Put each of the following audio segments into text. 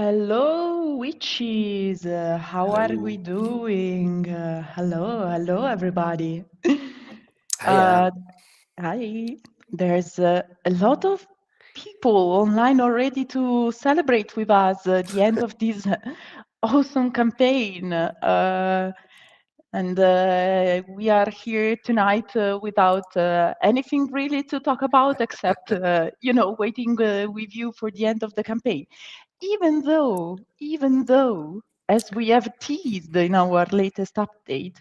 Hello, witches. How are we Hello. doing? Hello, everybody. Hiya. Uh, Hi. There's a lot of people online already to celebrate with us the end of this awesome campaign. And we are here tonight without anything really to talk about except, waiting with you for the end of the campaign. Even though, as we have teased in our latest update,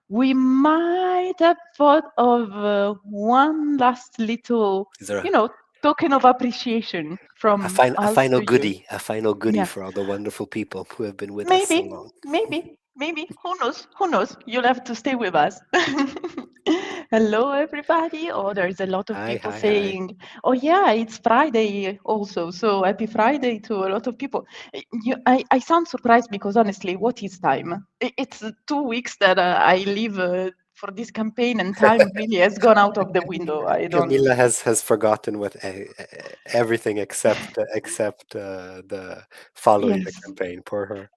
we might have thought of one last little, Is there you know, token of appreciation from a us final to you. goodie, a final goodie Yeah, for all the wonderful people who have been with us so maybe, long? maybe. Who knows? Who knows? You'll have to stay with us. Hello, everybody. Oh, there's a lot of Hi, people hi, hi. saying, oh, yeah, it's Friday also. So happy Friday to a lot of people. I sound surprised because honestly, what is time? It's 2 weeks that I live for this campaign, and time really has gone out of the window. I don't. Camila has forgotten what everything except the following the Yes. campaign. Poor her.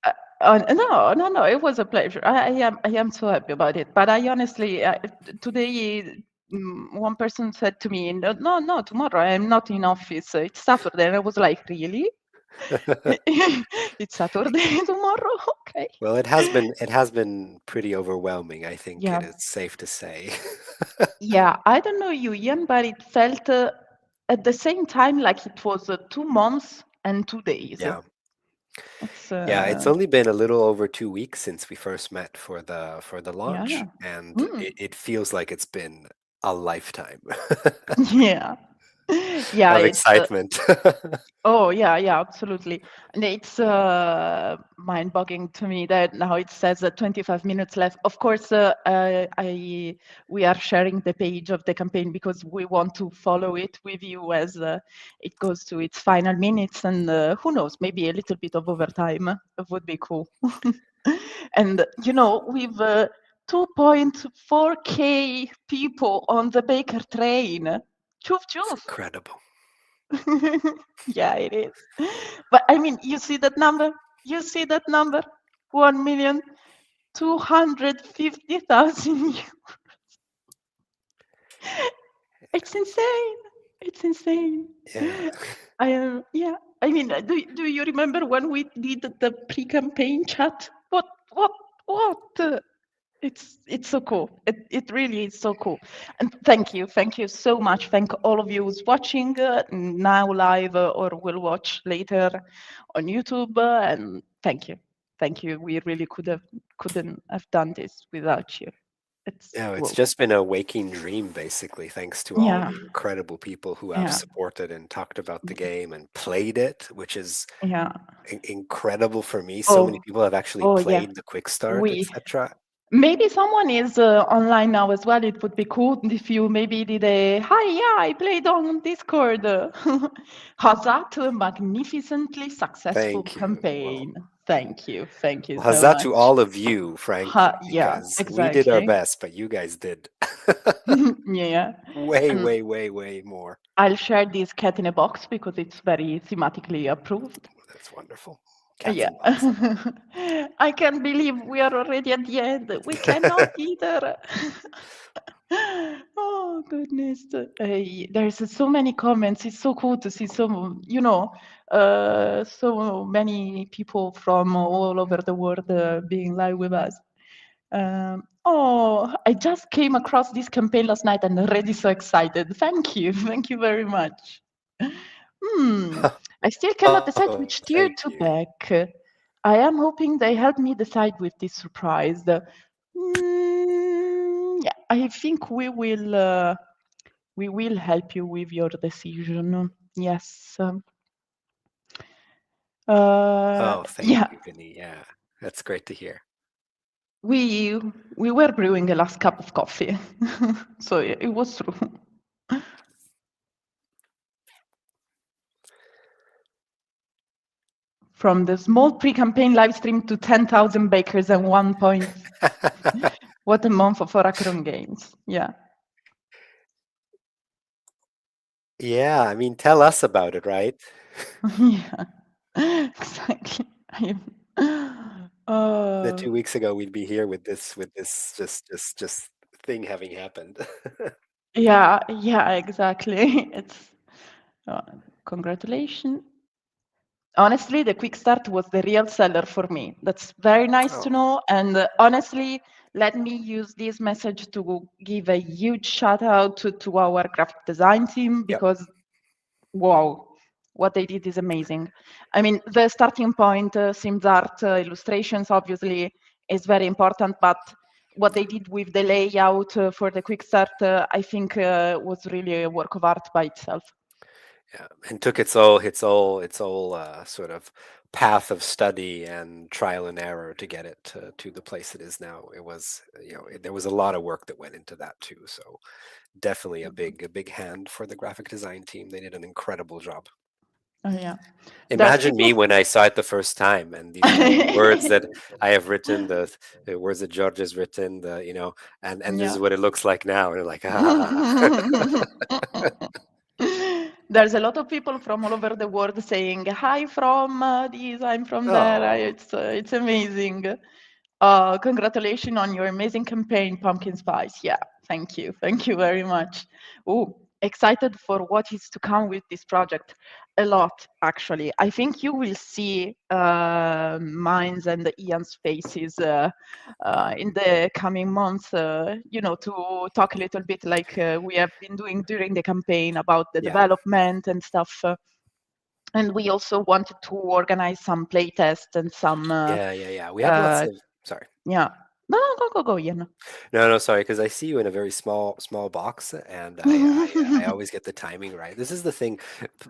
No. It was a pleasure. I am so happy about it. But I honestly, today, one person said to me, no, tomorrow I am not in office. It's Saturday. And I was like, really? It's Saturday tomorrow? Okay. Well, it has been pretty overwhelming, I think it Yeah. is safe to say. Yeah. I don't know you, Ian, but it felt at the same time like it was 2 months and 2 days. Yeah. It's, Yeah, it's only been a little over 2 weeks since we first met for the launch, yeah. and Hmm. it feels like it's been a lifetime Yeah. Yeah, of it's excitement. oh yeah, absolutely. And it's mind-boggling to me that now it says 25 minutes left. Of course, we are sharing the page of the campaign because we want to follow it with you as it goes to its final minutes, and who knows, maybe a little bit of overtime would be cool. And with 2.4K people on the Baker train, choof It's choof. incredible. Yeah, it is. But I mean, you see that number? You see that number? 1,250,000. It's insane. It's insane. Yeah. I am, yeah. I mean, do you remember when we did the pre-campaign chat? What? It's so cool. It really is so cool. And thank you so much. Thank all of you who's watching now live or will watch later on YouTube. And thank you. We really couldn't have done this without you. It's Yeah, it's cool. just been a waking dream, basically, thanks to all Yeah, the incredible people who have yeah, supported and talked about the game and played it, which is yeah. incredible for me. So many Oh, people have actually oh yeah. played the quick start, We etc. Maybe someone is online now as well. It would be cool if you maybe did a hi, yeah, I played on Discord. Huzzah to a magnificently successful Thank you. campaign. Thank you Well, so huzzah to much. all of you, frankly, Yeah, because we did our exactly. best, but you guys did Yeah, way, and way, way, way more. I'll share this cat in a box because it's very thematically approved. That's wonderful. Cats Yeah. and boxes. I can't believe we are already at the end. We cannot either. Oh goodness. There's so many comments. It's so cool to see so many people from all over the world being live with us. Oh, I just came across this campaign last night and already so excited. Thank you. Thank you very much. Hmm. I still cannot Oh, decide which thank tier you. to back. I am hoping they help me decide with this surprise. Yeah, I think we will help you with your decision. Yes. Oh, thank Yeah, you, Vinny. Yeah, that's great to hear. we we were brewing a last cup of coffee, so it was true. From the small pre-campaign live stream to 10,000 bakers and 1 point. What a month for Acheron Games. Yeah. Yeah, I mean, tell us about it, right? Yeah. Exactly. That Uh, 2 weeks ago we'd be here with this just thing having happened. yeah, yeah, exactly. It's uh, congratulations. Honestly, the quick start was the real seller for me. That's very nice to Oh, know. And honestly, let me use this message to give a huge shout out to our graphic design team yep. because wow, what they did is amazing. I mean, the starting point, SimzArt illustrations, obviously, is very important, but what they did with the layout for the quick start, I think, was really a work of art by itself. Yeah, and took its all sort of path of study and trial and error to get it to the place it is now. It was, there was a lot of work that went into that too. So definitely Mhm. a big hand for the graphic design team. They did an incredible job. Oh, yeah. There's Imagine people. me when I saw it the first time, and these are all the words that I have written, the words that George has written, and this Yeah. is what it looks like now. And I'm like, ah. There's a lot of people from all over the world saying hi from this, I'm from there. Oh, It's amazing. Congratulations on your amazing campaign, Pumpkin Spice. Yeah, thank you very much. Oh, excited for what is to come with this project. A lot, actually. I think you will see mine's and Ian's faces in the coming months, to talk a little bit like we have been doing during the campaign about the yeah, development and stuff. And we also wanted to organize some playtests and some, yeah. We have lots uh, of. Sorry. yeah. No, no, go, Ian. No, sorry, because I see you in a very small box, and I always get the timing right. This is the thing,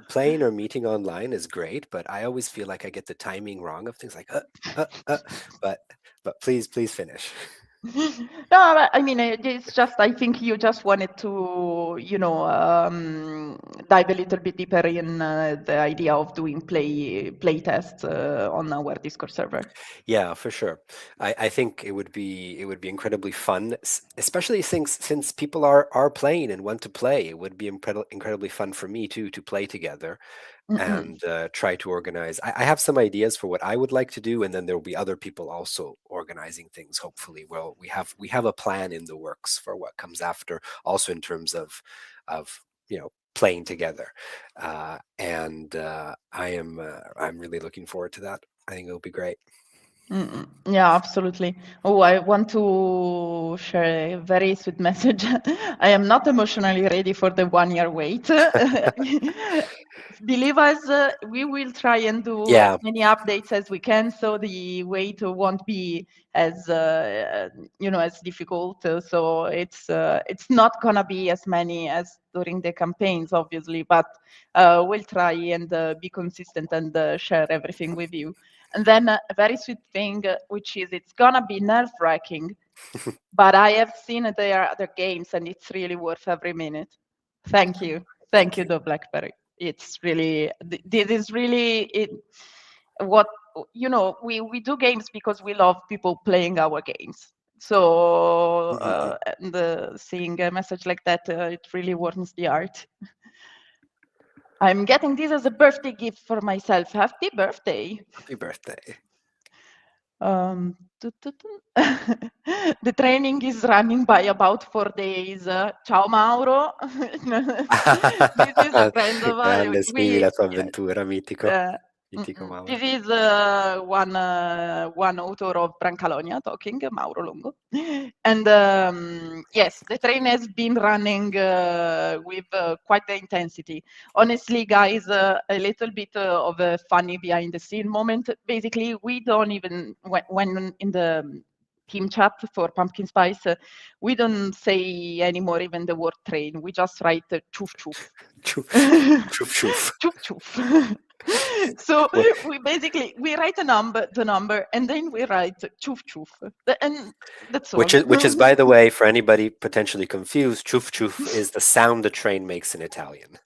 playing or meeting online is great, but I always feel like I get the timing wrong of things like uh, uh, but please finish. No, but I mean, it's just, I think you just wanted to, dive a little bit deeper in the idea of doing play tests on our Discord server. Yeah, for sure. I think it would be incredibly fun, especially since people are playing and want to play. It would be incredibly fun for me too to play together Mm-mm. and try to organize. I have some ideas for what I would like to do, and then there will be other people also organizing things. Hopefully, well, we have a plan in the works for what comes after, also in terms of playing together, and I'm really looking forward to that. I think it'll be great. Mm-mm. Yeah, absolutely. Oh, I want to share a very sweet message. I am not emotionally ready for the 1 year wait. Believe us, we will try and do as Yeah. many updates as we can, so the wait won't be as as difficult. So it's not gonna be as many as during the campaigns, obviously, but we'll try and be consistent and share everything with you. And then a very sweet thing, which is it's gonna be nerve-wracking, but I have seen their other games, and it's really worth every minute. Thank Thank you, you. the BlackBerry. It's really this is really it. What we do games because we love people playing our games. So Mhm. and seeing a message like that, it really warms the heart. I'm getting this as a birthday gift for myself. Happy birthday! Happy birthday. The training is running by about 4 days. Ciao Mauro. This is a friend of ours. Grande We spirito Yes. avventura, mitico, Uh, mitico Mauro. This is one author of Brancalonia talking, Mauro Longo. And yes, the train has been running with quite the intensity. Honestly, guys, a little bit of a funny behind the scene moment. Basically, we don't even, when in the team chat for Pumpkin Spice, we don't say anymore even the word train. We just write choof choof. Choof, choof, choof. Choof choof. So Wh- we write the number, and then we write choof choof, and that's all. which is, by the way, for anybody potentially confused, choof choof is the sound the train makes in Italian.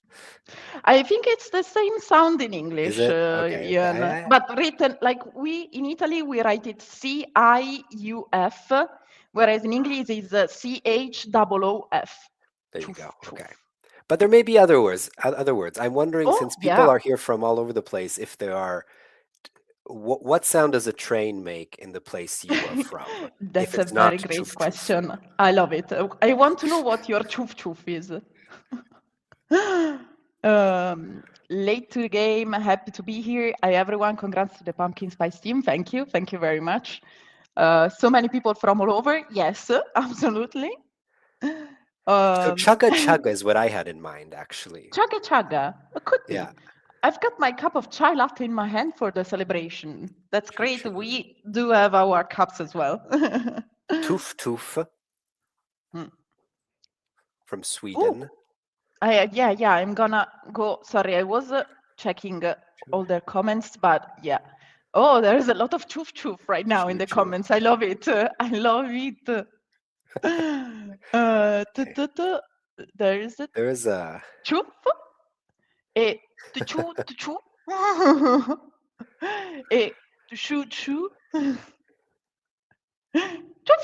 I think it's the same sound in Is English, it? Okay. Ian, but written like we in Italy we write it CIUF, whereas in English it's CHOOF. There you Choof go. choof. Okay. But there may be other words. Other words. I'm wondering, Oh since people yeah. are here from all over the place, if there are What sound does a train make in the place you are from? If That's a it's very not great choof choof. question. I love it. I want to know what your choof choof is. Late to the game, happy to be here. Hi everyone, congrats to the Pumpkin Spice team. Thank you very much. So many people from all over. Yes, absolutely. So chugga chugga is what I had in mind, actually. Chugga chugga, could be. Yeah. I've got my cup of chai latte in my hand for the celebration. That's Choo great. choo. We do have our cups as well. Toof toof Hmm. from Ooh, Sweden. yeah, I'm gonna go. Sorry, I was checking all their comments, but yeah. Oh, there's a lot of choof choof right now in Choo the choo. comments. I love it. I love it. There is a There is a choof. Et to choo to choo. Et to choo choo. Choof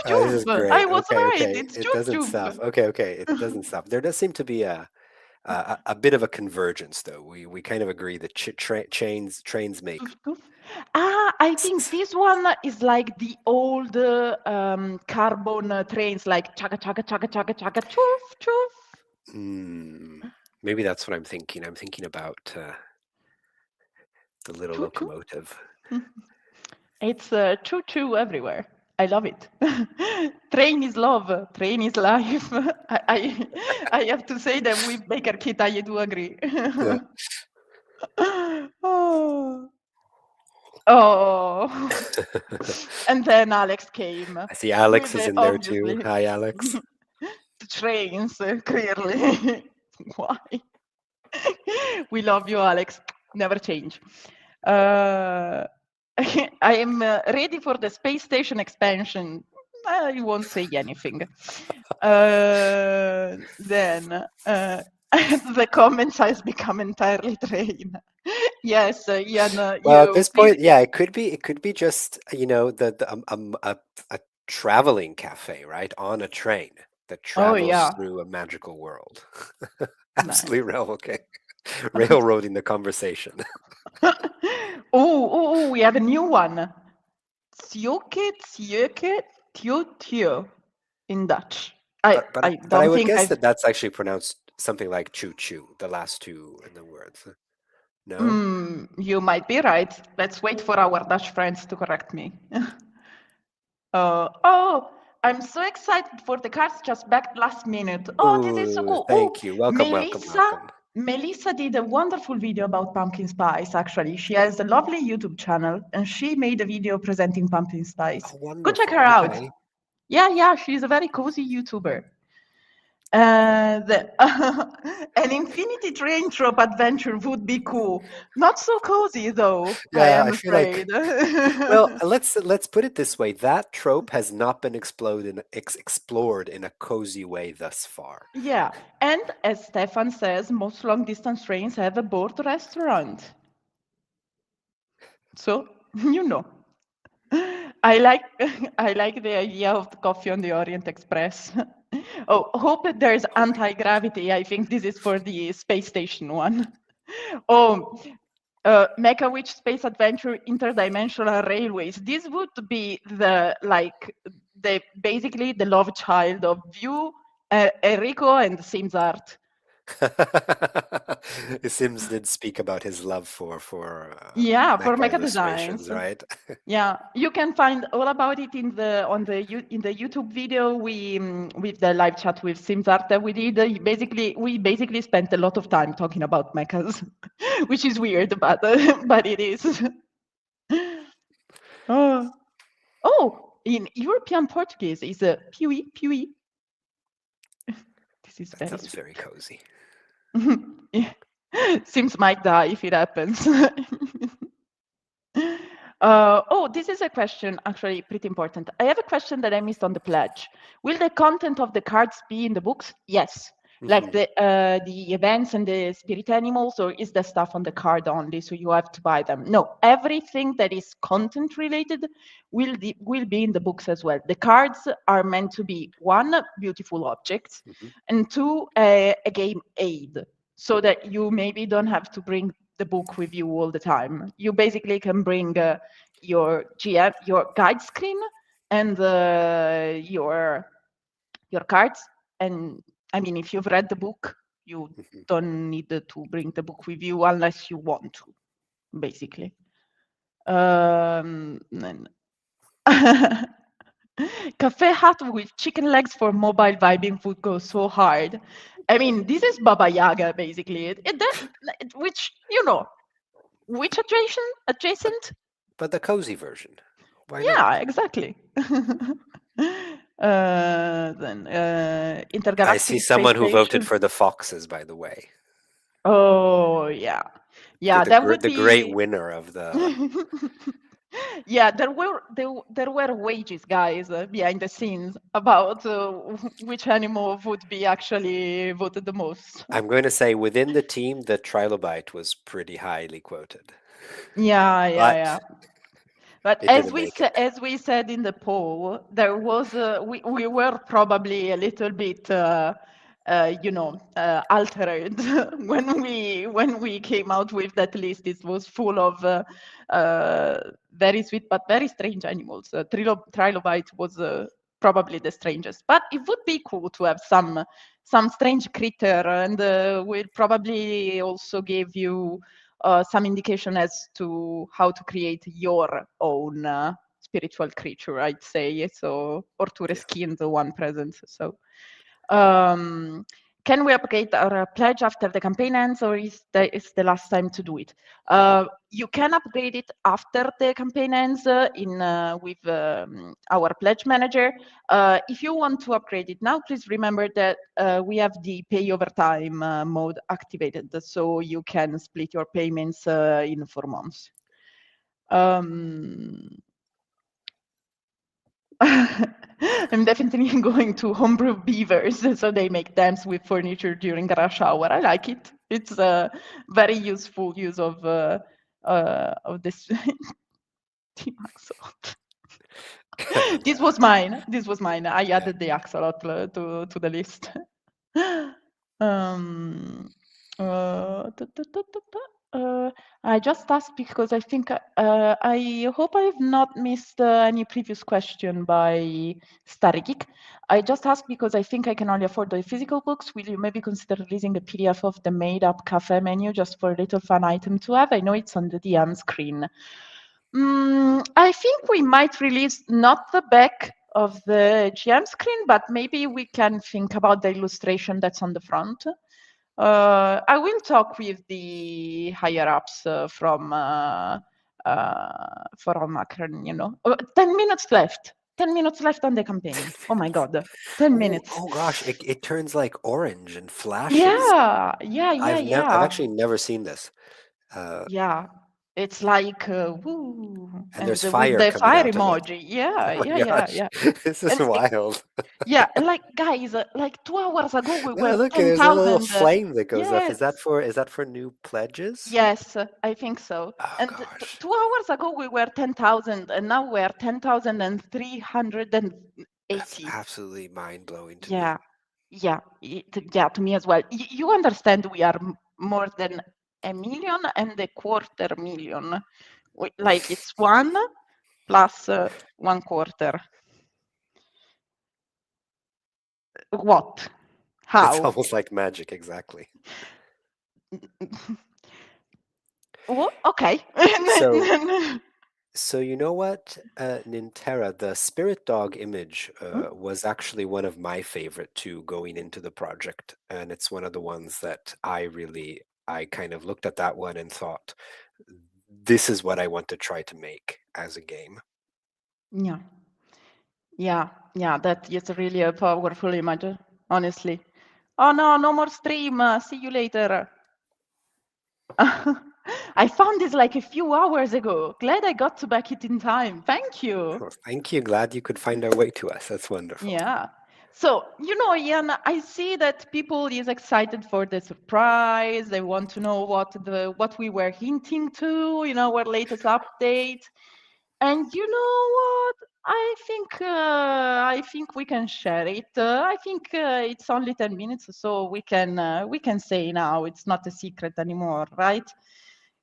this is choof. I great. was Okay, right. okay. It's It choof doesn't stop. choof. Okay. It doesn't stop. There does seem to be a bit of a convergence, though. We kind of agree that trains make. Toof, toof. I think this one is like the old carbon trains, like chugga chugga chugga chugga chugga choof choof. Maybe that's what I'm thinking. I'm thinking about the little Choo choo. locomotive. It's choo choo everywhere. I love it. Train is love. Train is life. I have to say that with Backerkit, I do agree. Yeah. Oh. Oh. And then Alex came I see Alex with is the, in there too. obviously, Hi, Alex. the trains, clearly. Why? We love you, Alex. Never change. I am ready for the space station expansion. I won't say anything. Then the comments has become entirely train. Yes, Ian, Well, at you this please. point, yeah, it could be just a traveling cafe, right, on a train that Oh travels yeah, through a magical world. nice. Absolutely railroading the conversation. We have a new one. Tjoke, tjoke, tjo, tjo in Dutch. But I I don't would think guess I've. that that's actually pronounced something like choo choo, the last two in the words. No? You might be right. Let's wait for our Dutch friends to correct me. Oh, I'm so excited for the cards just back last minute. Oh, this is so Ooh, cool. Oh, thank you. Welcome, welcome, Melissa. welcome. Melissa did a wonderful video about pumpkin spice, actually. She has a lovely YouTube channel and she made a video presenting pumpkin spice. Oh, Go check her wonderful. out. Okay. Yeah, she's a very cozy YouTuber. And an infinity train trope adventure would be cool. Not so cozy though, I Yeah, am I feel like afraid. well, let's put it this way. That trope has not been explored in a cozy way thus far. Yeah, and as Stefan says, most long distance trains have a board restaurant. So, you know. I like I like the idea of the coffee on the Orient Express. Oh, hope that there's anti-gravity. I think this is for the space station one. Oh, Mecha Witch Space Adventure Interdimensional Railways. This would be the basically the love child of View, Enrico, and SimzArt. Sims did speak about his love for Yeah, for mecha Mecha illustrations, Designs. right? Yeah, you can find all about it in the YouTube video with the live chat with SimzArt that we did. We basically spent a lot of time talking about mechas, which is weird, but but it is. In European Portuguese is a piui piui. This is That very sounds sweet. very cozy. Yeah. Sims might die if it happens. This is a question, actually pretty important. I have a question that I missed on the pledge. Will the content of the cards be in the books? Yes. Like the events and the spirit animals, or is the stuff on the card only, so you have to buy them? No, everything that is content related will be in the books as well. The cards are meant to be, one, beautiful objects, and two, a game aid, so that you maybe don't have to bring the book with you all the time. You basically can bring your GM, your guide screen, and your cards. And I mean, if you've read the book, you don't need to bring the book with you unless you want to, basically. Then Cafe hut with chicken legs for mobile vibing food goes so hard. I mean, this is Baba Yaga, basically. Which, which adjacent? But the cozy version. Why Yeah, not? exactly. Then I see intergalactic space someone who voted station. for the foxes, by the way. Oh yeah, yeah. That would The great be. winner of the. Yeah, there were wages, guys, behind the scenes about which animal would be actually voted the most. I'm going to say within the team, the trilobite was pretty highly quoted. Yeah, yeah, But yeah. But it didn't make it. as we said in the poll, there was we were probably a little bit altered when we came out with that list. It was full of very sweet but very strange animals. Trilobite was probably the strangest, but it would be cool to have some strange critter, and we'll probably also give you some indication as to how to create your own spiritual creature, I'd say. So, or to reskin the one present. So, can we upgrade our pledge after the campaign ends, or is the last time to do it? You can upgrade it after the campaign ends with our pledge manager. If you want to upgrade it now, please remember that we have the pay over time mode activated, so you can split your payments in 4 months. I'm definitely going to homebrew beavers, so they make dams with furniture during rush hour. I like it. It's a very useful use of this team axolot. This was mine. This was mine. I added the axolot to the list. I just asked because I think I hope I've not missed any previous question by Starry Geek. I just asked because I think I can only afford the physical books. Will you maybe consider releasing a PDF of the made-up cafe menu just for a little fun item to have? I know it's on the DM screen. I think we might release not the back of the GM screen, but maybe we can think about the illustration that's on the front. I will talk with the higher ups from Acheron, 10 minutes left. 10 minutes left on the campaign. Oh my God. 10 minutes. Oh gosh, it turns like orange and flashes. Yeah. I've actually never seen this. Yeah. It's like, woo. And there's with fire the coming fire out of it. emoji. Yeah, Oh my yeah. gosh, this is And wild. yeah, like guys, like 2 hours ago we Yeah, were look, there's a little 10,000. flame that goes up. Yes. Is that for new pledges? Yes, I think so. Oh And gosh. 2 hours ago we were 10,000, and now we're 10,380. That's absolutely mind-blowing to me. Yeah, yeah, to me as well. You understand we are more than 1.25 million. Like it's 1 plus 1/4. What? How? It's almost like magic, exactly. Well, okay. So you know what, Nintera, the spirit dog image was actually one of my favorite too going into the project, and it's one of the ones that I kind of looked at that one and thought, this is what I want to try to make as a game. Yeah, that is really a powerful image, honestly. Oh no, no more stream. See you later. I found this like a few hours ago. Glad I got to back it in time. Thank you. Oh, thank you. Glad you could find our way to us. That's wonderful. Yeah. So, Ian, I see that people is excited for the surprise. They want to know what we were hinting to in our latest update. And you know what? I think we can share it. I think it's only 10 minutes, so we can say now it's not a secret anymore, right?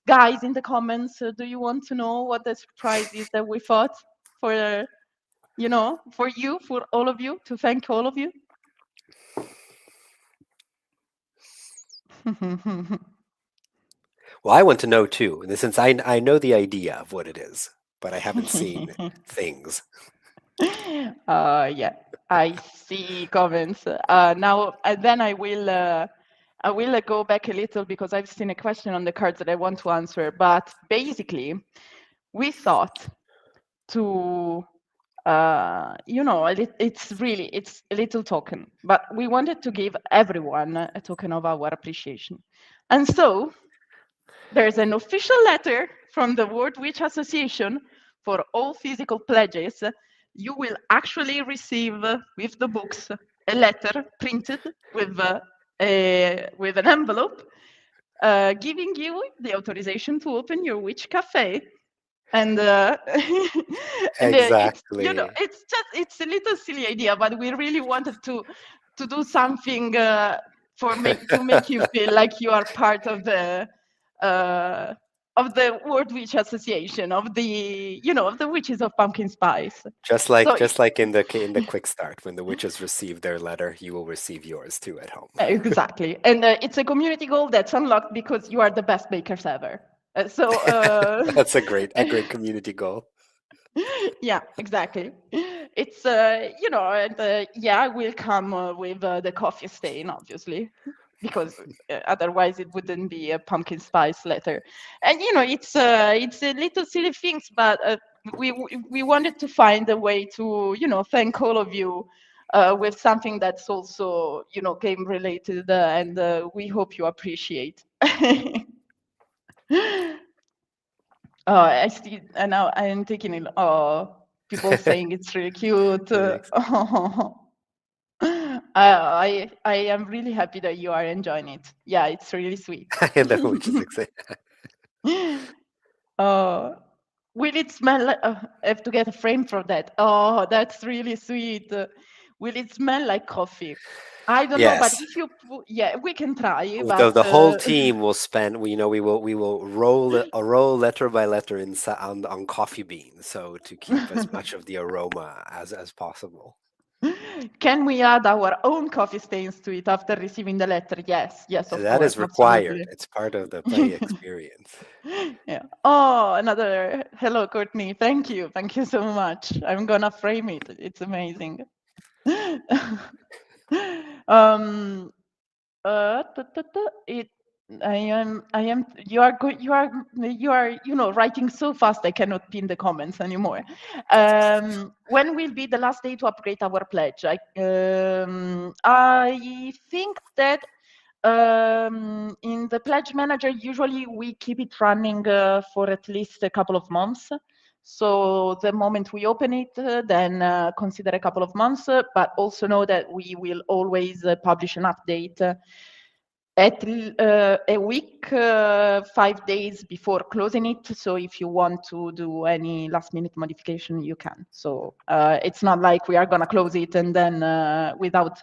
Guys, in the comments, do you want to know what the surprise is that we thought for, for you, for all of you, to thank all of you? Well, I want to know too, since I know the idea of what it is, but I haven't seen things. Yeah, I see comments. Now, then I will go back a little because I've seen a question on the cards that I want to answer. But basically, we thought to, it's a little token, but we wanted to give everyone a token of our appreciation. And so there's an official letter from the World Witch Association for all physical pledges. You will actually receive with the books a letter printed with an envelope giving you the authorization to open your witch cafe. And, Exactly. it's a little silly idea, but we really wanted to do something to make you feel like you are part of the World Witch Association, of the witches of pumpkin spice. Just like in the quick start, when the witches receive their letter, you will receive yours too at home. Exactly, and it's a community goal that's unlocked because you are the best bakers ever. That's a great community goal. Yeah, exactly. It's and yeah, we'll come with the coffee stain, obviously, because otherwise it wouldn't be a pumpkin spice letter. And it's a little silly things, but we wanted to find a way to thank all of you with something that's also game related, and we hope you appreciate. Oh, I see. And now I am taking it. Oh, people saying it's really cute. I am really happy that you are enjoying it. Yeah, it's really sweet. I know, which is exciting. Will it smell like? I have to get a frame for that. Oh, that's really sweet. Will it smell like coffee? I don't know, but Yes. if you, yeah, we can try. The whole team will spend. We will roll letter by letter on coffee beans, so to keep as much of the aroma as possible. Can we add our own coffee stains to it after receiving the letter? Yes, of That course, is required. absolutely. It's part of the play experience. Yeah. Oh, another hello, Courtney. Thank you so much. I'm gonna frame it. It's amazing. It. I am. You are good. You are. Writing so fast. I cannot pin the comments anymore. When will be the last day to upgrade our pledge? I think that in the pledge manager, usually we keep it running for at least a couple of months. So the moment we open it, then consider a couple of months, but also know that we will always publish an update at a week, 5 days before closing it. So if you want to do any last minute modification, you can. So it's not like we are going to close it and then without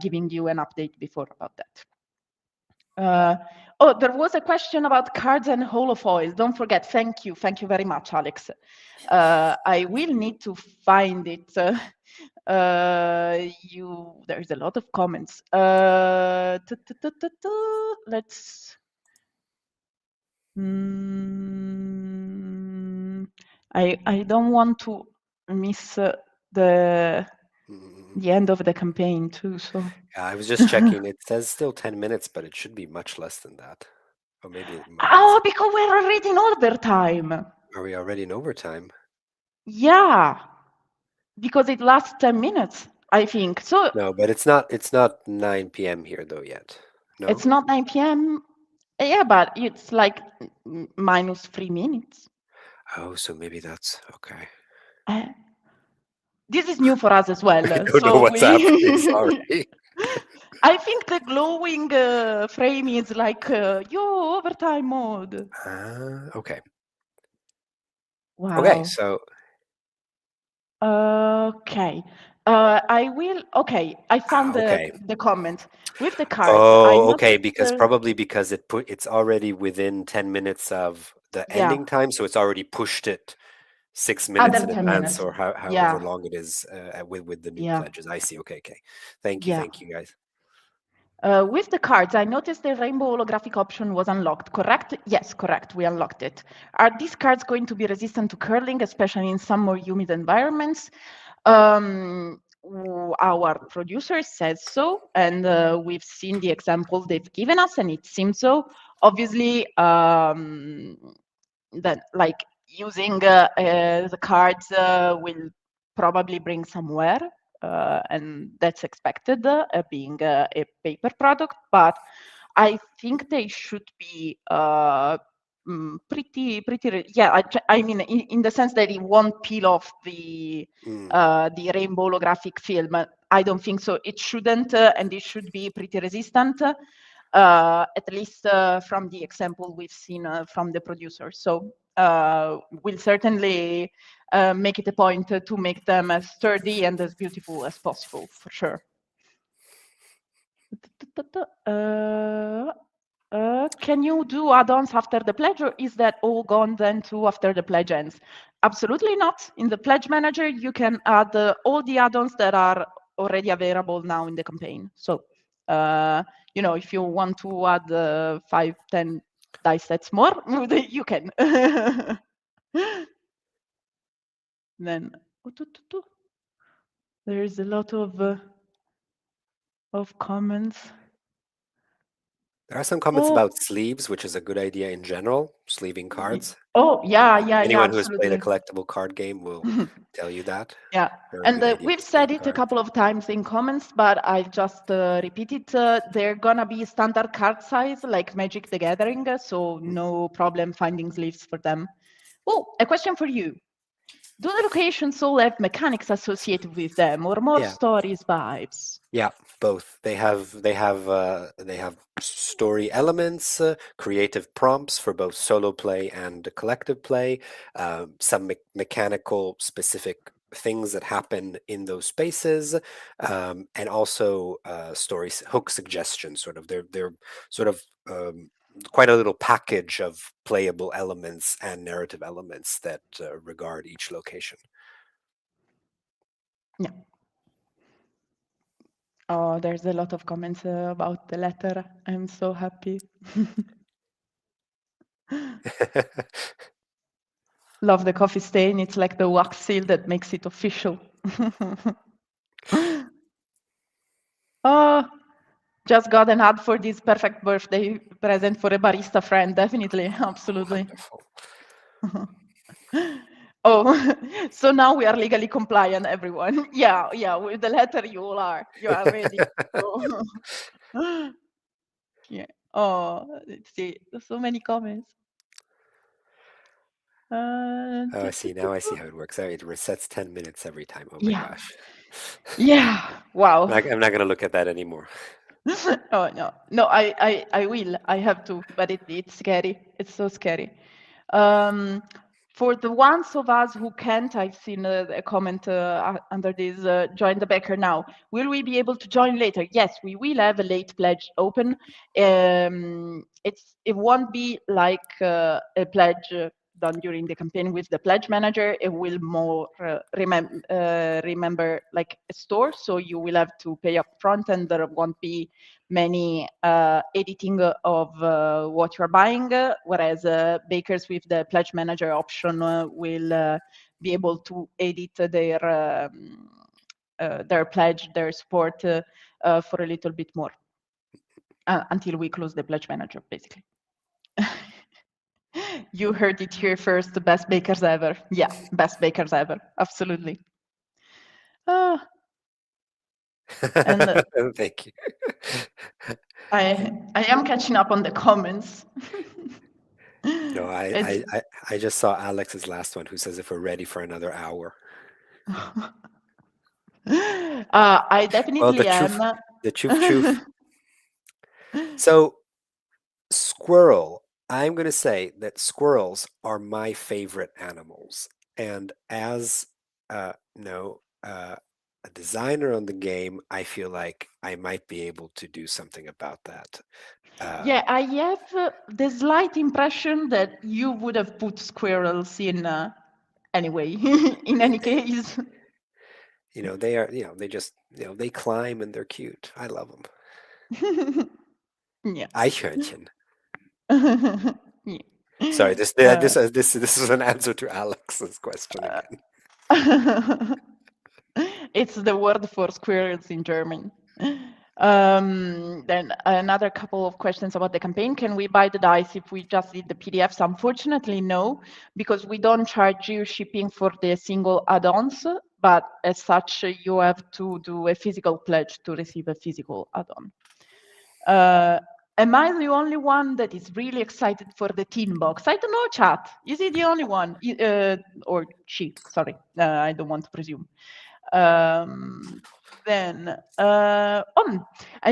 giving you an update before about that. There was a question about cards and holofoils. Don't forget. Thank you very much, Alex. I will need to find it. There's a lot of comments. Let's. I don't want to miss the end of the campaign too. So yeah, I was just checking. It says still 10 minutes, but it should be much less than that. Or maybe oh, because we're already in overtime. Are we already in overtime? Yeah, because it lasts 10 minutes, I think. So no, but it's not 9 p.m. here though yet. No, it's not 9 p.m. Yeah, but it's like minus 3 minutes. Oh, so maybe that's okay. This is new for us as well. I don't know what's happening. Sorry. I think the glowing frame is like yo overtime mode. Okay. Wow. Okay, so. Okay. I will. Okay, I found Okay. the comment with the cards. I Oh, okay, noticed. because probably because it's already within 10 minutes of the Yeah, ending time, so it's already pushed it 6 minutes other in 10 minutes. advance, or however Yeah, long it is with the new yeah, pledges. I see. Okay, okay. yeah. Thank you, guys. With the cards, I noticed the rainbow holographic option was unlocked, correct? Yes, correct, we unlocked it. Are these cards going to be resistant to curling, especially in some more humid environments? Our producer says so, and we've seen the example they've given us, and it seems so. Obviously, that like using the cards will probably bring some wear, and that's expected, being a paper product, but I think they should be yeah, I mean in the sense that it won't peel off Mm. the rainbow holographic film. I don't think so. It shouldn't, and it should be pretty resistant, at least from the example we've seen from the producer. So we'll certainly make it a point to make them as sturdy and as beautiful as possible, for sure. Can you do add-ons after the pledge, or is that all gone then too after the pledge ends? Absolutely not. In the pledge manager, you can add all the add-ons that are already available now in the campaign. So, if you want to add 5, 10 dice sets more, you can. Then there is a lot of comments. There are some comments about sleeves, which is a good idea in general, sleeving cards. Oh, yeah, Anyone who has played a absolutely. collectible card game will tell you that. Yeah, Very and good idea we've for said sleeving it a cards. couple of times in comments, but I just repeat it. They're gonna be standard card size, like Magic the Gathering, so no problem finding sleeves for them. Oh, a question for you. Do the locations all have mechanics associated with them, or more Yeah. stories vibes? Yeah, both. They have story elements, creative prompts for both solo play and collective play, some mechanical specific things that happen in those spaces, and also story hook suggestions. Sort of, they're sort of quite a little package of playable elements and narrative elements that regard each location. Yeah. Oh, there's a lot of comments about the letter. I'm so happy. Love the coffee stain. It's like the wax seal that makes it official. Oh, just got an ad for this perfect birthday present for a barista friend. Definitely, absolutely. Wonderful. Oh, so now we are legally compliant, everyone. Yeah, with the letter you all are. You are ready. So, yeah. Oh, let's see. There's so many comments. Oh, I see. Now I see how it works. It resets 10 minutes every time. Oh my Yeah. gosh. Yeah. Wow. I'm not going to look at that anymore. Oh no, I will. I have to, but it's scary. It's so scary. For the ones of us who can't, I've seen a comment under this, join the Backer now. Will we be able to join later? Yes, we will have a late pledge open. It won't be like a pledge done during the campaign with the pledge manager. It will more remember like a store, so you will have to pay up front, and there won't be many editing of what you're buying, whereas bakers with the pledge manager option will be able to edit their pledge, their support for a little bit more until we close the pledge manager, basically. You heard it here first, the best bakers ever. Yeah, best bakers ever, absolutely. And Thank you. I am catching up on the comments. No, I just saw Alex's last one who says if we're ready for another hour. I Well, definitely am. the choof. So, squirrel. I'm going to say that squirrels are my favorite animals. And as no, a designer on the game, I feel like I might be able to do something about that. Yeah, I have the slight impression that you would have put squirrels in anyway, in any case. They are, they just, they climb and they're cute. I love them. Yeah. Eichhörnchen. Yeah. Sorry, this is an answer to Alex's question again. It's the word for squirrels in German. Then another couple of questions about the campaign. Can we buy the dice if we just did the PDFs? Unfortunately, no, because we don't charge you shipping for the single add-ons, but as such, you have to do a physical pledge to receive a physical add-on. Am I the only one that is really excited for the teen box? I don't know, chat. Is he the only one? Or she, sorry. I don't want to presume. Then, I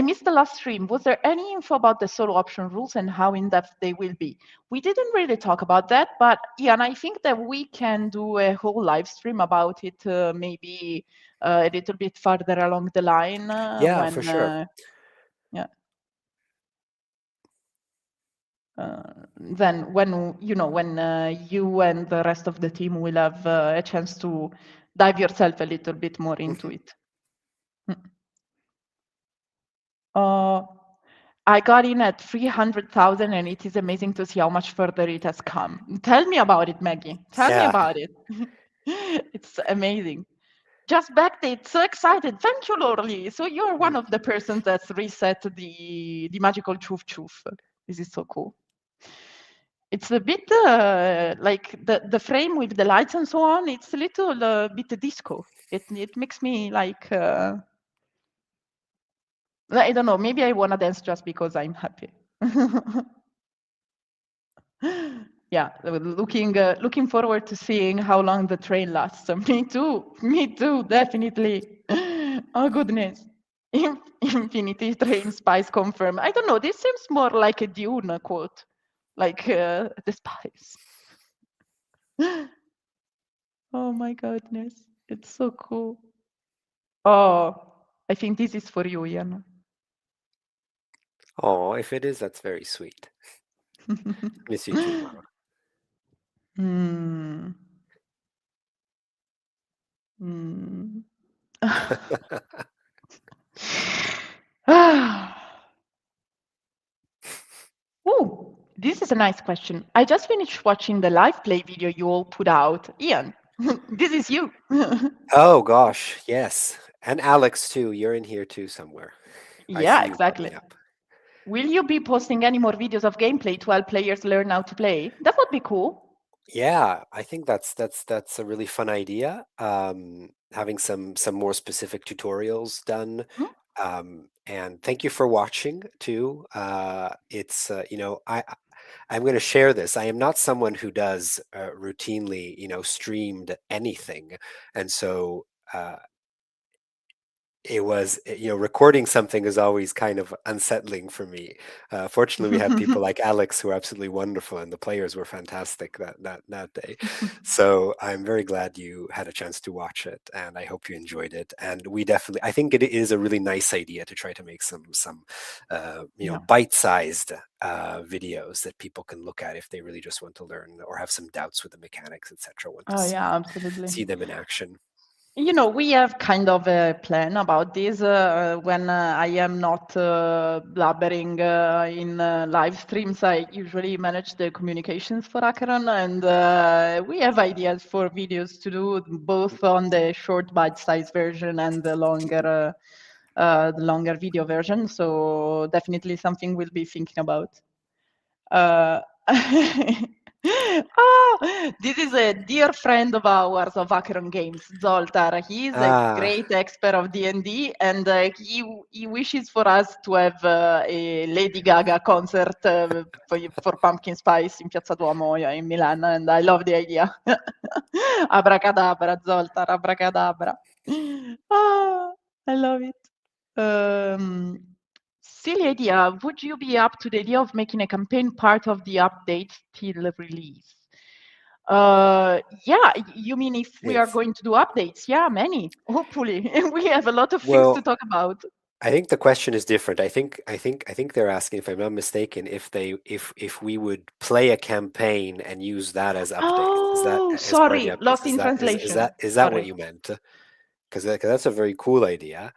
missed the last stream. Was there any info about the solo option rules and how in-depth they will be? We didn't really talk about that, but Ian, I think that we can do a whole live stream about it, maybe a little bit further along the line. Yeah, for sure. Yeah. Then when you and the rest of the team will have a chance to dive yourself a little bit more into it. I got in at 300,000 and it is amazing to see how much further it has come. Tell me about it, Maggie. Tell me Yeah. about it. It's amazing. Just backdate, so excited. Thank you, Lorly. So you're one of the persons that's reset the magical choof. This is so cool. It's a bit like the frame with the lights and so on. It's a little bit disco. It makes me like I don't know. Maybe I wanna dance just because I'm happy. Yeah, looking forward to seeing how long the train lasts. Me too, definitely. Oh goodness. Infinity Train Spice confirmed. I don't know. This seems more like a Dune quote, like the spice. Oh my goodness, it's so cool. Oh, I think this is for you, Ian. Oh, if it is, that's very sweet. Miss you too, Mara. Oh, this is a nice question. I just finished watching the live play video you all put out. Ian, this is you. Oh gosh, yes. And Alex too. You're in here too somewhere. I Yeah, see you exactly. popping up. Will you be posting any more videos of gameplay to help players learn how to play? That would be cool. Yeah, I think that's a really fun idea. Having some more specific tutorials done. And thank you for watching too. It's I'm going to share this. I am not someone who does routinely, streamed anything, and so it was, recording something is always kind of unsettling for me. Fortunately, we had people like Alex who are absolutely wonderful, and the players were fantastic that day. So I'm very glad you had a chance to watch it, and I hope you enjoyed it. And I think it is a really nice idea to try to make some bite-sized videos that people can look at if they really just want to learn or have some doubts with the mechanics, etc. Want to absolutely. see them in action. We have kind of a plan about this when I am not blabbering in live streams. I usually manage the communications for Acheron, and we have ideas for videos to do both on the short bite-sized version and the longer video version. So definitely something we'll be thinking about. This is a dear friend of ours of Acheron Games, Zoltar. He is a great expert of D&D, and he wishes for us to have a Lady Gaga concert for Pumpkin Spice in Piazza Duomo in Milan, and I love the idea. Abracadabra, Zoltar, abracadabra. I love it. Silly idea. Would you be up to the idea of making a campaign part of the update till release? Yeah, you mean if we are If going to do updates? Yeah, many. Hopefully, we have a lot of things to well, talk about. I think the question is different. I think they're asking, if I'm not mistaken, if we would play a campaign and use that as updates. Is that Oh, as part of the sorry, updates? lost Is in that is translation. that is that what Sorry. you meant? Because that's a very cool idea,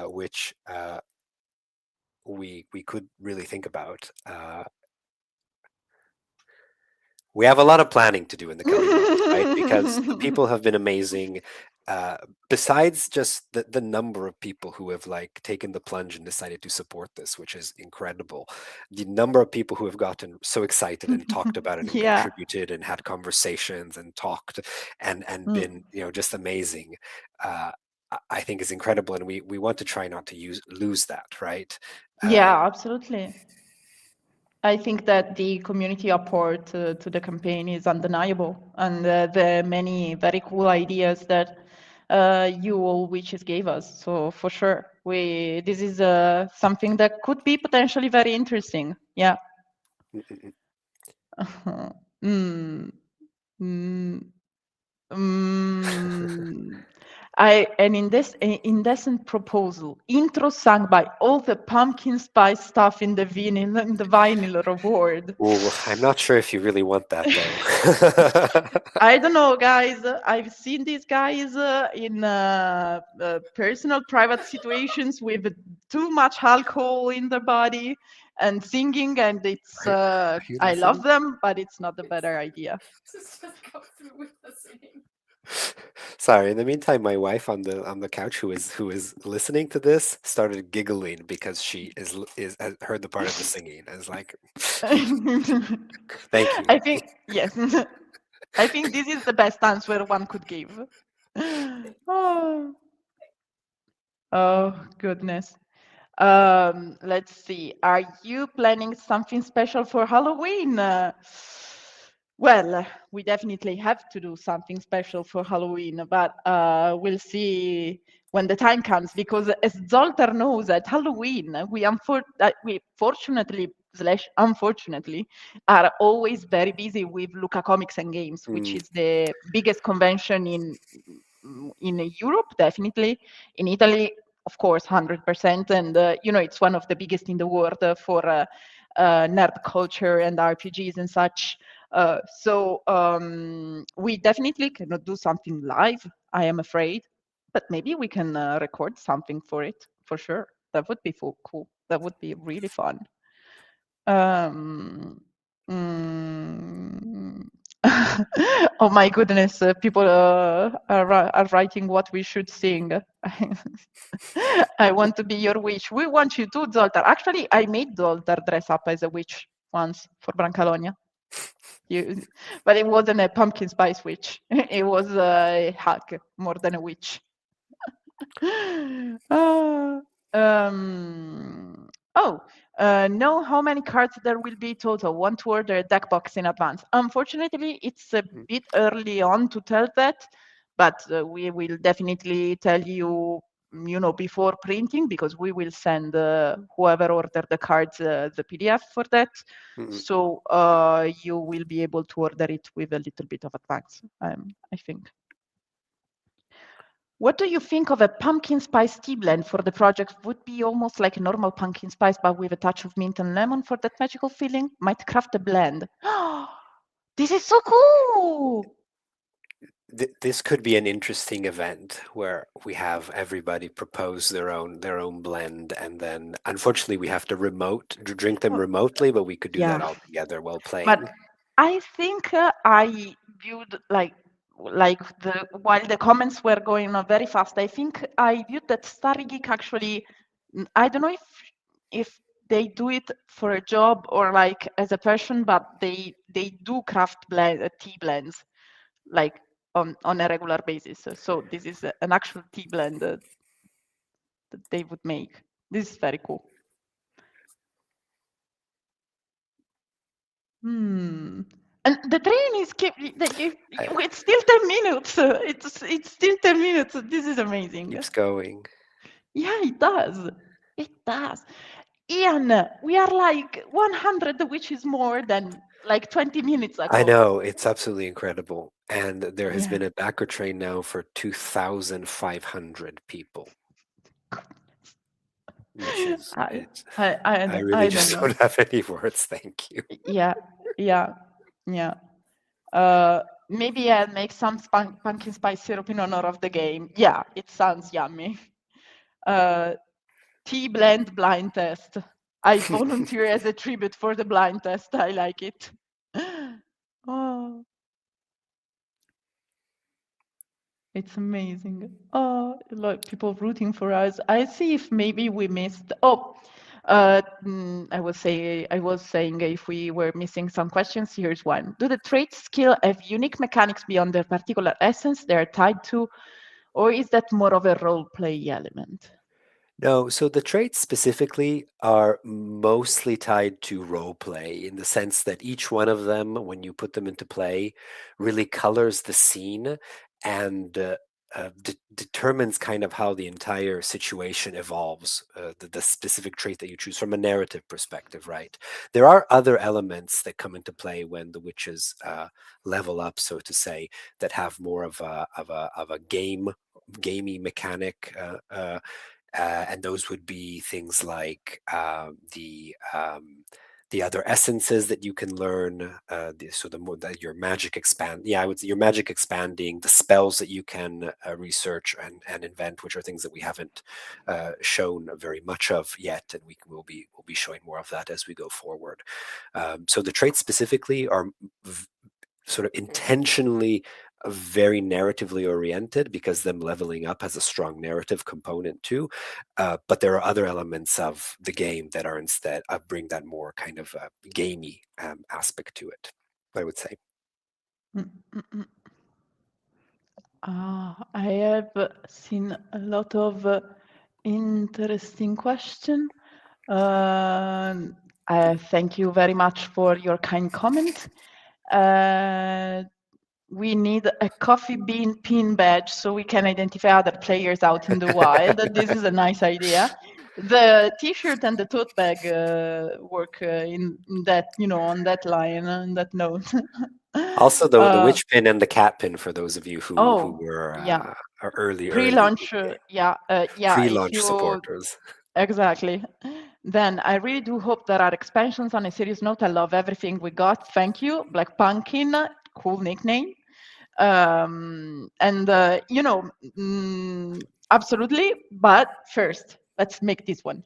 which we could really think about. We have a lot of planning to do in the coming months, right? Because the people have been amazing. Uh, Besides just the number of people who have like taken the plunge and decided to support this, which is incredible. The number of people who have gotten so excited and talked about it and Yeah. contributed and had conversations and talked and Mm. been, just amazing. I think is incredible, and we want to try not to lose that, right? Uh, Yeah, absolutely. I think that the community support to the campaign is undeniable, and the many very cool ideas that you all witches gave us. So for sure, this is something that could be potentially very interesting. Yeah. mm, mm, mm, mm, mm. An indecent proposal, intro sung by all the pumpkin spice stuff in the vinyl reward. I'm not sure if you really want that though. I don't know, guys. I've seen these guys in personal, private situations with too much alcohol in their body and singing, and it's. Are, are you I love listening? them, but it's not a better idea. Just go through with the singing. Sorry. In the meantime, my wife on the couch, who is listening to this, started giggling because she has heard the part of the singing. And it's like, thank you. I think yes. I think this is the best answer one could give. Oh, oh goodness. Let's see. Are you planning something special for Halloween? Well, we definitely have to do something special for Halloween, but we'll see when the time comes. Because as Zoltar knows, at Halloween we fortunately slash unfortunately are always very busy with Luca Comics and Games, which Mm, is the biggest convention in Europe, definitely. In Italy, of course, 100%. And, it's one of the biggest in the world for nerd culture and RPGs and such. So we definitely cannot do something live, I am afraid, but maybe we can record something for it, for sure. That would be cool. That would be really fun. Um, mm, oh my goodness, people are writing what we should sing. I want to be your witch. We want you to, Zoltar. Actually, I made Zoltar dress up as a witch once for Brancalonia. But it wasn't a pumpkin spice witch. It was a hag more than a witch. Ah, oh, know how many cards there will be total. Want to order a deck box in advance. Unfortunately, it's a mm, bit early on to tell that, but we will definitely tell you, before printing, because we will send whoever ordered the cards the PDF for that. mm, mm. So you will be able to order it with a little bit of advance, I think. What do you think of a pumpkin spice tea blend for the project? Would be almost like a normal pumpkin spice, but with a touch of mint and lemon for that magical feeling. Might craft a blend. This is so cool! This could be an interesting event where we have everybody propose their own blend, and then unfortunately we have to drink them Oh, remotely, but we could do that yeah, all together while playing. but I think I viewed while the comments were going on very fast. I think I viewed that Starry Geek actually. I don't know if they do it for a job or like as a passion, but they do craft tea blends like on a regular basis. So this is an actual tea blend that they would make. This is very cool. Hmm. And the train is I- it's still 10 minutes. It's still 10 minutes. This is amazing. Keeps going. Yeah, it does. It does. Ian, we are like 100, which is more than like 20 minutes ago. I know, it's absolutely incredible. And there has Yeah. been a backer train now for 2,500 people, which is I, it's I, I, I don't- really I don't just know. don't have any words. Thank you. Yeah, yeah, yeah. Maybe I'll make some pumpkin spice syrup in honor of the game. Yeah, it sounds yummy. Tea blend blind test. I volunteer as a tribute for the blind test. I like it. Oh, it's amazing. Oh, like people rooting for us. I see if maybe we missed. Oh, I was saying if we were missing some questions. Here's one. Do the traits skill have unique mechanics beyond their particular essence they are tied to, or is that more of a role play element? No, so the traits specifically are mostly tied to role play in the sense that each one of them, when you put them into play, really colors the scene and determines kind of how the entire situation evolves, the specific trait that you choose from a narrative perspective, right? There are other elements that come into play when the witches level up, so to say, that have more of a gamey mechanic. And those would be things like the other essences that you can learn. So the more that your magic expand, yeah, I would say your magic expanding, the spells that you can research and invent, which are things that we haven't shown very much of yet, and we'll be showing more of that as we go forward. So the traits specifically are sort of intentionally very narratively oriented because them leveling up has a strong narrative component too. But there are other elements of the game that are instead bring that more kind of gamey aspect to it, I would say. Mm, mm, mm. I have seen a lot of interesting question. I thank you very much for your kind comment. We need a coffee bean pin badge so we can identify other players out in the wild. This is a nice idea. The T-shirt and the tote bag work in that, on that line, on that note. Also, the witch pin and the cat pin for those of you who Oh, were yeah. early Pre-launch, yeah, if pre-launch you supporters. exactly. Then I really do hope there are expansions. On a serious note, I love everything we got. Thank you. Black Pumpkin, cool nickname. And, absolutely. But first, let's make this one.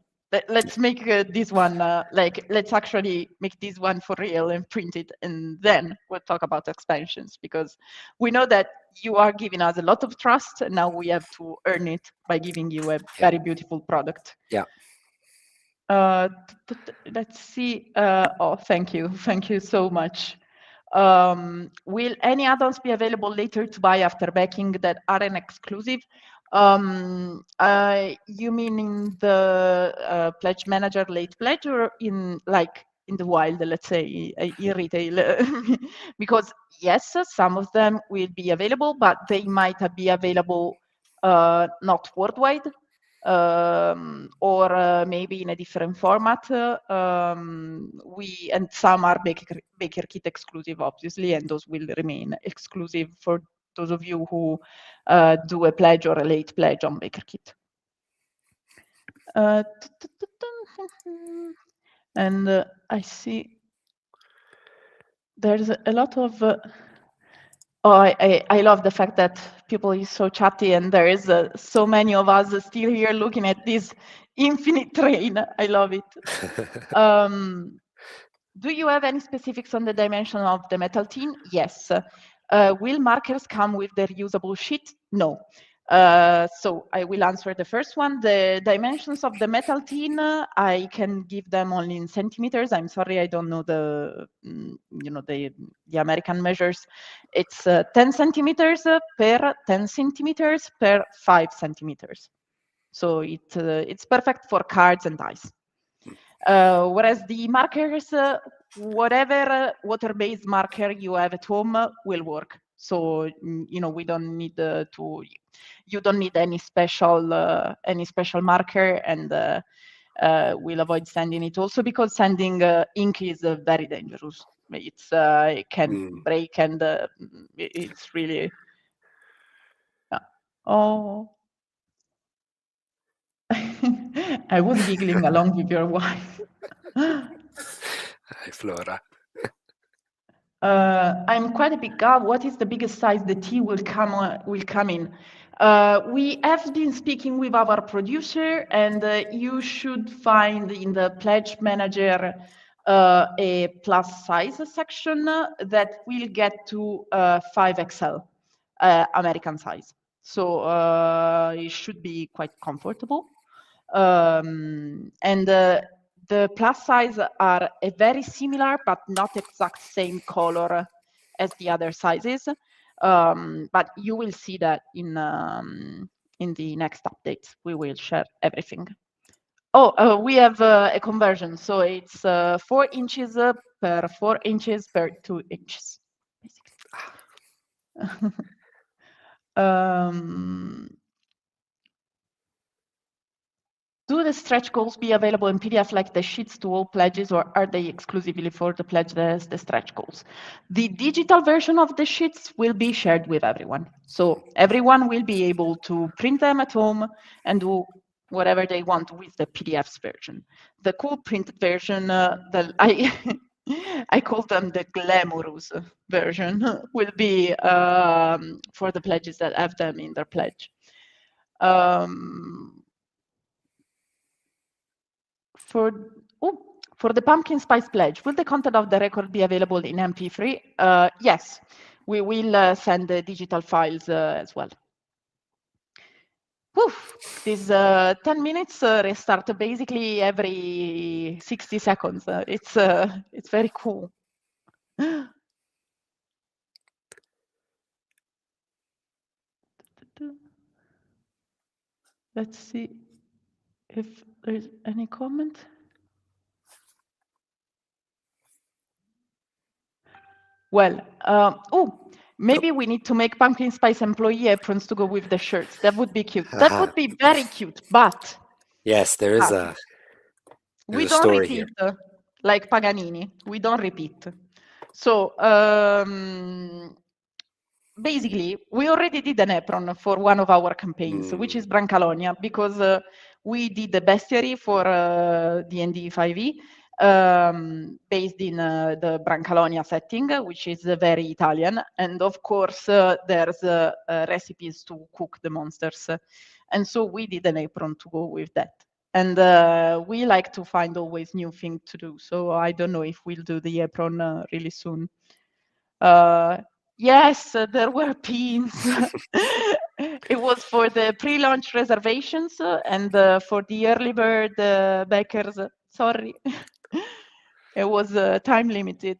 Let's make this one, let's actually make this one for real and print it. And then we'll talk about expansions because we know that you are giving us a lot of trust. And now we have to earn it by giving you a very beautiful product. Yeah. Let's see. Oh, thank you. Thank you so much. Will any add-ons be available later to buy after backing that aren't exclusive? You mean in the pledge manager late pledge or in the wild, let's say, in retail? Because yes, some of them will be available, but they might be available not worldwide. Or maybe in a different format. And some are Backerkit exclusive, obviously, and those will remain exclusive for those of you who do a pledge or a late pledge on Backerkit. And I see there's a lot of. I love the fact that people is so chatty and there is so many of us still here looking at this infinite train. I love it. Do you have any specifics on the dimension of the metal tin? Yes. Will markers come with their usable sheet? No. So I will answer the first one. The dimensions of the metal tin, I can give them only in centimeters. I'm sorry, I don't know the American measures. It's 10 centimeters per 10 centimeters per 5 centimeters. So it's perfect for cards and dice. Whereas the markers, whatever water-based marker you have at home will work. So we don't need you don't need any special marker, and we'll avoid sending it also because sending ink is very dangerous. It can break, and it's really. Oh, I was giggling along with your wife. Hi, Flora. I'm quite a big guy. What is the biggest size the tea will come in? We have been speaking with our producer, and you should find in the pledge manager a plus size section that will get to 5XL American size. So it should be quite comfortable. And the plus size are a very similar but not exact same color as the other sizes. But you will see that in the next updates. We will share everything. Oh, we have a conversion. So it's 4 inches per 4 inches per 2 inches, basically. Do the stretch goals be available in PDF like the sheets to all pledges, or are they exclusively for the pledge as the stretch goals? The digital version of the sheets will be shared with everyone. So everyone will be able to print them at home and do whatever they want with the PDFs version. The cool printed version, I call them the glamorous version, will be for the pledges that have them in their pledge. For the pumpkin spice pledge, will the content of the record be available in MP3? Yes, we will send the digital files as well. Whew, these 10 minutes restart basically every 60 seconds. It's very cool. Let's see if there's any comment. Well, maybe we need to make pumpkin spice employee aprons to go with the shirts. That would be cute. That would be very cute, but yes, there is a we don't repeat like Paganini. We don't repeat. So basically, we already did an apron for one of our campaigns, which is Brancalonia, because we did the bestiary for D&D 5e. Based in the Brancalonia setting, which is very Italian. And of course, there's recipes to cook the monsters. And so we did an apron to go with that. And we like to find always new things to do. So I don't know if we'll do the apron really soon. Yes, there were pins. It was for the pre-launch reservations and for the early bird backers. Sorry. It was time limited.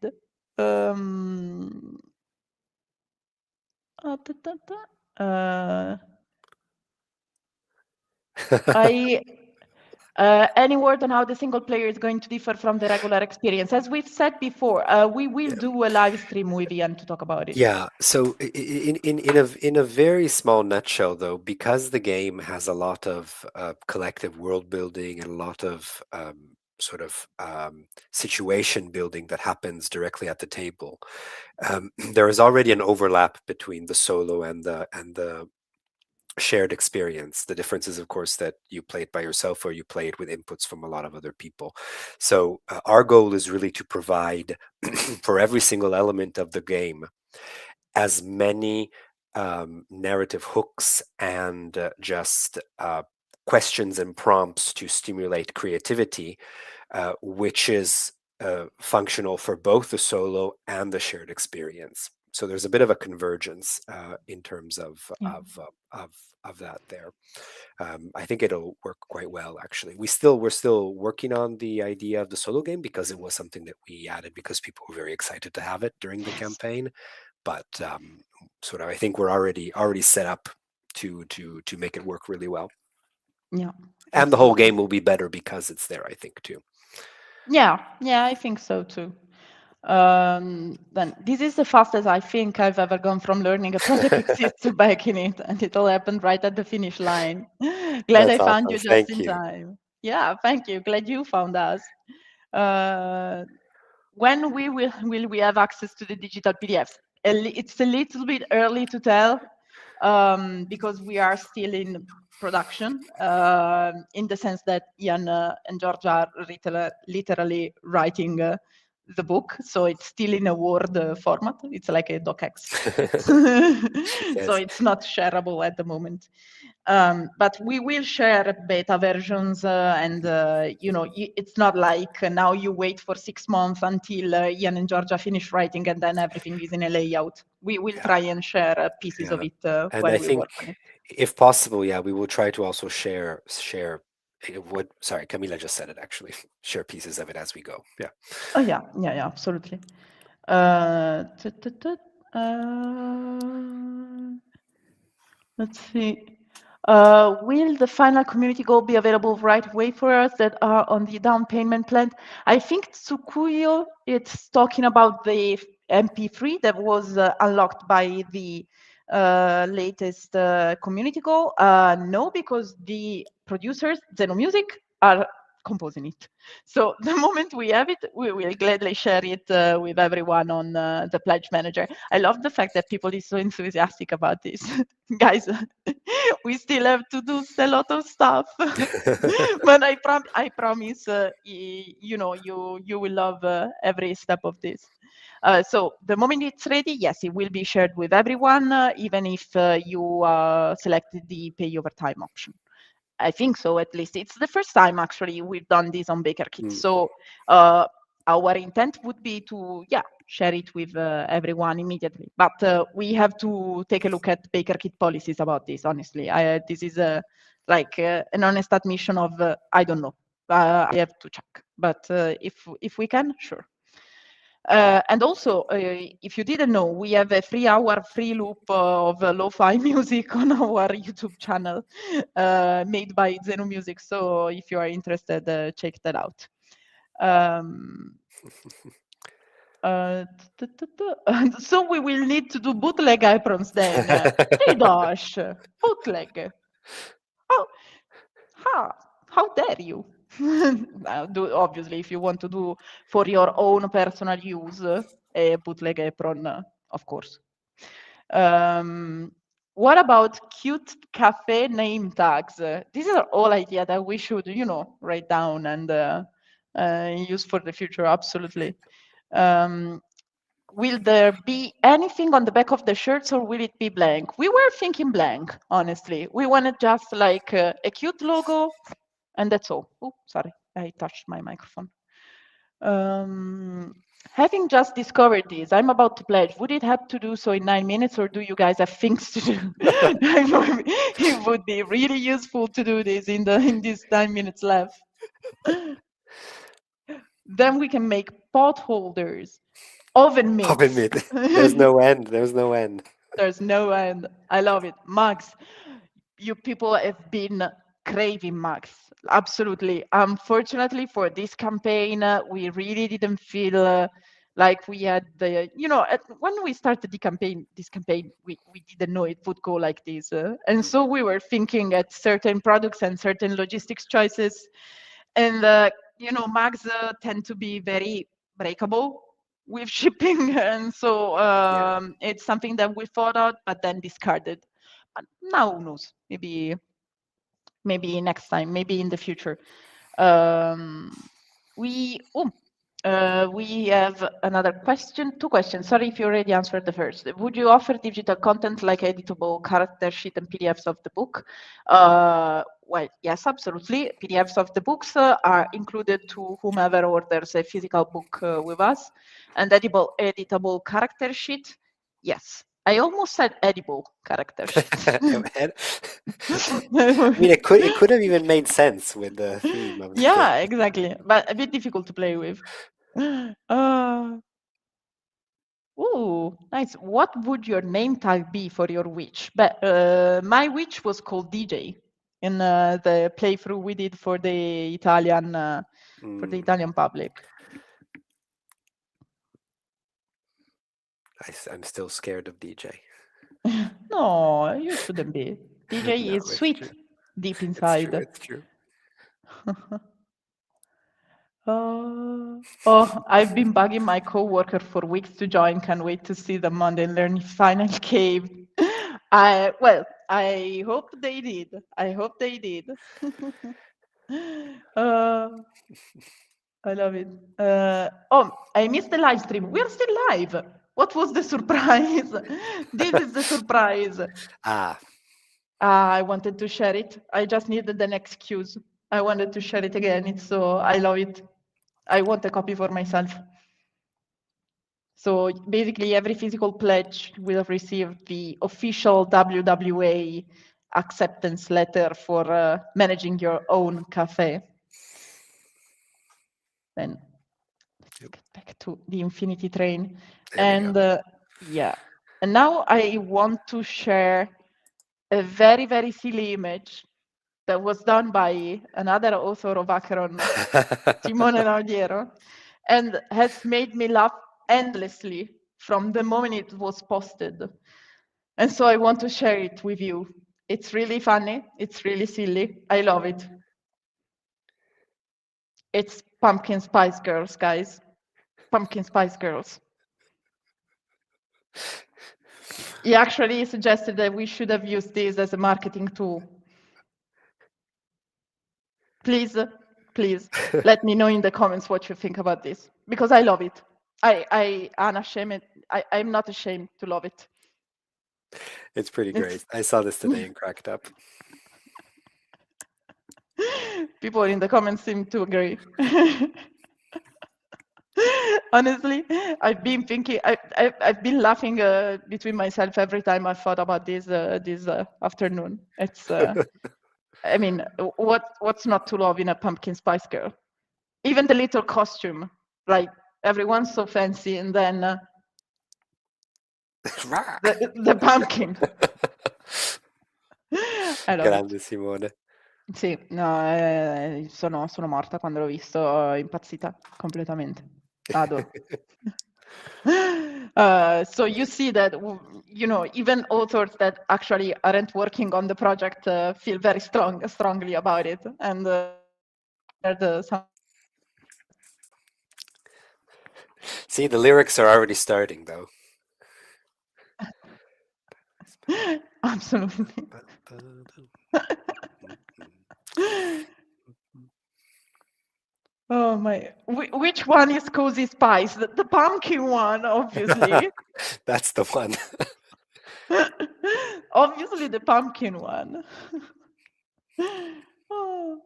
Any word on how the single player is going to differ from the regular experience? As we've said before, we will do a live stream with Ian to talk about it. Yeah. So in a very small nutshell, though, because the game has a lot of collective world building and a lot of situation building that happens directly at the table, there is already an overlap between the solo and the shared experience. The difference is, of course, that you play it by yourself or you play it with inputs from a lot of other people. So our goal is really to provide for every single element of the game as many narrative hooks and just questions and prompts to stimulate creativity, which is functional for both the solo and the shared experience. So there's a bit of a convergence in terms of that there. I think it'll work quite well, actually. We're still working on the idea of the solo game because it was something that we added because people were very excited to have it during the campaign. But I think we're already set up to make it work really well. Yeah. And the whole game will be better because it's there, I think, too. Yeah, I think so too. Then this is the fastest I think I've ever gone from learning a project exists to backing it, and it all happened right at the finish line. Glad I found you just in time. Yeah, thank you. Glad you found us. when will we have access to the digital PDFs? It's a little bit early to tell because we are still in production in the sense that Ian and George are literally writing the book, so it's still in a Word format. It's like a docx. So Yes. it's not shareable at the moment. But we will share beta versions, and it's not like now you wait for 6 months until Ian and Georgia finish writing, and then everything is in a layout. We will try and share pieces of it And while I we think, work on it. if possible, we will try to also share. What? Sorry, Camila just said it. Actually, share pieces of it as we go. Yeah. Oh yeah, absolutely. Let's see. Will the final community goal be available right away for us that are on the down payment plan? I think Tsukuyo, it's talking about the MP3 that was unlocked by the latest community goal. No, because the producers, Zeno Music, are composing it. So the moment we have it, we will gladly share it with everyone on the pledge manager. I love the fact that people is so enthusiastic about this. Guys, we still have to do a lot of stuff. But I promise, you will love every step of this. So the moment it's ready, yes, it will be shared with everyone, even if you selected the pay over time option. I think so, at least. It's the first time, actually, we've done this on Backerkit. So our intent would be to, share it with everyone immediately. But we have to take a look at Backerkit policies about this, honestly. This is an honest admission of, I don't know. I have to check. But if we can, sure. And also, if you didn't know, we have a 3-hour free loop of lo-fi music on our YouTube channel made by Zeno Music. So if you are interested, check that out. So we will need to do bootleg aprons then. Tridosh, bootleg. How dare you? Obviously, if you want to do for your own personal use, a bootleg apron, of course. What about cute cafe name tags? These are all ideas that we should, write down and use for the future. Absolutely. Will there be anything on the back of the shirts, or will it be blank? We were thinking blank, honestly. We wanted just like a cute logo, and that's all. Oh, sorry, I touched my microphone. Having just discovered this, I'm about to pledge. Would it have to do so in 9 minutes, or do you guys have things to do? It would be really useful to do this in these 9 minutes left. Then we can make pot holders, oven mitts. Oven mitt. There's no end. There's no end. There's no end. I love it. Mugs. You people have been craving mugs. Absolutely. Unfortunately, for this campaign, we really didn't feel like we had the, when we started this campaign, we didn't know it would go like this. And so we were thinking at certain products and certain logistics choices. And, mugs tend to be very breakable with shipping. And so it's something that we thought out, but then discarded. But now who knows? Maybe next time, maybe in the future. We have another question, 2 questions. Sorry if you already answered the first. Would you offer digital content like editable character sheet and PDFs of the book? Well, yes, absolutely. PDFs of the books are included to whomever orders a physical book with us. And editable character sheet, yes. I almost said edible character sheet. I mean, it could have even made sense with the theme of the Yeah, exactly. But a bit difficult to play with. Ooh, nice. What would your name tag be for your witch? But my witch was called DJ in the playthrough we did for the Italian public. I'm still scared of DJ. No, you shouldn't be. DJ No, is sweet true. deep inside. It's true. I've been bugging my coworker for weeks to join. Can't wait to see them Monday and learn if finally caved. I hope they did. I hope they did. uh, I love it. I missed the live stream. We're still live. What was the surprise? This is the surprise. Ah, I wanted to share it. I just needed an excuse. I wanted to share it again. It's so I love it. I want a copy for myself. So basically, every physical pledge will receive the official WWA acceptance letter for managing your own cafe. Then let's get back to the Infinity Train. there we go. Yeah, and now I want to share a very, very silly image that was done by another author of Acheron, Simone Raudiero, and has made me laugh endlessly from the moment it was posted. And so I want to share it with you. It's really funny. It's really silly. I love it. It's Pumpkin Spice Girls, guys. Pumpkin Spice Girls. He actually suggested that we should have used this as a marketing tool. Please let me know in the comments what you think about this, because I love it. I'm not ashamed to love it. It's pretty great. I saw this today and cracked up. People in the comments seem to agree. Honestly, I've been thinking, I've been laughing between myself every time I thought about this afternoon. It's, I mean, what's not to love in a pumpkin spice girl? Even the little costume, like everyone's so fancy, and then the pumpkin. I love it. Grande Simone. Sì, no, sono morta quando l'ho visto, impazzita completamente. Adoro. So you see that, even authors that actually aren't working on the project feel very strongly about it, and See, the lyrics are already starting, though. absolutely. Oh my! Which one is Cozy Spice? The pumpkin one, obviously. That's the one. Obviously, the pumpkin one. Oh,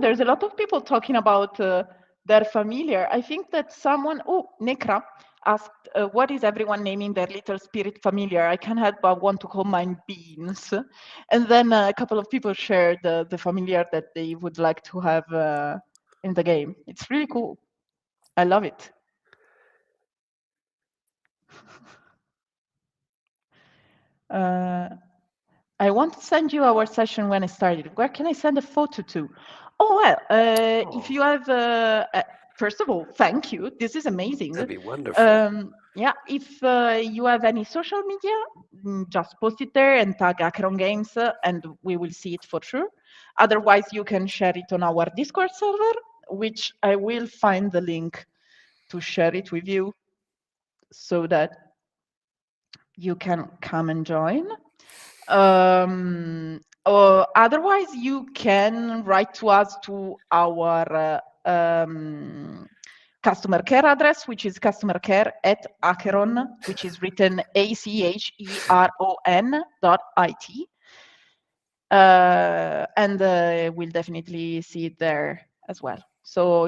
there's a lot of people talking about their familiar. I think that someone, Nekra, asked, what is everyone naming their little spirit familiar? I can't help but want to call mine Beans. And then a couple of people shared the familiar that they would like to have in the game. It's really cool. I love it. I want to send you our session when I started. Where can I send a photo to? Oh, well, if you have, first of all, thank you. This is amazing. That'd be wonderful. Yeah, if you have any social media, just post it there and tag Acheron Games, and we will see it for sure. Otherwise, you can share it on our Discord server, which I will find the link to share it with you so that you can come and join. Or otherwise, you can write to us to our customer care address, which is customercare@acheron, which is written ACHERON.IT. And we'll definitely see it there as well. So,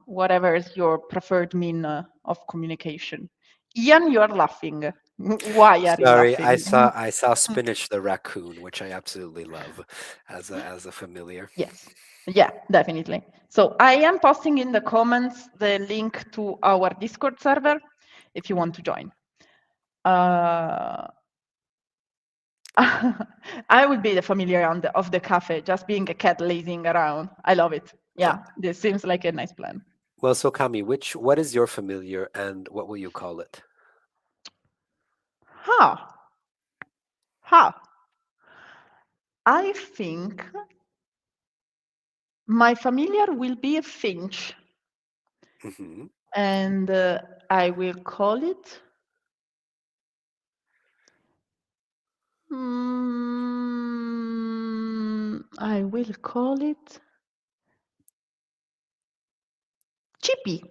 whatever is your preferred mean of communication. Ian, you're laughing. Why are you Sorry, laughing? I saw Spinach the raccoon, which I absolutely love as a familiar. Yes. Yeah, definitely. So I am posting in the comments the link to our Discord server if you want to join. I would be the familiar of the cafe, just being a cat lazing around. I love it. Yeah, this seems like a nice plan. Well, so Kami, what is your familiar and what will you call it? Ha. I think My familiar will be a finch, Hmm. and I will call it. I will call it Chippy.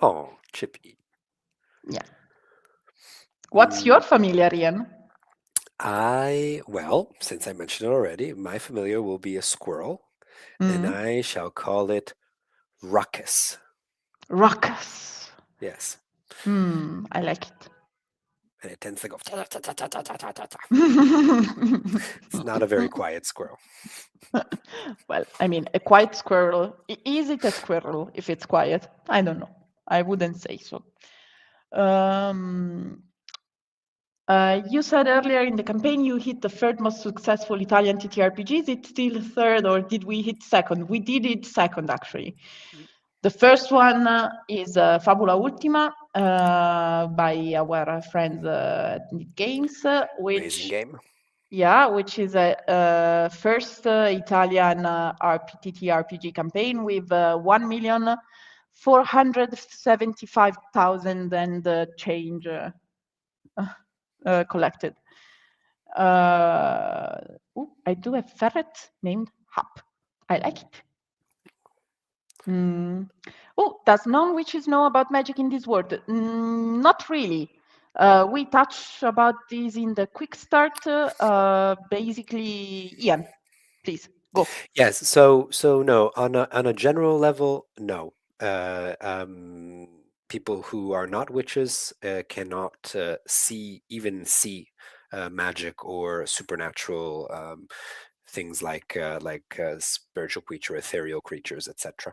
Oh, Chippy. Yeah. What's your familiar, Ian? Well, since I mentioned it already, my familiar will be a squirrel, and Mm. I shall call it Ruckus. Ruckus. Yes. I like it. And it tends to go. It's not a very quiet squirrel. Well, I mean, a quiet squirrel. Is it a squirrel if it's quiet? I don't know. I wouldn't say so. You said earlier in the campaign you hit the third most successful Italian TTRPG. Is it still third or did we hit second? We did it second, actually. The first one is Fabula Ultima by our friends at Neat Games, Amazing which game. yeah, which is a first Italian TTRPG campaign with 1,475,000 and change collected. I do a ferret named Hap. I like it. Does non-witches know about magic in this world? Not really. We touch about this in the quick start. Basically, Ian, please go. Yes. So no. On a general level, no. People who are not witches cannot even see magic or supernatural things like spiritual creature, ethereal creatures, etc.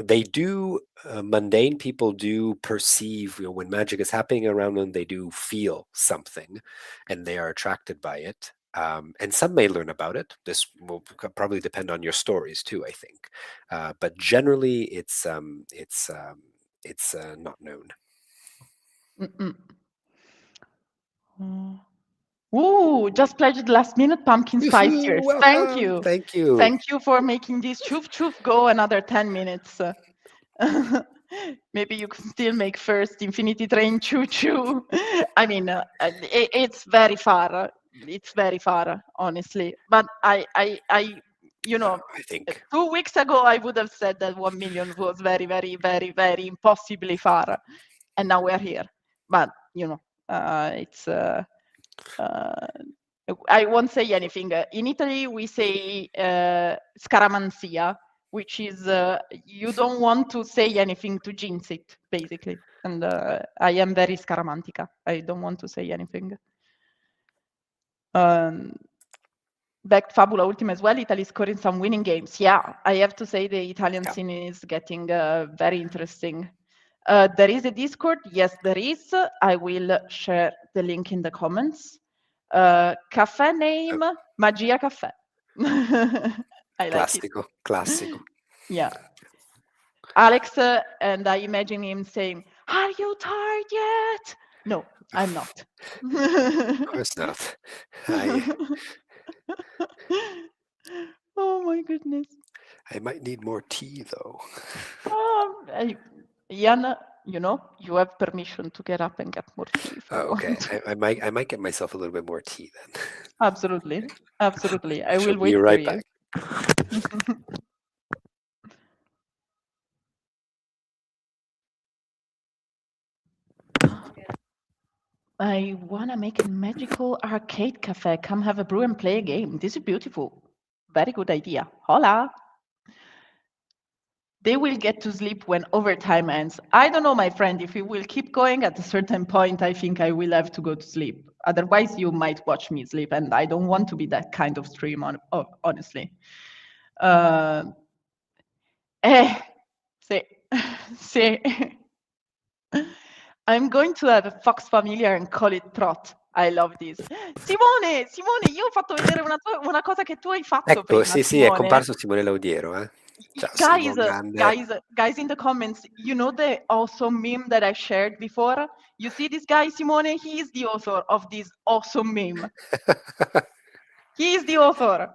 They do, mundane people do perceive, when magic is happening around them, they do feel something and they are attracted by it. And some may learn about it. This will probably depend on your stories too, I think. But generally, it's not known. Just pledged last minute pumpkin spice tears. Thank Welcome. you. Thank you. Thank you for making this choof go another 10 minutes. Maybe you can still make first Infinity Train choo. I mean, it's very far. It's very far, honestly. But I think 2 weeks ago, I would have said that 1 million was very, very, very, very impossibly far. And now we're here. But, it's... I won't say anything. In Italy, we say scaramanzia, which is you don't want to say anything to jinx it, basically. And I am very scaramantica. I don't want to say anything. Back Fabula Ultima as well, Italy scoring some winning games. Yeah, I have to say the Italian scene is getting very interesting. There is a Discord. Yes, there is. I will share the link in the comments. Cafe name, Magia Cafe. I like it. Classico. Yeah. Alex, and I imagine him saying, "Are you tired yet?" No, I'm not. Of course not. Oh my goodness. I might need more tea though. Ian, you have permission to get up and get more tea if you want. I might get myself a little bit more tea then. Absolutely. I will Be wait right for back. you. I want to make a magical arcade cafe. Come have a brew and play a game. This is beautiful. Very good idea. Hola. They will get to sleep when overtime ends. I don't know, my friend. If we will keep going at a certain point, I think I will have to go to sleep. Otherwise, you might watch me sleep, and I don't want to be that kind of stream, honestly. See. I'm going to have a Fox Familiar and call it Trot. I love this. Simone, io ho fatto vedere una cosa che tu hai fatto Ecco, prima, sì, Simone. è comparso Simone Laudiero. Ciao, guys in the comments, you know the awesome meme that I shared before? You see this guy, Simone? He is the author of this awesome meme. He is the author.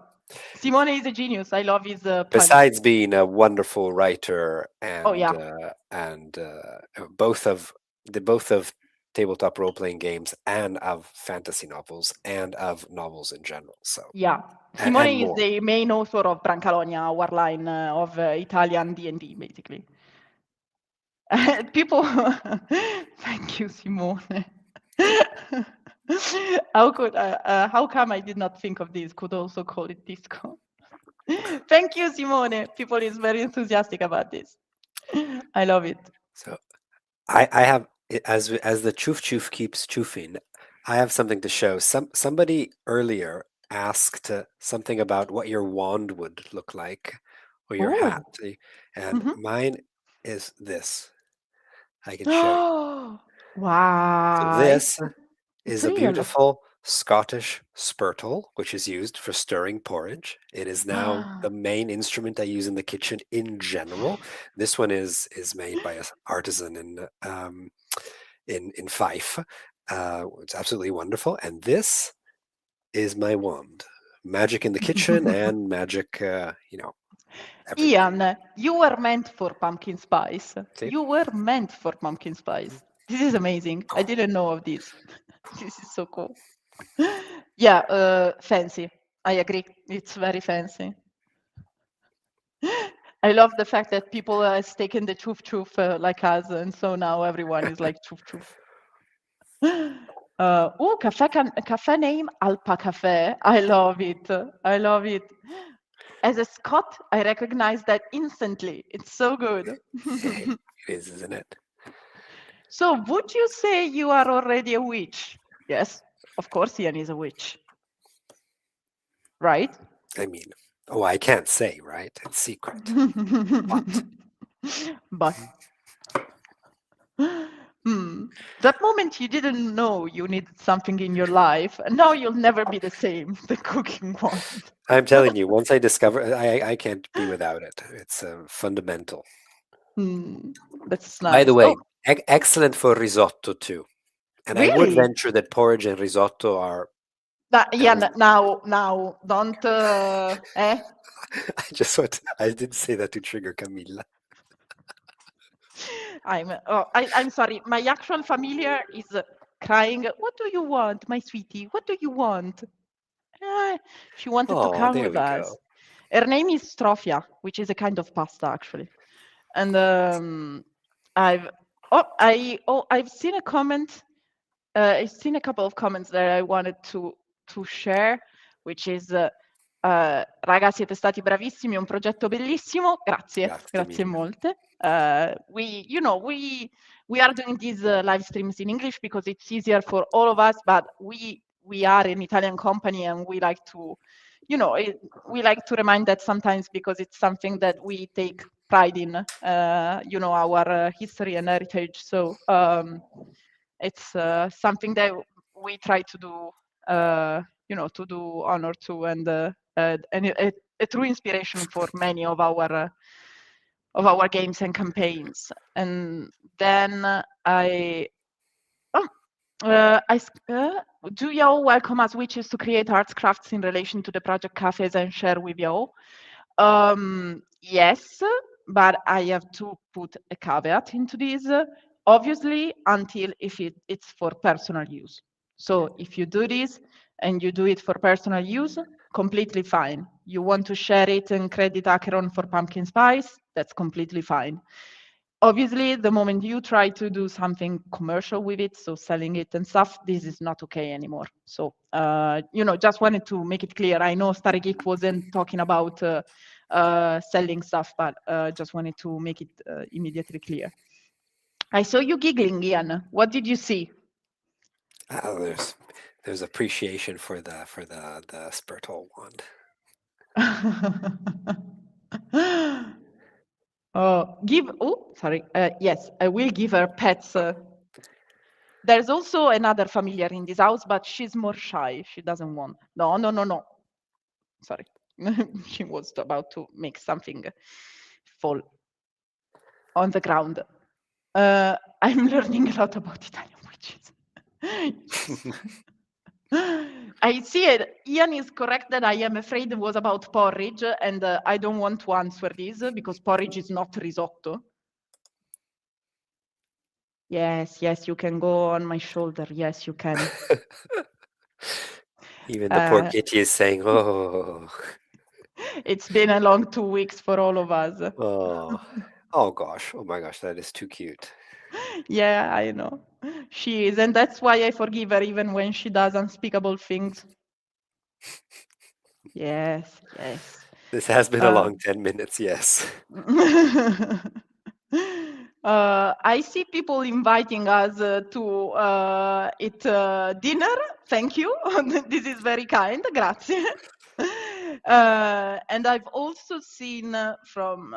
Simone is a genius. I love his puns. Besides being a wonderful writer and Oh, yeah. both of tabletop role-playing games and of fantasy novels and of novels in general. So Yeah, and Simone is more. the main author of Brancalonia, our line of Italian D&D, basically. People, thank you, Simone. How come I did not think of this? Could also call it disco. Thank you, Simone. People is very enthusiastic about this. I love it. So I have, as the choof keeps choofing, I have something to show. Somebody earlier asked something about what your wand would look like or your Oh. hat, and Mhm. mine is this. I can show you. Wow. So this it's is a real. beautiful Scottish spurtle, which is used for stirring porridge. It is now the main instrument I use in the kitchen in general. This one is made by an artisan in Fife. It's absolutely wonderful. And this is my wand. Magic in the kitchen and magic, everywhere. Ian, you were meant for pumpkin spice. See? You were meant for pumpkin spice. This is amazing. I didn't know of this. This is so cool. Yeah, fancy. I agree. It's very fancy. I love the fact that people has taken the choof like us, and so now everyone is like choof. Cafe name Alpa Cafe. I love it. I love it. As a Scot, I recognize that instantly. It's so good. It is, isn't it? So, would you say you are already a witch? Yes, of course, Ian is a witch. Right? I mean, I can't say, right? It's secret. But that moment you didn't know you needed something in your life, and now you'll never be the same. The cooking one. I'm telling you, once I discover, I can't be without it. It's fundamental. That's nice. By the way, excellent for risotto too. And I would Really? venture that porridge and risotto are. Yeah, now, don't. I didn't say that to trigger Camilla. I'm sorry. My actual familiar is crying. What do you want, my sweetie? What do you want? She wanted to come there with we us. go. Her name is Strofia, which is a kind of pasta, actually. And I've seen a comment. I've seen a couple of comments that I wanted to share, which is raga, siete stati bravissimi, è un progetto bellissimo. Grazie mille. molte. We are doing these live streams in English because it's easier for all of us, but we are an Italian company and we like to, we like to remind that sometimes because it's something that we take pride in, our history and heritage. So it's something that we try to do, to do honor to, and a true inspiration for many of our games and campaigns. And then do y'all welcome us witches to create arts crafts in relation to the project cafes and share with y'all? Yes, but I have to put a caveat into this. Obviously, until if it's for personal use. So if you do this and you do it for personal use, completely fine. You want to share it and credit Acheron for pumpkin spice, that's completely fine. Obviously, the moment you try to do something commercial with it, so selling it and stuff, this is not okay anymore. So, just wanted to make it clear. I know Starry Geek wasn't talking about selling stuff, but just wanted to make it immediately clear. I saw you giggling, Ian. What did you see? There's appreciation for the Spurtle wand. Yes, I will give her pets. There's also another familiar in this house, but she's more shy. She doesn't want. No. Sorry. She was about to make something fall on the ground. I'm learning a lot about Italian witches. I see it. Ian is correct that I am afraid it was about porridge, and I don't want to answer this because porridge is not risotto. Yes, you can go on my shoulder. Yes, you can. Even the poor kitty is saying, "Oh, It's been a long 2 weeks for all of us. oh gosh, oh my gosh, that is too cute." Yeah, I know. She is, and that's why I forgive her even when she does unspeakable things. Yes. This has been a long 10 minutes, yes. I see people inviting us to eat dinner. Thank you. This is very kind. Grazie. And I've also seen from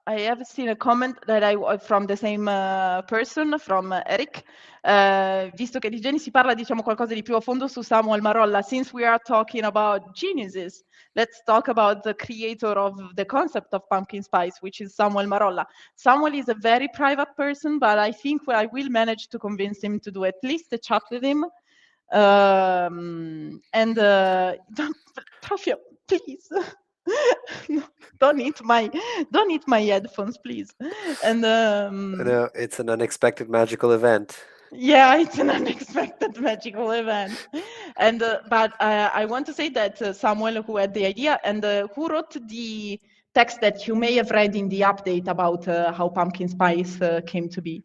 I have seen a comment that from the same person, from Eric. Visto che di geni si parla, diciamo qualcosa di più a fondo su Samuel Marolla. Since we are talking about geniuses, let's talk about the creator of the concept of pumpkin spice, which is Samuel Marolla. Samuel is a very private person, but I think I will manage to convince him to do at least a chat with him. Profio, please. No, don't eat my headphones, please. And No, it's an unexpected magical event. yeah, it's an unexpected magical event. And but I want to say that Samuel, who had the idea and who wrote the text that you may have read in the update about how pumpkin spice came to be.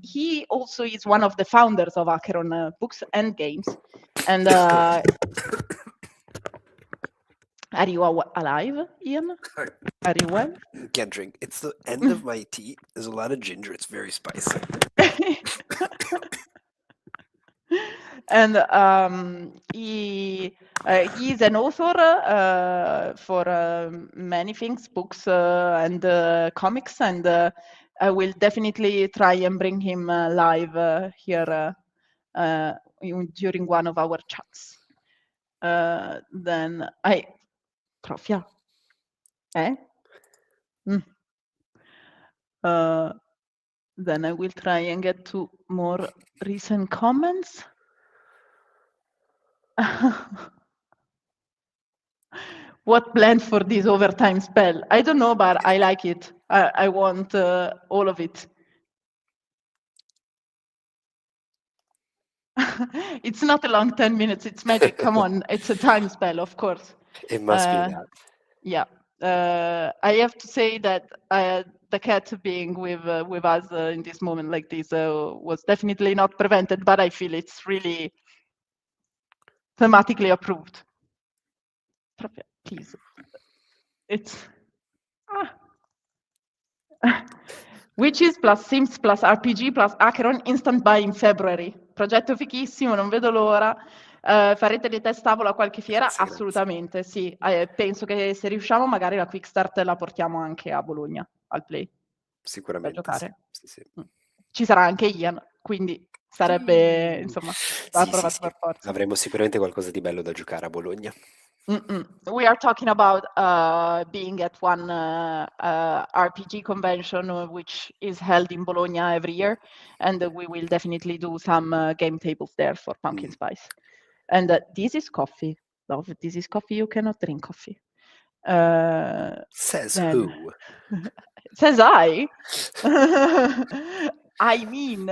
He also is one of the founders of Acheron Books and Games. And are you alive, Ian? Are you well? Can't drink. It's the end of my tea. There's a lot of ginger. It's very spicy. And he's an author for many things, books and comics, and I will definitely try and bring him live here during one of our chats. Then Profia. Then I will try and get to more recent comments. What planned for this overtime spell? I don't know, but I like it. I want all of it. It's not a long 10 minutes. It's magic. Come on. It's a time spell, of course. It must be that. Yeah. I have to say that the cat being with us in this moment like this was definitely not prevented, but I feel it's really thematically approved. Please. It's Witches plus Sims plus RPG plus Acheron instant buy in February. Progetto fichissimo, non vedo l'ora. Farete dei test tavolo a qualche fiera? Grazie, assolutamente, sì. Penso che se riusciamo magari la quick start la portiamo anche a Bologna, al play. Sicuramente. Da giocare. Sì. Ci sarà anche Ian, quindi sarebbe, insomma, da trovato per forza. Avremo sicuramente qualcosa di bello da giocare a Bologna. We are talking about being at one RPG convention, which is held in Bologna every year, and we will definitely do some game tables there for pumpkin spice. And this is coffee. Love, this is coffee. You cannot drink coffee. Says who? Says I. I mean.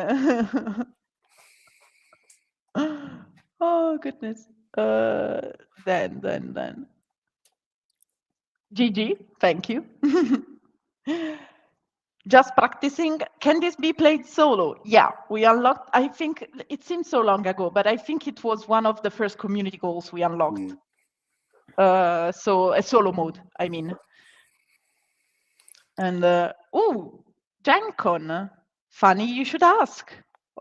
Oh goodness. Then. GG, thank you. Just practicing. Can this be played solo? Yeah, we unlocked. I think it seems so long ago, but I think it was one of the first community goals we unlocked. So a solo mode, I mean. And GenCon. Funny you should ask.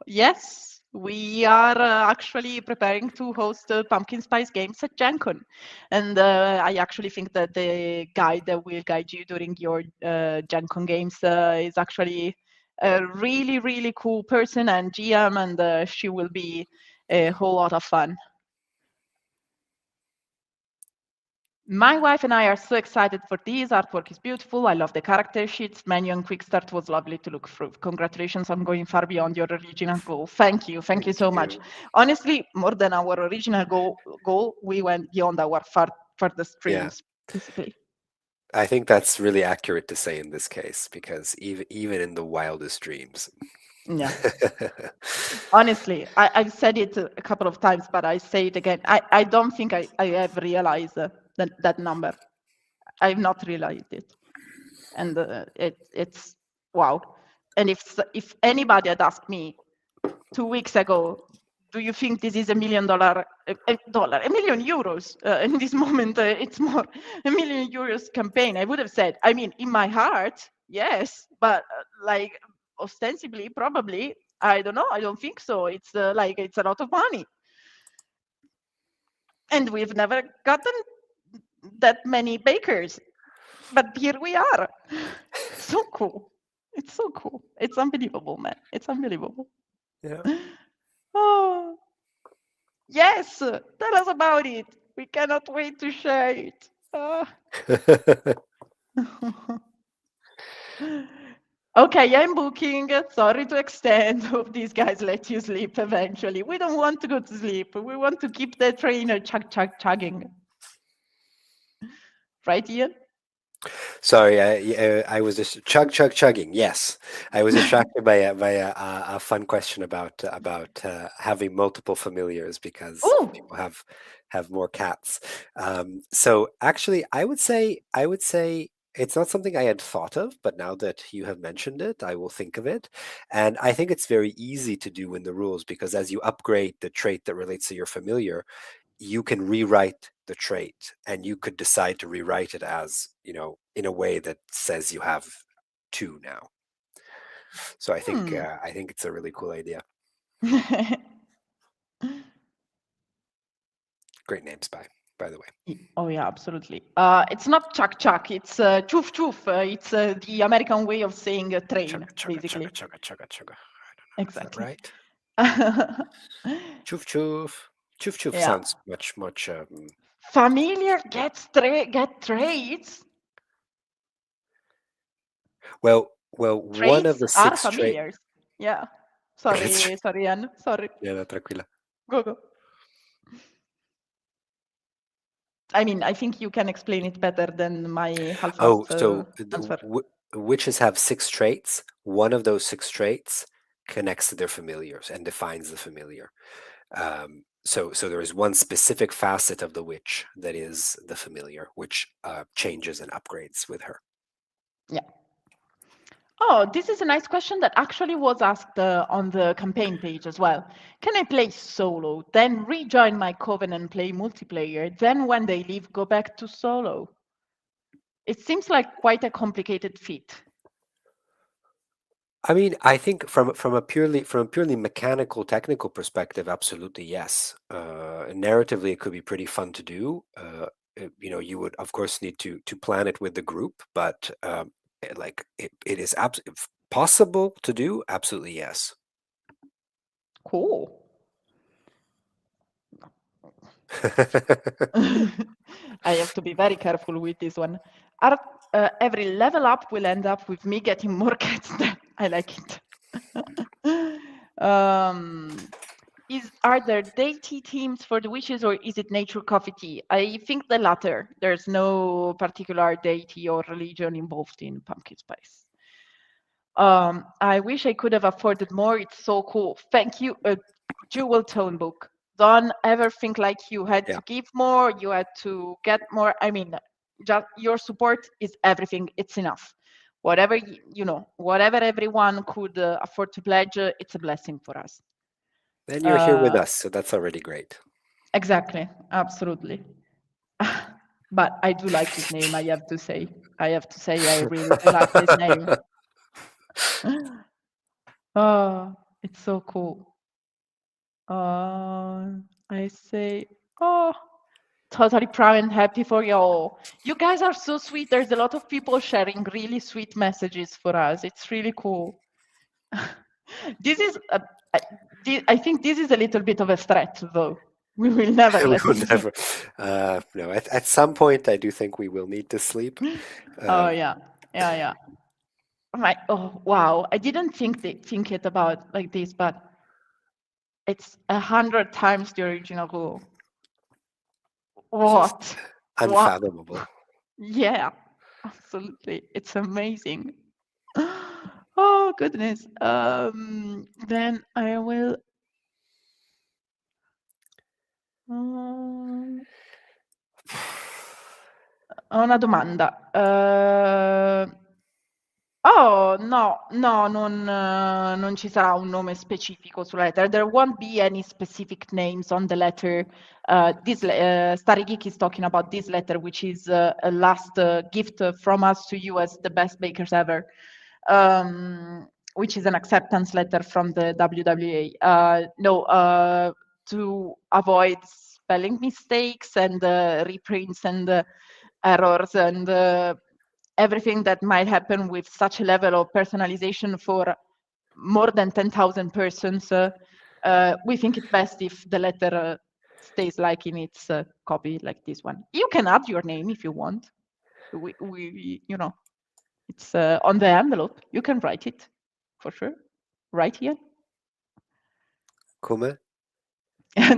Yes. We are actually preparing to host Pumpkin Spice Games at GenCon. And I actually think that the guide that will guide you during your GenCon Games is actually a really, really cool person and GM, and she will be a whole lot of fun. My wife and I are so excited for this. Artwork is beautiful. I love the character sheets. Menu and quick start was lovely to look through. Congratulations on going far beyond your original goal. Thank you. Thank you so much. Honestly, more than our original goal, we went beyond our furthest dreams, basically. I think that's really accurate to say in this case, because even in the wildest dreams. Yeah. Honestly, I've said it a couple of times, but I say it again. I don't think I have realized that number. I've not realized it. And it's wow. And if anybody had asked me 2 weeks ago, do you think this is $1 million, $1 million euros? In this moment, it's more $1 million euros campaign. I would have said, I mean, in my heart, yes, but like ostensibly, probably, I don't know. I don't think so. It's like it's a lot of money, and we've never gotten that many bakers. But here we are. So cool. It's so cool. It's unbelievable, man. It's unbelievable. Yeah. Oh, yes. Tell us about it. We cannot wait to share it. Okay, I'm booking. Sorry to extend. Hope these guys let you sleep eventually. We don't want to go to sleep. We want to keep the trainer chugging. Right, Ian? Sorry, I was just chugging. Yes, I was distracted by a fun question about having multiple familiars because Ooh. people have more cats. So actually, I would say it's not something I had thought of, but now that you have mentioned it, I will think of it. And I think it's very easy to do in the rules because as you upgrade the trait that relates to your familiar, you can rewrite the trait and you could decide to rewrite it as, in a way that says you have 2 now. So I think it's a really cool idea. Great name, Spy, by the way. Oh yeah, absolutely. It's not chuck, it's choof choof. It's the American way of saying train, basically. Chugga. Exactly. Right? Choof choof. Choof choof Yeah. sounds much familiar get traits. Well, Traits one of the are 6 traits. familiars. Yeah. Sorry, Anne. Sorry. Yeah, no, tranquila. Go. I mean, I think you can explain it better than my half-assed answer. Witches have 6 traits. One of those 6 traits connects to their familiars and defines the familiar. So there is one specific facet of the witch that is the familiar, which changes and upgrades with her. Yeah. Oh, this is a nice question that actually was asked on the campaign page as well. Can I play solo, then rejoin my coven and play multiplayer, then when they leave, go back to solo? It seems like quite a complicated feat. I mean, I think from a purely mechanical, technical perspective, absolutely yes. Narratively, it could be pretty fun to do. You would of course need to plan it with the group, but it is possible to do. Absolutely yes. Cool. I have to be very careful with this one. Every level up will end up with me getting more cats. I like it. Are there deity themes for the witches, or is it nature coffee tea? I think the latter. There's no particular deity or religion involved in pumpkin spice. I wish I could have afforded more. It's so cool. Thank you. Jewel tone book. Don't ever think like you had to give more, you had to get more. I mean, just your support is everything. It's enough. Whatever whatever everyone could afford to pledge, it's a blessing for us. And you're here with us, so that's already great. Exactly, absolutely. But I do like this name. I have to say, I really do like this name. Oh, it's so cool. I say, oh, totally proud and happy for you all. You guys are so sweet. There's a lot of people sharing really sweet messages for us. It's really cool. This is, I think this is a little bit of a threat, though. We will never We let will him never. No, at some point, I do think we will need to sleep. Oh yeah. Oh wow! I didn't think it about like this, but it's 100 times the original rule. What? Unfathomable. Yeah, absolutely. It's amazing. Oh goodness. Then I will. Ho una domanda. Oh no, non ci sarà un nome specifico sulla lettera. There won't be any specific names on the letter. Starry Geek is talking about this letter, which is a last gift from us to you as the best bakers ever, which is an acceptance letter from the WWA. To avoid spelling mistakes and reprints and errors and everything that might happen with such a level of personalization for more than 10,000 persons, we think it best if the letter stays like in its copy, like this one. You can add your name if you want. It's on the envelope. You can write it, for sure. Right here. Come?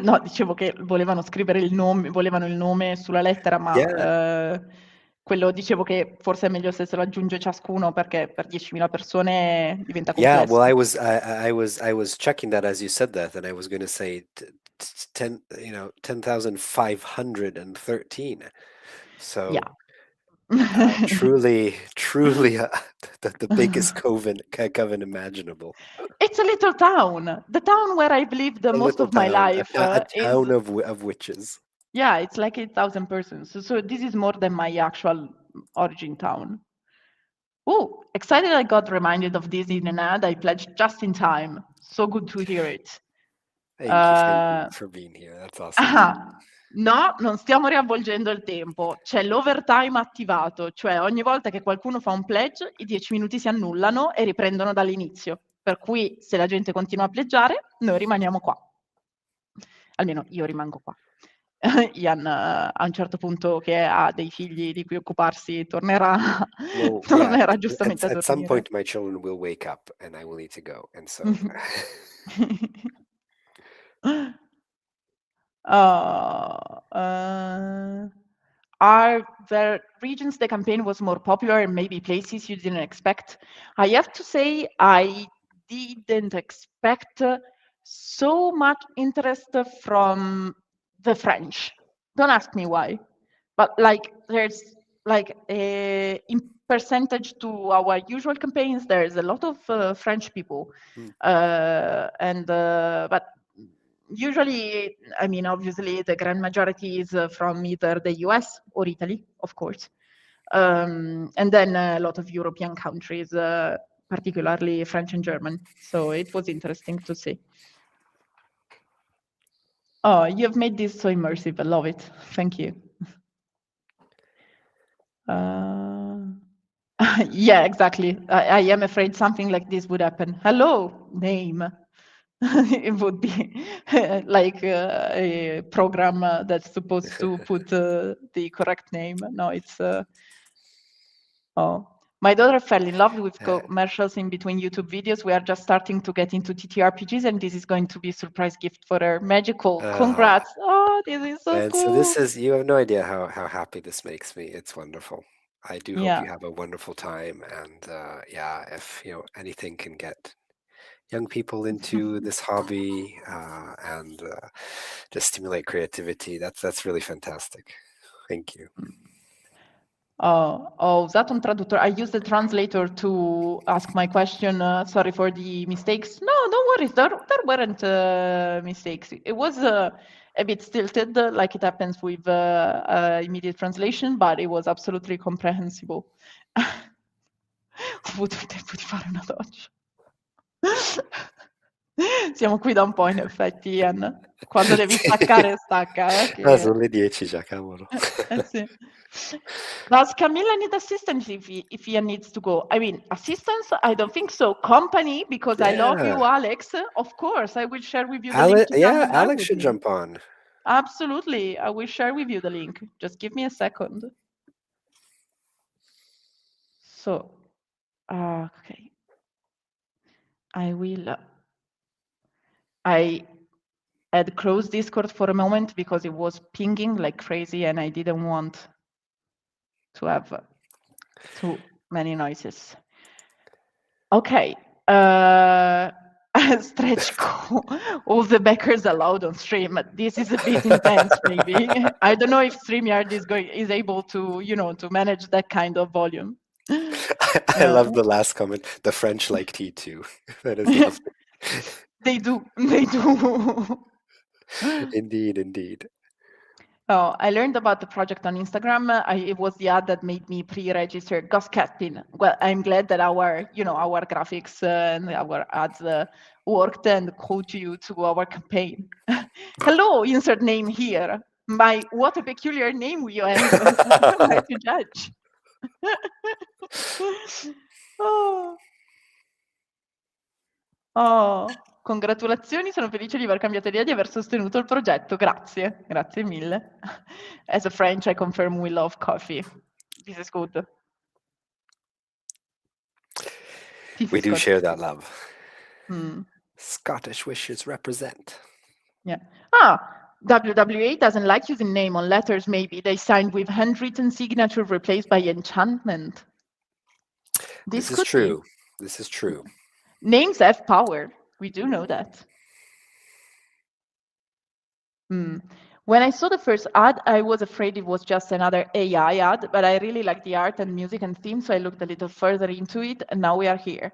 No, dicevo che volevano il nome sulla lettera, ma quello dicevo che forse è meglio se se lo aggiunge ciascuno perché per 10.000 persone diventa complesso. Yeah, well, I was checking that as you said that, and I was going to say 10,513. So Yeah. truly, the biggest coven imaginable. It's a little town. The town where I've lived most of my life. A town of witches. Yeah, it's like 8,000 persons. So this is more than my actual origin town. Oh, excited I got reminded of this in an ad I pledged just in time. So good to hear it. Thank you for being here. That's awesome. No, non stiamo riavvolgendo il tempo. C'è l'overtime attivato, cioè ogni volta che qualcuno fa un pledge, i 10 minuti si annullano e riprendono dall'inizio. Per cui se la gente continua a pleggiare, noi rimaniamo qua. Almeno io rimango qua. Ian a un certo punto che ha dei figli di cui occuparsi tornerà giustamente a dormire. At some point my children will wake up and I will need to go, and so are there regions the campaign was more popular and maybe places you didn't expect? I have to say I didn't expect so much interest from the French. Don't ask me why, but like there's like in percentage to our usual campaigns, there's a lot of French people, but usually, I mean, obviously, the grand majority is from either the US or Italy, of course, and then a lot of European countries, particularly French and German. So it was interesting to see. Oh, you have made this so immersive. I love it. Thank you. Yeah, exactly. I am afraid something like this would happen. Hello, name. It would be like a program that's supposed to put the correct name. No, it's my daughter fell in love with commercials in between YouTube videos. We are just starting to get into TTRPGs, and this is going to be a surprise gift for her. Magical. Congrats. Oh, this is so cool. So you have no idea how happy this makes me. It's wonderful. I do hope you have a wonderful time, and if anything can get young people into this hobby and just stimulate creativity, that's really fantastic. Thank you. Ho usato un traduttore. I used the translator to ask my question. Sorry for the mistakes. No, don't worry. There weren't mistakes. It was a bit stilted, like it happens with immediate translation, but it was absolutely comprehensible. Ho avuto il tempo di fare una doccia. Siamo qui da un po', in effetti, Ian. Quando devi staccare, stacca. Sono le 10 già, cavolo. Sì. Does Camilla need assistance if Ian needs to go? I mean, assistance? I don't think so. Company, because I love you, Alex. Of course, I will share with you the link to Alex should jump on. absolutely. I will share with you the link. Just give me a second. So, okay. I will. I had closed Discord for a moment because it was pinging like crazy, and I didn't want to have too many noises. Okay. Stretch all the backers allowed on stream. This is a bit intense, maybe. I don't know if StreamYard is able to, to manage that kind of volume. I love the last comment. The French like tea too. That is lovely. They do. They do. Indeed, indeed. Oh, I learned about the project on Instagram. It was the ad that made me pre-register Ghost Captain. Well, I'm glad that our graphics and our ads worked and called you to our campaign. Hello, insert name here. What a peculiar name you have. Who am I to judge? Oh, congratulazioni, sono felice di aver cambiato idea, di aver sostenuto il progetto. Grazie, grazie mille. As a French, I confirm we love coffee. This is good. We do share that love. Scottish wishes represent. Yeah. WWA doesn't like using name on letters, maybe. They signed with handwritten signature replaced by enchantment. This is true. This is true. Names have power. We do know that. When I saw the first ad, I was afraid it was just another AI ad, but I really like the art and music and theme, so I looked a little further into it, and now we are here.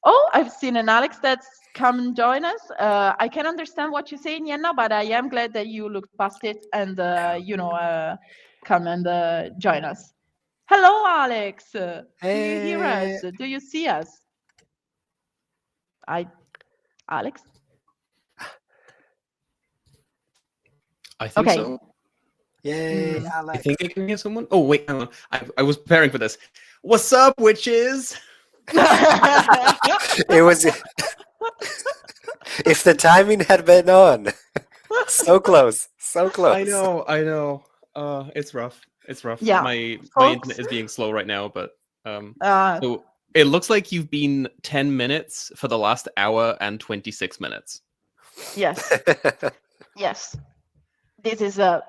Oh, I've seen an Alex that's come and join us. I can understand what you're saying, Yenna, but I am glad that you looked past it and, come and join us. Hello, Alex. Do you hear us? Do you see us? Alex? I think so. Yay, Alex. I think I can hear someone. Oh, wait, hang on. I was preparing for this. What's up, witches? It was... If the timing had been on. So close. So close. I know. It's rough. It's rough. Yeah, My folks. internet is being slow right now, but so it looks like you've been 10 minutes for the last hour and 26 minutes. Yes. Yes. This is the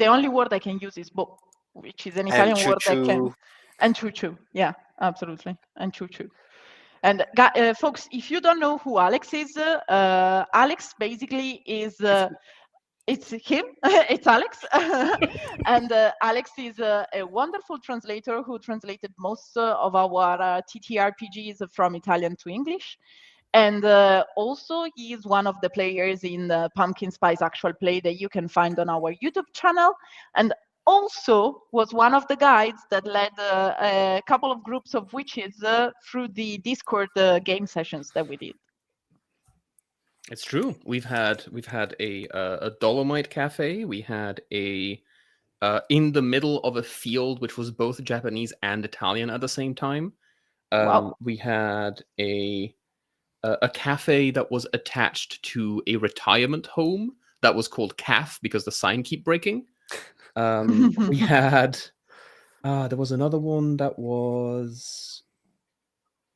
only word I can use is bo, which is an Italian word that can, and choo-choo. Yeah, absolutely, and choo-choo. And folks, if you don't know who Alex is, Alex basically is it's him. It's Alex, and Alex is a wonderful translator who translated most of our TTRPGs from Italian to English. And also, he is one of the players in the Pumpkin Spice Actual Play that you can find on our YouTube channel. And also was one of the guides that led a couple of groups of witches through the Discord game sessions that we did. It's true. We've had a Dolomite cafe. We had a in the middle of a field which was both Japanese and Italian at the same time. Wow. We had a cafe that was attached to a retirement home that was called CAF because the sign keep breaking. We had there was another one that was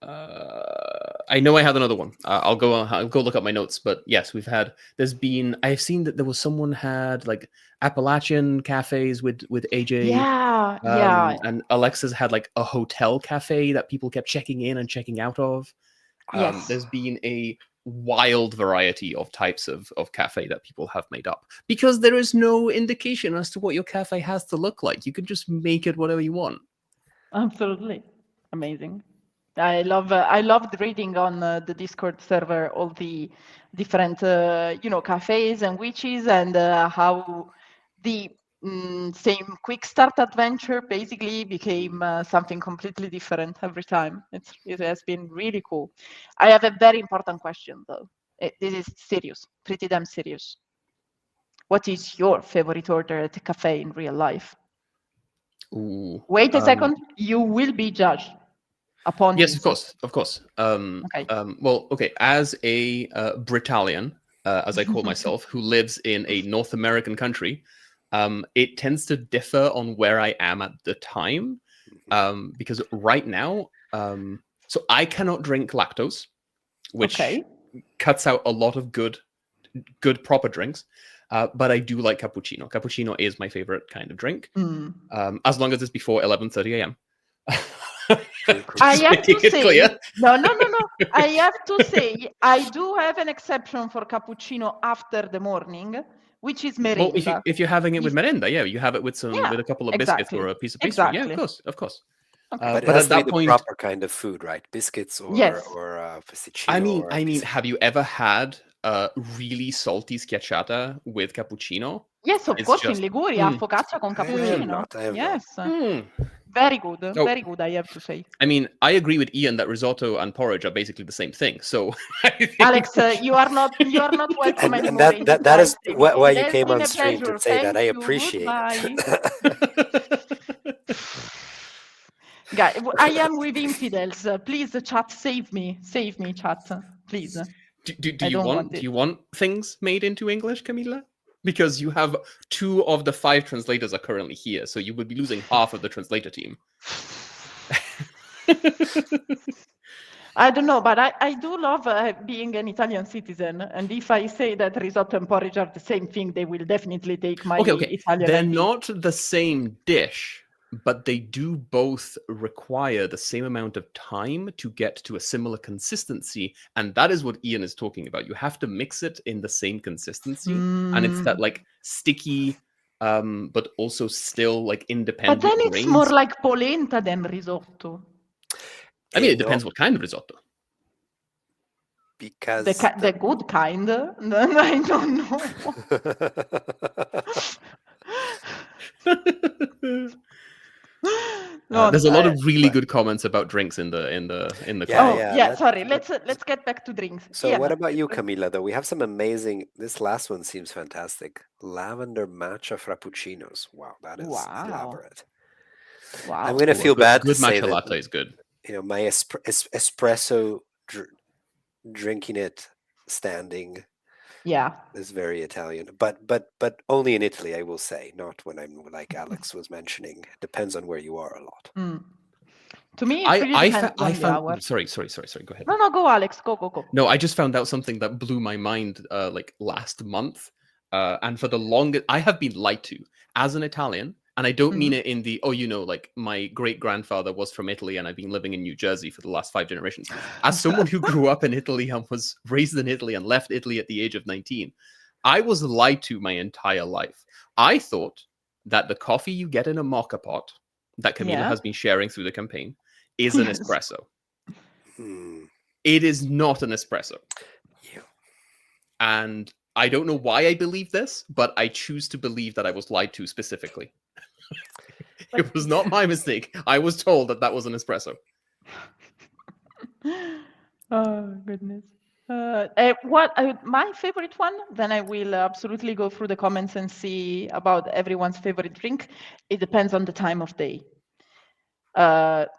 I know I had another one. I'll go look up my notes, but yes, I've seen that there was someone had like Appalachian cafes with AJ. Yeah. And Alexa's had like a hotel cafe that people kept checking in and checking out of. Yes. There's been a wild variety of types of cafe that people have made up because there is no indication as to what your cafe has to look like. You can just make it whatever you want. Absolutely. Amazing. I loved reading on the Discord server all the different cafes and witches and how the same quick start adventure basically became something completely different every time. It has been really cool. I have a very important question though. This is serious, pretty damn serious. What is your favorite order at a cafe in real life? Ooh. Wait a second, you will be judged. upon Yes, this? of course. Okay. Well, okay. As a Britalian, as I call myself, who lives in a North American country, it tends to differ on where I am at the time. Because right now, so I cannot drink lactose, which cuts out a lot of good proper drinks. But I do like cappuccino. Cappuccino is my favorite kind of drink, as long as it's before 11:30 a.m. I have to Making it say, clear. no. I have to say, I do have an exception for cappuccino after the morning, which is Well, merinda. if you're having it with merinda, yeah, you have it with with a couple of biscuits or a piece of pastry. Yeah, of course. But it But has at to be that the point, proper kind of food, right? Biscuits or Yes. pasticino. I mean, have you ever had really salty schiacciata with cappuccino? Yes, of It's course, just- in Liguria, focaccia con I have cappuccino. not. I have not. Yes, Mm. very good, Oh. very good. I have to say, I mean, I agree with Ian that risotto and porridge are basically the same thing. So, I think- Alex, you are not welcome And anymore. in this that is live stream. why It you has came been on a stream to pleasure. say that. I Thank you. appreciate Goodbye. it. Guy, I am with infidels. Please, chat, save me, chat, please. do you want things made into English, Camila? Because you have 2 of the 5 translators are currently here, so you would be losing half of the translator team. I don't know, but I do love being an Italian citizen. And if I say that risotto and porridge are the same thing, they will definitely take my Italian They're ID. not the same dish, but they do both require the same amount of time to get to a similar consistency. And that is what Ian is talking about. You have to mix it in the same consistency. And it's that like sticky, but also still like independent But then it's grains. more like polenta than risotto. I mean, it depends what kind of risotto. Because the good kind. I don't know. There's a lot of really good comments about drinks in the Yeah. Sorry, let's get back to drinks. So what about you, Camila, though? We have some amazing, this last one seems fantastic. Lavender matcha frappuccinos. Wow, that is elaborate. Wow. I'm going to feel bad good to say matcha that, latte is good. You know, my espresso drinking it standing is very Italian, but only in Italy, I will say, not when I'm like Alex was mentioning. It depends on where you are a lot. To me, it really depends on the hour. Sorry. Go ahead. No, go, Alex. Go. No, I just found out something that blew my mind like last month. And for the longest, I have been lied to as an Italian. And I don't mean it in the, like my great-grandfather was from Italy and I've been living in New Jersey for the last 5 generations. As someone who grew up in Italy and was raised in Italy and left Italy at the age of 19, I was lied to my entire life. I thought that the coffee you get in a mocha pot that Camila has been sharing through the campaign is an espresso. It is not an espresso. Yeah. And I don't know why I believe this, but I choose to believe that I was lied to specifically. It was not my mistake. I was told that was an espresso. Oh, goodness. My favorite one, then I will absolutely go through the comments and see about everyone's favorite drink. It depends on the time of day.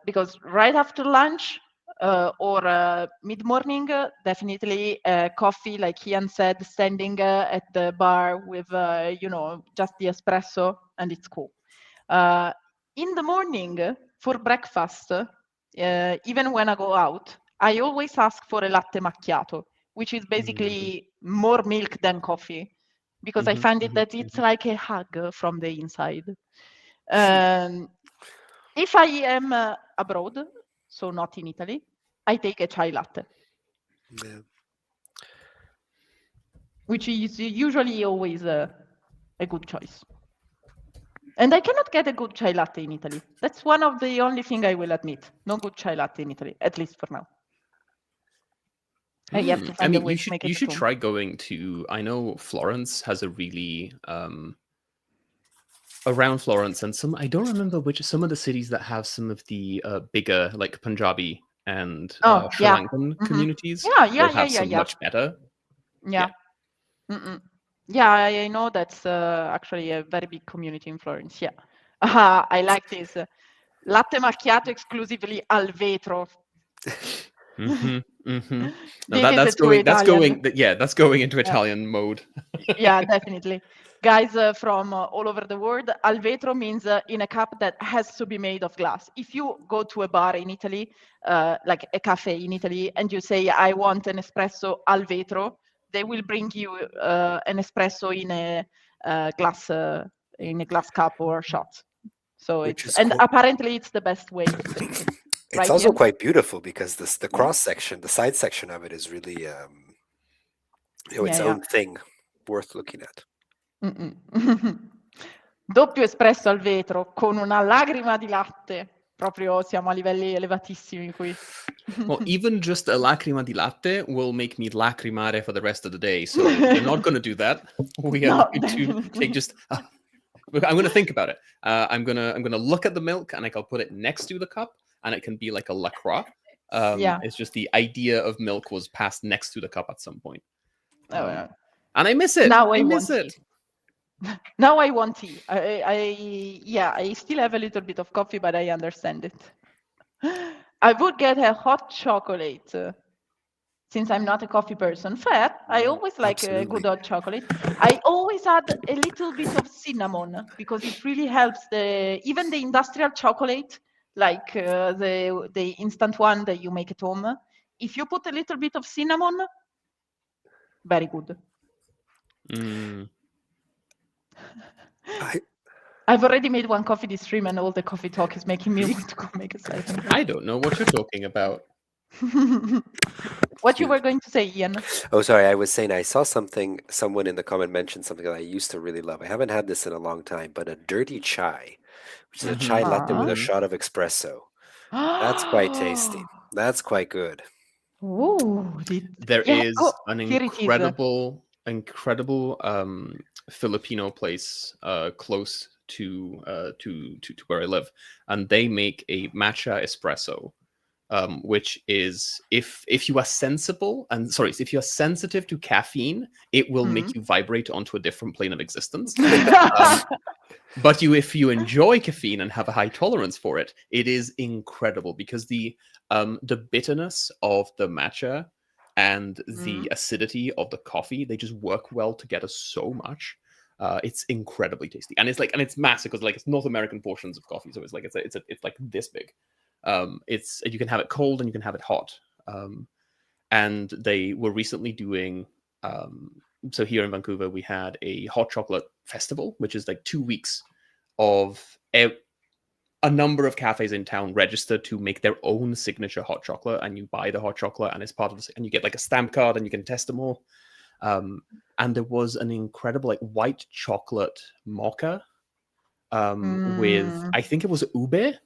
Because right after lunch or mid-morning, definitely coffee, like Ian said, standing at the bar with, just the espresso, and it's cool. In the morning, for breakfast, even when I go out, I always ask for a latte macchiato, which is basically more milk than coffee, because I find it that it's like a hug from the inside. If I am abroad, so not in Italy, I take a chai latte, which is usually always a good choice. And I cannot get a good chai latte in Italy. That's one of the only thing I will admit. No good chai latte in Italy, at least for now. I have to find a way to make it. You should try going to. I know Florence has a really around Florence and some. I don't remember some of the cities that have some of the bigger like Punjabi and Sri Lankan communities. Some much better. Yeah. Yeah, I know that's actually a very big community in Florence. Yeah, I like this. Latte macchiato exclusively al vetro. No, This is that's a true going. That's Italian. going. Yeah, that's going into Italian mode. Yeah, definitely. Guys from all over the world, al vetro means in a cup that has to be made of glass. If you go to a bar in Italy, like a cafe in Italy, and you say, I want an espresso al vetro, they will bring you an espresso in a glass cup or shot. So Which it's, is and cool. apparently it's the best way to drink it. It's Right, also Ian? quite beautiful because the cross section, the side section of it is really its Yeah. own thing, worth looking at. Doppio espresso al vetro con una lacrima di latte. Proprio siamo a livelli elevatissimi qui. Well, even just a lacrima di latte will make me lacrimare for the rest of the day. So we're not going to do that. We are No, going to take just. I'm going to think about it. I'm gonna look at the milk and I'll put it next to the cup, and it can be like a La Croix. Yeah. It's just the idea of milk was passed next to the cup at some point. Oh, And I miss it. Now I I miss want it. Now I want tea. I still have a little bit of coffee, but I understand it. I would get a hot chocolate. Since I'm not a coffee person, fair. I always like a Absolutely. good hot chocolate. I always add a little bit of cinnamon because it really helps even the industrial chocolate, like the instant one that you make at home. If you put a little bit of cinnamon, very good. I've already made one coffee this stream, and all the coffee talk is making me want to go make a second. I don't know what you're talking about. What you were going to say, Ian? Oh, sorry. I was saying I saw something. Someone in the comment mentioned something that I used to really love. I haven't had this in a long time, but a dirty chai, which is a chai latte with a shot of espresso. That's quite tasty. That's quite good. Ooh, There is an here it is. incredible Filipino place close to where I live, and they make a matcha espresso, which is if you are if you are sensitive to caffeine, it will make you vibrate onto a different plane of existence. But if you enjoy caffeine and have a high tolerance for it, it is incredible because the bitterness of the matcha and the acidity of the coffee, they just work well together so much. It's incredibly tasty, and it's massive because it's North American portions of coffee, so it's like this big. You can have it cold and you can have it hot. And they were recently doing so here in Vancouver we had a hot chocolate festival, which is like 2 weeks of a number of cafes in town registered to make their own signature hot chocolate, and you buy the hot chocolate and it's part of and you get like a stamp card and you can test them all. And there was an incredible white chocolate mocha with, I think it was ube.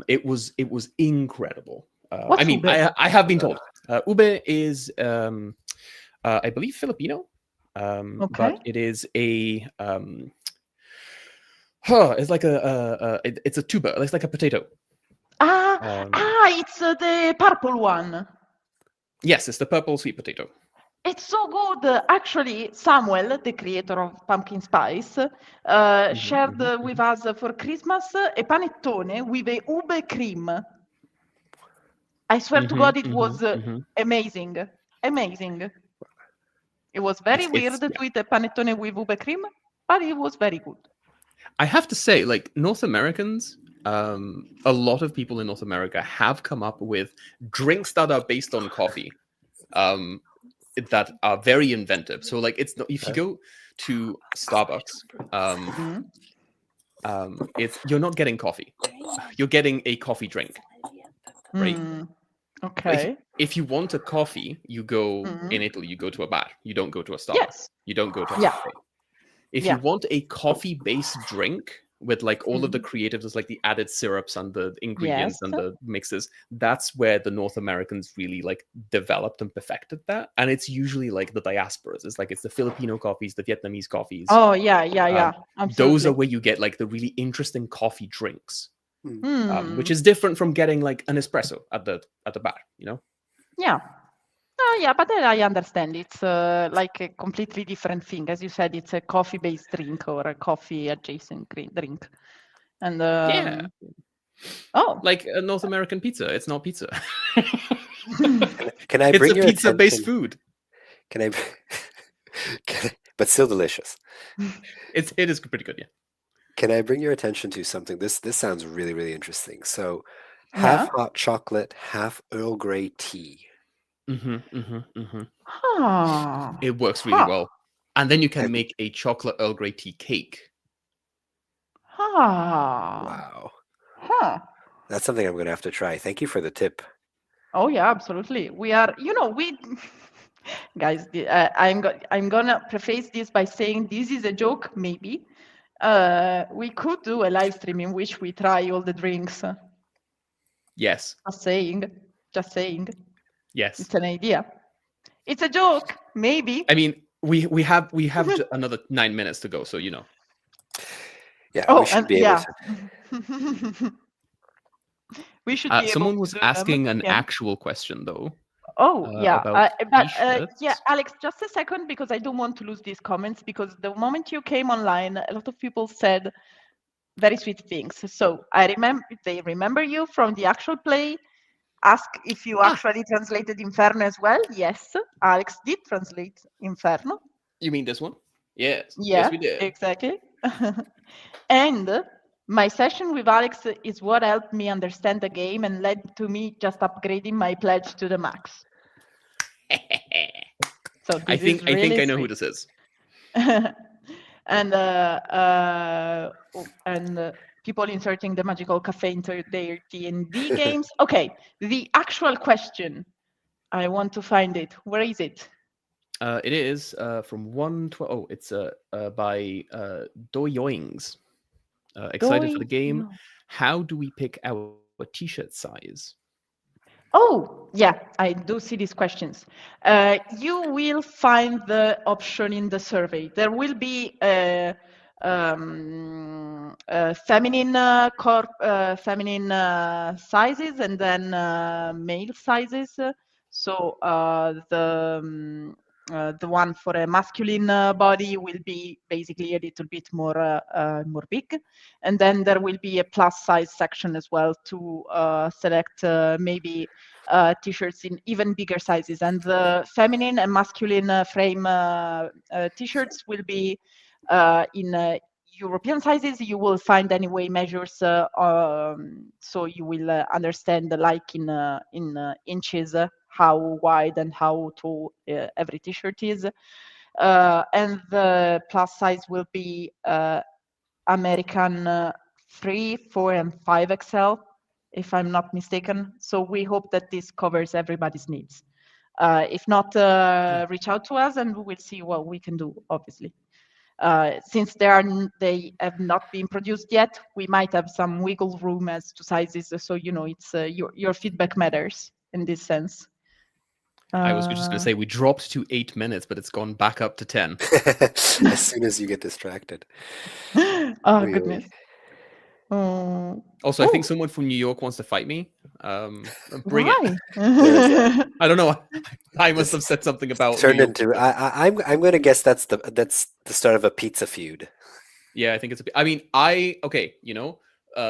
It was incredible. I mean, I have been told ube is I believe Filipino, but it is a it's like it's a tuber. It's like a potato. It's the purple one. Yes, it's the purple sweet potato. It's so good. Actually, Samuel, the creator of Pumpkin Spice, shared with us for Christmas a panettone with a ube cream. I swear to God, it was amazing. Amazing. It was very weird to eat a panettone with ube cream, but it was very good. I have to say, North Americans, a lot of people in North America have come up with drinks that are based on coffee. That are very inventive. So if you go to Starbucks, you're not getting coffee. You're getting a coffee drink, right? Okay. If you want a coffee, you go in Italy. You go to a bar. You don't go to a Starbucks. Yes. You don't go to a cafe. If you want a coffee-based drink with all of the creatives, the added syrups and the ingredients and the mixes, that's where the North Americans really developed and perfected that. And it's usually the diasporas. It's the Filipino coffees, the Vietnamese coffees. Oh yeah. Absolutely. Those are where you get the really interesting coffee drinks, which is different from getting an espresso at the bar. Yeah. Yeah, but then I understand. It's a completely different thing. As you said, it's a coffee-based drink or a coffee-adjacent drink. And Yeah. oh, Like a North American pizza. It's not pizza. Can I It's bring a your pizza-based attention? food. Can I? But still delicious. It is pretty good, yeah. Can I bring your attention to something? This sounds really, really interesting. So, yeah. half hot chocolate, half Earl Grey tea. Huh. It works really Huh. well. And then you can Have you- make a chocolate Earl Grey tea cake. Huh. Wow, Huh. that's something I'm going to have to try. Thank you for the tip. Oh yeah, absolutely. We are, we guys. I'm gonna preface this by saying this is a joke. Maybe we could do a live stream in which we try all the drinks. Yes. Just saying. Just saying. Yes. It's an idea. It's a joke. Maybe. I mean, we have another 9 minutes to go, so you know. Yeah, Oh, we should and be able yeah. to. We should be able Someone to was do asking them. an Yeah. actual question though. Oh, yeah. About But t-shirts. yeah, Alex, just a second, because I don't want to lose these comments, because the moment you came online, a lot of people said very sweet things. So they remember you from the actual play. Ask if you actually translated Inferno as well. Yes, Alex did translate Inferno. You mean this one? Yes. Yeah, Yes, we did. exactly. And my session with Alex is what helped me understand the game and led to me just upgrading my pledge to the max. So I this think is really I know who sweet. this is. And people inserting the magical cafe into their D&D games. Okay, the actual question. I want to find it. Where is it? It is from 112. Oh, it's by Doyoings. Excited for the game. How do we pick our t-shirt size? Oh, yeah, I do see these questions. You will find the option in the survey. There will be feminine sizes and then male sizes. So the one for a masculine body will be basically a little bit more big, and then there will be a plus size section as well to select maybe t-shirts in even bigger sizes. And the feminine and masculine frame t-shirts will be in European sizes. You will find anyway measures, so you will understand like in inches how wide and how tall every t-shirt is. And the plus size will be American 3, 4, and 5 XL, if I'm not mistaken. So we hope that this covers everybody's needs. If not, reach out to us and we will see what we can do, obviously. Since they have not been produced yet, we might have some wiggle room as to sizes. So, it's your feedback matters in this sense. I was just going to say we dropped to 8 minutes, but it's gone back up to 10. As soon as you get distracted. Oh, Really. goodness. Also, I think someone from New York wants to fight me. Bring Why? it. I don't know. I must have said something about Turned New York. into. I'm going to guess that's the start of a pizza feud. Yeah, I think it's I mean, okay,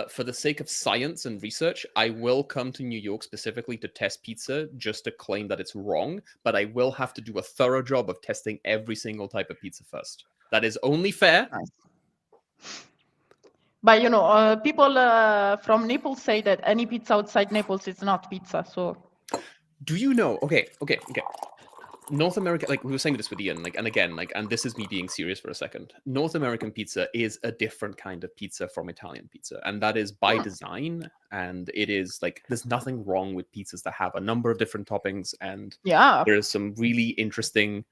for the sake of science and research, I will come to New York specifically to test pizza just to claim that it's wrong, but I will have to do a thorough job of testing every single type of pizza first. That is only fair. Nice. But people from Naples say that any pizza outside Naples is not pizza. So, do you know? Okay. North America, like we were saying this with Ian, and this is me being serious for a second. North American pizza is a different kind of pizza from Italian pizza, and that is by design. And it is like there's nothing wrong with pizzas that have a number of different toppings, and there's some really interesting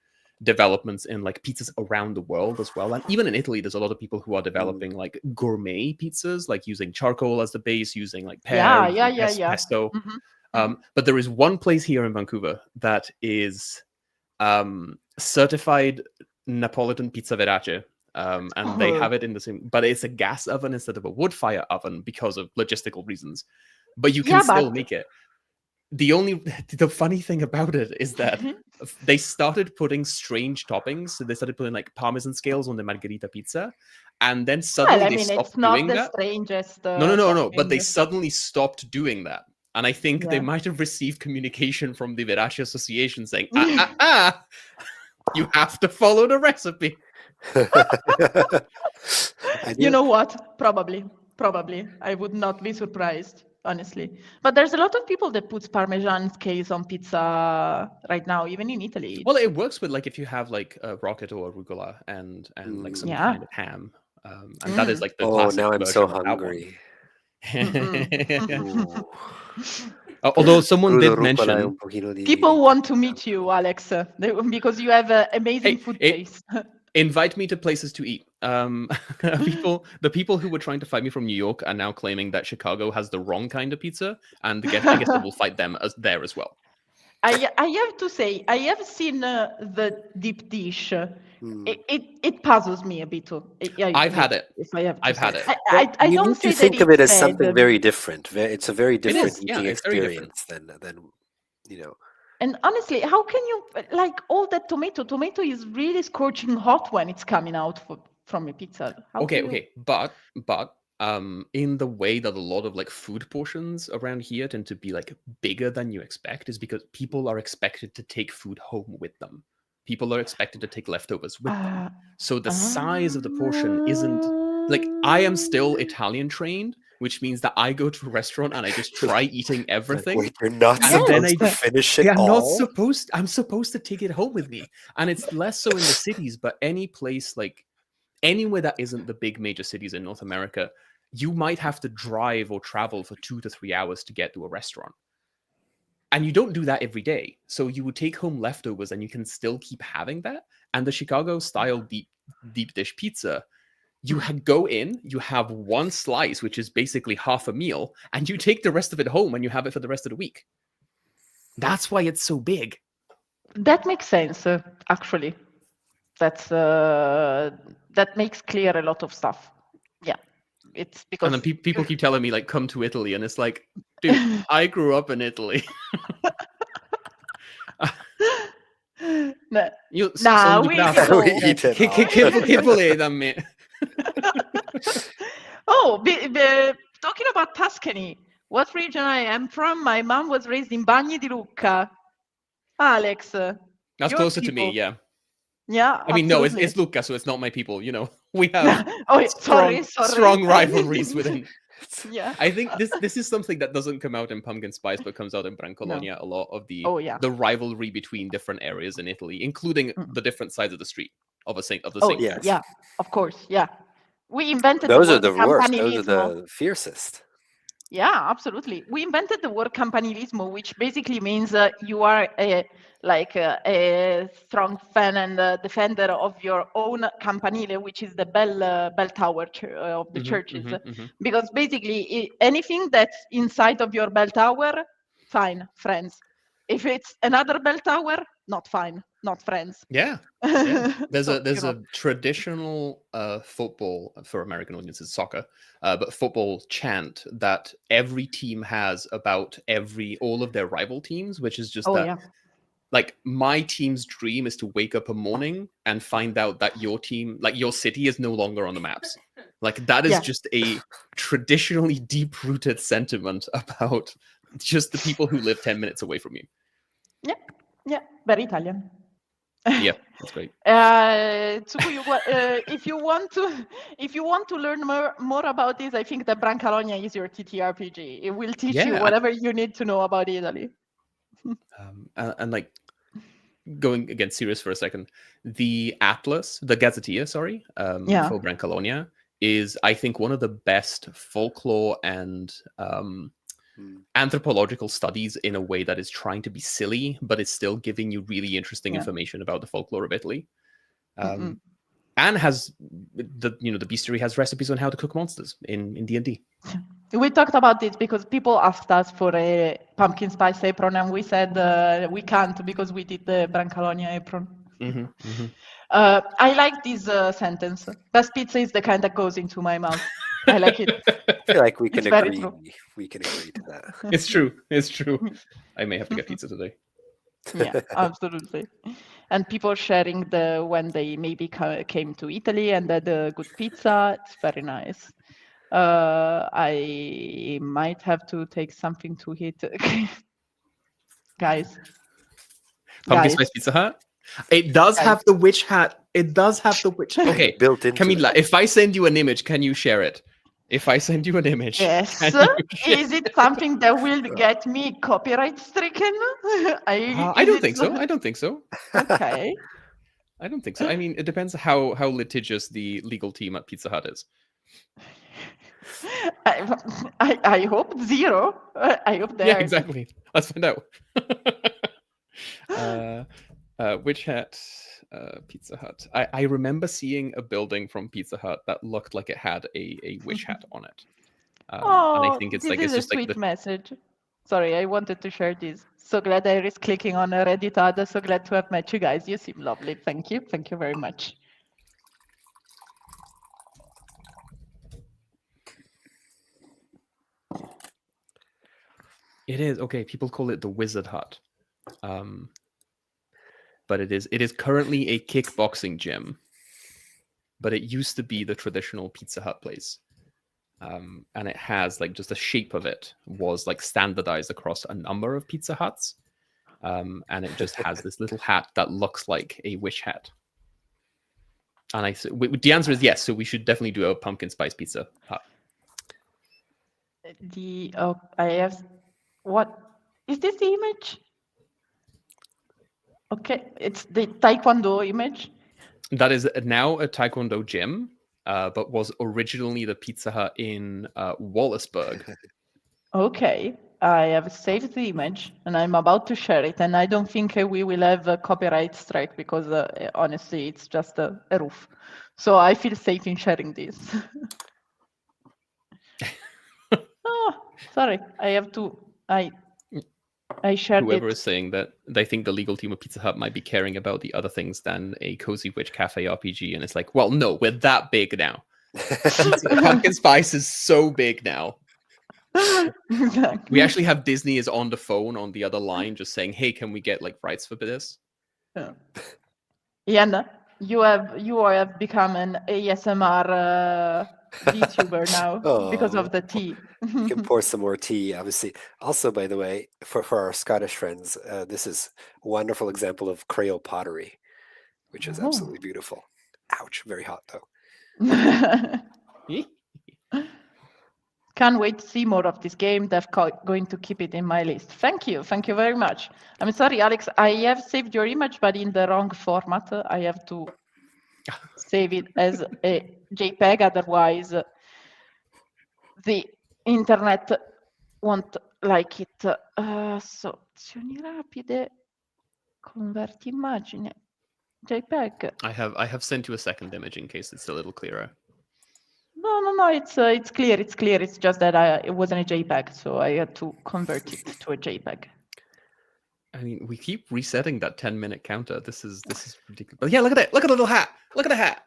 developments in like pizzas around the world as well. And even in Italy, there's a lot of people who are developing like gourmet pizzas, like using charcoal as the base, using like pear, pesto. But there is one place here in Vancouver that is certified Napolitan pizza verace, and they have it in the same, but it's a gas oven instead of a wood fire oven because of logistical reasons. But you can still make it. The funny thing about it is that they started putting strange toppings. So they started putting like Parmesan scales on the margherita pizza, and then suddenly Well, I they mean, stopped it's not doing the that. strangest. No. But they topping. suddenly stopped doing that. And I think they Yeah. might have received communication from the Verace Association saying, Yeah. you have to follow the recipe. I You do. know what? Probably. I would not be surprised, honestly. But there's a lot of people that puts Parmesan case on pizza right now, even in Italy. Well, it works with like if you have like a rocket or arugula and like some Yeah. kind of ham. And that is like the Oh, classic now I'm version so of that one. hungry. Mm-mm. Although someone Crudo did rucola e mention un pochino di People want to meet you, Alex, because you have amazing food Hey, taste. invite me to places to eat. The people who were trying to fight me from New York are now claiming that Chicago has the wrong kind of pizza, and I guess I will fight them there as well. I have to say, I have seen the deep dish. It puzzles me a bit. I've had it. If I have to I've say. had it. I you don't need say to think that of it as it's something bad. very different. It's a very different is, yeah, eating it's very different. experience than you know. And honestly, how can you like all that tomato? Tomato is really scorching hot when it's coming out from a pizza. How can you- Okay, but in the way that a lot of like food portions around here tend to be like bigger than you expect is because people are expected to take food home with them. People are expected to take leftovers with them. So the size of the portion isn't like I am still Italian trained, which means that I go to a restaurant and I just try eating everything. Like, wait, you're not And supposed then to finish it I'm all? not supposed. I'm supposed to take it home with me, and it's less so in the cities, but any place like anywhere that isn't the big major cities in North America, you might have to drive or travel for 2 to 3 hours to get to a restaurant. And you don't do that every day. So you would take home leftovers and you can still keep having that. And the Chicago style deep dish pizza, you go in, you have one slice, which is basically half a meal, and you take the rest of it home and you have it for the rest of the week. That's why it's so big. That makes sense, actually. That makes clear a lot of stuff. Yeah, it's because. And then people keep telling me like, come to Italy, and it's like, dude, I grew up in Italy. Io sono di we Prato. know. We eat it all. Che volevi da me? Oh, talking about Tuscany, what region I am from? My mom was raised in Bagni di Lucca. Alex. That's your closer to me, people. yeah. Yeah, I mean, no, absolutely. it's Lucca, so it's not my people. You know, we have Oh, sorry. strong rivalries within. Yeah. I think this is something that doesn't come out in Pumpkin Spice, but comes out in Brancolonia. A lot of the rivalry between different areas in Italy, including the different sides of the street of the same. Yes. Yeah, of course. Yeah, we invented Those the are word the worst. Those are campanilismo. the fiercest. Yeah, absolutely. We invented the word campanilismo, which basically means you are a strong fan and defender of your own campanile, which is the bell tower of the churches. Because basically anything that's inside of your bell tower, fine, friends. If it's another bell tower, not fine, not friends. Yeah. There's a traditional football for American audiences, soccer, but football chant that every team has about all of their rival teams, which is just like my team's dream is to wake up a morning and find out that your team, like your city, is no longer on the maps. Like that is just a traditionally deep-rooted sentiment about just the people who live 10 minutes away from you. Yeah, very Italian. Yeah, that's great. Tsuku, if you want to learn more about this, I think that Brancalonia is your TTRPG. It will teach you whatever you need to know about Italy. And like going again serious for a second, the Atlas, the Gazetteer, for Brancalonia is, I think, one of the best folklore and anthropological studies in a way that is trying to be silly, but is still giving you really interesting information about the folklore of Italy. And has the bestiary has recipes on how to cook monsters in D&D. We talked about this because people asked us for a pumpkin spice apron, and we said we can't because we did the Brancalonia apron. I like this sentence. Best pizza is the kind that goes into my mouth. I like it. I feel like we can agree. True. We can agree to that. It's true. I may have to get pizza today. Yeah, absolutely. and people sharing when they maybe came to Italy and had a good pizza. It's very nice. I might have to take something to eat, guys. Pumpkin Guys. Spice Pizza Hut. It does have the witch hat. It does have the witch. Okay, Built into Camila, it. if I send you an image, can you share it? If I send you an image, Yes. can you share Is it something that will get me copyright stricken? I don't think so. I don't think so. Okay. I don't think so. I mean, it depends how litigious the legal team at Pizza Hut is. I hope zero. I hope they Yeah, are. exactly. Let's find out. Witch hat, Pizza Hut. I remember seeing a building from Pizza Hut that looked like it had a witch hat on it. And I think it's this like is it's a just sweet like the message. Sorry, I wanted to share this. So glad I risked clicking on a Reddit ad. So glad to have met you guys. You seem lovely. Thank you. Thank you very much. It is okay. People call it the Wizard Hut, but it is currently a kickboxing gym. But it used to be the traditional Pizza Hut place, and it has like just the shape of it was like standardized across a number of Pizza Huts, and it just has this little hat that looks like a witch hat. And the answer is yes. So we should definitely do a pumpkin spice Pizza Hut. I have what is this the image? Okay, it's the Taekwondo image. That is now a Taekwondo gym, but was originally the Pizza Hut in Wallaceburg. Okay, I have saved the image and I'm about to share it. And I don't think we will have a copyright strike because honestly, it's just a roof. So I feel safe in sharing this. Oh, sorry, I have to. I shared Whoever it. is saying that they think the legal team of Pizza Hut might be caring about the other things than a Cozy Witch Cafe RPG, and it's like, well, no, we're that big now. Pumpkin Spice is so big now. Exactly. We actually have Disney is on the phone on the other line, just saying, "Hey, can we get like rights for this?" Yeah. Ian, you have become an ASMR VTuber now because of the tea. You can pour some more tea, obviously. Also, by the way, for our Scottish friends, this is a wonderful example of Creole pottery, which is absolutely beautiful. Ouch, very hot though. Can't wait to see more of this game. They're going to keep it in my list. Thank you very much. I'm sorry, Alex, I have saved your image, but in the wrong format. I have to save it as a JPEG, otherwise the internet won't like it. So, opzioni rapide, converti immagine, JPEG. I have sent you a second image in case it's a little clearer. No, it's clear. It's clear. It's just that it wasn't a JPEG, so I had to convert it to a JPEG. I mean, we keep resetting that 10-minute counter. This is ridiculous. But yeah, look at it. Look at the little hat. Look at the hat.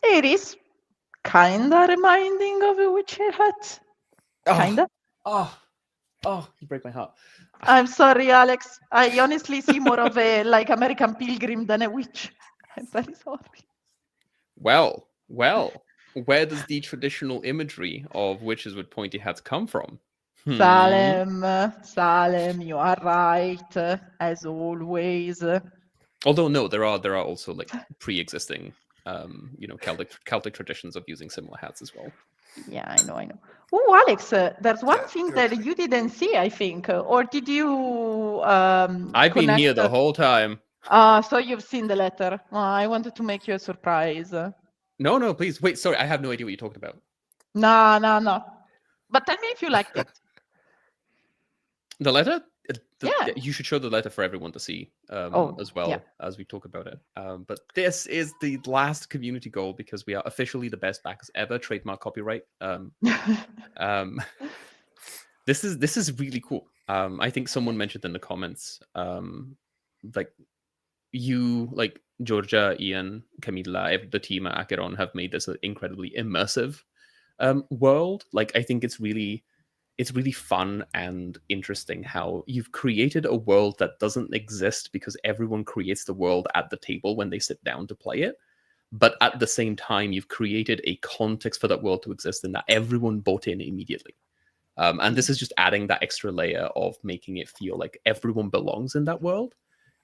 It is kinda reminding of a witcher hat. Kinda. Oh, you break my heart. I'm sorry, Alex. I honestly see more of a like American Pilgrim than a witch. I'm very sorry. Well, where does the traditional imagery of witches with pointy hats come from? Salem, you are right, as always. Although no, there are also like pre-existing, Celtic traditions of using similar hats as well. Yeah, I know. Oh, Alex, there's one thing that you didn't see, I think, or did you? I've been here the whole time. So you've seen the letter. I wanted to make you a surprise. No, please wait. Sorry, I have no idea what you're talking about. No. But tell me if you liked it. The letter? Yeah. You should show the letter for everyone to see as well as we talk about it. But this is the last community goal because we are officially the best backers ever. Trademark copyright. This is really cool. I think someone mentioned in the comments, like you, like Georgia, Ian, Camila, the team at Acheron have made this an incredibly immersive world. Like I think it's really it's really fun and interesting how you've created a world that doesn't exist because everyone creates the world at the table when they sit down to play it. But at the same time, you've created a context for that world to exist and that everyone bought in immediately. And this is just adding that extra layer of making it feel like everyone belongs in that world.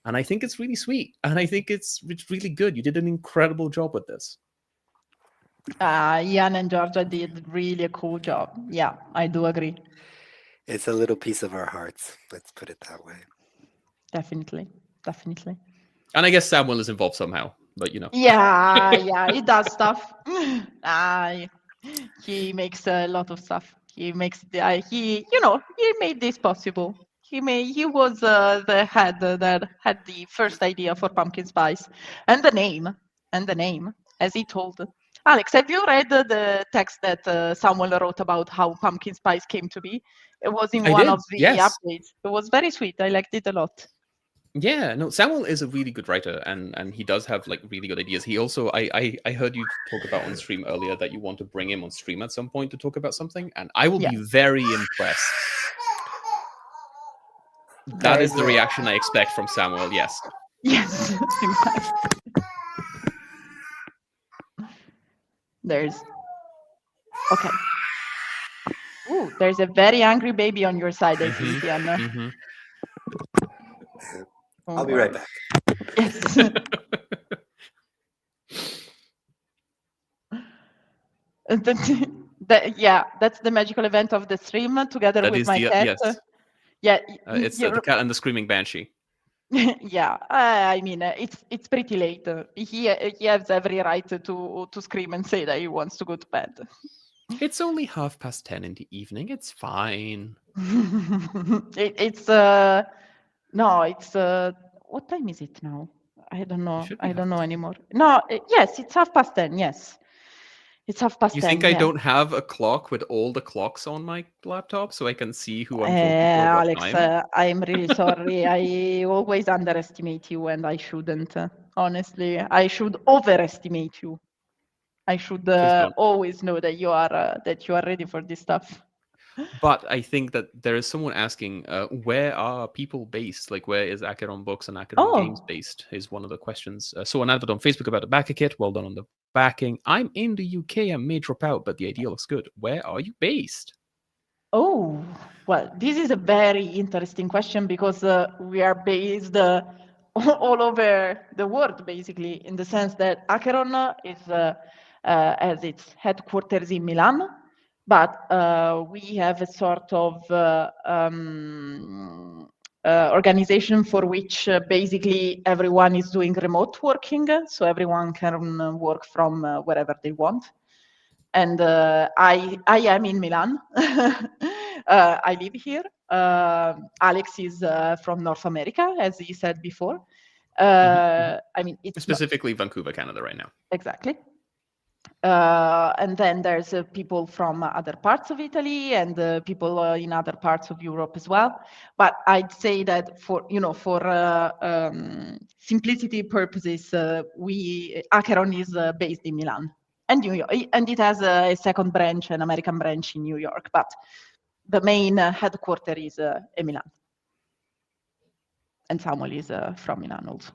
And I think it's really sweet. And I think it's really good. You did an incredible job with this. Ian and Georgia did really a cool job. Yeah, I do agree. It's a little piece of our hearts. Let's put it that way. Definitely. And I guess Samuel is involved somehow, but you know. Yeah, he does stuff. He makes a lot of stuff. He made this possible. He was the head that had the first idea for pumpkin spice and the name, as he told. Alex, have you read the text that Samuel wrote about how pumpkin spice came to be? It was in one of the updates. It was very sweet. I liked it a lot. Yeah, no, Samuel is a really good writer, and he does have like really good ideas. He also, I heard you talk about on stream earlier that you want to bring him on stream at some point to talk about something, and I will be very impressed. That is the reaction I expect from Samuel. Yes. Yes. Okay. Ooh, there's a very angry baby on your side, I think, Ian. I'll be right back. Yes. That's the magical event of the stream together with my cat. Yes. It's the cat and the screaming banshee. Yeah, I mean, it's pretty late. He has every right to scream and say that he wants to go to bed. It's only 10:30 in the evening. It's fine. It's what time is it now? I don't know. I don't know anymore. No, yes, it's 10:30. Yes, it's 10:30. You think I don't have a clock with all the clocks on my laptop so I can see who I'm talking to at what time? Alex, I'm really sorry. I always underestimate you, and I shouldn't. Honestly, I should overestimate you. I should always know that you are ready for this stuff. But I think that there is someone asking, where are people based? Like, where is Acheron Books and Acheron Games based? Is one of the questions. So an advert on Facebook about the Backerkit. Well done on the backing. I'm in the UK. I may drop out, but the idea looks good. Where are you based? Oh, well, this is a very interesting question because we are based all over the world, basically, in the sense that Acheron has its headquarters in Milan, but we have a sort of organization for which basically everyone is doing remote working, so everyone can work from wherever they want. And I am in Milan. I live here. Alex is from North America, as he said before. I mean, it's specifically Vancouver, Canada, right now. Exactly. And then there's people from other parts of Italy and people in other parts of Europe as well. But I'd say that for simplicity purposes, Acheron is based in Milan and New York, and it has a second branch, an American branch in New York. But the main headquarters is in Milan, and Samuel is from Milan also.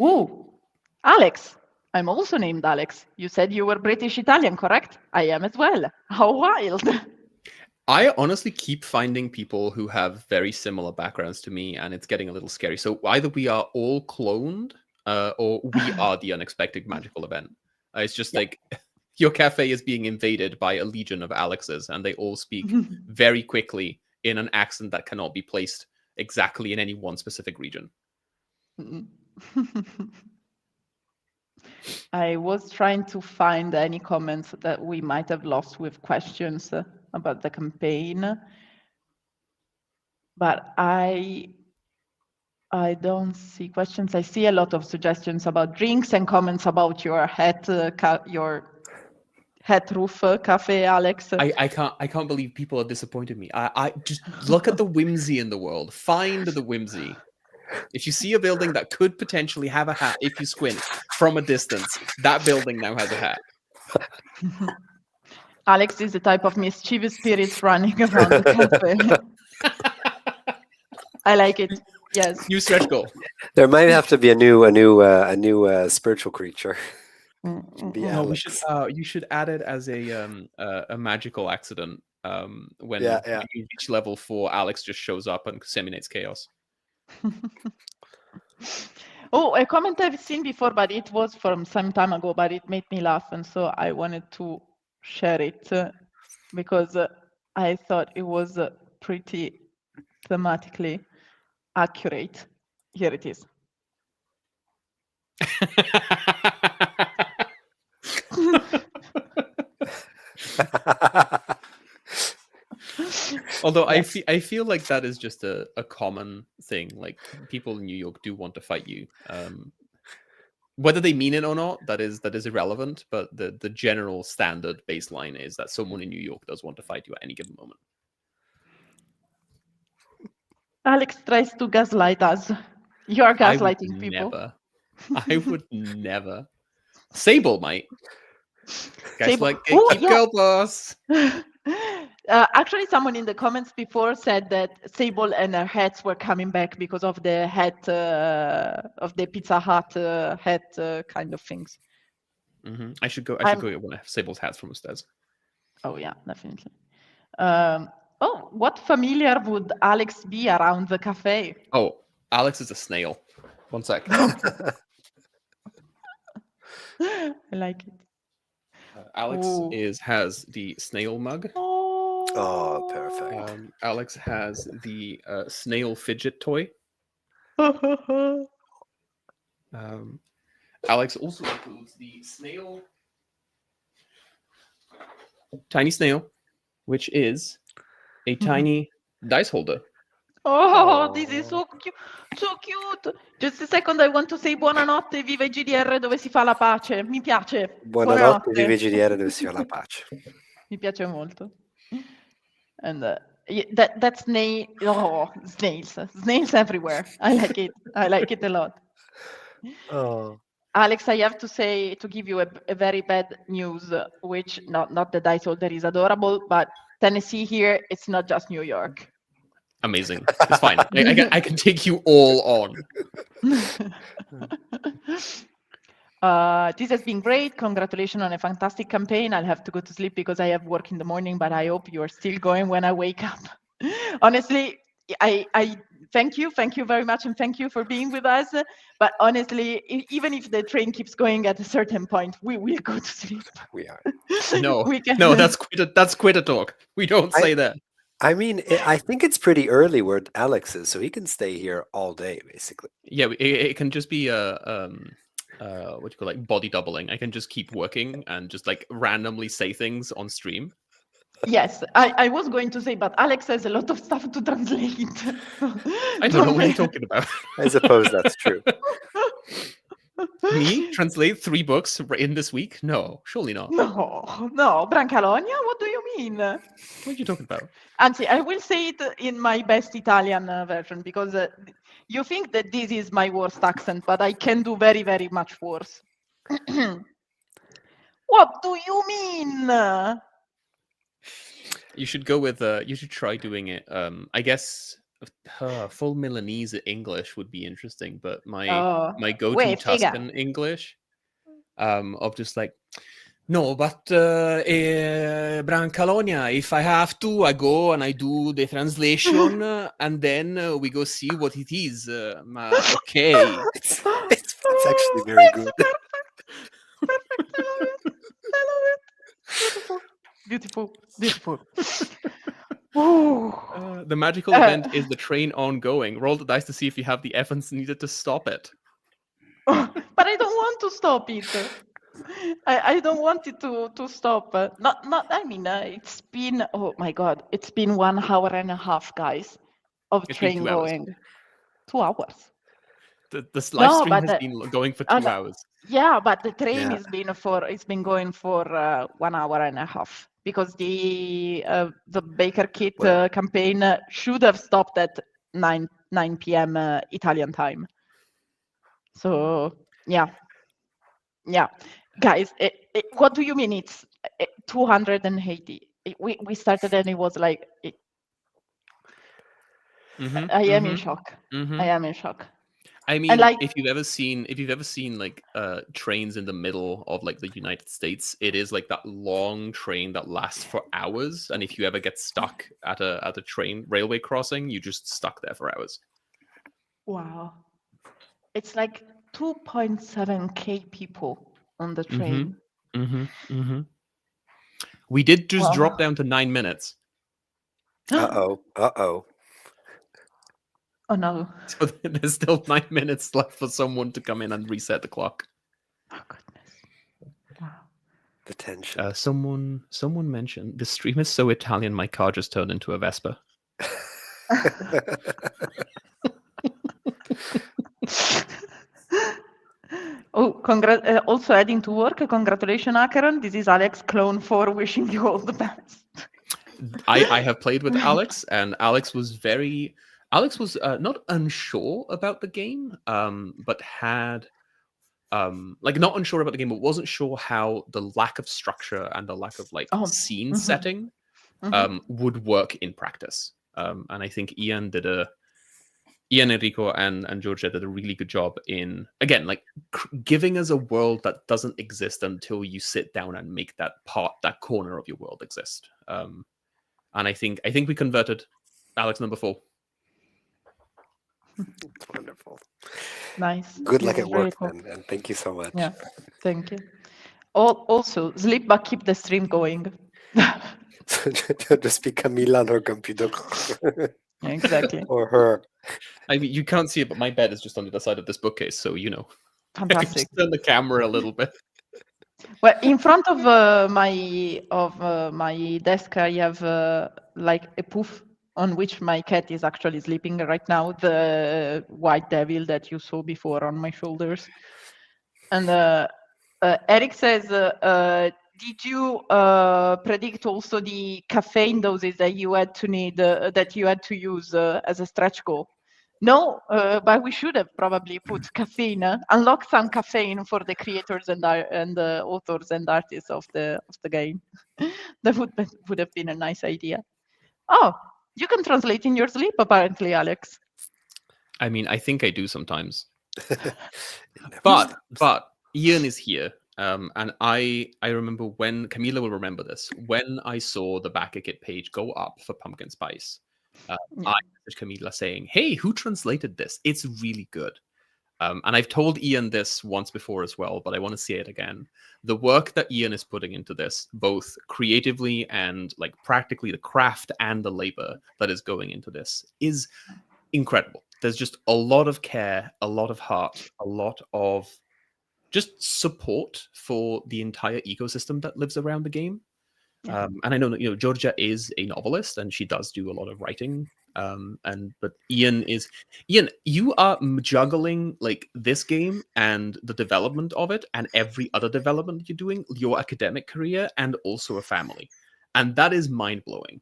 Ooh. Alex, I'm also named Alex. You said you were British Italian, correct? I am as well. How wild. I honestly keep finding people who have very similar backgrounds to me, and it's getting a little scary. So either we are all cloned, or we are the unexpected magical event. It's just like your cafe is being invaded by a legion of Alexes, and they all speak very quickly in an accent that cannot be placed exactly in any one specific region. I was trying to find any comments that we might have lost with questions about the campaign, but I don't see questions. I see a lot of suggestions about drinks and comments about your hat roof cafe, Alex. I can't believe people are disappointed in me. I just look at the whimsy in the world. Find the whimsy. If you see a building that could potentially have a hat, if you squint from a distance, that building now has a hat. Alex is the type of mischievous spirits running around the cafe. I like it. Yes. New stretch goal. There might have to be a new spiritual creature. Be No, Alex. we should. You should add it as a magical accident. When Yeah. you reach level 4, Alex just shows up and disseminates chaos. Oh, a comment I've seen before, but it was from some time ago, but it made me laugh, and so I wanted to share it because I thought it was pretty thematically accurate. Here it is. Although Yes. I feel like that is just a common thing. Like people in New York do want to fight you. Whether they mean it or not, that is irrelevant. But the general standard baseline is that someone in New York does want to fight you at any given moment. Alex tries to gaslight us. You are gaslighting people. Never. I would never. Sable might. Guys Sable- like Oh, keep yeah. girl boss. Actually, someone in the comments before said that Sable and her hats were coming back because of the hat of the Pizza Hut hat kind of things. I should go. I I'm- should go get one of Sable's hats from upstairs. Oh yeah, definitely. Oh, what familiar would Alex be around the cafe? Oh, Alex is a snail. One sec. I like it. Alex Ooh. has the snail mug. Oh, perfect. Alex has the snail fidget toy. Alex also includes the snail, tiny snail, which is a tiny dice holder. Oh, this is so cute, so cute. Just a second, I want to say buonanotte, viva i GDR dove si fa la pace. Mi piace. Buonanotte, vive GDR dove sia la pace. Mi piace molto. And that snail, oh, snails everywhere. I like it. I like it a lot. Oh. Alex, I have to say, to give you a very bad news, which not the dice holder is adorable, but Tennessee here, it's not just New York. Amazing. It's fine. I can take you all on. This has been great. Congratulations on a fantastic campaign. I'll have to go to sleep because I have work in the morning, but I hope you're still going when I wake up. Honestly, I thank you very much, and thank you for being with us. But honestly, even if the train keeps going at a certain point, we will go to sleep. We are. No, We can- no, that's quit a talk. We don't say that. I mean, I think it's pretty early where Alex is, so he can stay here all day, basically. Yeah, it can just be what do you call, like, body doubling. I can just keep working and just like randomly say things on stream. Yes, I was going to say, but Alex has a lot of stuff to translate. I don't know what you're talking about. I suppose that's true. Me translate 3 books in this week? No, surely not. No, Brancalonia? What do you mean? What are you talking about? Anzi, I will say it in my best Italian version because you think that this is my worst accent, but I can do very, very much worse. What do you mean? You should go with you should try doing it. I guess full Milanese English would be interesting, but my go-to Wait, figa. Tuscan English of just like, no, but Brancalonia, if I have to, I go and I do the translation and then we go see what it is. Okay. It's actually very good. Perfect. I love it. Beautiful. Ooh. The magical event is the train ongoing. Roll the dice to see if you have the evidence needed to stop it. But I don't want to stop it. I don't want it to stop. I mean, it's been, oh my God, it's been 1 hour and a half, guys, of It's been train 2 hours. going. 2 hours. The live stream but has been going for 2 no. hours. Yeah, but the train Yeah. it's been going for 1 hour and a half because the Backerkit Well. campaign should have stopped at 9 p.m. Italian time. So yeah, guys, what do you mean? It's 280. We started and it was like, Mhm, I am in mhm, shock. mhm. I am in shock. I mean, like- if you've ever seen like trains in the middle of like the United States, it is like that long train that lasts for hours. And if you ever get stuck at a train railway crossing, you just stuck there for hours. Wow. It's like 2.7K people on the train. We did just Wow. drop down to 9 minutes. Uh-oh. Oh no. So there's still 9 minutes left for someone to come in and reset the clock. Oh goodness. Wow. The tension. Someone mentioned the stream is so Italian. My car just turned into a Vespa. Oh, also adding to work, congratulations, Acheron. This is Alex Clone 4 wishing you all the best. I have played with Alex, and Alex was not unsure about the game, but had like not unsure about the game, but wasn't sure how the lack of structure and the lack of like scene setting would work in practice. And I think Ian, Enrico, and Georgia did a really good job in, again, like giving us a world that doesn't exist until you sit down and make that corner of your world exist. And I think we converted Alex number 4. It's wonderful. Nice. Good This luck is at really work, cool. and thank you so much. Yeah, thank you. Also, sleep but keep the stream going. Just be Camila on her computer. Yeah, exactly. Or her. I mean, you can't see it, but my bed is just on the other side of this bookcase, so you know. I can Fantastic. just turn the camera a little bit. Well, in front of my desk, I have like a poof on which my cat is actually sleeping right now. The white devil that you saw before on my shoulders. And Eric says, did you predict also the caffeine doses that you had to need, that you had to use as a stretch goal? No, but we should have probably put caffeine, unlock some caffeine for the creators and the authors and artists of the game. That would have been a nice idea. Oh, you can translate in your sleep, apparently, Alex. I mean, I think I do sometimes. But Ian is here, and I remember when Camila will remember this. When I saw the Backerkit page go up for Pumpkin Spice, I messaged Camila saying, "Hey, who translated this? It's really good." And I've told Ian this once before as well, but I want to say it again. The work that Ian is putting into this, both creatively and like practically the craft and the labor that is going into this, is incredible. There's just a lot of care, a lot of heart, a lot of just support for the entire ecosystem that lives around the game. Yeah. And I know that Georgia is a novelist and she does do a lot of writing. But Ian, you are juggling like this game and the development of it and every other development that you're doing, your academic career, and also a family, and that is mind blowing.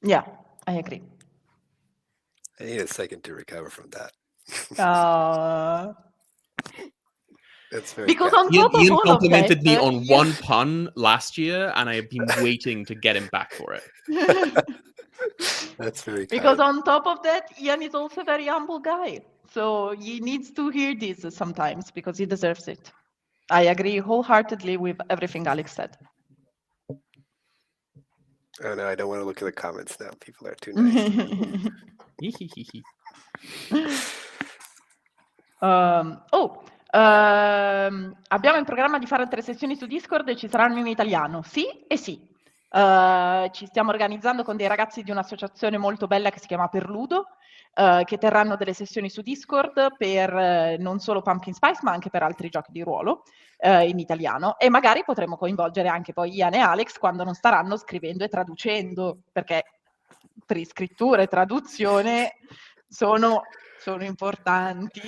Yeah, I agree. I need a second to recover from that. That's very because bad. on top Ian of all complimented of me that, on one pun last year, and I have been waiting to get him back for it. That's very because kind. on top of that, Ian is also a very humble guy, so he needs to hear this sometimes because he deserves it. I agree wholeheartedly with everything Alex said. Oh no, I don't want to look at the comments now. People are too nice. Abbiamo in programma di fare 3 sessioni su Discord e ci saranno in italiano. Sì e sì. Ci stiamo organizzando con dei ragazzi di un'associazione molto bella che si chiama Perludo, che terranno delle sessioni su Discord per non solo Pumpkin Spice ma anche per altri giochi di ruolo in italiano, e magari potremo coinvolgere anche poi Ian e Alex quando non staranno scrivendo e traducendo, perché scrittura e traduzione sono importanti,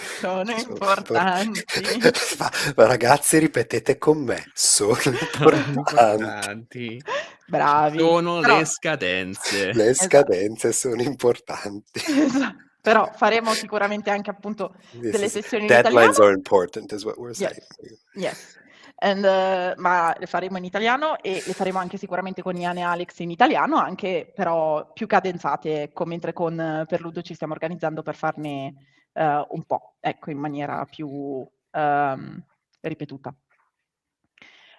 importanti. Ma ragazzi, ripetete con me, sono importanti. Bravi. Sono le scadenze. Le scadenze sono importanti. Esatto. Però faremo sicuramente anche appunto delle sessioni in Deadlines italiano. are important, is what we're saying. Yes. Ma le faremo in italiano e le faremo anche sicuramente con Ian e Alex in italiano, anche però più cadenzate, ecco, mentre per Ludo ci stiamo organizzando per farne un po', ecco, in maniera più ripetuta.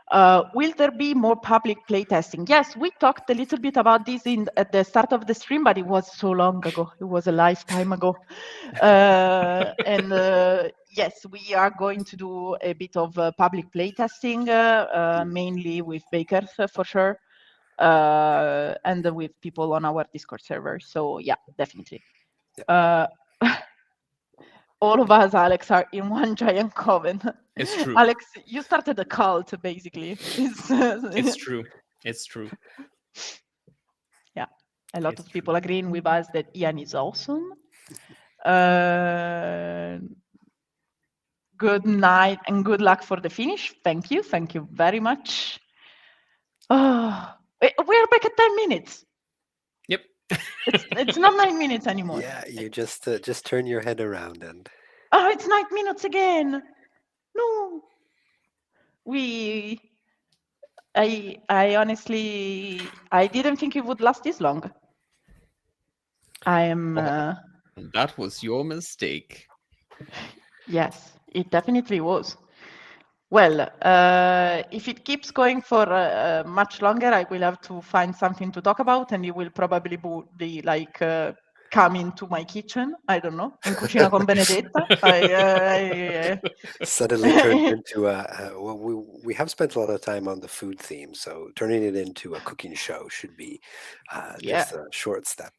Will there be more public playtesting? Yes, we talked a little bit about this at the start of the stream, but it was so long ago. It was a lifetime ago. Yes, we are going to do a bit of public playtesting, mainly with bakers for sure, and with people on our Discord server. So yeah, definitely. All of us, Alex, are in one giant coven. It's true. Alex, you started a cult, basically. It's true. It's true. Yeah, a lot It's of people agreeing with us that Ian is awesome. Good night and good luck for the finish. Thank you very much. Oh, we're back at 10 minutes. Yep. It's not 9 minutes anymore. Yeah, you just turn your head around and. Oh, it's 9 minutes again. No. I honestly, I didn't think it would last this long. That was your mistake. Yes, it definitely was. Well, if it keeps going for much longer, I will have to find something to talk about, and you will probably be like come into my kitchen. I don't know, in cucina con Benedetta. Suddenly turned into well, we have spent a lot of time on the food theme, so turning it into a cooking show should be just a short step.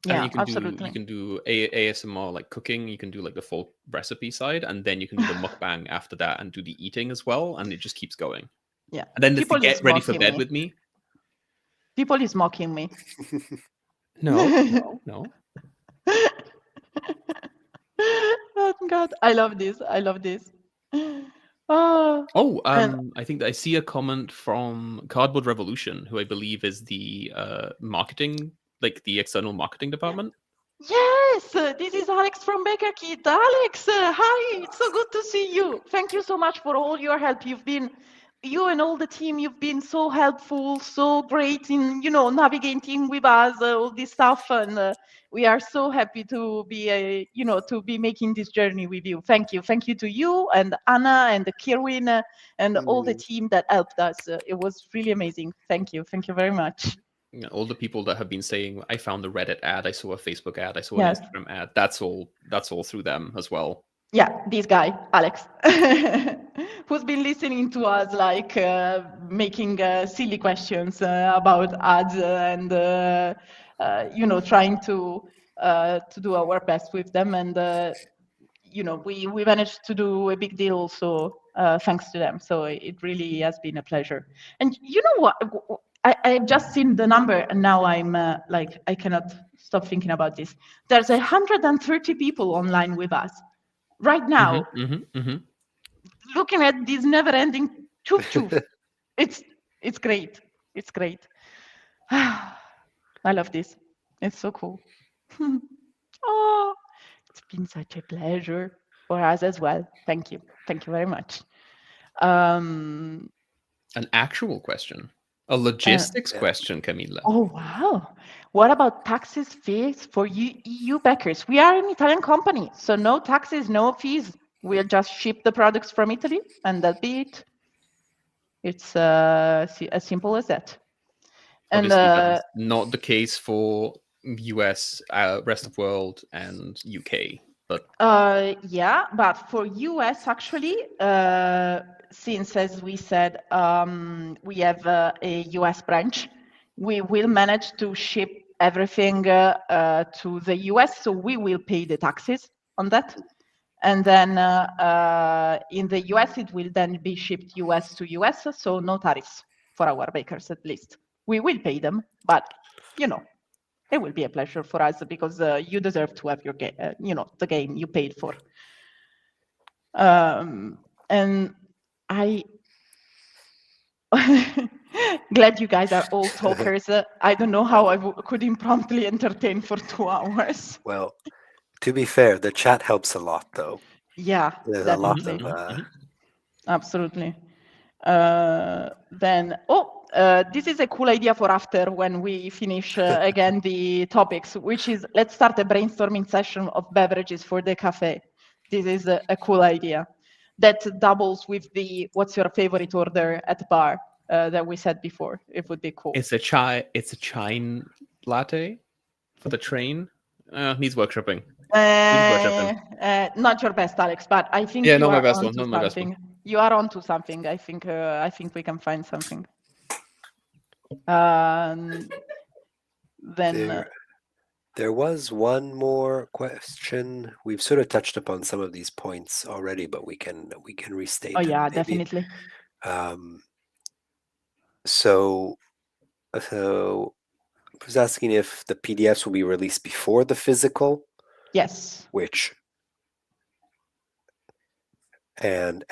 Yeah, you can absolutely. You can do ASMR like cooking. You can do like the full recipe side, and then you can do the mukbang after that and do the eating as well, and it just keeps going. Yeah. And then the get ready for bed with me. People is mocking me. No. Oh God, I love this. Oh, I think I see a comment from Cardboard Revolution, who I believe is the marketing, like the external marketing department. Yes, this is Alex from Backerkit. Alex, hi, it's so good to see you. Thank you so much for all your help. You and all the team, you've been so helpful, so great in, navigating with us, all this stuff. And we are so happy to be, to be making this journey with you. Thank you. Thank you to you and Anna and Kirwin and all the team that helped us. It was really amazing. Thank you. Thank you very much. All the people that have been saying, I found a Reddit ad, I saw a Facebook ad, I saw an Instagram ad. That's all through them as well. Yeah, this guy, Alex, who's been listening to us, like making silly questions about ads and trying to do our best with them. And we managed to do a big deal also thanks to them. So it really has been a pleasure. And you know what? I've just seen the number, and now I'm I cannot stop thinking about this. There's 130 people online with us right now, looking at this never-ending choof. It's great. It's great. I love this. It's so cool. Oh, it's been such a pleasure for us as well. Thank you. Thank you very much. An actual question. A logistics question, Camilla. Oh, wow. What about taxes, fees for EU backers? We are an Italian company, so no taxes, no fees. We'll just ship the products from Italy, and that'll be it. It's as simple as that. And that's not the case for US, rest of world, and UK. But yeah, but for US actually, since as we said, we have a US branch, we will manage to ship everything to the US, so we will pay the taxes on that. And then in the US, it will then be shipped US to US, so no tariffs for our bakers at least. We will pay them, but it will be a pleasure for us because you deserve to have your the game you paid for. And I glad you guys are all talkers. I don't know how I could impromptu entertain for 2 hours. Well, to be fair, the chat helps a lot, though. Yeah, there's definitely. a lot of Absolutely. Then, this is a cool idea for after when we finish again the topics, which is let's start a brainstorming session of beverages for the cafe. This is a cool idea that doubles with the what's your favorite order at the bar that we said before. It would be cool. It's a chai latte for the train. Needs workshopping. Not your best, Alex, but I think Yeah, you not my are best one. onto Not my best one. something. You are onto something. I think we can find something. Then There was one more question. We've sort of touched upon some of these points already, but we can restate. oh yeah, maybe. definitely. So I was asking if the PDFs will be released before the physical, Yes. which and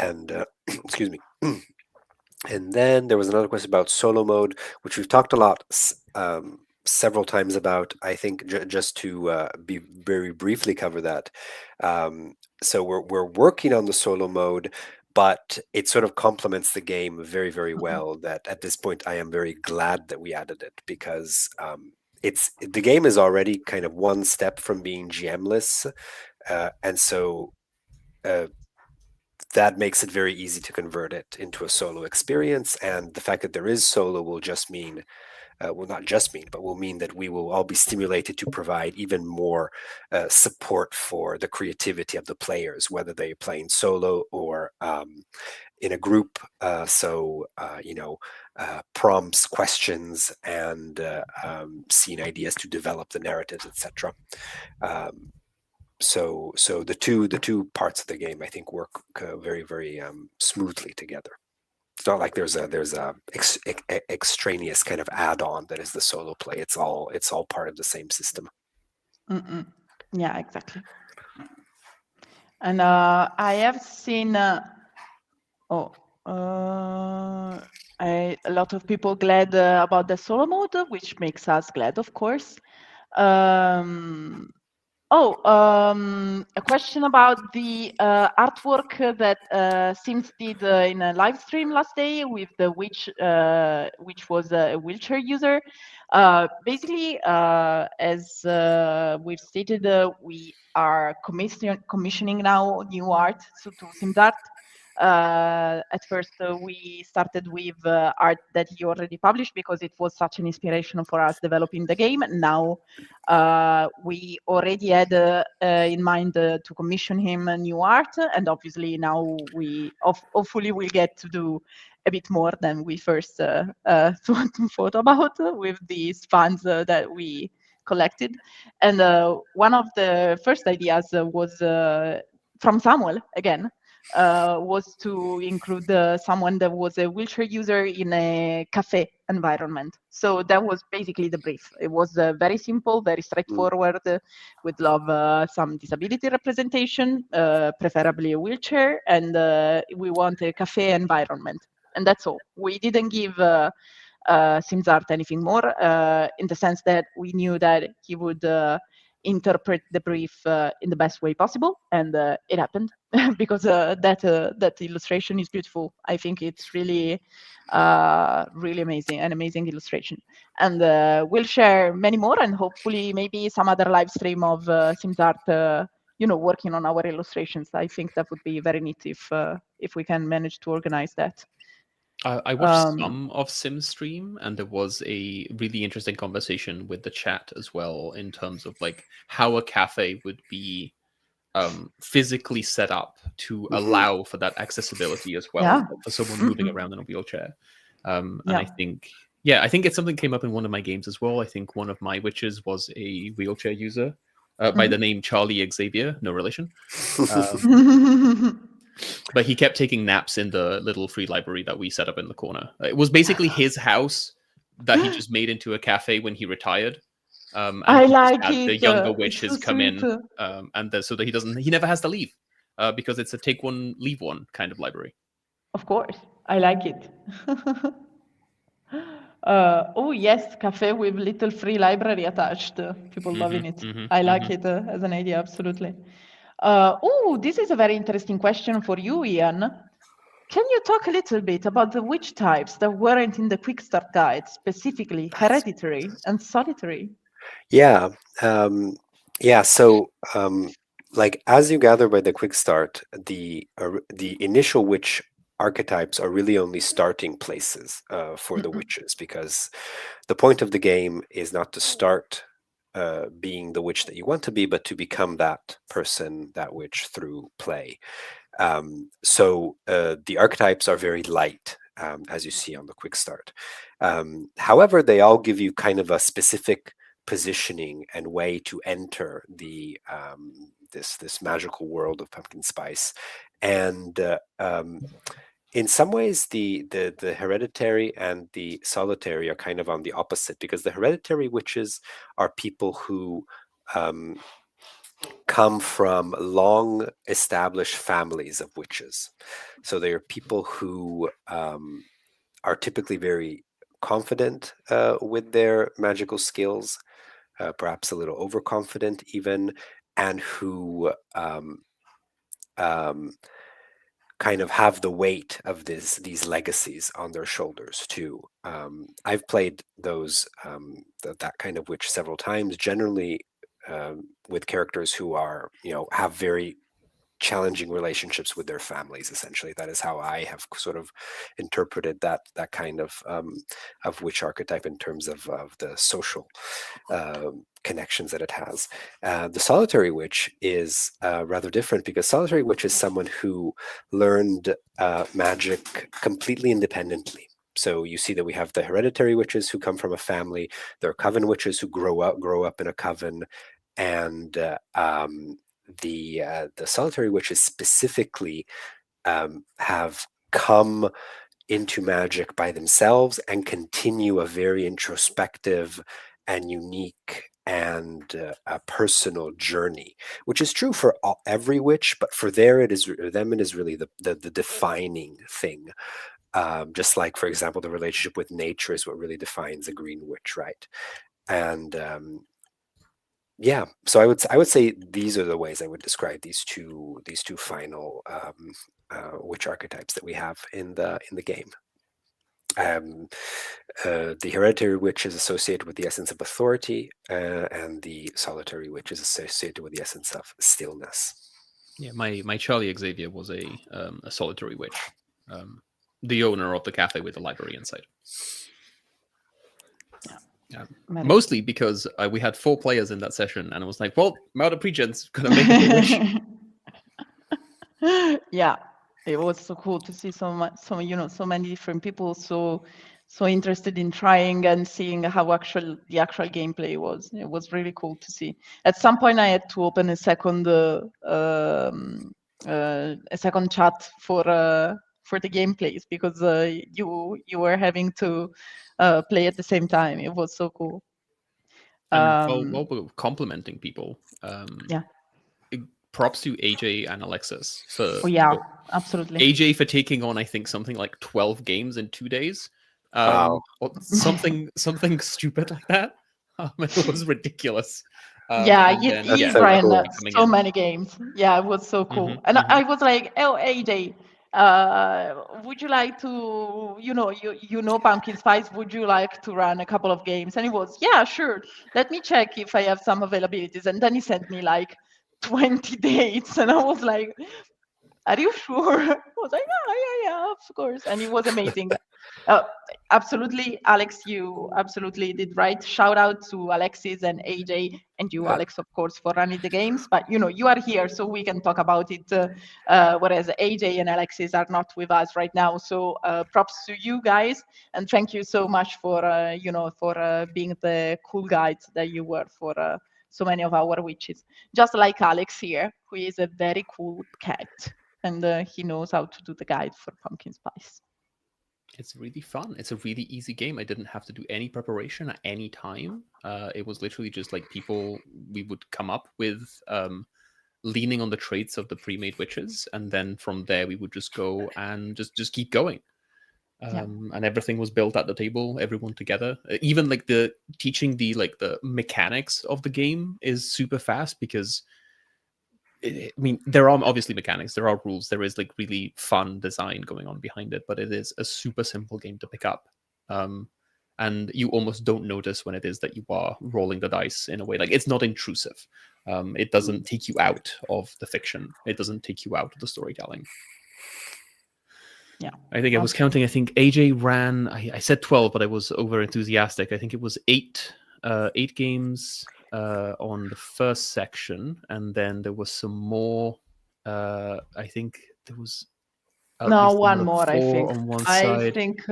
excuse me. And then there was another question about solo mode, which we've talked a lot several times about. I think just to be very briefly cover that. So we're working on the solo mode, but it sort of complements the game very, very well. That at this point, I am very glad that we added it, because the game is already kind of one step from being GM-less, and so that makes it very easy to convert it into a solo experience. And the fact that there is solo will just mean, will not just mean, but will mean that we will all be stimulated to provide even more support for the creativity of the players, whether they're playing solo or in a group. Prompts, questions, and scene ideas to develop the narratives, etc. So the two parts of the game, I think, work very, very smoothly together. It's not like there's a extraneous kind of add-on that is the solo play. It's all part of the same system. Yeah, exactly. And I have seen a lot of people glad about the solo mode, which makes us glad, of course. A question about the artwork that Sims did in a live stream last day with the which was a wheelchair user. Basically, as we've stated, we are commissioning now new art to SimzArt. At first, we started with art that he already published because it was such an inspiration for us developing the game. Now we already had in mind to commission him new art, and obviously now we hopefully will get to do a bit more than we first thought about with these funds that we collected. And one of the first ideas was from Samuel again. Was to include someone that was a wheelchair user in a cafe environment. So that was basically the brief. It was very simple, very straightforward. We'd love some disability representation, preferably a wheelchair, and we want a cafe environment. And that's all. We didn't give SimzArt anything more, in the sense that we knew that he would interpret the brief in the best way possible, and it happened because that illustration is beautiful. I think it's really really amazing, an amazing illustration, and we'll share many more, and hopefully maybe some other live stream of SimzArt working on our illustrations. I think that would be very neat if we can manage to organize that. I watched some of Sim's stream, and there was a really interesting conversation with the chat as well in terms of like how a cafe would be physically set up to allow for that accessibility as well, for someone moving around in a wheelchair. And I think it's something that came up in one of my games as well. I think one of my witches was a wheelchair user by the name Charlie Xavier, no relation. But he kept taking naps in the little free library that we set up in the corner. It was basically his house that he just made into a cafe when he retired. And I like had it. The younger witches so come sweet. in, so that he never has to leave, because it's a take one, leave one kind of library. Of course, I like it. Oh yes, cafe with little free library attached. People loving it. I like it as an idea, absolutely. This is a very interesting question for you, Ian. Can you talk a little bit about the witch types that weren't in the quick start guide, specifically hereditary and solitary? Yeah, yeah. So, like as you gather by the quick start, the initial witch archetypes are really only starting places for the witches, because the point of the game is not to start being the witch that you want to be, but to become that person, that witch through play. So the archetypes are very light, as you see on the quick start. However, they all give you kind of a specific positioning and way to enter the this magical world of pumpkin spice. And in some ways, the hereditary and the solitary are kind of on the opposite, because the hereditary witches are people who come from long established families of witches. So they are people who are typically very confident with their magical skills, perhaps a little overconfident even, and who kind of have the weight of these legacies on their shoulders too. I've played those that kind of witch several times, generally with characters who are, have very challenging relationships with their families. Essentially, that is how I have sort of interpreted that kind of witch archetype in terms of the social connections that it has. The solitary witch is rather different, because solitary witch is someone who learned magic completely independently. So you see that we have the hereditary witches who come from a family. There are coven witches who grow up in a coven, and the solitary witches specifically have come into magic by themselves and continue a very introspective and unique and a personal journey, which is true for every witch, but for them it is really the defining thing. Just like, for example, the relationship with nature is what really defines a green witch, right? And yeah, so I would say these are the ways I would describe these two final witch archetypes that we have in the game. The hereditary witch is associated with the essence of authority, and the solitary witch is associated with the essence of stillness. Yeah, my Charlie Xavier was a solitary witch, the owner of the cafe with the library inside. Mostly because we had 4 players in that session, and I was like, well, Murder Pregent's gonna make a witch. Yeah, it was so cool to see so many different people so interested in trying and seeing how the actual gameplay was. It was really cool to see. At some point, I had to open a second chat for the gameplays, because you were having to play at the same time. It was so cool. And while we're complimenting people, yeah, props to AJ and Alexis for absolutely. AJ for taking on, I think, something like 12 games in 2 days. Wow. Or something stupid like that. It was ridiculous. He so ran cool. so many games. Yeah, it was so cool. And I was like, oh, AJ, would you like to, you know Pumpkin Spice, would you like to run a couple of games? And he was, yeah, sure. Let me check if I have some availabilities. And then he sent me like 20 dates. And I was like, are you sure? I was like, yeah, of course. And it was amazing. Absolutely, Alex, you absolutely did right. Shout out to Alexis and AJ, and you, Alex, of course, for running the games. But you are here, so we can talk about it. Whereas AJ and Alexis are not with us right now. So props to you guys, and thank you so much for being the cool guides that you were for so many of our witches. Just like Alex here, who is a very cool cat, and he knows how to do the guide for Pumpkin Spice. It's really fun. It's a really easy game. I didn't have to do any preparation at any time. It was literally just like we would come up with leaning on the traits of the pre-made witches, and then from there we would just go and just keep going. And everything was built at the table, everyone together. Even like the teaching the mechanics of the game is super fast, because I mean, there are obviously mechanics, there are rules, there is like really fun design going on behind it, but it is a super simple game to pick up. And you almost don't notice when it is that you are rolling the dice in a way like it's not intrusive. It doesn't take you out of the fiction. It doesn't take you out of the storytelling. Yeah, I think I was counting. I think AJ ran. I said 12, but I was over enthusiastic. I think it was eight games on the first section, and then there was some more. I think there was at No, least one another more. I 4 think. on one I side. think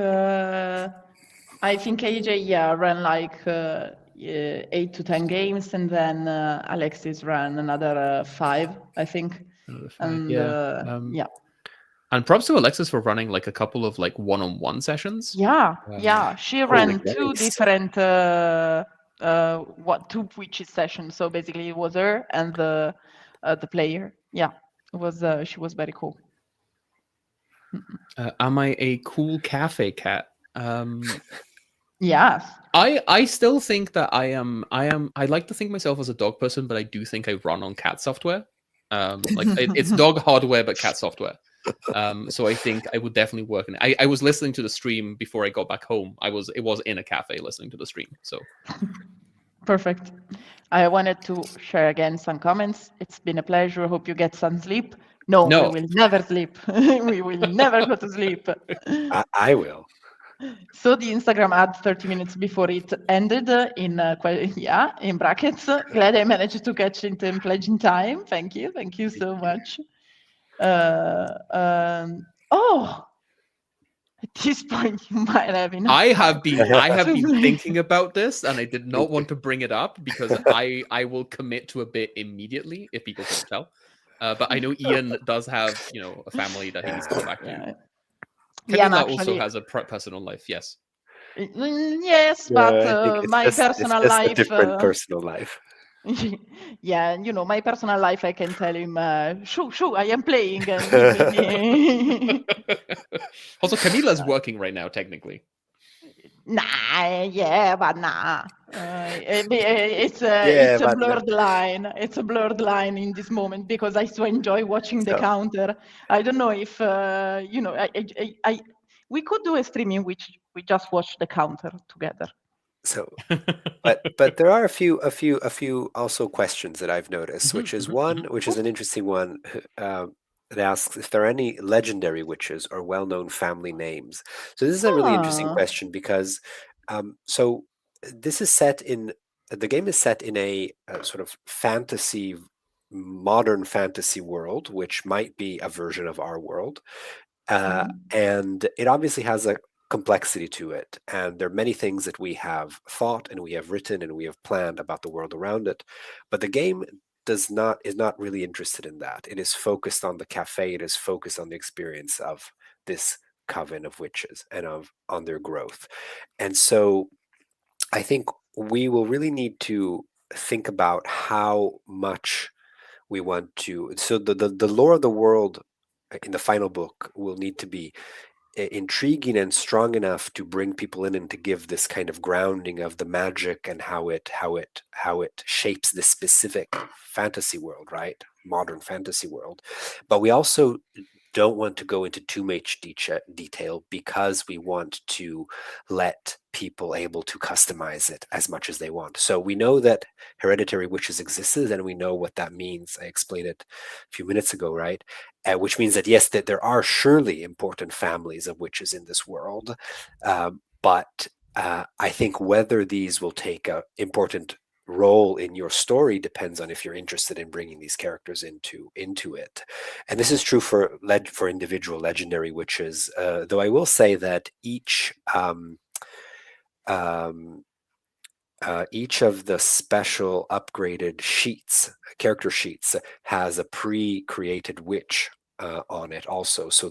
AJ ran like 8 to 10 games, and then Alexis ran another 5, I think. Another 5, And yeah. And props to Alexis for running like a couple of like one-on-one sessions. Yeah. She ran 2 nice. different 2 Witchy sessions. So basically, it was her and the player. Yeah, it was. She was very cool. Am I a cool cafe cat? Yes. I still think that I am. I like to think myself as a dog person, but I do think I run on cat software. Like it's dog hardware but cat software. So I think I would definitely work in it. I was listening to the stream before I got back home. It was in a cafe listening to the stream. So Perfect. I wanted to share again some comments. It's been a pleasure. Hope you get some sleep. No, No. we will never sleep. We will never go to sleep. I will. So the Instagram ad 30 minutes before it ended in brackets. Glad I managed to catch it in pledge in time. Thank you so much. At this point you might have enough. I have been play. thinking about this, and I did not want to bring it up because I will commit to a bit immediately if people can't tell. But I know Ian does have a family that he needs to go back to. Camila also has a personal life. Yes. Yes, I but think my it's personal just life. a different personal life. Yeah, my personal life, I can tell him, shoo, I am playing. And he will be... Also, Camila's working right now, technically. But nah. It's a blurred line. It's a blurred line in this moment because I so enjoy watching the counter. I don't know if we could do a stream in which we just watch the counter together. So, but there are a few also questions that I've noticed, which is an interesting one. It asks if there are any legendary witches or well-known family names. So this is a really interesting question because so this is the game is set in a sort of modern fantasy world, which might be a version of our world. And it obviously has a complexity to it, and there are many things that we have thought and we have written and we have planned about the world around it, but the game is not really interested in that. It is focused on the cafe. It is focused on the experience of this coven of witches and on their growth. And so I think we will really need to think about how much we want to, so the lore of the world in the final book will need to be intriguing and strong enough to bring people in and to give this kind of grounding of the magic and how it shapes this specific fantasy world, right? Modern fantasy world. But we also don't want to go into too much detail because we want to let people able to customize it as much as they want. So we know that hereditary witches existed, and we know what that means. I explained it a few minutes ago, right? Which means that yes, that there are surely important families of witches in this world, but I think whether these will take an important role in your story depends on if you're interested in bringing these characters into it. And this is true for individual legendary witches, though I will say that each of the special upgraded character sheets has a pre-created witch on it also. So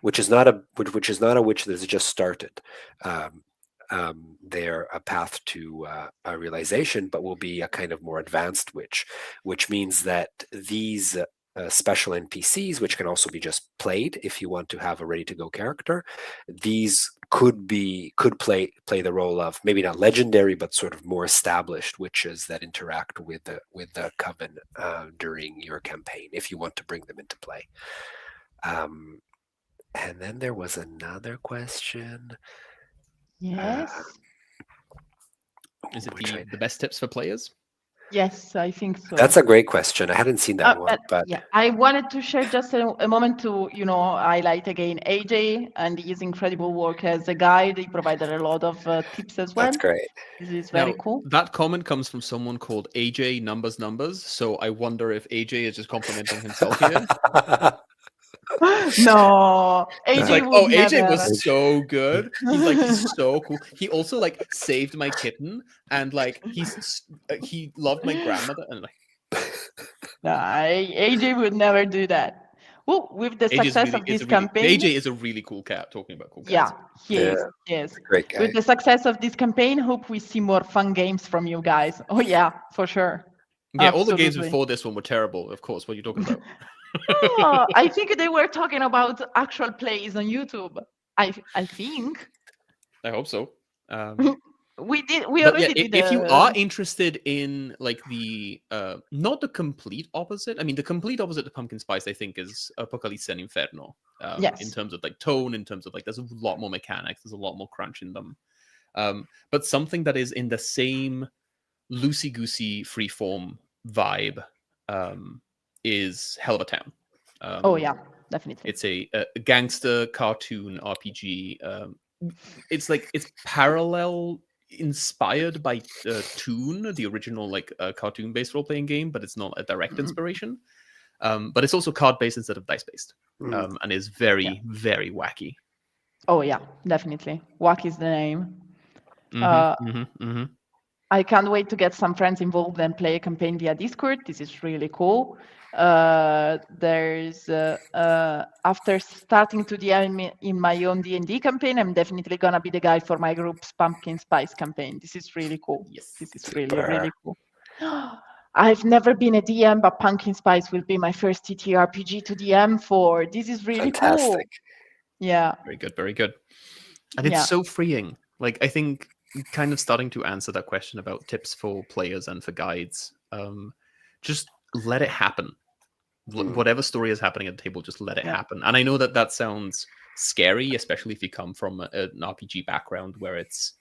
which is not a witch that has just started their path to a realization, but will be a kind of more advanced witch, which means that these special NPCs, which can also be just played if you want to have a ready-to-go character. These could play the role of maybe not legendary, but sort of more established witches that interact with the coven during your campaign, if you want to bring them into play. And then there was another question. Yes. Is it which the best tips for players? Yes, I think so. That's a great question. I hadn't seen that one, but yeah, I wanted to share just a moment to, highlight again AJ and his incredible work as a guide. He provided a lot of tips as well. that's great. This is very Now, cool. That comment comes from someone called AJ Numbers. So I wonder if AJ is just complimenting himself here. No, He's AJ like, would oh, AJ never. was so good. He's so cool. He also saved my kitten, and he loved my grandmother, and No, AJ would never do that. Well, with the success of this campaign, AJ is a really cool cat. Talking about cool cats. yeah, he is. Yes, Great guy. with the success of this campaign, hope we see more fun games from you guys. Oh yeah, for sure. Yeah, all the games Absolutely. before this one were terrible. Of course, what are you talking about? Oh, I think they were talking about actual plays on YouTube. I think I hope so. we But already yeah, did. if you are interested in the not the complete opposite, I mean the complete opposite to Pumpkin Spice, I think, is Apocalypse and Inferno. Yes. In terms of tone, in terms of there's a lot more mechanics, there's a lot more crunch in them. But something that is in the same loosey-goosey freeform vibe is Hell of a Town. Oh yeah, definitely. It's a gangster cartoon RPG. It's parallel inspired by Toon, the original cartoon-based role-playing game, but it's not a direct inspiration. But it's also card-based instead of dice-based, and is very, very wacky. Oh yeah, definitely. Wack is the name. I can't wait to get some friends involved and play a campaign via Discord. This is really cool. There's after starting to DM in my own D&D campaign, I'm definitely gonna be the guy for my group's Pumpkin Spice campaign. This is really cool. Yes, this is really cool. I've never been a DM, but Pumpkin Spice will be my first TTRPG to DM for. This is really cool. Fantastic. Yeah. Very good, very good. And it's so freeing. I think kind of starting to answer that question about tips for players and for guides. Just let it happen. Whatever story is happening at the table, just let it happen. And I know that sounds scary, especially if you come from an RPG background where it's,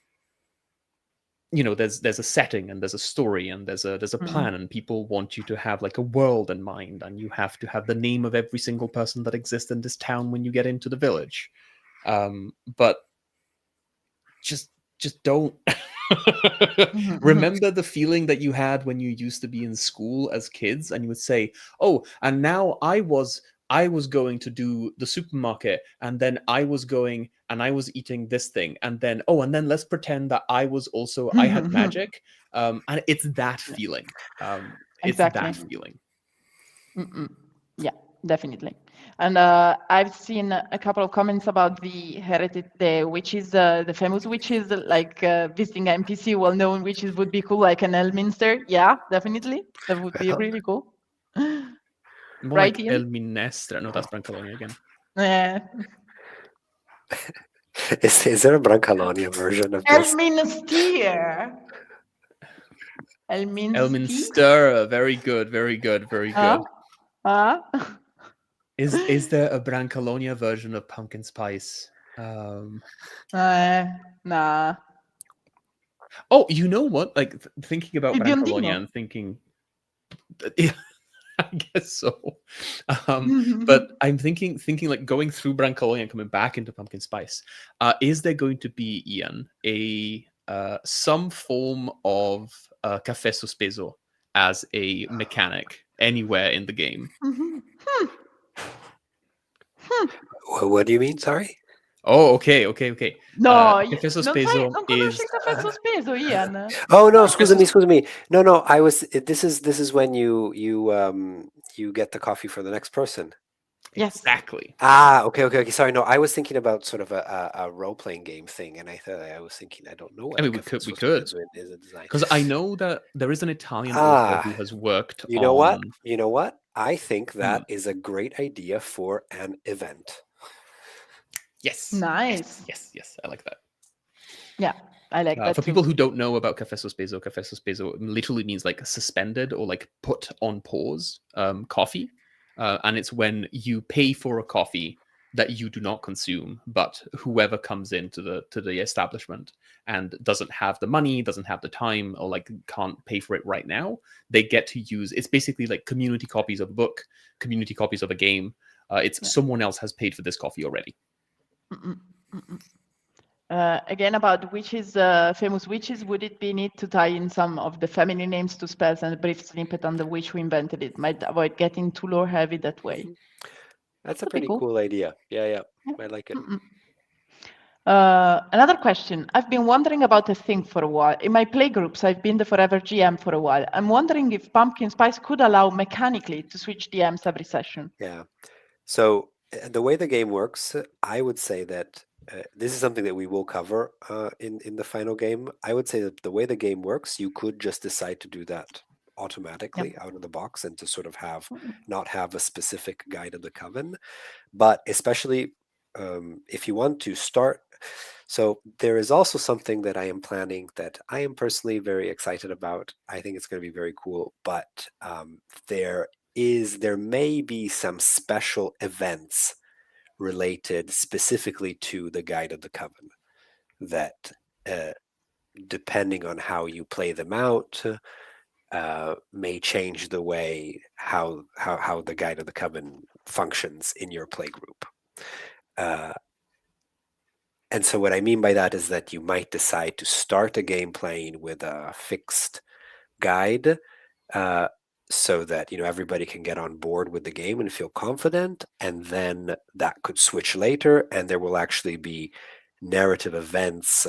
there's a setting and there's a story and there's a plan, and people want you to have a world in mind, and you have to have the name of every single person that exists in this town when you get into the village. But just don't. Remember the feeling that you had when you used to be in school as kids, and you would say, oh, and now I was going to do the supermarket, and then I was going and I was eating this thing, and then let's pretend that I was also I had magic, and it's that feeling. Exactly. It's that feeling. Yeah, definitely. And I've seen a couple of comments about the witches, the famous witches, visiting NPC, well-known witches would be cool, like an Elminster. Yeah, definitely. That would be really cool. More right, like Ian? Elminestra. No, that's Brancalonia again. Yeah. Is there a Brancalonia version of this? Elminster. Elminster. Very good. Very good. Very good. Is there a Brancalonia version of Pumpkin Spice? Nah. Oh, you know what? Thinking about Il Brancalonia biondino. and thinking, I guess so. But I'm thinking going through Brancalonia and coming back into Pumpkin Spice. Is there going to be, Ian, some form of Café Sospeso as a mechanic anywhere in the game? What do you mean? Sorry. Oh, okay. No, Café Sospeso non conosci il caffè sospeso, Ian. Oh no, excuse me. No, I was. This is when you get the coffee for the next person. Yes. Exactly. Okay. Sorry, no, I was thinking about sort of a role-playing game thing, and I was thinking, I don't know what I a mean, we cafe could. sospeso is a design. Because I know that there is an Italian author who has worked You know on. what? You know what? I think that is a great idea for an event. Yes. Nice. Yes. I like that. Yeah, I like that For too. people who don't know about cafe sospeso literally means like suspended or like put on pause coffee. And it's when you pay for a coffee that you do not consume, but whoever comes into the establishment and doesn't have the money, doesn't have the time, or like can't pay for it right now, they get to use. It's basically like community copies of a book, community copies of a game. Someone else has paid for this coffee already. Again, about witches, famous witches, would it be neat to tie in some of the family names to spells and a brief snippet on the witch who invented it? Might avoid getting too lore heavy that way. That's a Could be pretty cool idea. Yeah, I like it. Another question. I've been wondering about a thing for a while. In my playgroups, I've been the forever GM for a while. I'm wondering if Pumpkin Spice could allow mechanically to switch DMs every session. Yeah. So the way the game works, I would say that this is something that we will cover in the final game. I would say that the way the game works, you could just decide to do that automatically out of the box and to sort of not have a specific guide of the coven. But especially if you want to start. So there is also something that I am planning that I am personally very excited about. I think it's going to be very cool, but there may be some special events related specifically to the Guide of the Coven that, depending on how you play them out, may change the way how the Guide of the Coven functions in your play group. And so what I mean by that is that you might decide to start a game playing with a fixed guide, so that everybody can get on board with the game and feel confident, and then that could switch later, and there will actually be narrative events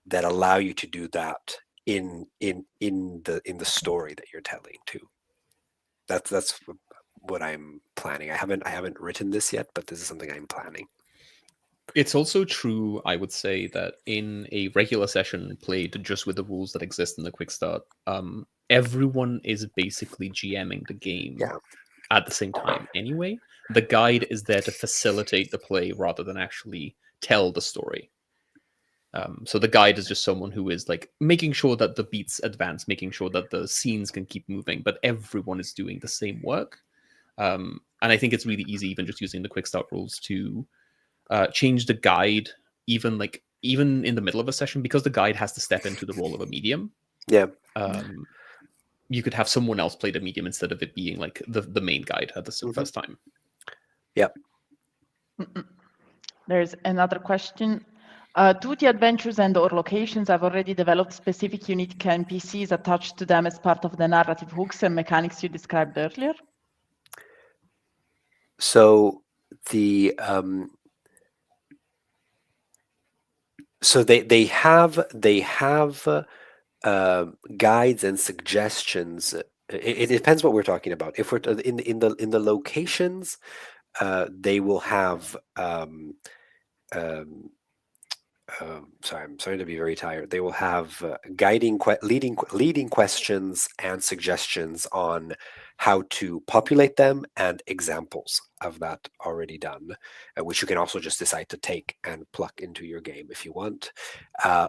that allow you to do that in the story that you're telling too. That's what I'm planning. I haven't written this yet, but this is something I'm planning. It's also true, I would say, that in a regular session played just with the rules that exist in the quick start, everyone is basically GMing the game at the same time anyway. The guide is there to facilitate the play rather than actually tell the story. So the guide is just someone who is like making sure that the beats advance, making sure that the scenes can keep moving, but everyone is doing the same work. And I think it's really easy, even just using the quick start rules, to change the guide even in the middle of a session, because the guide has to step into the role of a medium. You could have someone else play the medium instead of it being like the main guide at the first time. There's another question. Do the adventures and or locations have already developed specific unique NPCs attached to them as part of the narrative hooks and mechanics you described earlier? So they have guides and suggestions. It depends what we're talking about. If we're in the locations, they will have. Sorry, I'm starting to be very tired. They will have leading questions and suggestions on how to populate them and examples of that already done, which you can also just decide to take and pluck into your game if you want.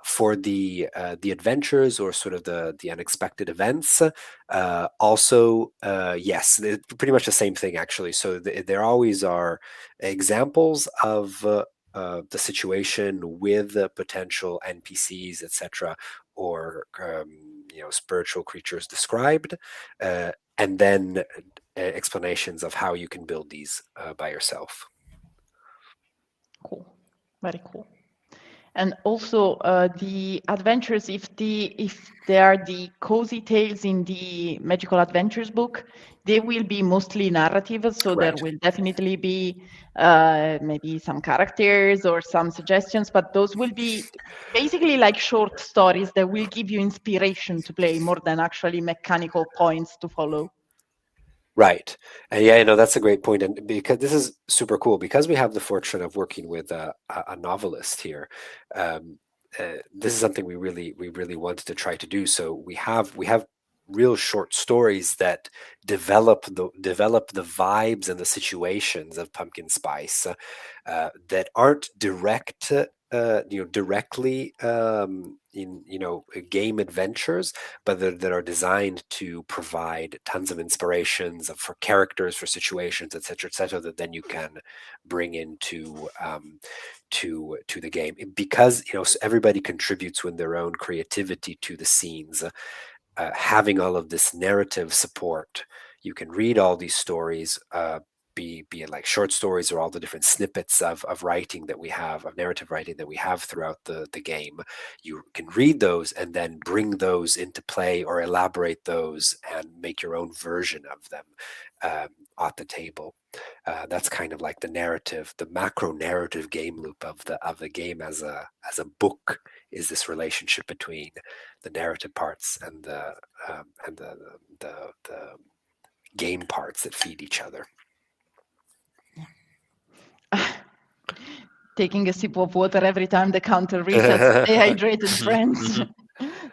For the adventures or sort of the unexpected events, also yes, pretty much the same thing actually. So there always are examples of the situation with potential NPCs, etc., or spiritual creatures described, and then explanations of how you can build these by yourself. Cool, very cool. And also the adventures, if they are the cozy tales in the Magical Adventures book, they will be mostly narrative. So there will definitely be maybe some characters or some suggestions, but those will be basically like short stories that will give you inspiration to play more than actually mechanical points to follow. Right. And yeah, that's a great point. And because this is super cool, because we have the fortune of working with a novelist here, this is something we really wanted to try to do. So we have real short stories that develop the vibes and the situations of pumpkin spice that aren't directly in game adventures, but that are designed to provide tons of inspirations for characters, for situations, etc., that then you can bring into to the game, because so everybody contributes with their own creativity to the scenes. Having all of this narrative support, you can read all these stories, be it like short stories or all the different snippets of writing that we have, of narrative writing that we have throughout the game. You can read those and then bring those into play or elaborate those and make your own version of them at the table. That's kind of like the narrative, the macro narrative game loop of the game as a book, is this relationship between the narrative parts and the game parts that feed each other. Taking a sip of water every time the counter resets. Stay hydrated, friends.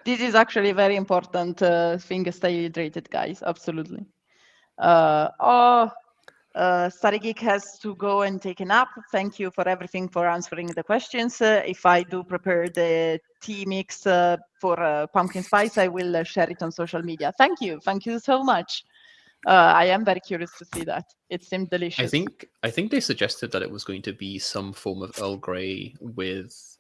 This is actually a very important thing. Stay hydrated, guys. Absolutely. Study Geek has to go and take a nap. Thank you for everything, for answering the questions. If I do prepare the tea mix for pumpkin spice, I will share it on social media. Thank you so much. I am very curious to see that. It seemed delicious. I think they suggested that it was going to be some form of Earl Grey with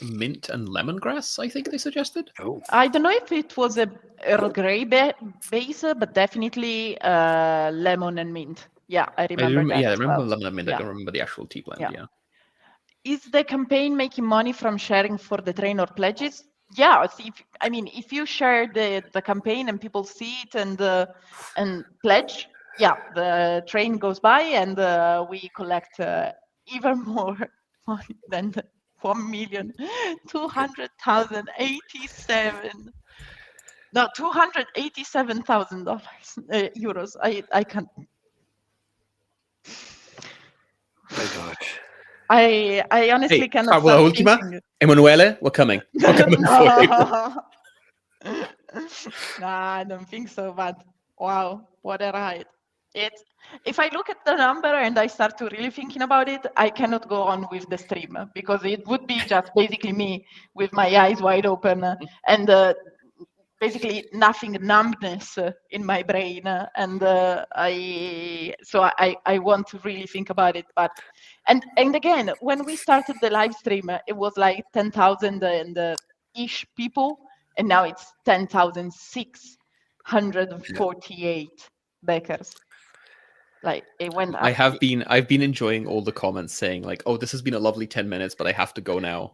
mint and lemongrass. I think they suggested. Oh, I don't know if it was a Earl Grey base, but definitely lemon and mint. Yeah, I remember that. Yeah, I as remember well. lemon and mint. Yeah. I don't remember the actual tea blend. Yeah. Is the campaign making money from sharing for the train or pledges? Yeah, if you share the campaign and people see it and pledge, yeah, the train goes by and we collect even more money than the 1,200,087. No, $287,000 euros. I can't. my gosh. I honestly cannot Favola stop Ultima, thinking. Emanuele, we're coming. We're coming for you. Nah, I don't think so, but wow, what a ride. If I look at the number and I start to really thinking about it, I cannot go on with the stream because it would be just basically me with my eyes wide open and basically nothing, numbness in my brain, and I want to really think about it. But and again, when we started the live stream, it was like 10,000 and ish people, and now it's 10,648 backers. Like it went up. I've been enjoying all the comments saying like, "Oh, this has been a lovely 10 minutes, but I have to go now."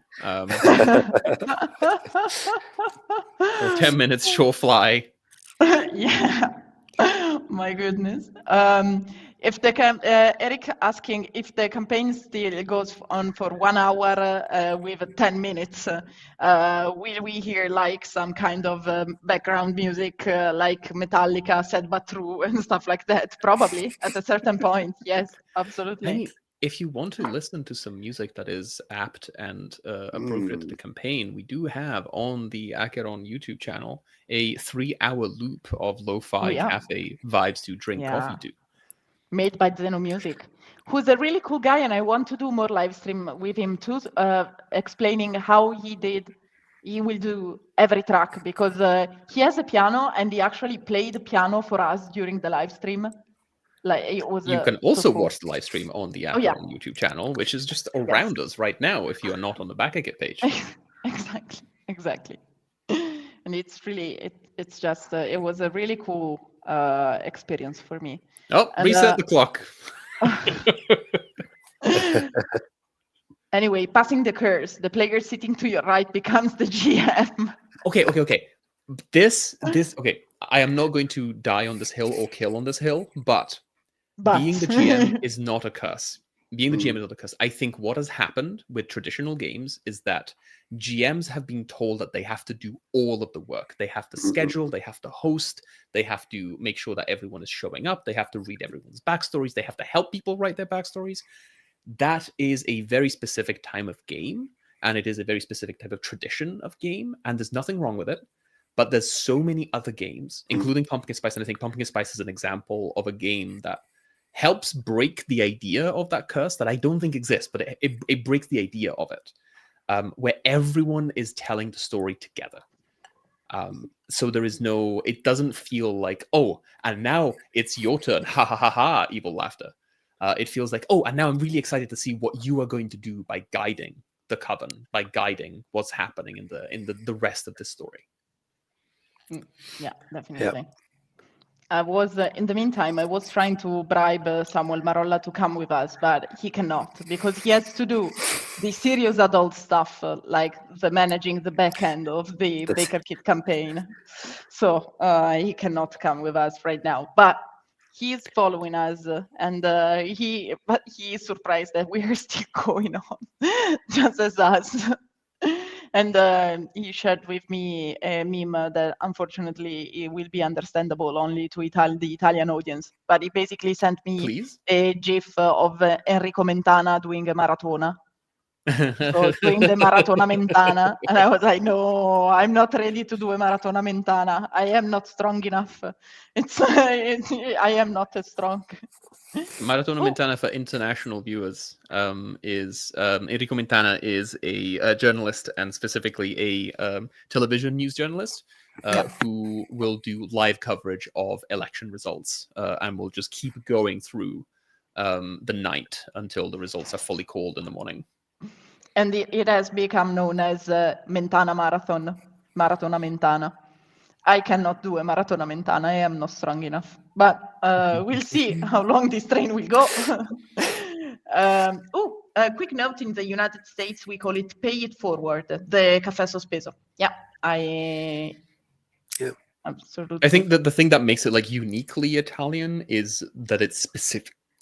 10 minutes sure fly. Yeah. My goodness. If the Eric asking if the campaign still goes on for 1 hour with 10 minutes, will we hear like some kind of background music like Metallica, Sad But True and stuff like that? Probably at a certain point. Yes, absolutely. I mean, if you want to listen to some music that is apt and appropriate to the campaign, we do have on the Acheron YouTube channel a 3-hour loop of lo-fi cafe vibes to drink coffee to. Made by Zeno Music, who's a really cool guy, and I want to do more live stream with him too, explaining how he will do every track, because he has a piano and he actually played the piano for us during the live stream. Like it was. You can also watch the live stream on the Acheron YouTube channel, which is just around us right now if you are not on the Backerkit page. Exactly. And it's really, it's just, it was a really cool experience for me. Oh, and, reset the clock. Anyway, passing the curse, the player sitting to your right becomes the GM. Okay. This, okay. I am not going to die on this hill or kill on this hill, but being the GM is not a curse. being the GM is not a curse. I think what has happened with traditional games is that GMs have been told that they have to do all of the work. They have to schedule, they have to host, they have to make sure that everyone is showing up, they have to read everyone's backstories, they have to help people write their backstories. That is a very specific time of game, and it is a very specific type of tradition of game, and there's nothing wrong with it. But there's so many other games, including Pumpkin Spice, and I think Pumpkin Spice is an example of a game that helps break the idea of that curse that I don't think exists, but it breaks the idea of it, where everyone is telling the story together. So there is no, it doesn't feel like, oh, and now it's your turn, ha ha ha ha, evil laughter. It feels like, oh, and now I'm really excited to see what you are going to do by guiding the coven, by guiding what's happening in the rest of the story. Yeah, definitely. I was, in the meantime, I was trying to bribe Samuel Marolla to come with us, but he cannot because he has to do the serious adult stuff, like the managing the back end of the Backerkit campaign. So he cannot come with us right now, but he is following us, and he is surprised that we are still going on, just as us. And he shared with me a meme that unfortunately it will be understandable only to the Italian audience. But he basically sent me a GIF of Enrico Mentana doing a maratona. So doing the maratona mentana, and I was like, no, I'm not ready to do a maratona mentana. I am not strong enough. I am not as strong. Maratona Mentana, for international viewers, is Enrico Mentana is a journalist, and specifically a television news journalist who will do live coverage of election results and will just keep going through the night until the results are fully called in the morning. And it has become known as Mentana Marathon, Maratona Mentana. I cannot do a Maratona Mentana. I am not strong enough. But we'll see how long this train will go. A quick note, in the United States, we call it pay it forward, the caffè sospeso. Yeah, absolutely. I think that the thing that makes it like uniquely Italian is that it's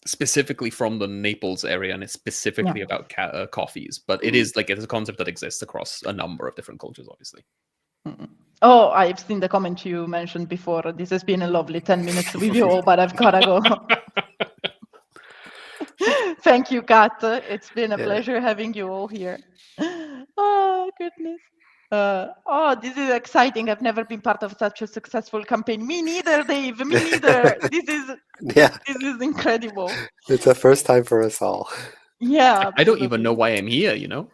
specifically from the Naples area, and it's specifically about coffees. But it is like, it's a concept that exists across a number of different cultures, obviously. Oh, I've seen the comment you mentioned before. This has been a lovely 10 minutes with you all, but I've gotta go. Thank you, Kat. It's been a pleasure having you all here. Oh, goodness. This is exciting. I've never been part of such a successful campaign. Me neither, Dave. Me neither. This is incredible. It's a first time for us all. Yeah. I don't even know why I'm here, you know?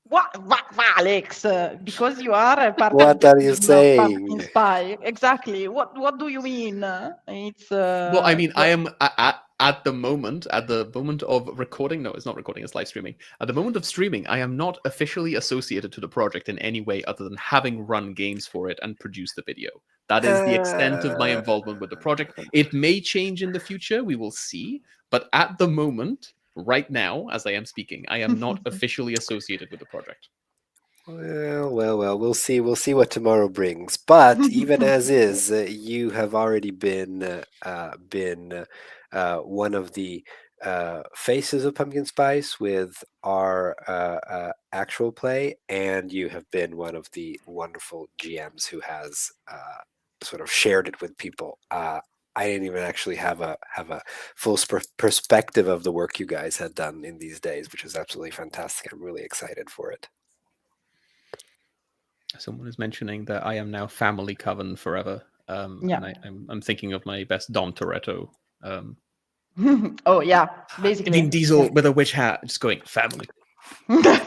What, Alex? Because you are a part what of the are you saying? Spy. Exactly. What do you mean? It's well, I mean, I am at the moment of recording. No, it's not recording. It's live streaming. At the moment of streaming, I am not officially associated to the project in any way other than having run games for it and produced the video. That is the extent of my involvement with the project. It may change in the future. We will see. But at the moment, right now, as I am speaking, I am not officially associated with the project. Well. We'll see what tomorrow brings. But even as is, you have already been one of the faces of Pumpkin Spice with our actual play, and you have been one of the wonderful GMs who has sort of shared it with people. I didn't even actually have a full perspective of the work you guys had done in these days, which is absolutely fantastic. I'm really excited for it. Someone is mentioning that I am now family coven forever. And I'm thinking of my best Dom Toretto. Oh yeah, basically. Vin Diesel with a witch hat, just going family. But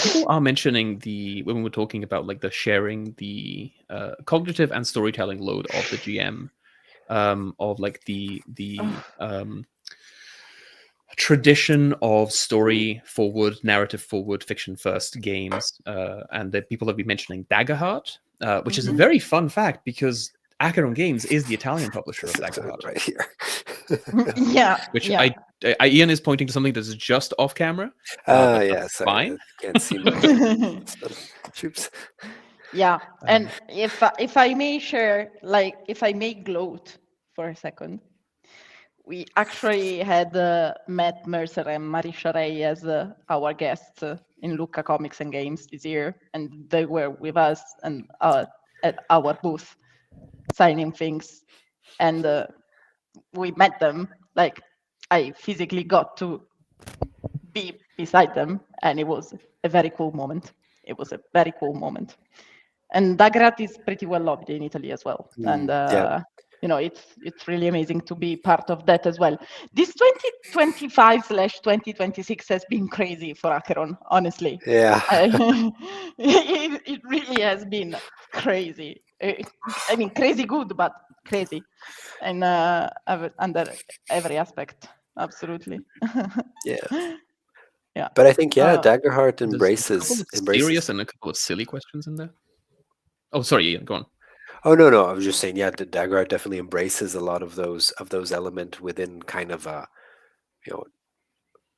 people are mentioning when we're talking about like the sharing the cognitive and storytelling load of the GM, of like the tradition of story forward, narrative forward, fiction first games, and that people have been mentioning Daggerheart, which is a very fun fact because Acheron Games is the Italian publisher of Daggerheart. Right here. Which Ian is pointing to something that's just off camera. Yes, fine. I can't see my Oops. Yeah, and if I may share, like if I may gloat, for a second. We actually had Matt Mercer and Marisha Ray as our guests in Lucca Comics and Games this year, and they were with us and at our booth signing things, and we met them. Like, I physically got to be beside them, and it was a very cool moment. It was a very cool moment. And Dagrat is pretty well loved in Italy as well, and you know, it's really amazing to be part of that as well. This 2025/2026 has been crazy for Acheron, honestly. Yeah. It really has been crazy. I mean, crazy good, but crazy, and under every aspect, absolutely. Yeah. Yeah. But I think Uh, Daggerheart There's a couple embraces of serious and a couple of silly questions in there. Oh, sorry, Ian, go on. Oh no, I was just saying, the Daggerheart definitely embraces a lot of those elements within kind of a, you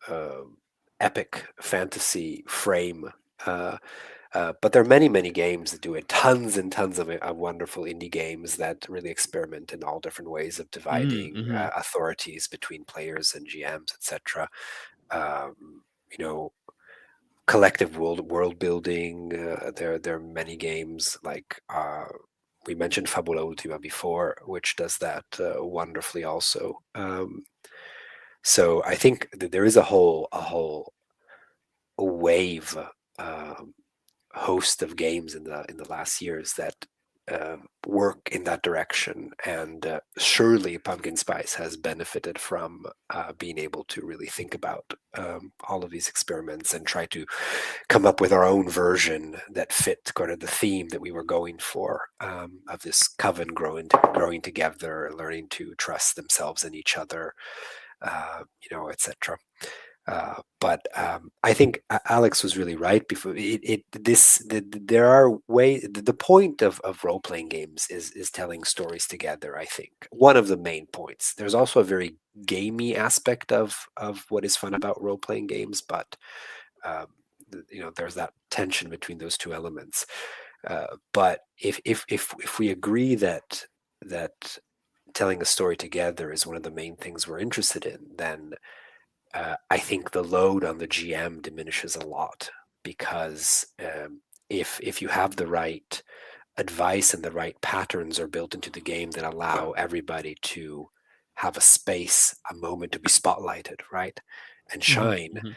know, epic fantasy frame. But there are many games that do it. Tons and tons of wonderful indie games that really experiment in all different ways of dividing authorities between players and GMs, etc. You know, collective world building. There are many games like we mentioned Fabula Ultima before, which does that wonderfully also. So I think that there is a whole wave host of games in the last years that work in that direction, and surely Pumpkin Spice has benefited from being able to really think about all of these experiments and try to come up with our own version that fit kind of the theme that we were going for, of this coven growing together, learning to trust themselves and each other, you know, etc. But I think Alex was really right. Before there are ways. The point of role-playing games is telling stories together. I think one of the main points. There's also a very gamey aspect of what is fun about role-playing games, but you know, there's that tension between those two elements. But if we agree that telling a story together is one of the main things we're interested in, then I think the load on the GM diminishes a lot, because if you have the right advice and the right patterns are built into the game that allow everybody to have a space, a moment to be spotlighted, right, and shine,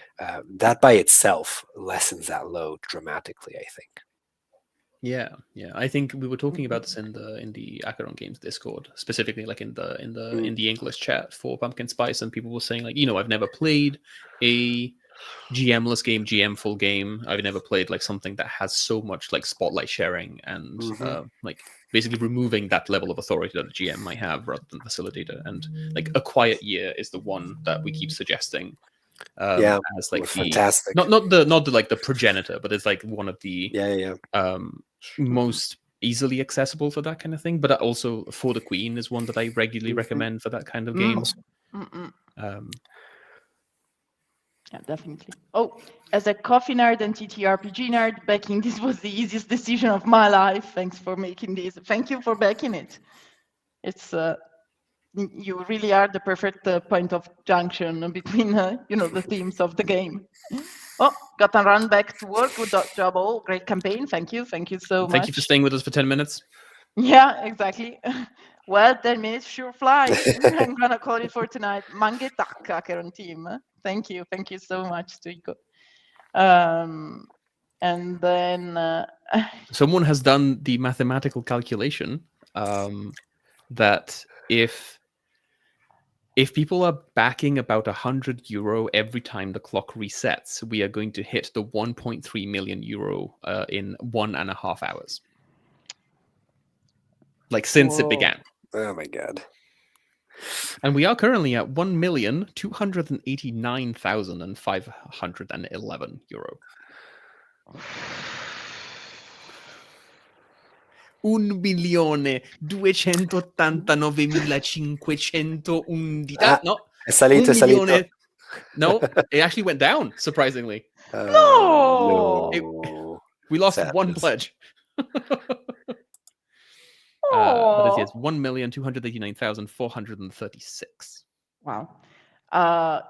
that by itself lessens that load dramatically, I think. Yeah. I think we were talking about this in the Acheron Games Discord, specifically like in the English chat for Pumpkin Spice, and people were saying, like, you know, I've never played a GM-less game, GM-full game. I've never played like something that has so much like spotlight sharing and like basically removing that level of authority that a GM might have rather than facilitator. And like A Quiet Year is the one that we keep suggesting. As like the fantastic. Not the like the progenitor, but it's like one of the most easily accessible for that kind of thing. But also For the Queen is one that I regularly recommend for that kind of game. Yeah, definitely. Oh, as a coffee nerd and TTRPG nerd, backing this was the easiest decision of my life. Thanks for making this. Thank you for backing it. It's you really are the perfect point of junction between you know, the themes of the game. Oh, got to run back to work. Good job, all. Great campaign. Thank you so much. Thank you for staying with us for 10 minutes. Yeah, exactly. Well, 10 minutes sure flies. I'm gonna call it for tonight. Mangetak, Acheron team. Thank you so much, Tuiko. And then someone has done the mathematical calculation that if people are backing about €100 every time the clock resets, we are going to hit the €1.3 million in 1.5 hours. Like, since it began. Oh my god. And we are currently at €1,289,511. $1,289,511. No. È salito. No, it actually went down, surprisingly. No. We lost one pledge. But Oh, it's 1,289,436. wow.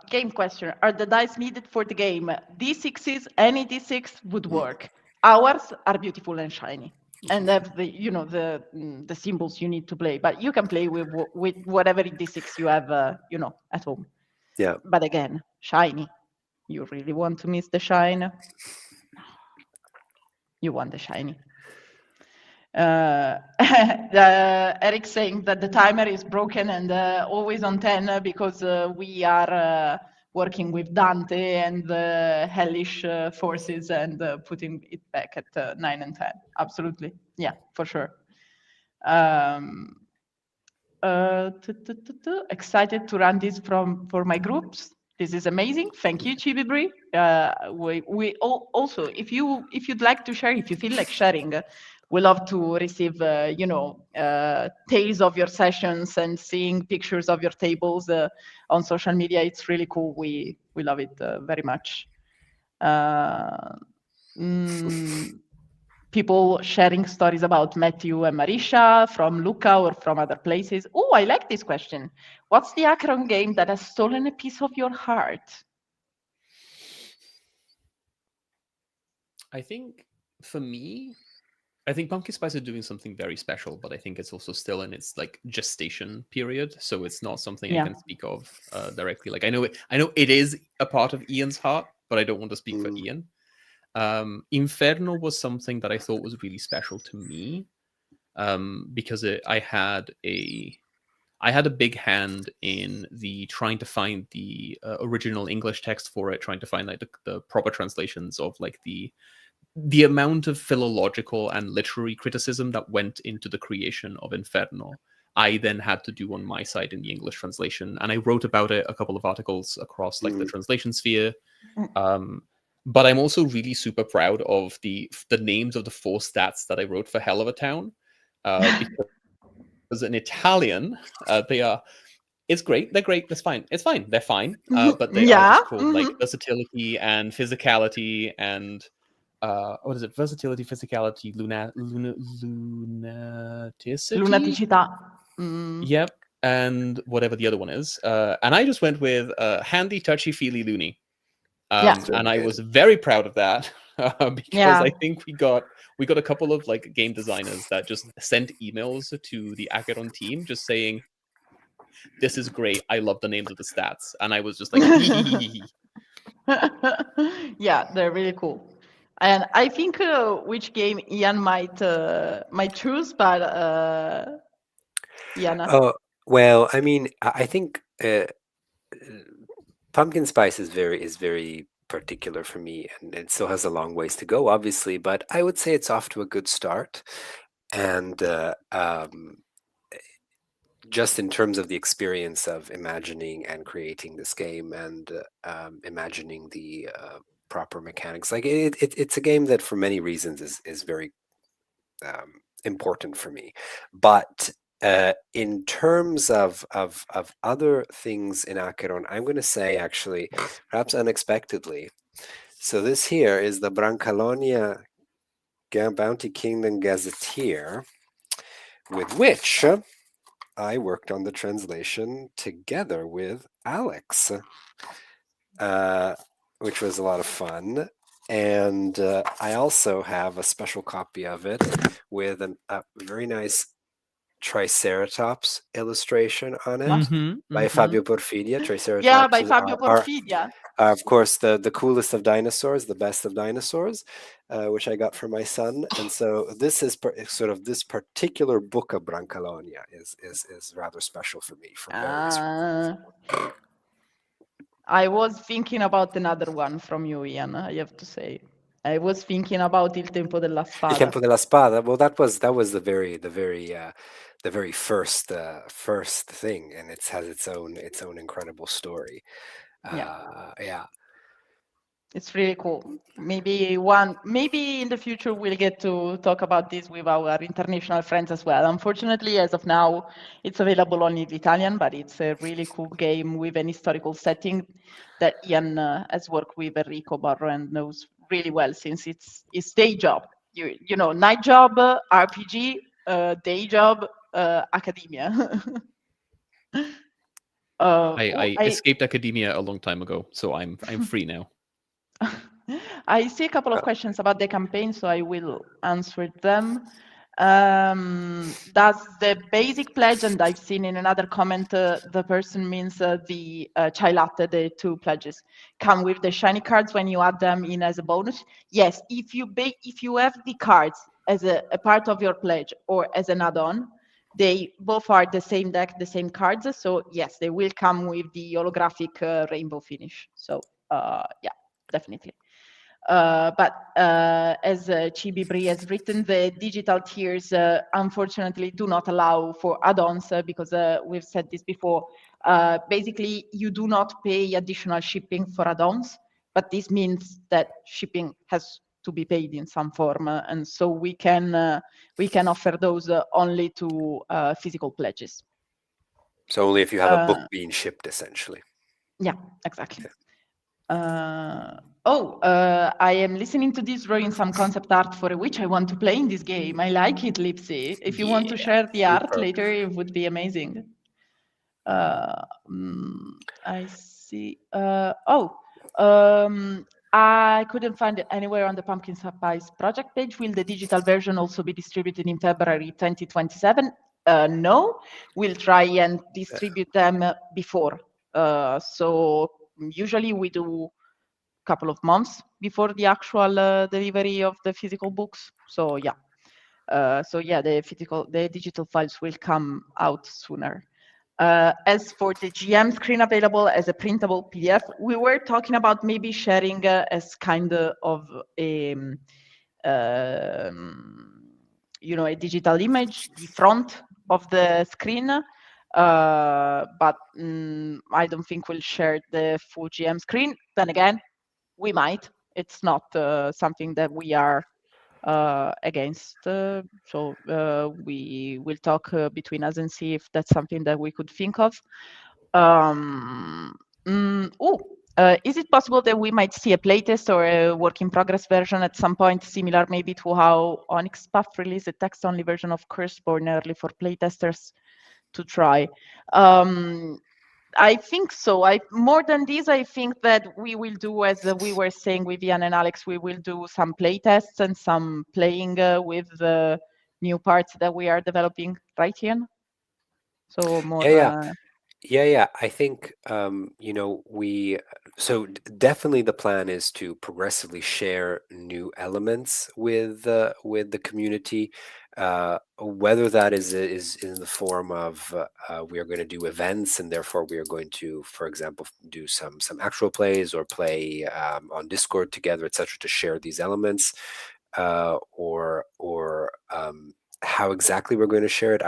Game question. Are the dice needed for the game? D6s, any D6 would work. Ours are beautiful and shiny. And have the, the symbols you need to play. But you can play with whatever D6 you have, at home. Yeah. But again, shiny. You really want to miss the shine? You want the shiny. Eric saying that the timer is broken and always on 10 because we are working with Dante and the hellish forces and putting it back at 9 and 10. Absolutely. Yeah, for sure. Excited to run this for my groups. This is amazing. Thank you, Chibibri. We also, if you'd like to share, if you feel like sharing, we love to receive, tales of your sessions and seeing pictures of your tables on social media. It's really cool. We love it very much. People sharing stories about Matthew and Marisha from Luca or from other places. Oh, I like this question. What's the Acheron game that has stolen a piece of your heart? I think for me, I think Pumpkin Spice is doing something very special, but I think it's also still in its like gestation period, so it's not something I can speak of directly. Like I know it is a part of Ian's heart, but I don't want to speak for Ian. Inferno was something that I thought was really special to me because I had a big hand in the trying to find the original English text for it, trying to find like the proper translations of like the amount of philological and literary criticism that went into the creation of Inferno. I then had to do on my side in the English translation, and I wrote about it a couple of articles across like the translation sphere. But I'm also really super proud of the names of the 4 stats that I wrote for Hell of a Town, because in Italian they are. It's great. They're great. That's fine. It's fine. They're fine. But they are just called like versatility and physicality and what is it? Versatility, physicality, lunaticity. Lunaticità. Yep. And whatever the other one is. And I just went with handy, touchy, feely, loony. And I was very proud of that because I think we got a couple of like game designers that just sent emails to the Acheron team just saying, "This is great. I love the names of the stats." And I was just like, yeah, they're really cool. And I think which game Ian might choose, but Ian. Oh, well, I mean, I think Pumpkin Spice is very particular for me, and it still has a long ways to go, obviously, but I would say it's off to a good start. And just in terms of the experience of imagining and creating this game and imagining the proper mechanics, like it's a game that for many reasons is very important for me. But in terms of other things in Acheron, I'm going to say actually, perhaps unexpectedly. So this here is the Brancalonia Bounty Kingdom Gazetteer, with which I worked on the translation together with Alex, which was a lot of fun. And I also have a special copy of it with a very nice Triceratops illustration on it by Fabio Porfidia. Triceratops, yeah, by Fabio Porfidia. Of course, the coolest of dinosaurs, the best of dinosaurs, which I got for my son. And so this is sort of this particular book of Brancalonia is rather special for me for various reasons. I was thinking about another one from you, Ian, I have to say. I was thinking about Il Tempo della Spada. Il Tempo della Spada. Well, that was the very first thing, and it has its own incredible story. Yeah. It's really cool. Maybe in the future we'll get to talk about this with our international friends as well. Unfortunately, as of now, it's available only in Italian, but it's a really cool game with an historical setting that Ian has worked with Enrico Barro and knows really well since it's his day job. You know, night job, RPG, day job, academia. I escaped academia a long time ago, so I'm free now. I see a couple of questions about the campaign, so I will answer them. Does the basic pledge, and I've seen in another comment, the person means the chai latte, the 2 pledges, come with the shiny cards when you add them in as a bonus? Yes, if you have the cards as a part of your pledge or as an add-on, they both are the same deck, the same cards. So yes, they will come with the holographic rainbow finish. So yeah, definitely. But as Chibi Bri has written, the digital tiers unfortunately do not allow for add-ons because we've said this before. Basically, you do not pay additional shipping for add-ons, but this means that shipping has to be paid in some form, and so we can offer those only to physical pledges. So only if you have a book being shipped, essentially. Yeah, exactly. I am listening to this, drawing some concept art for which I want to play in this game. I like it, Lipsy. If you want to share the art later, it would be amazing. I see. I couldn't find it anywhere on the Pumpkin Spice project page. Will the digital version also be distributed in February 2027? No, we'll try and distribute them before. So usually we do a couple of months before the actual delivery of the physical books. So yeah, the digital files will come out sooner. As for the GM screen available as a printable PDF, we were talking about maybe sharing as kind of a a digital image, the front of the screen. But I don't think we'll share the full GM screen. Then again, we might. It's not something that we are against. So we will talk between us and see if that's something that we could think of. Is it possible that we might see a playtest or a work in progress version at some point, similar maybe to how Onyx Path released a text-only version of Curseborn early for playtesters to try? I think so. More than this, I think that we will do, as we were saying with Ian and Alex, we will do some play tests and some playing with the new parts that we are developing, right, Ian? So more. Yeah. I think definitely the plan is to progressively share new elements with the community. Whether that is in the form of we are going to do events, and therefore we are going to, for example, do some actual plays or play on Discord together, etc., to share these elements, or how exactly we're going to share it.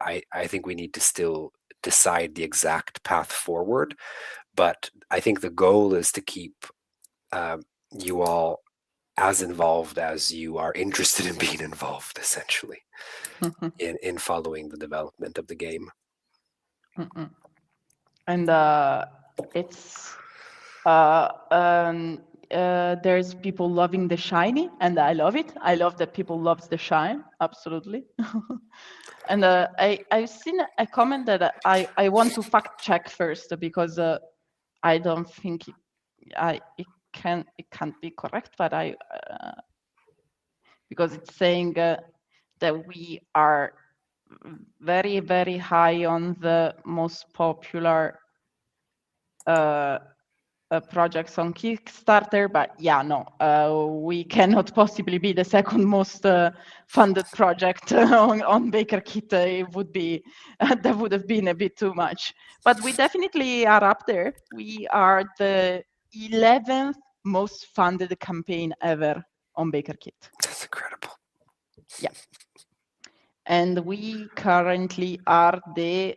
I think we need to still decide the exact path forward, but I think the goal is to keep you all as involved as you are interested in being involved, essentially, in following the development of the game. And it's there's people loving the shiny, and I love it. I love that people love the shine, absolutely. And I've seen a comment that I want to fact check first, because I don't think it can't be correct, but because it's saying that we are very, very high on the most popular projects on Kickstarter, but yeah, no, we cannot possibly be the second most funded project on Backerkit. It would be that would have been a bit too much, but we definitely are up there. We are the 11th most funded campaign ever on Backerkit. That's incredible. Yeah, and we currently are the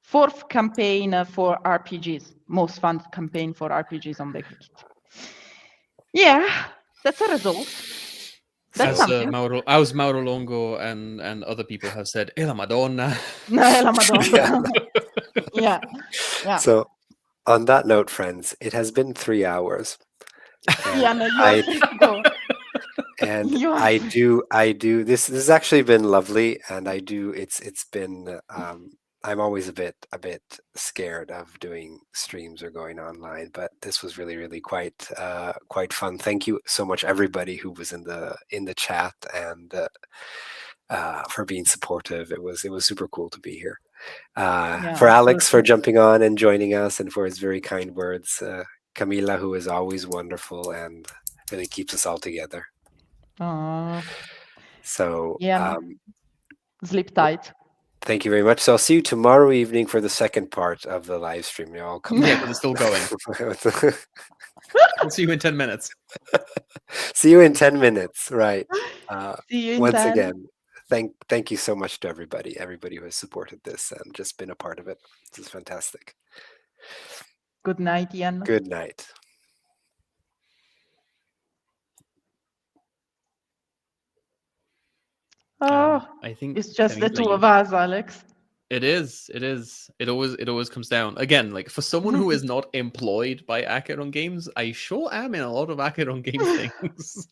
4th campaign for RPGs, most funded campaign for RPGs on Backerkit. Yeah, that's a result. That's something. As Mauro Longo and other people have said, "E la Madonna." E la Madonna. Yeah. So, on that note, friends, it has been 3 hours. Yeah, no, you have to go. And You are I do. This has actually been lovely, and I do. It's been. I'm always a bit scared of doing streams or going online, but this was really quite fun. Thank you so much, everybody who was in the chat, and for being supportive. It was super cool to be here. Yeah, For Alex for absolutely. jumping on and joining us, and for his very kind words. Camila, who is always wonderful and really keeps us all together. So Yeah. Sleep tight. thank you very much. So I'll see you tomorrow evening for the second part of the live stream. I'll come Yeah, back. because it's still going. We'll see you in 10 minutes. See you in 10 minutes. Right. See you in Once 10. again, thank you so much to everybody who has supported this and just been a part of it. This is fantastic. Good night, Ian. Good night. Oh, I think it's just the Camila, two of us, Alex. It is. It always comes down. Again, like for someone who is not employed by Acheron Games, I sure am in a lot of Acheron Games things.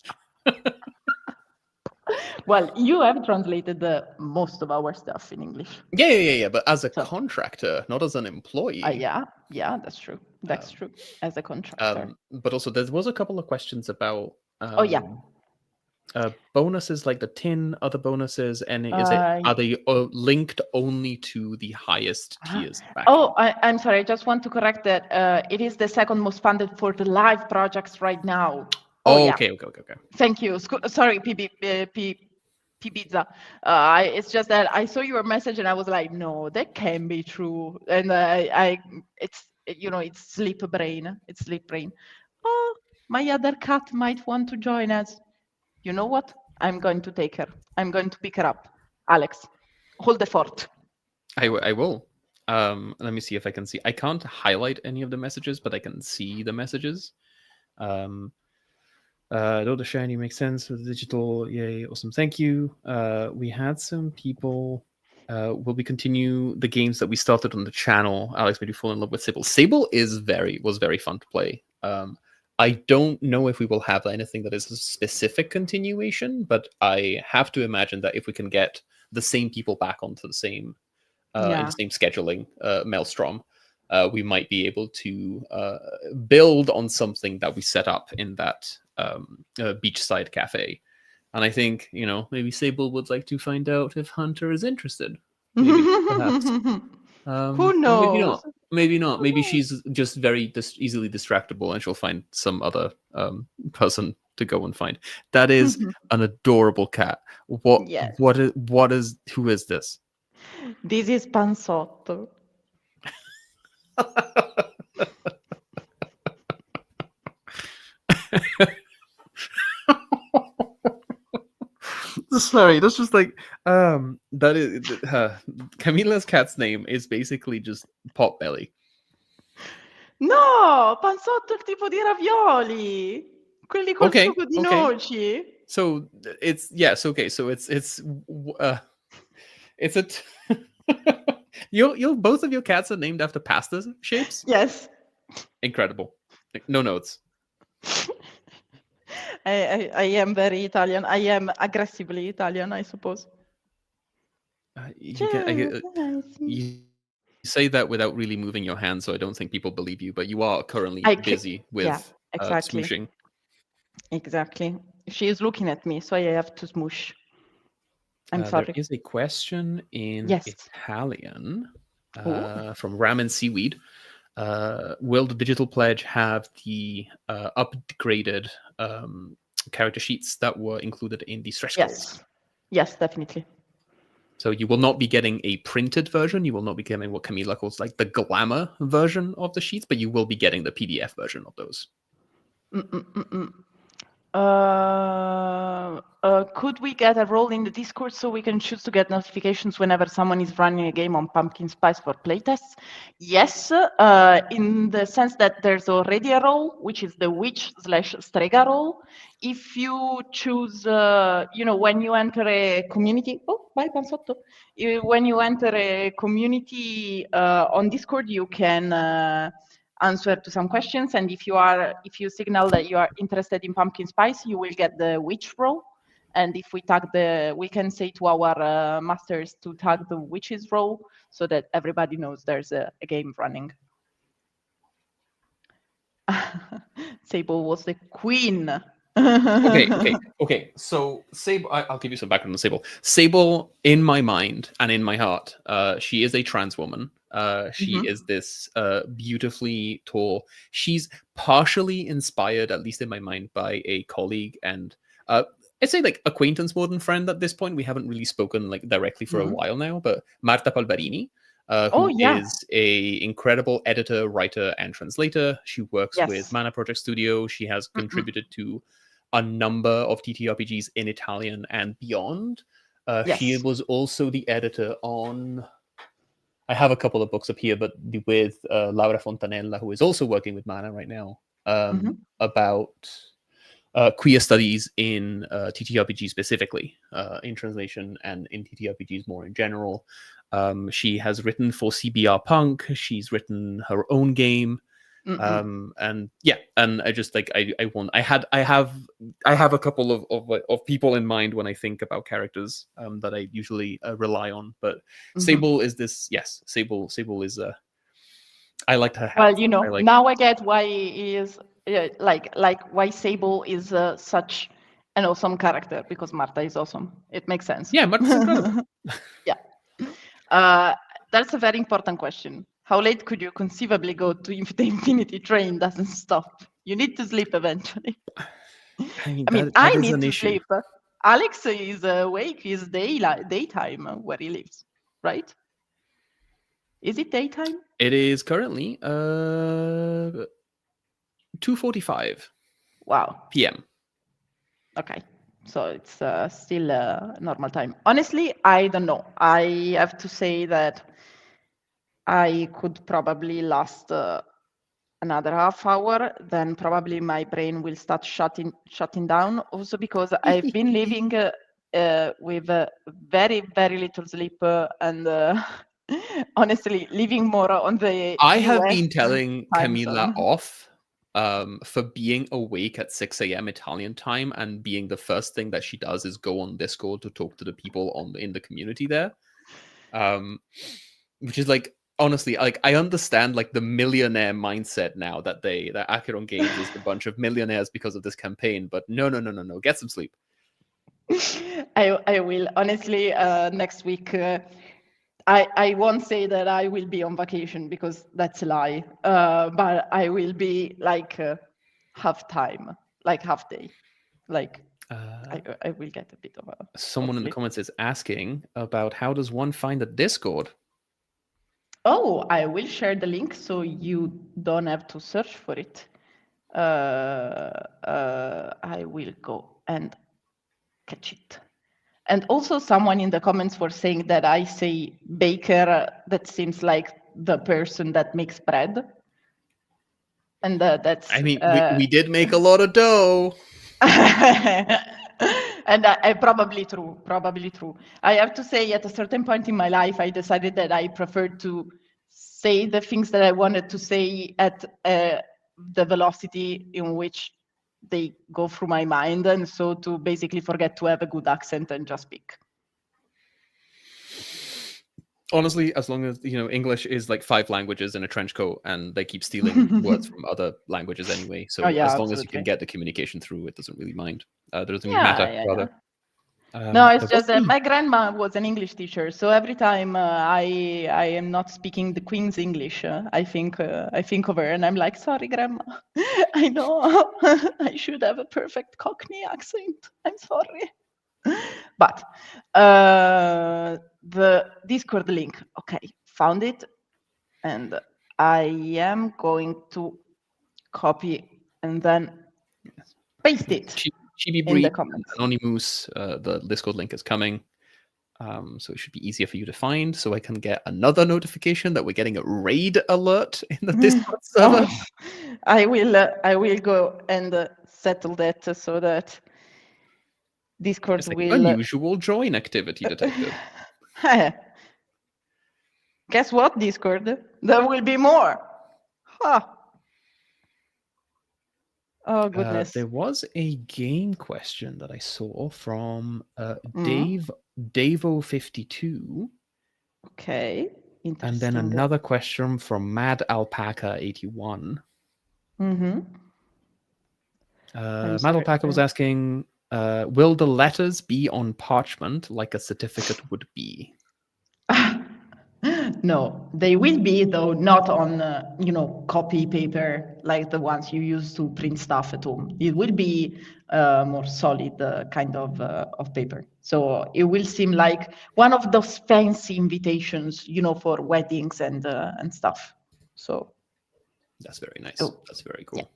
Well, you have translated most of our stuff in English. Yeah. But as a So- contractor, not as an employee. Yeah, that's true. That's true. As a contractor. But also, there was a couple of questions about. Bonuses like the tin, other bonuses, and are they linked only to the highest tiers? I'm sorry. I just want to correct that. It is the second most funded for the live projects right now. Yeah. Okay. Thank you. Sorry, Pizza. It's just that I saw your message and I was like, no, that can be true. And it's sleep brain. It's sleep brain. Oh, my other cat might want to join us. You know what? I'm going to take her. I'm going to pick her up. Alex, hold the fort. I will. Let me see if I can see. I can't highlight any of the messages, but I can see the messages. Though the shiny makes sense with the digital. Yay, awesome. Thank you. We had some people. Will we continue the games that we started on the channel? Alex made you fall in love with Sable. Sable was very fun to play. I don't know if we will have anything that is a specific continuation, but I have to imagine that if we can get the same people back onto the same in the same scheduling maelstrom, we might be able to build on something that we set up in that beachside cafe. And I think, maybe Sable would like to find out if Hunter is interested. Maybe, perhaps. Who knows? Maybe not. Maybe she's just very easily distractible, and she'll find some other person to go and find. That is an adorable cat. Who is this? This is Pansotto. Sorry, that's just like that is Camilla's cat's name is basically just Potbelly. No, Pansotto è il tipo di ravioli. Quelli col sugo di noci. So it's both of your cats are named after pasta shapes? Yes. Incredible. No notes. I am very Italian. I am aggressively Italian, I suppose. You say that without really moving your hands, so I don't think people believe you, but you are currently busy with smooshing. Exactly. She is looking at me, so I have to smoosh. I'm sorry. There is a question in Italian from Ramen Seaweed. Will the digital pledge have the upgraded character sheets that were included in the stretch goals? Yes, definitely. So you will not be getting a printed version. You will not be getting what Camila calls like the glamour version of the sheets, but you will be getting the PDF version of those. Could we get a role in the Discord so we can choose to get notifications whenever someone is running a game on Pumpkin Spice for playtests? Yes, in the sense that there's already a role, which is the Witch/Strega role. If you choose, when you enter a community, bye Pansotto. When you enter a community on Discord, you can answer to some questions. And if you signal that you are interested in pumpkin spice, you will get the witch roll. And if we can say to our masters to tag the witches roll so that everybody knows there's a game running. Sable was the queen. Okay. So Sable, I'll give you some background on Sable. Sable, in my mind and in my heart, she is a trans woman. She is this beautifully tall. She's partially inspired, at least in my mind, by a colleague and I'd say like acquaintance more than friend at this point. We haven't really spoken like directly for a while now, but Marta Palberini, who is a incredible editor, writer, and translator. She works with Mana Project Studio. She has contributed to a number of TTRPGs in Italian and beyond. She was also the editor on... I have a couple of books up here, but with Laura Fontanella, who is also working with Mana right now, about queer studies in TTRPG specifically, in translation and in TTRPGs more in general. She has written for CBR Punk. She's written her own game. And yeah, and I just like I have a couple of people in mind when I think about characters that I usually rely on. But Sable is this. Yes, Sable is I liked her. Well, you know, now I get why he is like why Sable is such an awesome character, because Marta is awesome. It makes sense. Yeah, Marta's incredible. Yeah, that's a very important question. How late could you conceivably go to if the Infinity Train doesn't stop? You need to sleep eventually. I need to sleep. Alex is awake. It's daytime where he lives, right? Is it daytime? It is currently 2:45. Wow. PM. Okay, so it's still normal time. Honestly, I don't know. I have to say that I could probably last another half hour, then probably my brain will start shutting down. Also because I've been living with very, very little sleep and honestly living more on the I have US been telling time Camilla zone. off for being awake at 6 a.m. Italian time, and being the first thing that she does is go on Discord to talk to the people in the community there, which is like, honestly, like I understand like the millionaire mindset now that Acheron Games is a bunch of millionaires because of this campaign, but no, get some sleep. I will honestly next week. I won't say that I will be on vacation because that's a lie. But I will be like half time, like half day, like I will get a bit of a. Someone in the comments is asking about how does one find a Discord. Oh, I will share the link so you don't have to search for it. I will go and catch it. And also someone in the comments were saying that I say baker, that seems like the person that makes bread. And that's... I mean, we did make a lot of dough. And probably true. I have to say, at a certain point in my life, I decided that I preferred to say the things that I wanted to say at the velocity in which they go through my mind, and so to basically forget to have a good accent and just speak. Honestly, as long as English is like 5 languages in a trench coat, and they keep stealing words from other languages anyway. So as long as you can get the communication through, it doesn't really mind. Doesn't matter. Rather. No, it's just that my grandma was an English teacher, so every time I am not speaking the Queen's English, I think of her, and I'm like, sorry, Grandma, I know I should have a perfect Cockney accent. I'm sorry, but the Discord link, okay, found it, and I am going to copy and then paste it. Chibi in the Breed, comments. Anonymous, the Discord link is coming. So it should be easier for you to find. So I can get another notification that we're getting a raid alert in the Discord server. I will go and settle that so that Discord will... Unusual join activity detected. Guess what, Discord? There will be more. Huh. Oh goodness. There was a game question that I saw from Mm. Davo52, Okay. and then Interesting. another question from Mad Alpaca 81. Mm-hmm. Mad Alpaca was asking, will the letters be on parchment like a certificate would be? No, they will be, though not on copy paper like the ones you use to print stuff at home. It will be more solid kind of paper. So it will seem like one of those fancy invitations, for weddings and stuff. So That's very nice. So, That's very cool.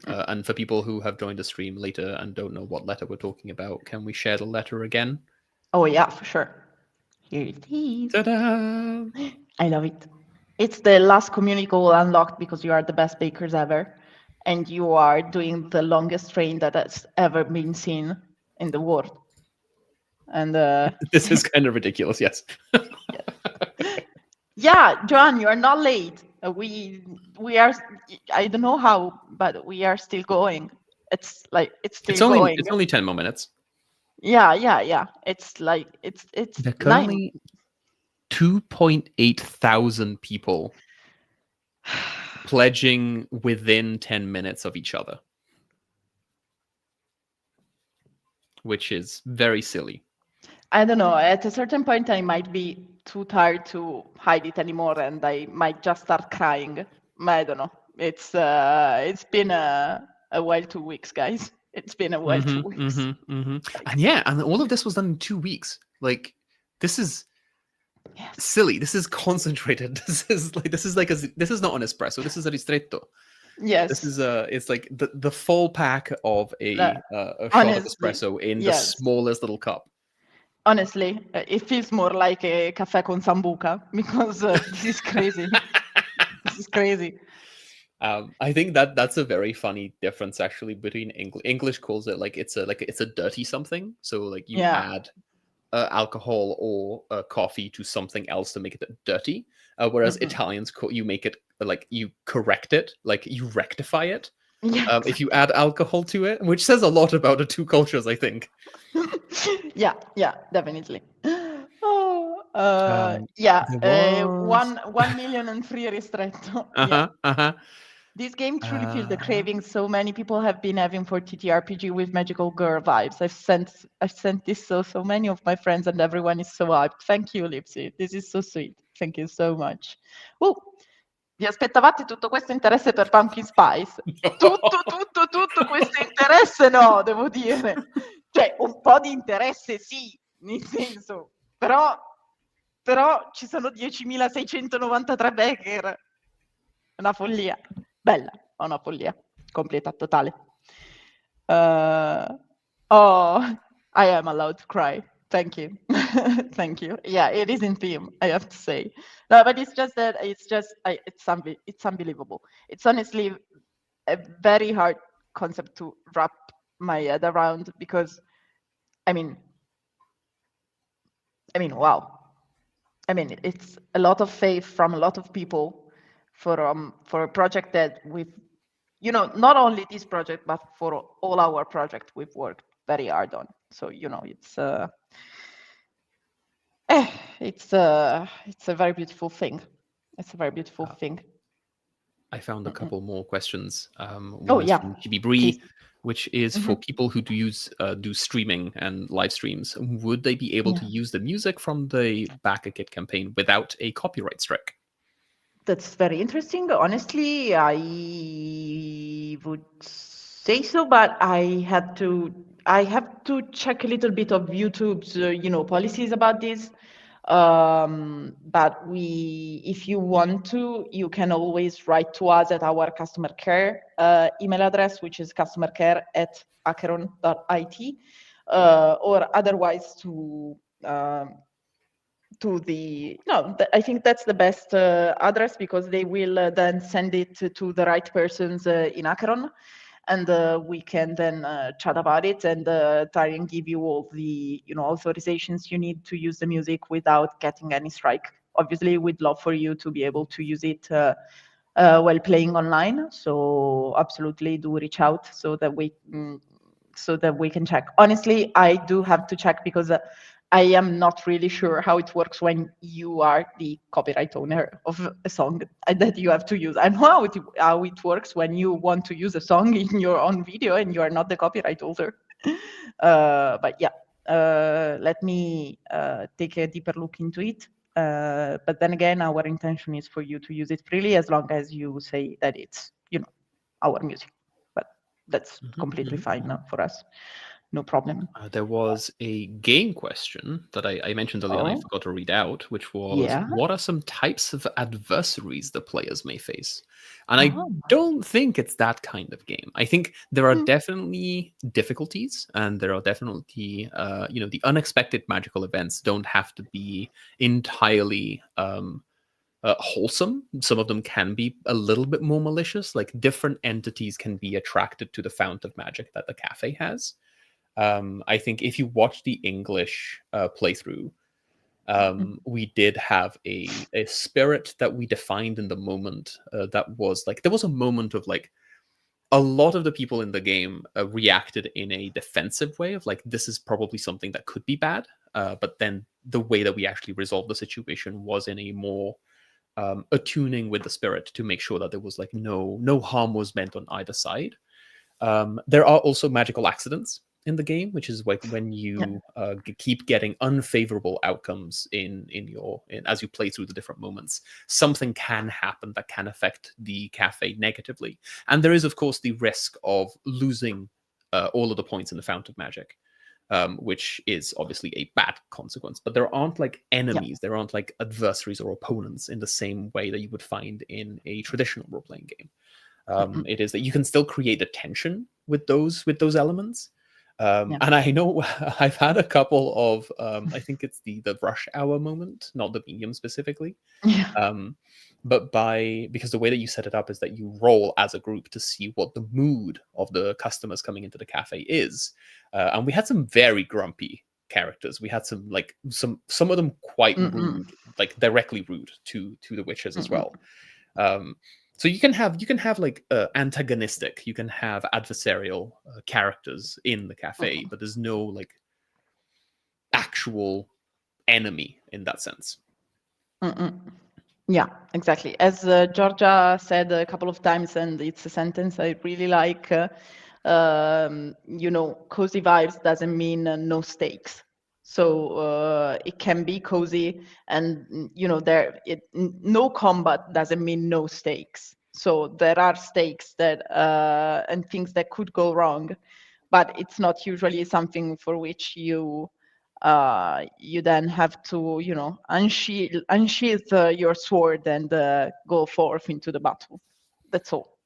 And for people who have joined the stream later and don't know what letter we're talking about, can we share the letter again? oh yeah, for sure. Here it is. Ta-da! I love it. It's the last communicable unlocked because you are the best bakers ever, and you are doing the longest train that has ever been seen in the world. And This is kind of ridiculous, yes. yeah, Joan, you are not late. We are. I don't know how, but we are still going. It's still going. It's only 10 more minutes. Yeah. It's like it's There are 9. currently 2.8 thousand people pledging within 10 minutes of each other, which is very silly. I don't know. At a certain point, I might be too tired to hide it anymore, and I might just start crying. I don't know. It's been a while, 2 weeks, guys. It's been a while, 2 weeks. And yeah, and all of this was done in 2 weeks. Like, this is silly. This is concentrated. This is not an espresso. This is a ristretto. Yes. This is it's like the full pack of a shot of espresso in the smallest little cup. Honestly, it feels more like a caffè con sambuca because this is crazy. This is crazy. I think that's a very funny difference actually between English calls it like it's a dirty something. So like you add alcohol or coffee to something else to make it dirty, whereas Italians you make it like you correct it, like you rectify it. Yeah. If you add alcohol to it, which says a lot about the two cultures, I think. Yeah, definitely. Oh, 1 million and free ristretto. This game truly feels the craving so many people have been having for TTRPG with magical girl vibes. I've sent this so many of my friends and everyone is so hyped. Thank you, Lipsy. This is so sweet. Thank you so much. Vi aspettavate tutto questo interesse per Pumpkin Spice? Tutto questo interesse no, devo dire. Cioè, un po' di interesse sì, nel senso, però ci sono 10.693 backer. Una follia. Bella, una follia. Completa, totale. I am allowed to cry. Thank you. Thank you. Yeah, it is in theme, I have to say. No, but it's just that it's unbelievable. It's honestly a very hard concept to wrap my head around because, I mean, wow. I mean, it's a lot of faith from a lot of people for a project that we've, not only this project, but for all our projects we've worked very hard on. So, it's a very beautiful thing. It's a very beautiful thing. I found a couple more questions. One is from Chibi Bree, which is for people who do streaming and live streams. Would they be able to use the music from the Backerkit campaign without a copyright strike? That's very interesting. Honestly, I would say so, but I have to check a little bit of YouTube's policies about this. But if you want to, you can always write to us at our customer care email address, which is customercare@acheron.it, or otherwise I think that's the best address because they will then send it to the right persons in Acheron, and we can then chat about it and try and give you all the authorizations you need to use the music without getting any strike. Obviously, we'd love for you to be able to use it while playing online. So absolutely do reach out so that we can check. Honestly, I do have to check because I am not really sure how it works when you are the copyright owner of a song that you have to use. I know how it works when you want to use a song in your own video and you are not the copyright holder. But yeah, let me take a deeper look into it. But then again, our intention is for you to use it freely as long as you say that it's, our music. But that's completely fine for us. No problem. There was a game question that I mentioned earlier and I forgot to read out, which was, what are some types of adversaries the players may face? And I don't think it's that kind of game. I think there are definitely difficulties, and there are definitely, the unexpected magical events don't have to be entirely wholesome. Some of them can be a little bit more malicious, like different entities can be attracted to the fount of magic that the cafe has. I think if you watch the English playthrough, we did have a spirit that we defined in the moment that was like, there was a moment of like, a lot of the people in the game reacted in a defensive way of like, this is probably something that could be bad. But then the way that we actually resolved the situation was in a more attuning with the spirit to make sure that there was like no harm was meant on either side. There are also magical accidents in the game, which is like when you keep getting unfavorable outcomes as you play through the different moments, something can happen that can affect the cafe negatively. And there is, of course, the risk of losing all of the points in the fount of magic, which is obviously a bad consequence. But there aren't like enemies, there aren't like adversaries or opponents in the same way that you would find in a traditional role-playing game. It is that you can still create a tension with those elements. And I know I've had a couple of, I think it's the rush hour moment, not the medium specifically. But because the way that you set it up is that you roll as a group to see what the mood of the customers coming into the cafe is. And we had some very grumpy characters. We had some of them quite rude, like directly rude to the witches as well. So you can have like antagonistic, you can have adversarial characters in the cafe, but there's no like actual enemy in that sense. Yeah, exactly. As Georgia said a couple of times, and it's a sentence I really like, cozy vibes doesn't mean no stakes. So it can be cozy, and no combat doesn't mean no stakes. So there are stakes that and things that could go wrong, but it's not usually something for which you then have to unsheath your sword and go forth into the battle. That's all.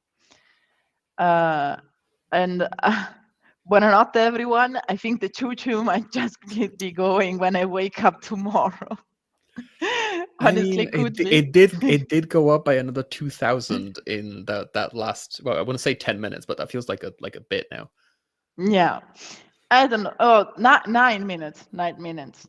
And buonanotte, everyone. I think the choo-choo might just be going when I wake up tomorrow. Honestly, it did go up by another 2,000 in that last. Well, I want to say 10 minutes, but that feels like a bit now. Yeah, I don't know. Oh, 9 minutes. 9 minutes.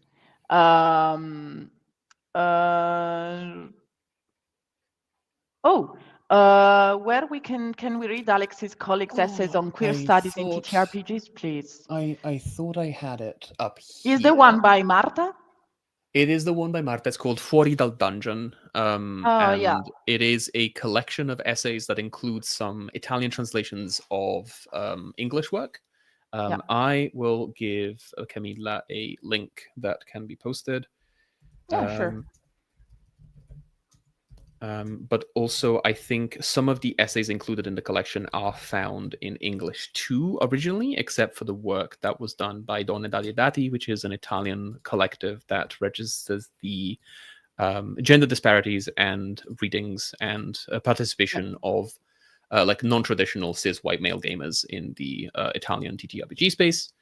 Where we can we read Alex's colleagues' essays on queer studies in TTRPGs, please? I thought I had it up here. Is the one by Marta? It is the one by Marta. It's called Fuori dal Dungeon. It is a collection of essays that includes some Italian translations of English work. I will give Camilla a link that can be posted. Sure. But also, I think some of the essays included in the collection are found in English too, originally, except for the work that was done by Donne dagli Dati, which is an Italian collective that registers the gender disparities and readings and participation of like non-traditional cis white male gamers in the Italian TTRPG space.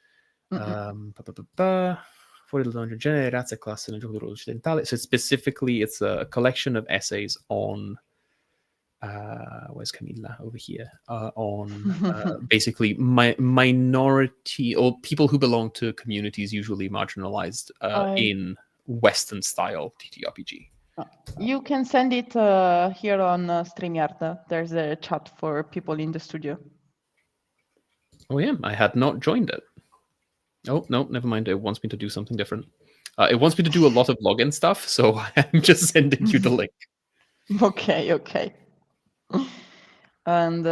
So specifically, it's a collection of essays on where's Camilla over here on basically minority or people who belong to communities usually marginalized in Western style TTRPG. You can send it here on StreamYard. There's a chat for people in the studio. Oh yeah, I had not joined it. Oh no, never mind. It wants me to do something different. It wants me to do a lot of login stuff, so I'm just sending you the link. Okay, okay. And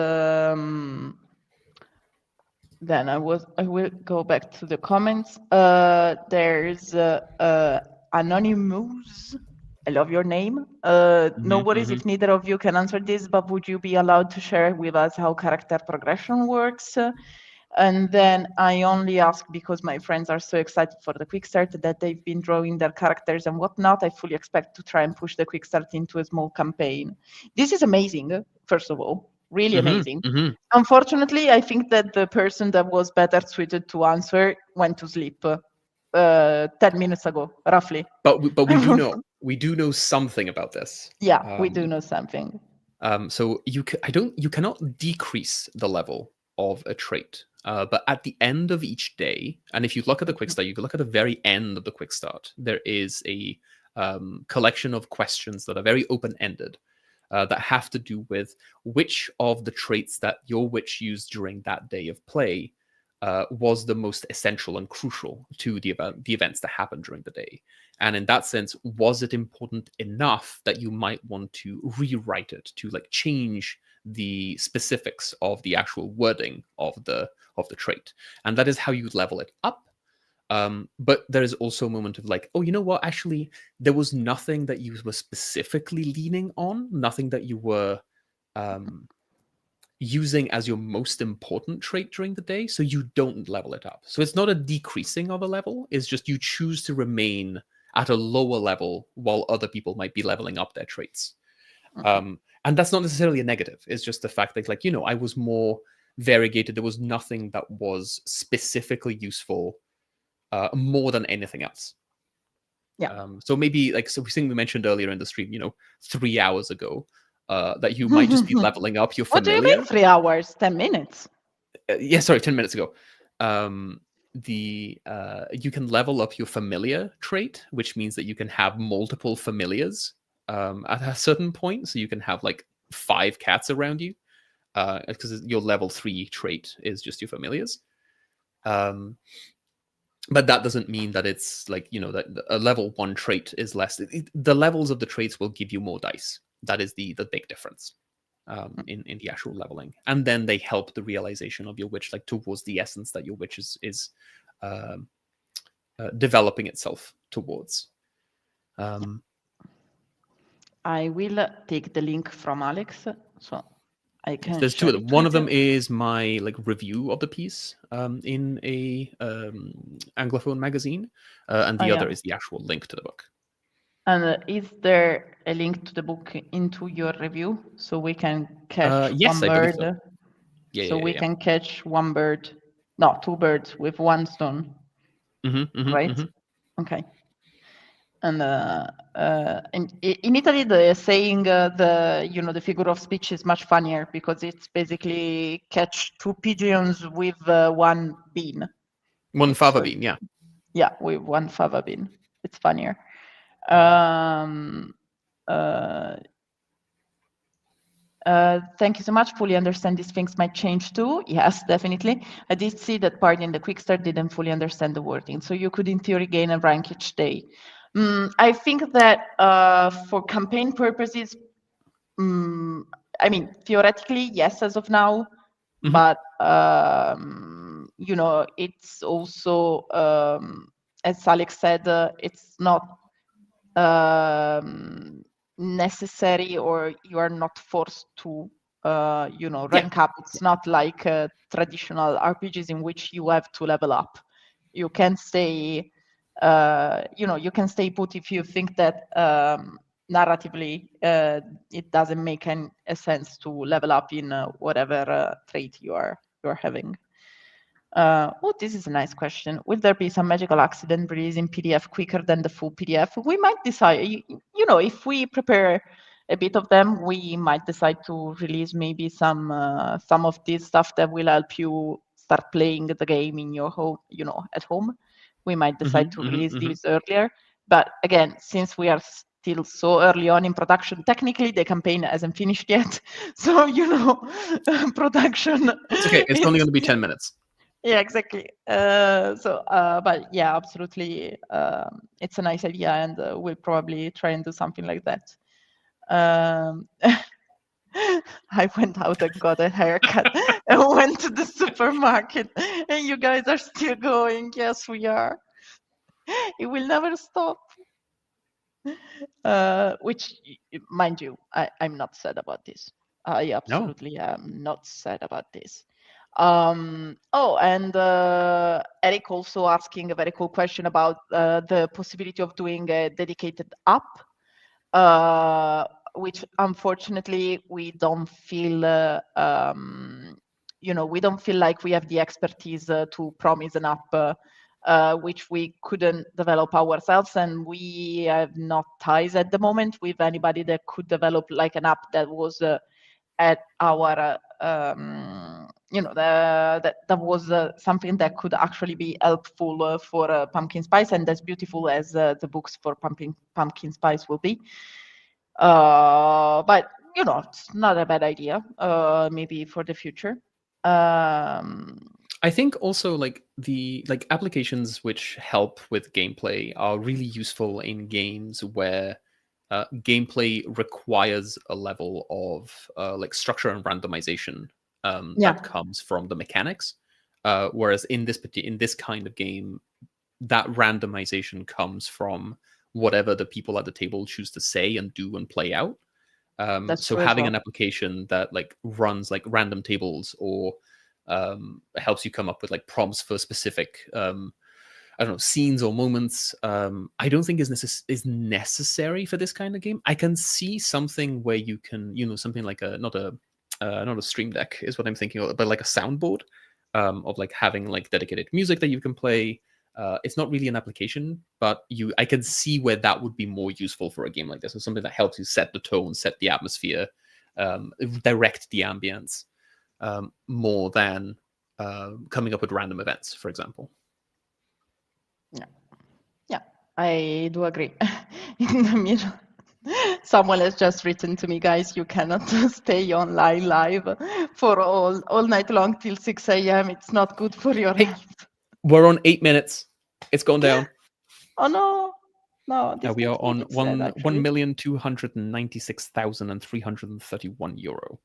then I will go back to the comments. There's Anonymous. I love your name. No worries if neither of you can answer this, but would you be allowed to share with us how character progression works? And then I only ask because my friends are so excited for the quick start that they've been drawing their characters and whatnot. I fully expect to try and push the quick start into a small campaign. This is amazing, first of all, really amazing. Unfortunately, I think that the person that was better suited to answer went to sleep 10 minutes ago, roughly. But we do know something about this. Yeah, we do know something. So you cannot decrease the level of a trait, but at the end of each day, and if you look at the quick start, you can look at the very end of the quick start. There is a collection of questions that are very open-ended that have to do with which of the traits that your witch used during that day of play was the most essential and crucial to the events that happened during the day. And in that sense, was it important enough that you might want to rewrite it, to like change the specifics of the actual wording of the trait? And that is how you level it up. But there is also a moment of like, oh, you know what? Actually, there was nothing that you were specifically leaning on, nothing that you were using as your most important trait during the day, so you don't level it up. So it's not a decreasing of a level, it's just you choose to remain at a lower level while other people might be leveling up their traits. And that's not necessarily a negative. It's just the fact that, like, you know, I was more variegated. There was nothing that was specifically useful more than anything else. Yeah. So maybe, like, so we think we mentioned earlier in the stream, you know, 3 hours ago, that you might just be leveling up your familiar. What do you mean 3 hours? 10 minutes? Yeah, sorry, 10 minutes ago. You can level up your familiar trait, which means that you can have multiple familiars at a certain point. So you can have like 5 cats around you, because your level 3 trait is just your familiars. But that doesn't mean that it's like, you know, that a level 1 trait is less. The levels of the traits will give you more dice. That is the big difference in the actual leveling. And then they help the realization of your witch, like towards the essence that your witch is developing itself towards. I will take the link from Alex, so I can. There's 2 of them. One of them is my like review of the piece in a Anglophone magazine, and the other is the actual link to the book. And is there a link to the book into your review so we can catch one bird? So. Yeah, we can catch 1 bird, no, 2 birds with 1 stone, right? Okay. And in Italy, the saying the figure of speech is much funnier because it's basically catch 2 pigeons with 1 bean. 1 fava bean, yeah. Yeah, with 1 fava bean. It's funnier. Thank you so much. Fully understand these things might change too. Yes, definitely. I did see that part in the quick start didn't fully understand the wording. So you could in theory gain a rank each day. I think that for campaign purposes, I mean, theoretically, yes, as of now, but you know, it's also, as Alex said, it's not necessary, or you are not forced to rank up. It's not like traditional RPGs in which you have to level up. You can stay you can stay put if you think that narratively it doesn't make any sense to level up in whatever trait you're having. This is a nice question. Will there be some magical accident releasing PDF quicker than the full PDF? We might decide, you know, if we prepare a bit of them, we might decide to release maybe some of this stuff that will help you start playing the game in your home, you know, at home. We might decide to release these earlier. But again, since we are still so early on in production. Technically, the campaign hasn't finished yet, so production. It's okay. It's only going to be 10 minutes. Yeah, exactly. But yeah, absolutely, it's a nice idea, and we'll probably try and do something like that. I went out and got a haircut and went to the supermarket, and you guys are still going. Yes, we are. It will never stop. Which, mind you, I'm not sad about this. I absolutely am not sad about this. And Eric also asking a very cool question about the possibility of doing a dedicated app, which unfortunately we don't feel, we don't feel like we have the expertise to promise an app, which we couldn't develop ourselves, and we have not ties at the moment with anybody that could develop like an app that was at our that was something that could actually be helpful for pumpkin spice, and as beautiful as the books for pumpkin spice will be. But it's not a bad idea, maybe for the future. I think also the applications which help with gameplay are really useful in games where gameplay requires a level of structure and randomization that comes from the mechanics. Whereas in this kind of game, that randomization comes from whatever the people at the table choose to say and do and play out. So having an application that runs random tables or helps you come up with prompts for specific I don't know, scenes or moments, I don't think is necessary for this kind of game. I can see something where you can, something like not a stream deck is what I'm thinking of, but like a soundboard of having dedicated music that you can play. It's not really an application, but I can see where that would be more useful for a game like this. It's something that helps you set the tone, set the atmosphere, direct the ambience, more than coming up with random events, for example. Yeah, I do agree. In the middle, someone has just written to me, guys, you cannot stay online live for all night long till 6 a.m. It's not good for your health. We're on 8 minutes. It's gone down. Oh no. No, we are on 1,296,331 euro.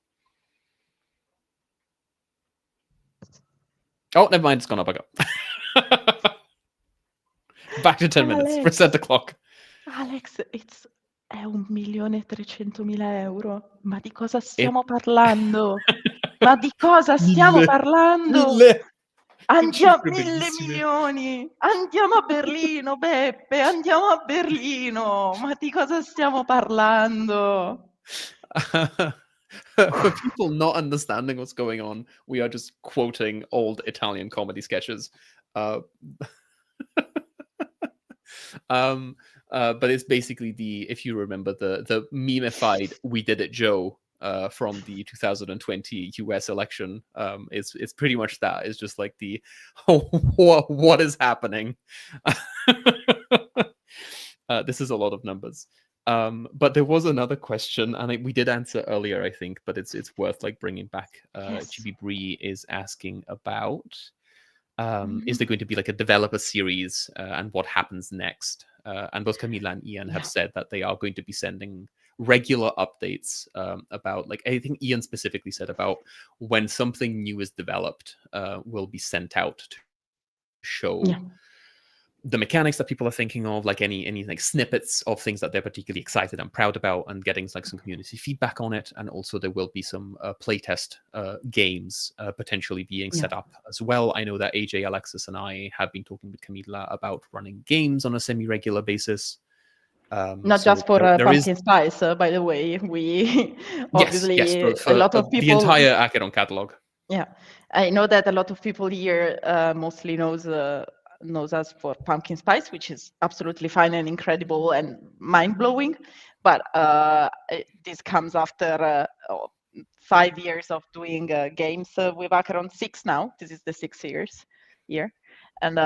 Oh, never mind. It's gone up. I got. Back to 10 minutes. Reset the clock. Alex, è 1.300.000 euro. Ma di cosa stiamo parlando? Ma di cosa stiamo parlando? Andiamo 1.000 milioni. Andiamo a Berlino, Beppe. Andiamo a Berlino. Ma di cosa stiamo parlando? For people not understanding what's going on, we are just quoting old Italian comedy sketches. But it's basically if you remember the meme-ified "We Did It, Joe" from the 2020 US election. It's pretty much that. It's just like what is happening. This is a lot of numbers. But there was another question, and we did answer earlier, I think, but it's worth bringing back. Yes. GB Bree is asking about. Is there going to be a developer series and what happens next? And both Camila and Ian have said that they are going to be sending regular updates about, I think Ian specifically said about when something new is developed, will be sent out to show the mechanics that people are thinking of, any snippets of things that they're particularly excited and proud about, and getting some community feedback on it. And also there will be some playtest games potentially being set up as well. I know that AJ, Alexis, and I have been talking with Camila about running games on a semi-regular basis. Not just for pumpkin spice, by the way. We obviously yes, a lot of people. The entire Acheron catalog. Yeah, I know that a lot of people here mostly knows us for pumpkin spice, which is absolutely fine and incredible and mind-blowing. But this comes after 5 years of doing games with Acheron. 6 now. This is the 6 year, and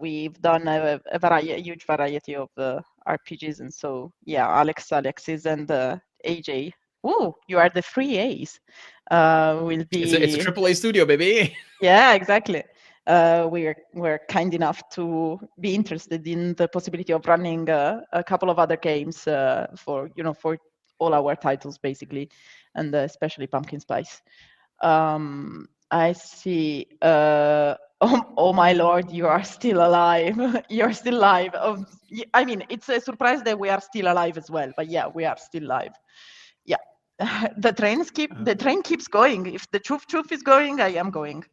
we've done a huge variety of RPGs, and so yeah, Alexis, and AJ. Oh, you are the free A's. Will be. It's a AAA studio, baby. Yeah, exactly. We're kind enough to be interested in the possibility of running a couple of other games for all our titles basically, and especially Pumpkin Spice. I see. Oh my lord, you are still alive. You're still alive. I mean, it's a surprise that we are still alive as well. But yeah, we are still alive. Yeah, the train keeps going. If the choof is going, I am going.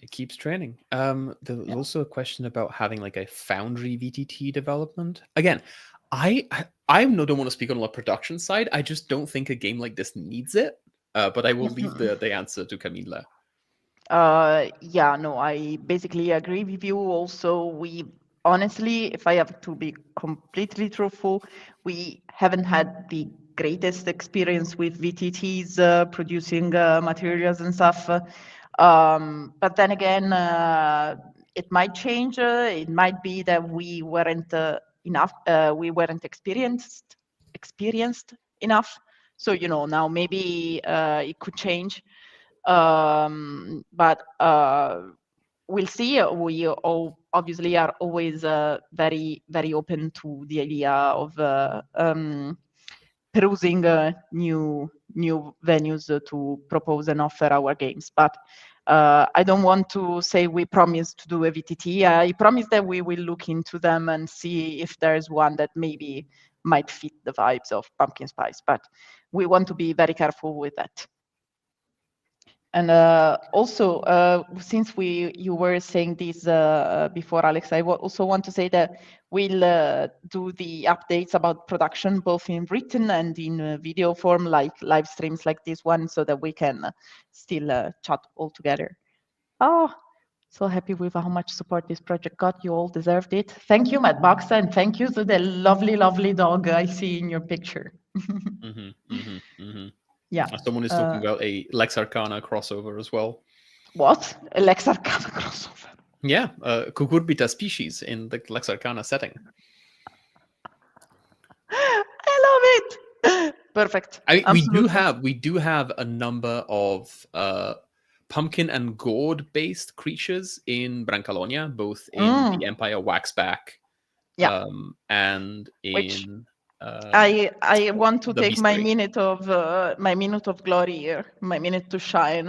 It keeps training. There's also a question about having like a Foundry VTT development. Again, I don't want to speak on the production side. I just don't think a game like this needs it. But I will leave the answer to Camilla. Yeah, no, I basically agree with you. Also, we honestly, if I have to be completely truthful, we haven't had the greatest experience with VTTs producing materials and stuff. But then again, it might change. It might be that we weren't enough. We weren't experienced enough. So now maybe it could change. But we'll see. We all obviously are always very, very open to the idea of perusing new venues to propose and offer our games. But I don't want to say we promise to do a VTT. I promise that we will look into them and see if there's one that maybe might fit the vibes of Pumpkin Spice. But we want to be very careful with that. And also, since you were saying this before, Alex, I also want to say that we'll do the updates about production, both in written and in video form, like live streams like this one, so that we can still chat all together. Oh, so happy with how much support this project got. You all deserved it. Thank you, Matt Boxer, and thank you to the lovely, lovely dog I see in your picture. Yeah. Someone is talking about a Lex Arcana crossover as well. What? A Lex Arcana crossover? Yeah, Cucurbita species in the Lex Arcana setting. I love it. Perfect. We do have a number of pumpkin and gourd based creatures in Brancalonia, both in the Empire Waxback, and in. I want to take my minute of glory here, my minute to shine.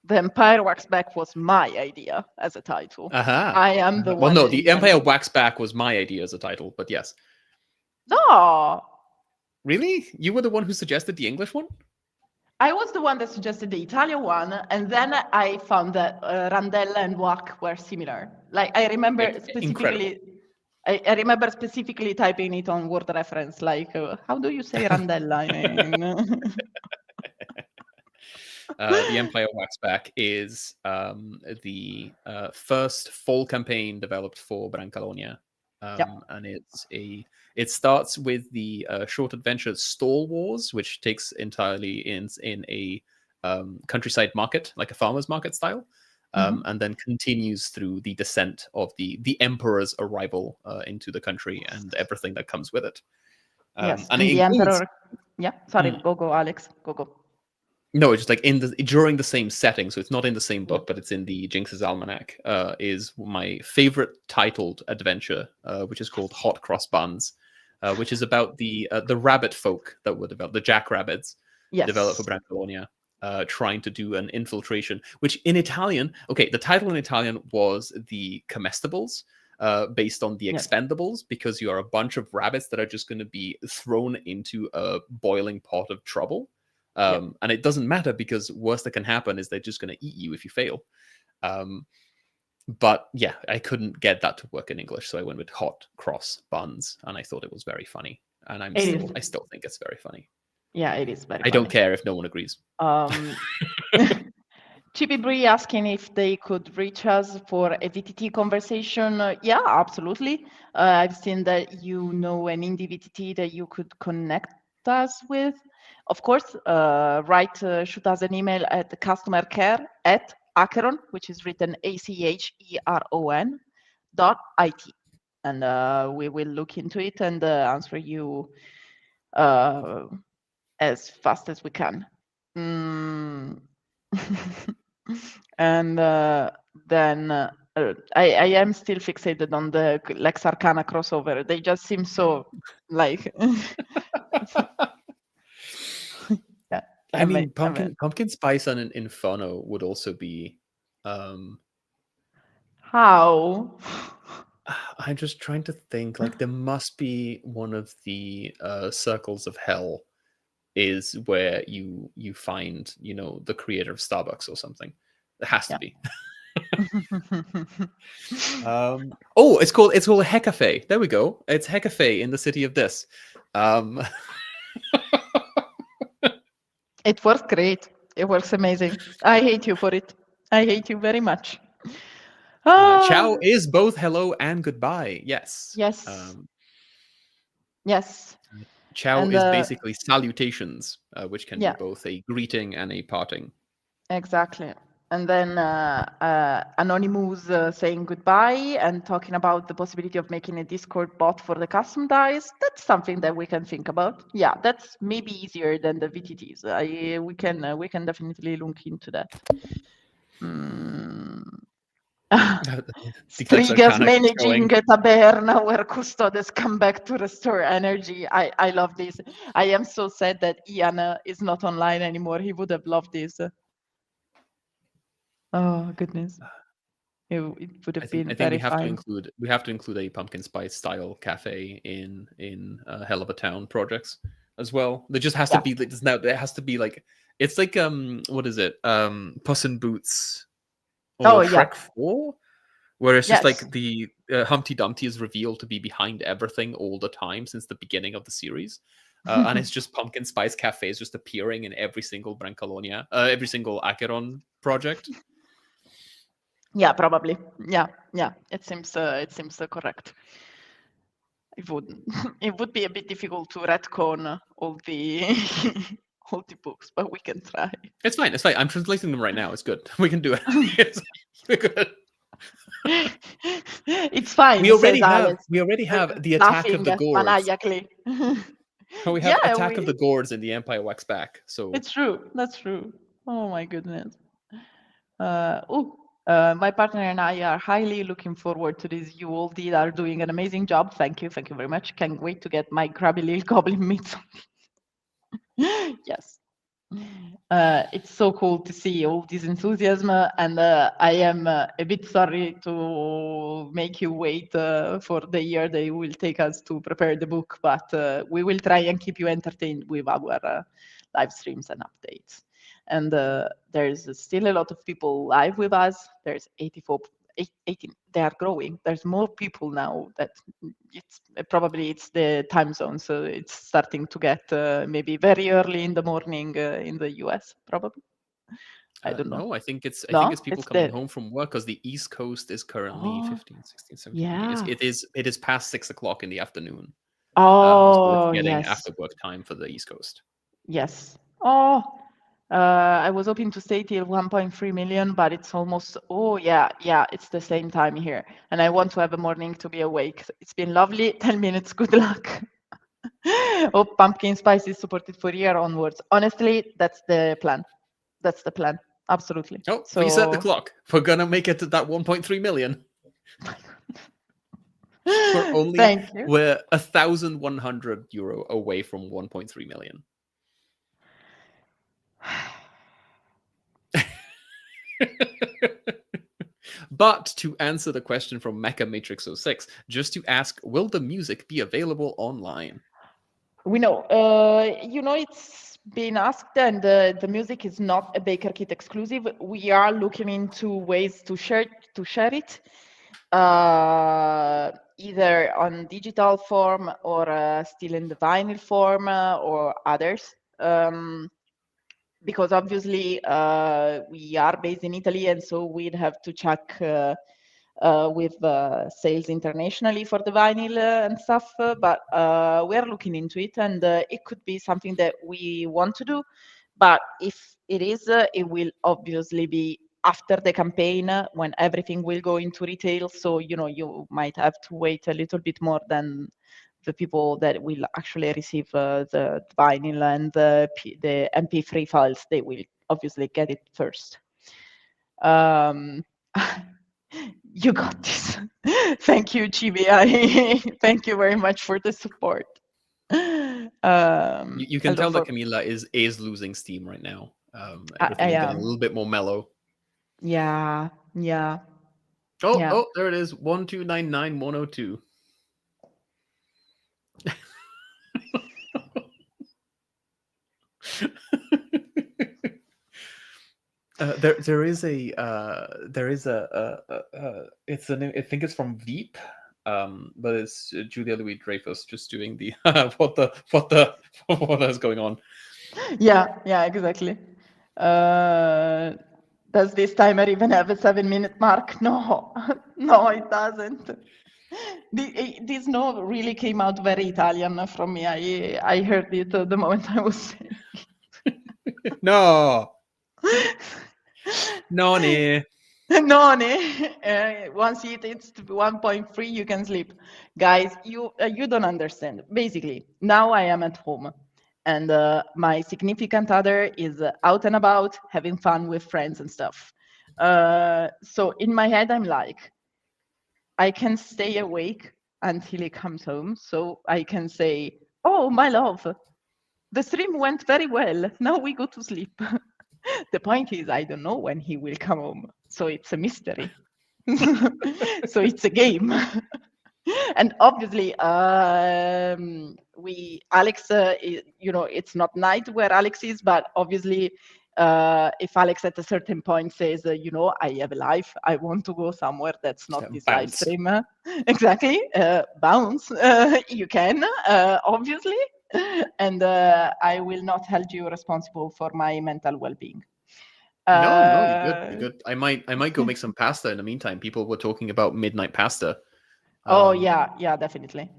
The Empire Waxback was my idea as a title. I am the one. Well, no, the Empire Waxback was my idea as a title, but yes. No. Really? You were the one who suggested the English one? I was the one that suggested the Italian one, and then I found that Randella and Wack were similar. Like I remember specifically. Incredible. I remember specifically typing it on word reference, like, how do you say Randella? The Empire Waxback is the first full campaign developed for Brancalonia. And it starts with the short adventure Stall Wars, which takes entirely in a countryside market, like a farmer's market style. And then continues through the descent of the emperor's arrival into the country and everything that comes with it. Yes, and the emperor. Yeah, sorry, go, Alex, go. No, it's just like during the same setting, so it's not in the same book, but it's in the Jinx's Almanac. Is my favorite titled adventure, which is called Hot Cross Buns, which is about the rabbit folk that were developed, the jackrabbits, developed for Brancalonia. Trying to do an infiltration, which in Italian, the title in Italian was the Comestibles, based on the Expendables, because you are a bunch of rabbits that are just going to be thrown into a boiling pot of trouble. And it doesn't matter, because worst that can happen is they're just going to eat you if you fail. But yeah, I couldn't get that to work in English, so I went with Hot Cross Buns, and I thought it was very funny. And I still think it's very funny. Yeah, it is very funny. I don't care if no one agrees. Chippy Bree asking if they could reach us for a VTT conversation. Yeah, absolutely. I've seen that you know an indie VTT that you could connect us with. Of course, shoot us an email at customercare@Acheron, which is written ACHERON.IT. and we will look into it and answer you as fast as we can. And then I am still fixated on the Lex Arcana crossover. They just seem so like. Yeah, I mean, pumpkin spice and an Inferno would also be. How? I'm just trying to think. Like, there must be one of the circles of hell is where you find, you know, the creator of Starbucks or something. It has to be. Oh, it's called Hecafe. There we go. It's Hecafe in the city of this. It works great. It works amazing. I hate you for it. I hate you very much. Ciao is both hello and goodbye. Yes. Yes. Yes. Ciao is basically salutations, which can be both a greeting and a parting. Exactly. And then Anonymous saying goodbye and talking about the possibility of making a Discord bot for the custom dice. That's something that we can think about. Yeah, that's maybe easier than the VTTs. We can definitely look into that. Strigas managing a taberna where custodes come back to restore energy. I love this. I am so sad that Ian is not online anymore. He would have loved this. Oh goodness, it would have been very fine. We have to include a pumpkin spice style cafe in Hell of a Town projects as well. There just has to be now. There has to be like it's like what is it? Puss in Boots or Shrek 4, where it's just like the Humpty Dumpty is revealed to be behind everything all the time since the beginning of the series. And it's just pumpkin spice cafes just appearing in every single Brancalonia, every single Acheron project. Yeah, probably. Yeah. It seems correct. It would be a bit difficult to retcon all the all the books, but we can try. It's fine. I'm translating them right now. It's good. We can do it. We're good. It's fine. We already have the attack of the gourds. Maniacally. We have attack of the gourds in the Empire Wax Back. So it's true. That's true. Oh my goodness. My partner and I are highly looking forward to this. You all are doing an amazing job. Thank you very much. Can't wait to get my grubby little goblin meat. Yes. It's so cool to see all this enthusiasm, and I am a bit sorry to make you wait for the year that it will take us to prepare the book, but we will try and keep you entertained with our live streams and updates. And there's still a lot of people live with us. There's 18. They are growing. There's more people now. That it's the time zone, so it's starting to get maybe very early in the morning in the US. Probably. I don't know. No, I think it's people coming home from work because the East Coast is currently 15, 16, 17. Yeah. It is past 6 o'clock in the afternoon. So it's getting after work time for the East Coast. Yes. I was hoping to stay till 1.3 million, but it's almost, it's the same time here. And I want to have a morning to be awake. It's been lovely. 10 minutes. Good luck. Hope pumpkin spice is supported for a year onwards. Honestly, that's the plan. Absolutely. Oh, so reset the clock. We're going to make it to that 1.3 million. We're 1,100 euro away from 1.3 million. But to answer the question from Mecha Matrix 06, just to ask, will the music be available online? We know. It's been asked, and the music is not a Backerkit exclusive. We are looking into ways to share it, either on digital form or still in the vinyl form or others. Because obviously we are based in Italy, and so we'd have to check with sales internationally for the vinyl and stuff. But we are looking into it, and it could be something that we want to do. But if it is, it will obviously be after the campaign when everything will go into retail. So, you might have to wait a little bit more than the people that will actually receive the vinyl and the MP3 files. They will obviously get it first. You got this. Thank you, Chibi. Thank you very much for the support. You can tell that Camila is losing steam right now. Everything is getting a little bit more mellow. Yeah. Oh, there it is. 1299102. There is a it's a name, I think it's from Veep, but it's Julia Louis Dreyfus just doing the what is going on. Yeah, exactly. Does this timer even have a 7-minute mark? No, it doesn't. This no really came out very Italian from me. I heard it the moment I was saying. No. Noni. Once it hits 1.3, you can sleep. Guys, you don't understand. Basically, now I am at home, and my significant other is out and about, having fun with friends and stuff. So in my head, I'm like, I can stay awake until he comes home, so I can say, "Oh, my love, the stream went very well. Now we go to sleep." The point is, I don't know when he will come home, so it's a mystery. So it's a game. And obviously, Alex, it's not night where Alex is, but obviously, if Alex at a certain point says, I have a life, I want to go somewhere that's not this live stream. Exactly, bounce. You can, obviously. And I will not hold you responsible for my mental well-being. No, you're good. I might go make some pasta in the meantime. People were talking about midnight pasta. Yeah, definitely.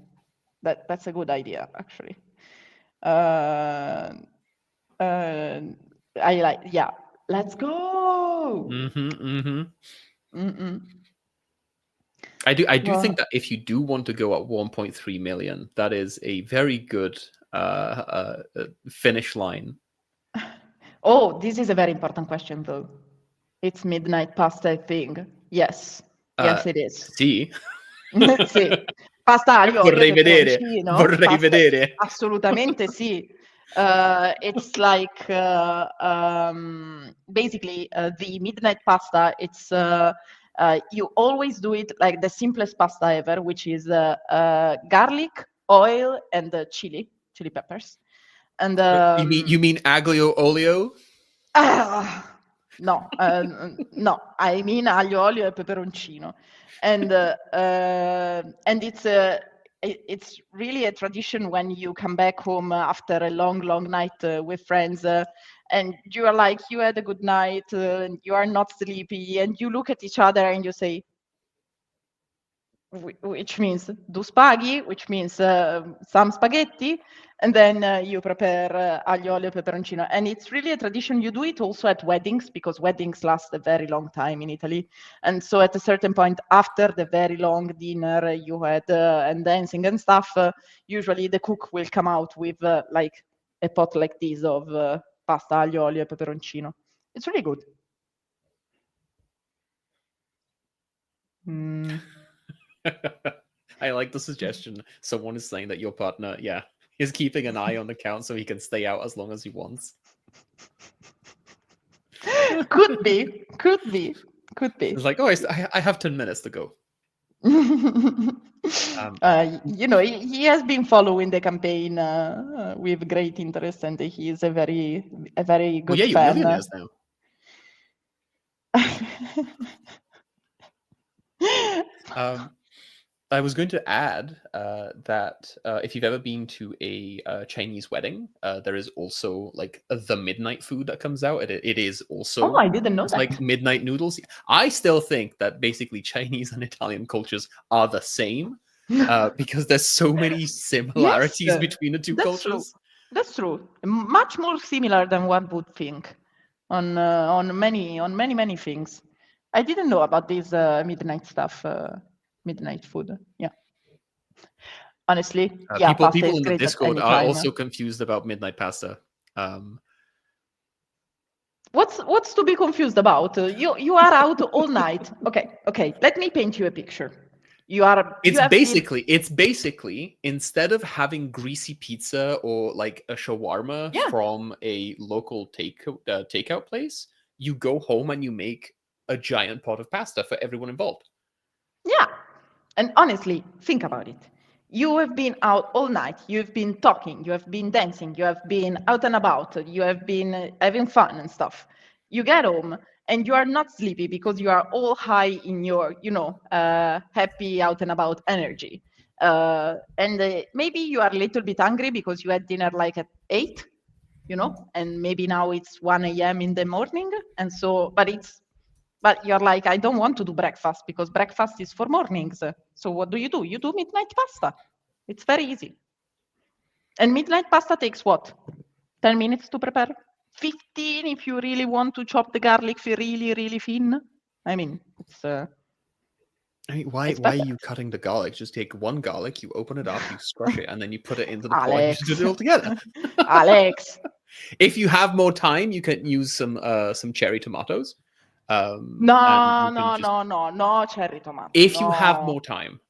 That's a good idea, actually. Let's go. I do think that if you do want to go at 1.3 million, that is a very good finish line. Oh, this is a very important question, though. It's midnight pasta thing. Yes, it is. Sì. Sì. Pasta aglio, Vorrei vedere. Vorrei vedere. Assolutamente sì. It's like basically the midnight pasta. It's you always do it like the simplest pasta ever, which is garlic, oil, and chili peppers. And you mean aglio olio? No, I mean aglio, olio, e peperoncino, and it's really a tradition when you come back home after a long night with friends, and you are like, you had a good night, and you are not sleepy, and you look at each other and you say, which means do spaghi, which means some spaghetti, and then you prepare aglio, olio, peperoncino. And it's really a tradition. You do it also at weddings, because weddings last a very long time in Italy. And so at a certain point, after the very long dinner you had and dancing and stuff, usually the cook will come out with like a pot like this of pasta, aglio, olio, peperoncino. It's really good. I like the suggestion. Someone is saying that your partner, is keeping an eye on the count so he can stay out as long as he wants. Could be. It's like, I have 10 minutes to go. He has been following the campaign with great interest, and he is a very good fan. You're millionaires now. I was going to add that if you've ever been to a Chinese wedding, there is also like the midnight food that comes out. It is also I didn't know that. Like midnight noodles. I still think that basically Chinese and Italian cultures are the same because there's so many similarities between the two cultures. That's true. Much more similar than one would think. on many things. I didn't know about this midnight stuff, midnight food. Yeah. Honestly, yeah, people pasta is in the great at Discord any are time. also confused about midnight pasta. What's to be confused about? You are out all night. Okay. Let me paint you a picture. It's basically instead of having greasy pizza or like a shawarma Yeah. from a local takeout place, you go home and you make a giant pot of pasta for everyone involved. Yeah. And honestly, think about it. You have been out all night. You've been talking. You have been dancing. You have been out and about. You have been having fun and stuff. You get home and you are not sleepy because you are all high in your, happy out and about energy. And maybe you are a little bit hungry because you had dinner like at 8, and maybe now it's 1 a.m. in the morning. And so, but you're like, I don't want to do breakfast because breakfast is for mornings. So what do? You do midnight pasta. It's very easy. And midnight pasta takes what? 10 minutes to prepare? 15 if you really want to chop the garlic really, really thin. I mean, it's... I mean, why are you cutting the garlic? Just take one garlic, you open it up, you crush it, and then you put it into the pot and you do it all together. Alex. If you have more time, you can use some cherry tomatoes. No, cherry tomato. If you have more time.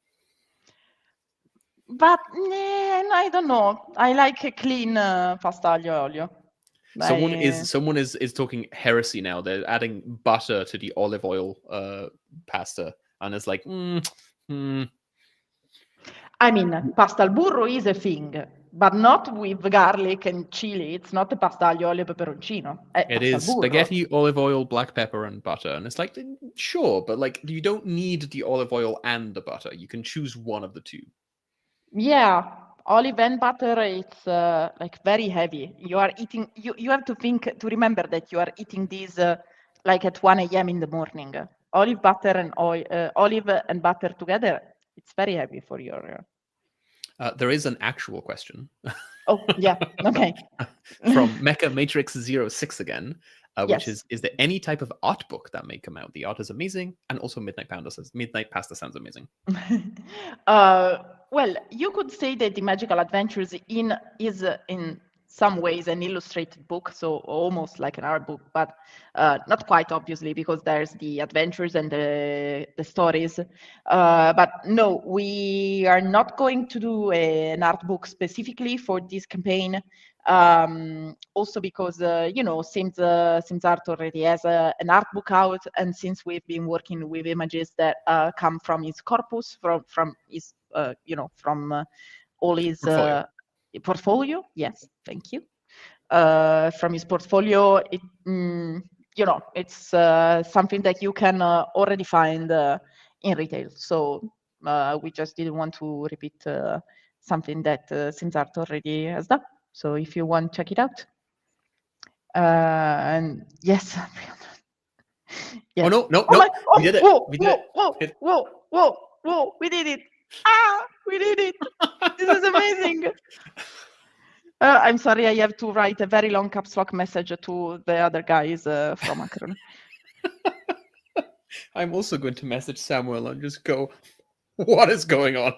But I don't know. I like a clean pasta aglio olio. Someone is talking heresy now. They're adding butter to the olive oil pasta, and it's like, I mean, pasta al burro is a thing, but not with garlic and chili. It's not a pasta aglio olio peperoncino. It is spaghetti, olive oil, black pepper, and butter. And it's like, sure, but like, you don't need the olive oil and the butter. You can choose one of the two. Yeah, olive and butter, it's like very heavy. You are eating, you have to remember that you are eating these like at 1 a.m. in the morning. Olive butter and olive and butter together, it's very heavy for your... There is an actual question. Oh, yeah, okay. From Mecha Matrix 06 again, which Yes. is there any type of art book that may come out? The art is amazing, and also Midnight Pasta sounds amazing. Well, you could say that the Magical Adventures is in some ways an illustrated book, so almost like an art book, but not quite, obviously, because there's the adventures and the stories. But no, we are not going to do an art book specifically for this campaign. Also because SimzArt already has an art book out, and since we've been working with images that come from his corpus, from his from all his portfolio. Yes, thank you. From his portfolio, it's something that you can already find in retail. So we just didn't want to repeat something that SimzArt already has done. So if you want, check it out. And yes. Yes. Oh no! We did it. Whoa! We did it! We did it! This is amazing. I'm sorry, I have to write a very long caps lock message to the other guys from Acheron. I'm also going to message Samuel and just go, what is going on?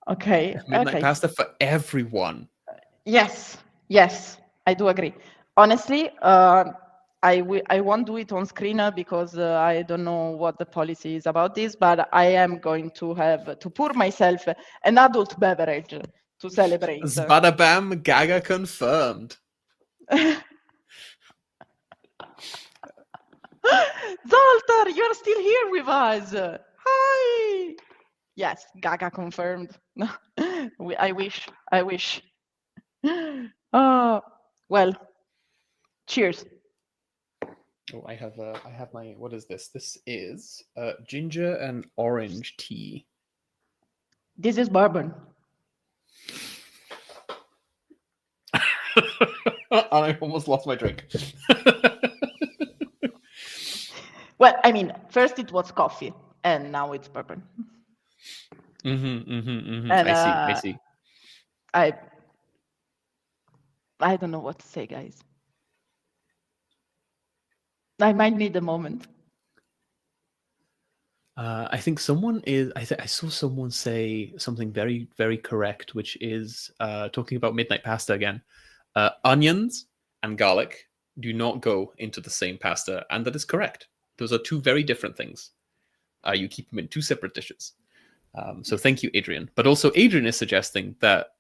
Okay. Midnight pasta for everyone. Yes, I do agree. Honestly, I won't do it on screen because I don't know what the policy is about this, but I am going to have to pour myself an adult beverage to celebrate. Bada bam, Gaga confirmed. Zoltar, you're still here with us. Hi. Yes, Gaga confirmed. I wish. Well, cheers. Oh, I have my, what is this? This is ginger and orange tea. This is bourbon. I almost lost my drink. Well, I mean, first it was coffee, and now it's bourbon. And, I see. I don't know what to say, guys. I might need a moment. I think someone is. I saw someone say something very, very correct, which is talking about midnight pasta again. Onions and garlic do not go into the same pasta, and that is correct. Those are two very different things. You keep them in two separate dishes. So thank you, Adrian. But also, Adrian is suggesting that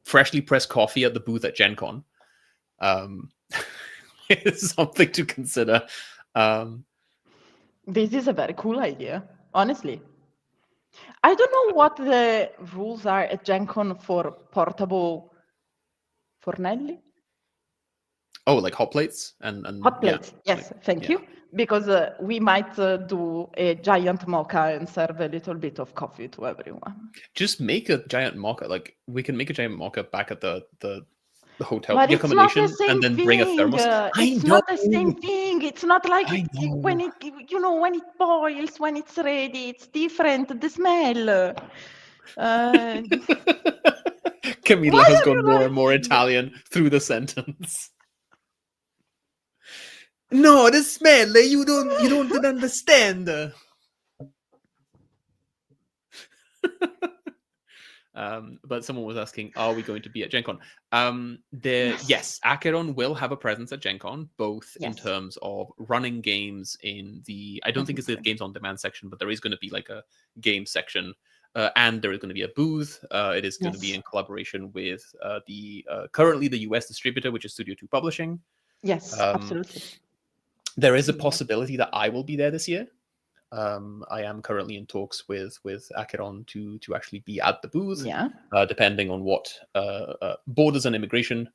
freshly pressed coffee at the booth at Gen Con is something to consider. This is a very cool idea, honestly. I don't know what the rules are at Gen Con for portable fornelli. Oh, like hot plates and Hot plates, yeah, yes, like, thank you. Because we might do a giant mocha and serve a little bit of coffee to everyone. Just make a giant mocha. Like we can make a giant mocha back at the hotel, But the it's not the accommodation, same and then thing. bring a thermos. It's not the same thing. It's not like I when know. it, when it boils, when it's ready, it's different. The smell. Camila Why has are gone you more and more laughing? Italian through the sentence. No, the smell. You don't understand. But someone was asking, are we going to be at Gen Con? Yes, Acheron will have a presence at Gen Con, both in Yes. terms of running games in the, I don't think it's the games on demand section, but there is going to be like a game section, and there is going to be a booth. It is going to be Yes. in collaboration with the currently the US distributor, which is Studio 2 Publishing. Yes, absolutely. There is a possibility that I will be there this year. I am currently in talks with Acheron to actually be at the booth, Yeah. depending on what borders and immigration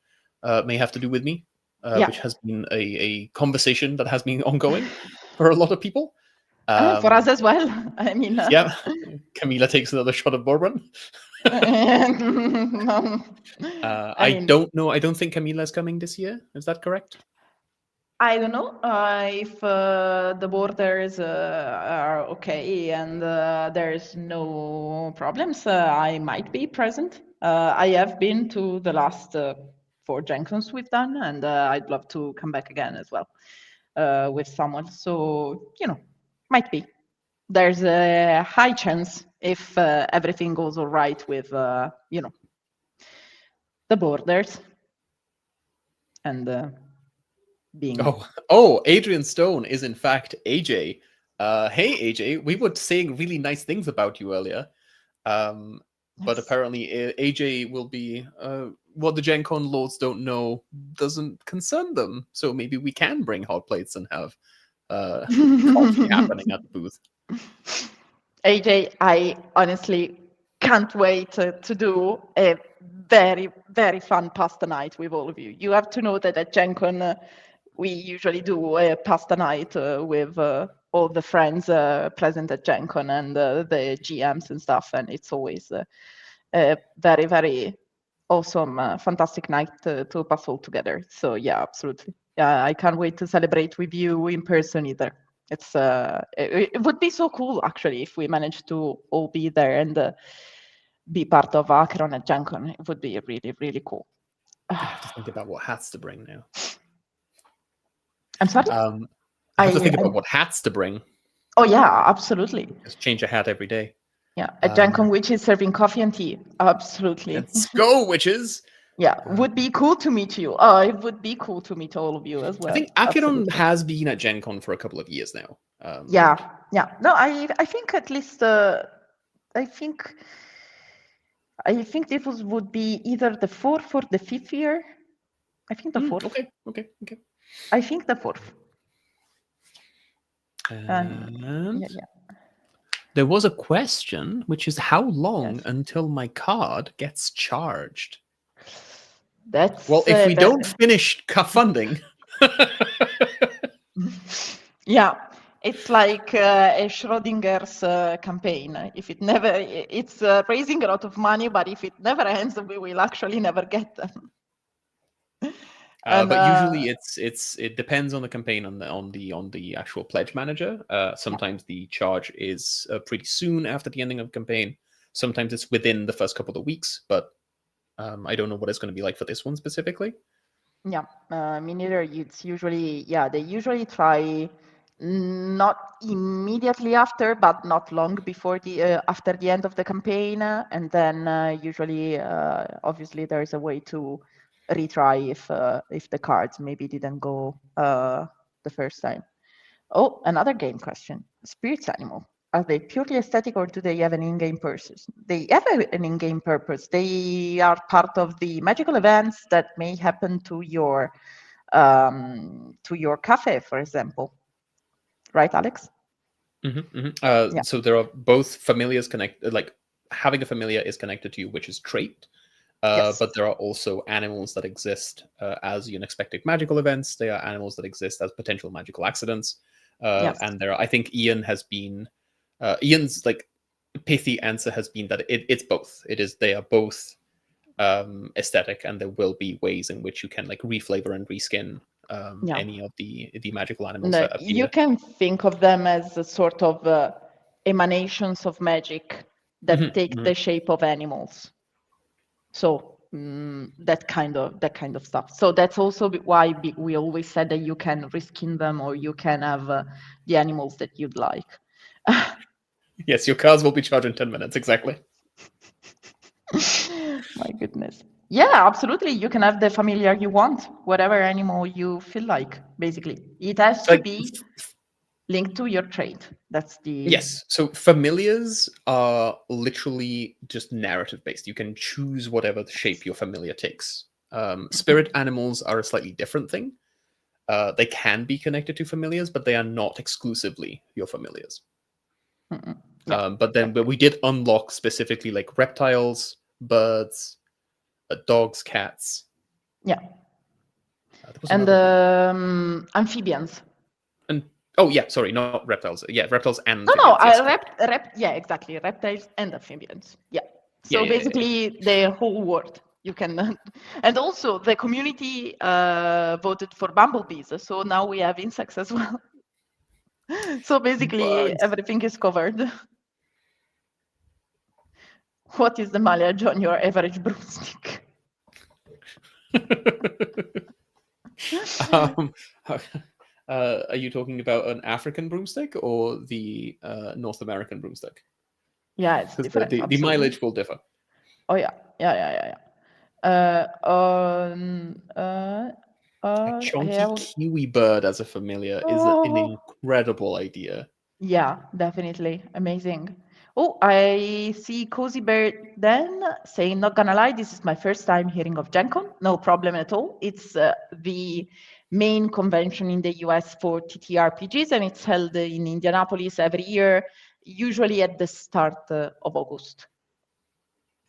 may have to do with me, Yeah. which has been a conversation that has been ongoing for a lot of people. For us as well. I mean, Yeah, Camila takes another shot of bourbon. I don't know. I don't think Camila is coming this year. Is that correct? I don't know if the borders are okay and there's no problems. I might be present. I have been to the last 4 Gen Cons we've done, and I'd love to come back again as well with someone. So, might be. There's a high chance if everything goes all right with, the borders and being. Oh, Adrian Stone is in fact AJ. Hey AJ, we were saying really nice things about you earlier. But apparently AJ will be what the Gen Con lords don't know doesn't concern them. So maybe we can bring hot plates and have coffee happening at the booth. AJ, I honestly can't wait to do a very, very fun pasta night with all of you. You have to know that at Gen Con, we usually do a pasta night with all the friends present at Gen Con and the GMs and stuff. And it's always a very, very awesome, fantastic night to pass all together. So yeah, absolutely. Yeah, I can't wait to celebrate with you in person either. It's it would be so cool actually if we managed to all be there and be part of Acheron at Gen Con. It would be really, really cool. I have to think about what hats to bring now. I'm sorry? I have to think about what hats to bring. Oh yeah, absolutely. Just change a hat every day. Yeah, at Gen Con, which is serving coffee and tea. Absolutely. Let's go, witches! Yeah, would be cool to meet you. Oh, it would be cool to meet all of you as well. I think Acheron has been at Gen Con for a couple of years now. Yeah. No, I think at least I think this would be either the 4th or the 5th year. I think the 4th. Okay. I think the 4th. And yeah. There was a question, which is how long until my card gets charged? That's if we don't finish funding. Yeah, it's like a Schrodinger's campaign. If it never, it's raising a lot of money, but if it never ends, we will actually never get them. But usually it depends on the campaign on the actual pledge manager. Sometimes the charge is pretty soon after the ending of the campaign. Sometimes it's within the first couple of weeks, but I don't know what it's going to be like for this one specifically. Yeah, me neither. It's usually, yeah, they usually try not immediately after, but not long before the after the end of the campaign, and then usually, obviously, there is a way to retry if the cards maybe didn't go the first time. Oh, another game question: spirits animal. Are they purely aesthetic or do they have an in-game purpose? They have an in-game purpose. They are part of the magical events that may happen to your cafe, for example. Right, Alex? Yeah. So there are both familiars connected, like having a familiar is connected to you, which is trait. Yes. But there are also animals that exist as unexpected magical events. They are animals that exist as potential magical accidents. Yes. And there are, I think Ian has been, Ian's like pithy answer has been that it's both. They are both aesthetic, and there will be ways in which you can like reflavor and reskin any of the magical animals that appear. You can think of them as a sort of emanations of magic that take the shape of animals. So that kind of stuff. So that's also why we always said that you can reskin them, or you can have the animals that you'd like. Yes, your cards will be charged in 10 minutes, exactly. My goodness. Yeah, absolutely. You can have the familiar you want, whatever animal you feel like, basically. It has to be linked to your trait. That's the... Yes, so familiars are literally just narrative based. You can choose whatever shape your familiar takes. Spirit animals are a slightly different thing. They can be connected to familiars, but they are not exclusively your familiars. But we did unlock specifically like reptiles, birds, dogs, cats. Yeah. And amphibians. And oh yeah, sorry, not reptiles. Yeah, reptiles and yeah, exactly. Reptiles and amphibians. Yeah. So basically the whole world. You can, and also the community voted for bumblebees. So now we have insects as well. So basically everything is covered. What is the mileage on your average broomstick? Are you talking about an African broomstick or the North American broomstick? Yeah, it's different. The mileage will differ. Oh yeah. A chunky kiwi bird as a familiar is an incredible idea. Yeah, definitely. Amazing. Oh, I see Cozy Bear then saying, not gonna lie, this is my first time hearing of Gen Con. No problem at all. It's the main convention in the US for TTRPGs, and it's held in Indianapolis every year, usually at the start of August.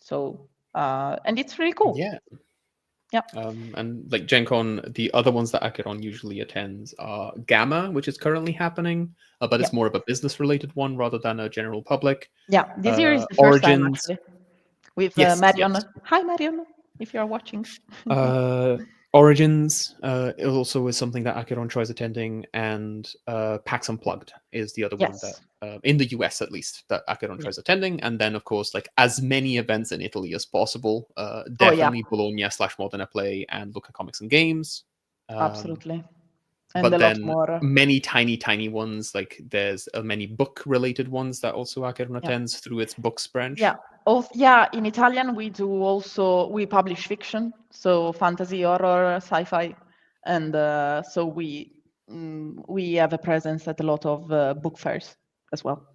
So, and it's really cool. Yeah. Yeah. And like Gen Con, the other ones that Acheron usually attends are Gamma, which is currently happening, but it's more of a business-related one rather than a general public. Yeah, this year is the first time actually. With Marion. Yes. Hi, Marion, if you're watching. Origins also is something that Acheron tries attending, and PAX Unplugged is the other one that, in the US at least, that Acheron tries attending. And then, of course, like as many events in Italy as possible. Definitely Bologna/Modena Play and Lucca Comics and Games. Absolutely. And but a then lot more. Many tiny ones, like there's many book-related ones that also Acheron attends through its books branch. Yeah, in Italian we publish fiction, so fantasy, horror, sci-fi, and so we have a presence at a lot of book fairs as well.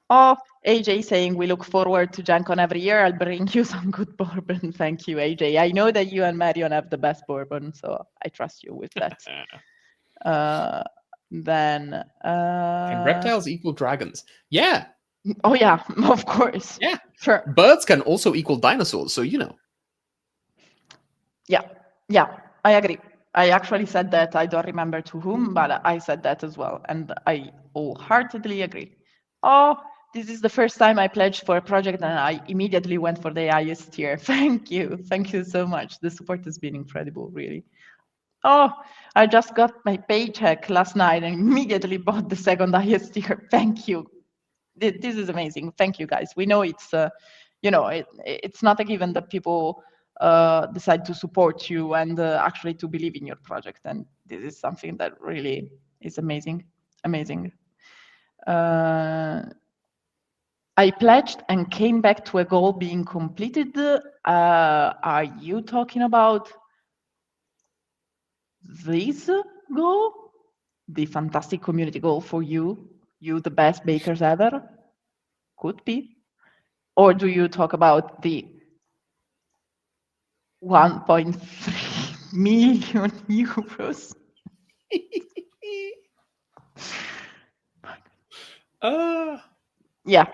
Oh, AJ saying we look forward to Gen Con every year. I'll bring you some good bourbon. Thank you, AJ. I know that you and Marion have the best bourbon, so I trust you with that. Then can reptiles equal dragons? Yeah. Oh yeah, of course. Yeah, sure. Birds can also equal dinosaurs, so you know. Yeah, I agree. I actually said that. I don't remember to whom, but I said that as well, and I wholeheartedly agree. Oh, this is the first time I pledged for a project, and I immediately went for the highest tier. Thank you so much. The support has been incredible, really. Oh, I just got my paycheck last night and immediately bought the second highest tier. Thank you. This is amazing. Thank you, guys. We know it's, it's not a given that people decide to support you and actually to believe in your project. And this is something that really is amazing. I pledged and came back to a goal being completed. Are you talking about this goal? The fantastic community goal for you? You the best bakers ever? Could be. Or do you talk about the 1.3 million euros? Yeah.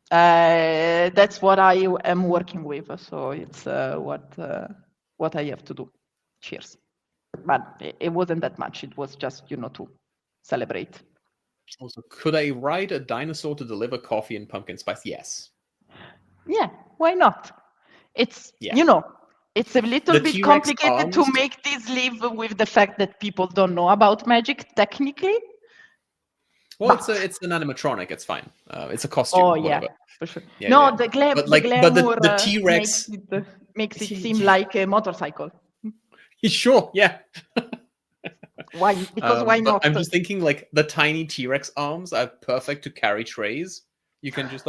That's what I am working with, so it's what I have to do. Cheers. But it wasn't that much. It was just, to celebrate. Also, could I ride a dinosaur to deliver coffee and pumpkin spice? Yes. Yeah, why not? It's, it's a little bit T-Rex complicated to arms. make this live with the fact that people don't know about magic technically. Well, But- it's an animatronic. It's fine. It's a costume. Oh, yeah, whatever. for sure. Yeah, no, yeah. the glamour the T-Rex makes it seem like a motorcycle. Sure, yeah. Why? Because why but not? I'm just thinking like the tiny T-Rex arms are perfect to carry trays. You can just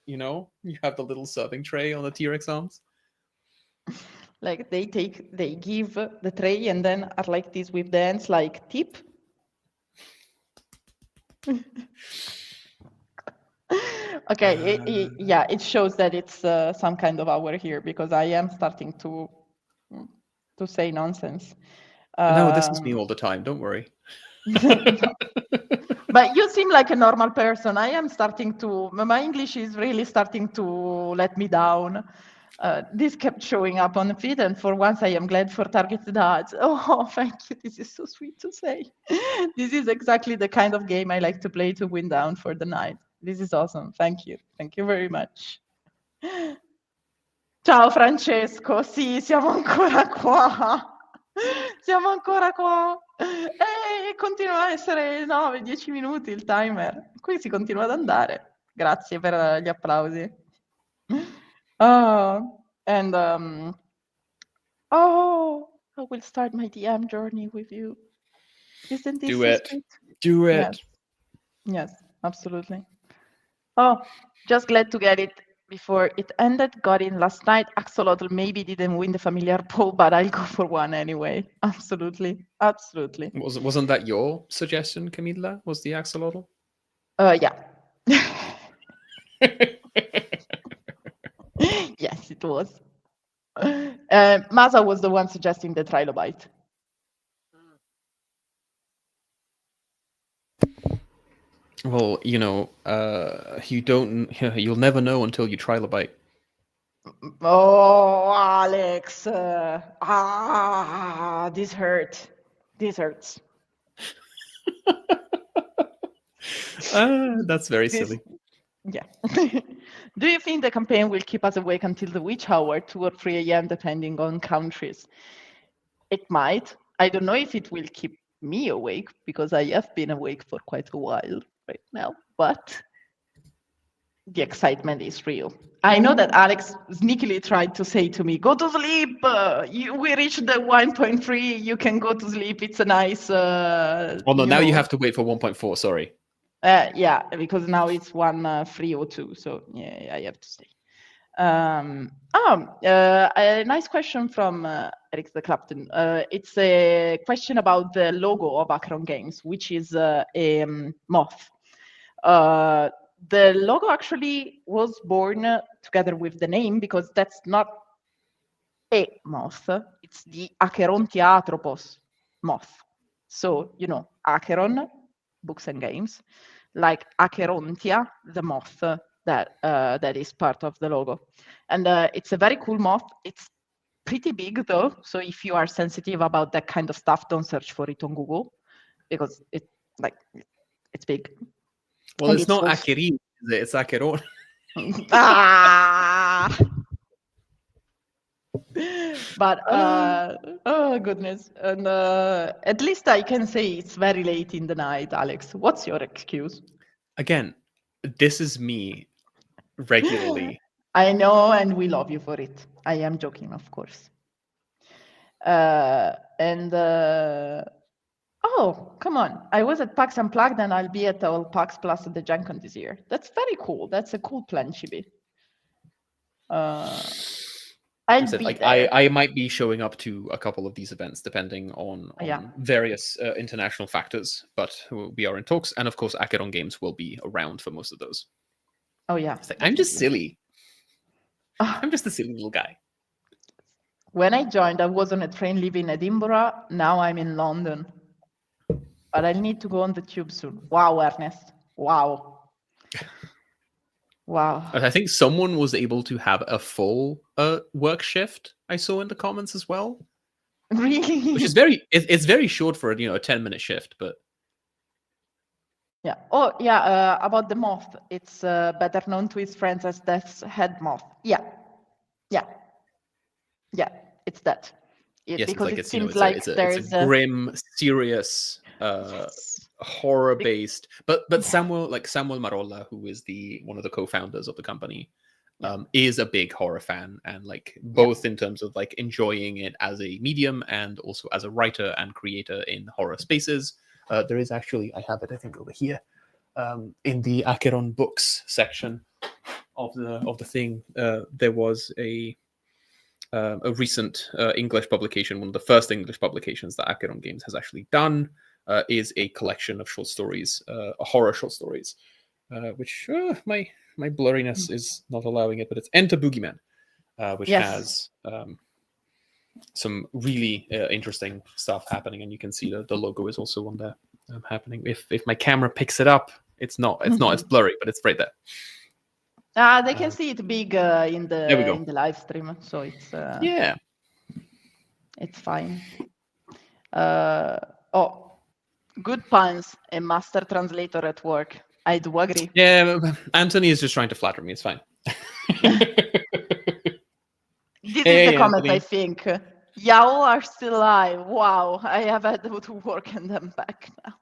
you have the little serving tray on the T-Rex arms. Like they give the tray and then are like this with the hands like tip. Okay, it shows that it's some kind of hour here because I am starting to say nonsense. No, this is me all the time. Don't worry. But you seem like a normal person. I am starting to. My English is really starting to let me down. This kept showing up on the feed, and for once I am glad for targeted ads. Oh, thank you. This is so sweet to say. This is exactly the kind of game I like to play to wind down for the night. This is awesome. Thank you. Thank you very much. Ciao Francesco. Sì, siamo ancora qua. Siamo ancora qua. E continua a essere 9-10 minuti il timer. Qui si continua ad andare. Grazie per gli applausi. And I will start my DM journey with you. Isn't this Do so it. sweet? Do it. Yes, absolutely. Oh, just glad to get it before it ended. Got in last night. Axolotl maybe didn't win the familiar poll, but I'll go for one anyway. Absolutely. Wasn't that your suggestion, Camilla? Was the axolotl? Yeah. Yes, it was. Masa was the one suggesting the trilobite. Well, you'll never know until you trilobite. Oh, Alex. This hurt. This hurts. That's very silly. Yeah. Do you think the campaign will keep us awake until the witch hour, 2 or 3 a.m., depending on countries? It might. I don't know if it will keep me awake, because I have been awake for quite a while right now, but the excitement is real. I know that Alex sneakily tried to say to me, go to sleep, we reached the 1.3, you can go to sleep, it's a nice... well, no, now you have to wait for 1.4, sorry. Yeah, because now it's 1.302, so yeah, I have to stay. A nice question from Eric the Clapton. It's a question about the logo of Acheron Games, which is a moth. The logo actually was born together with the name, because that's not a moth, it's the Acherontiatropos moth. So, Acheron, books and games, like Acherontia, the moth that is part of the logo. And it's a very cool moth. It's pretty big though, so if you are sensitive about that kind of stuff, don't search for it on Google, because it's big. Well, And it's not also... Acheron, it's Acheron. But oh goodness, and at least I can say it's very late in the night. Alex, what's your excuse? Again, this is me regularly. I know, and we love you for it. I am joking, of course. Oh, come on. I was at PAX Unplugged, and I'll be at all PAX Plus at the Gen Con this year. That's very cool. That's a cool plan, Chibi. I'll said, be like there. I might be showing up to a couple of these events depending on Yeah. various international factors, but we are in talks, and of course Acheron Games will be around for most of those. Oh, yeah. It's like, I'm just definitely. silly. I'm just a silly little guy. When I joined, I was on a train leaving Edinburgh. Now I'm in London. But I need to go on the tube soon. Wow, Ernest. Wow. Wow. I think someone was able to have a full work shift. I saw in the comments as well, Really? which is it's very short for a 10-minute shift, but Yeah. Oh, yeah. About the moth, it's better known to his friends as Death's head moth. Yeah. Yeah. Yeah. It's that. yes, Because it's it seems it's like it's there's a grim, serious, yes. horror-based. But Yeah. Samuel Marolla, who is one of the co-founders of the company, is a big horror fan, and like both in terms of like enjoying it as a medium and also as a writer and creator in horror spaces. There is actually, I have it, I think, over here, in the Acheron books section of the thing. There was a recent English publication, one of the first English publications that Acheron Games has actually done, is a collection of short stories, horror short stories, which my blurriness is not allowing it, but it's Enter Boogeyman, which has some really interesting stuff happening, and you can see the logo is also on there happening. If my camera picks it up, it's blurry, but it's right there. They can see it big in the live stream, so it's it's fine. Good puns, a master translator at work. I do agree. Yeah, Anthony is just trying to flatter me. It's fine. This is the comment, Anthony. I think. Y'all are still alive. Wow, I have had to work and I'm back now.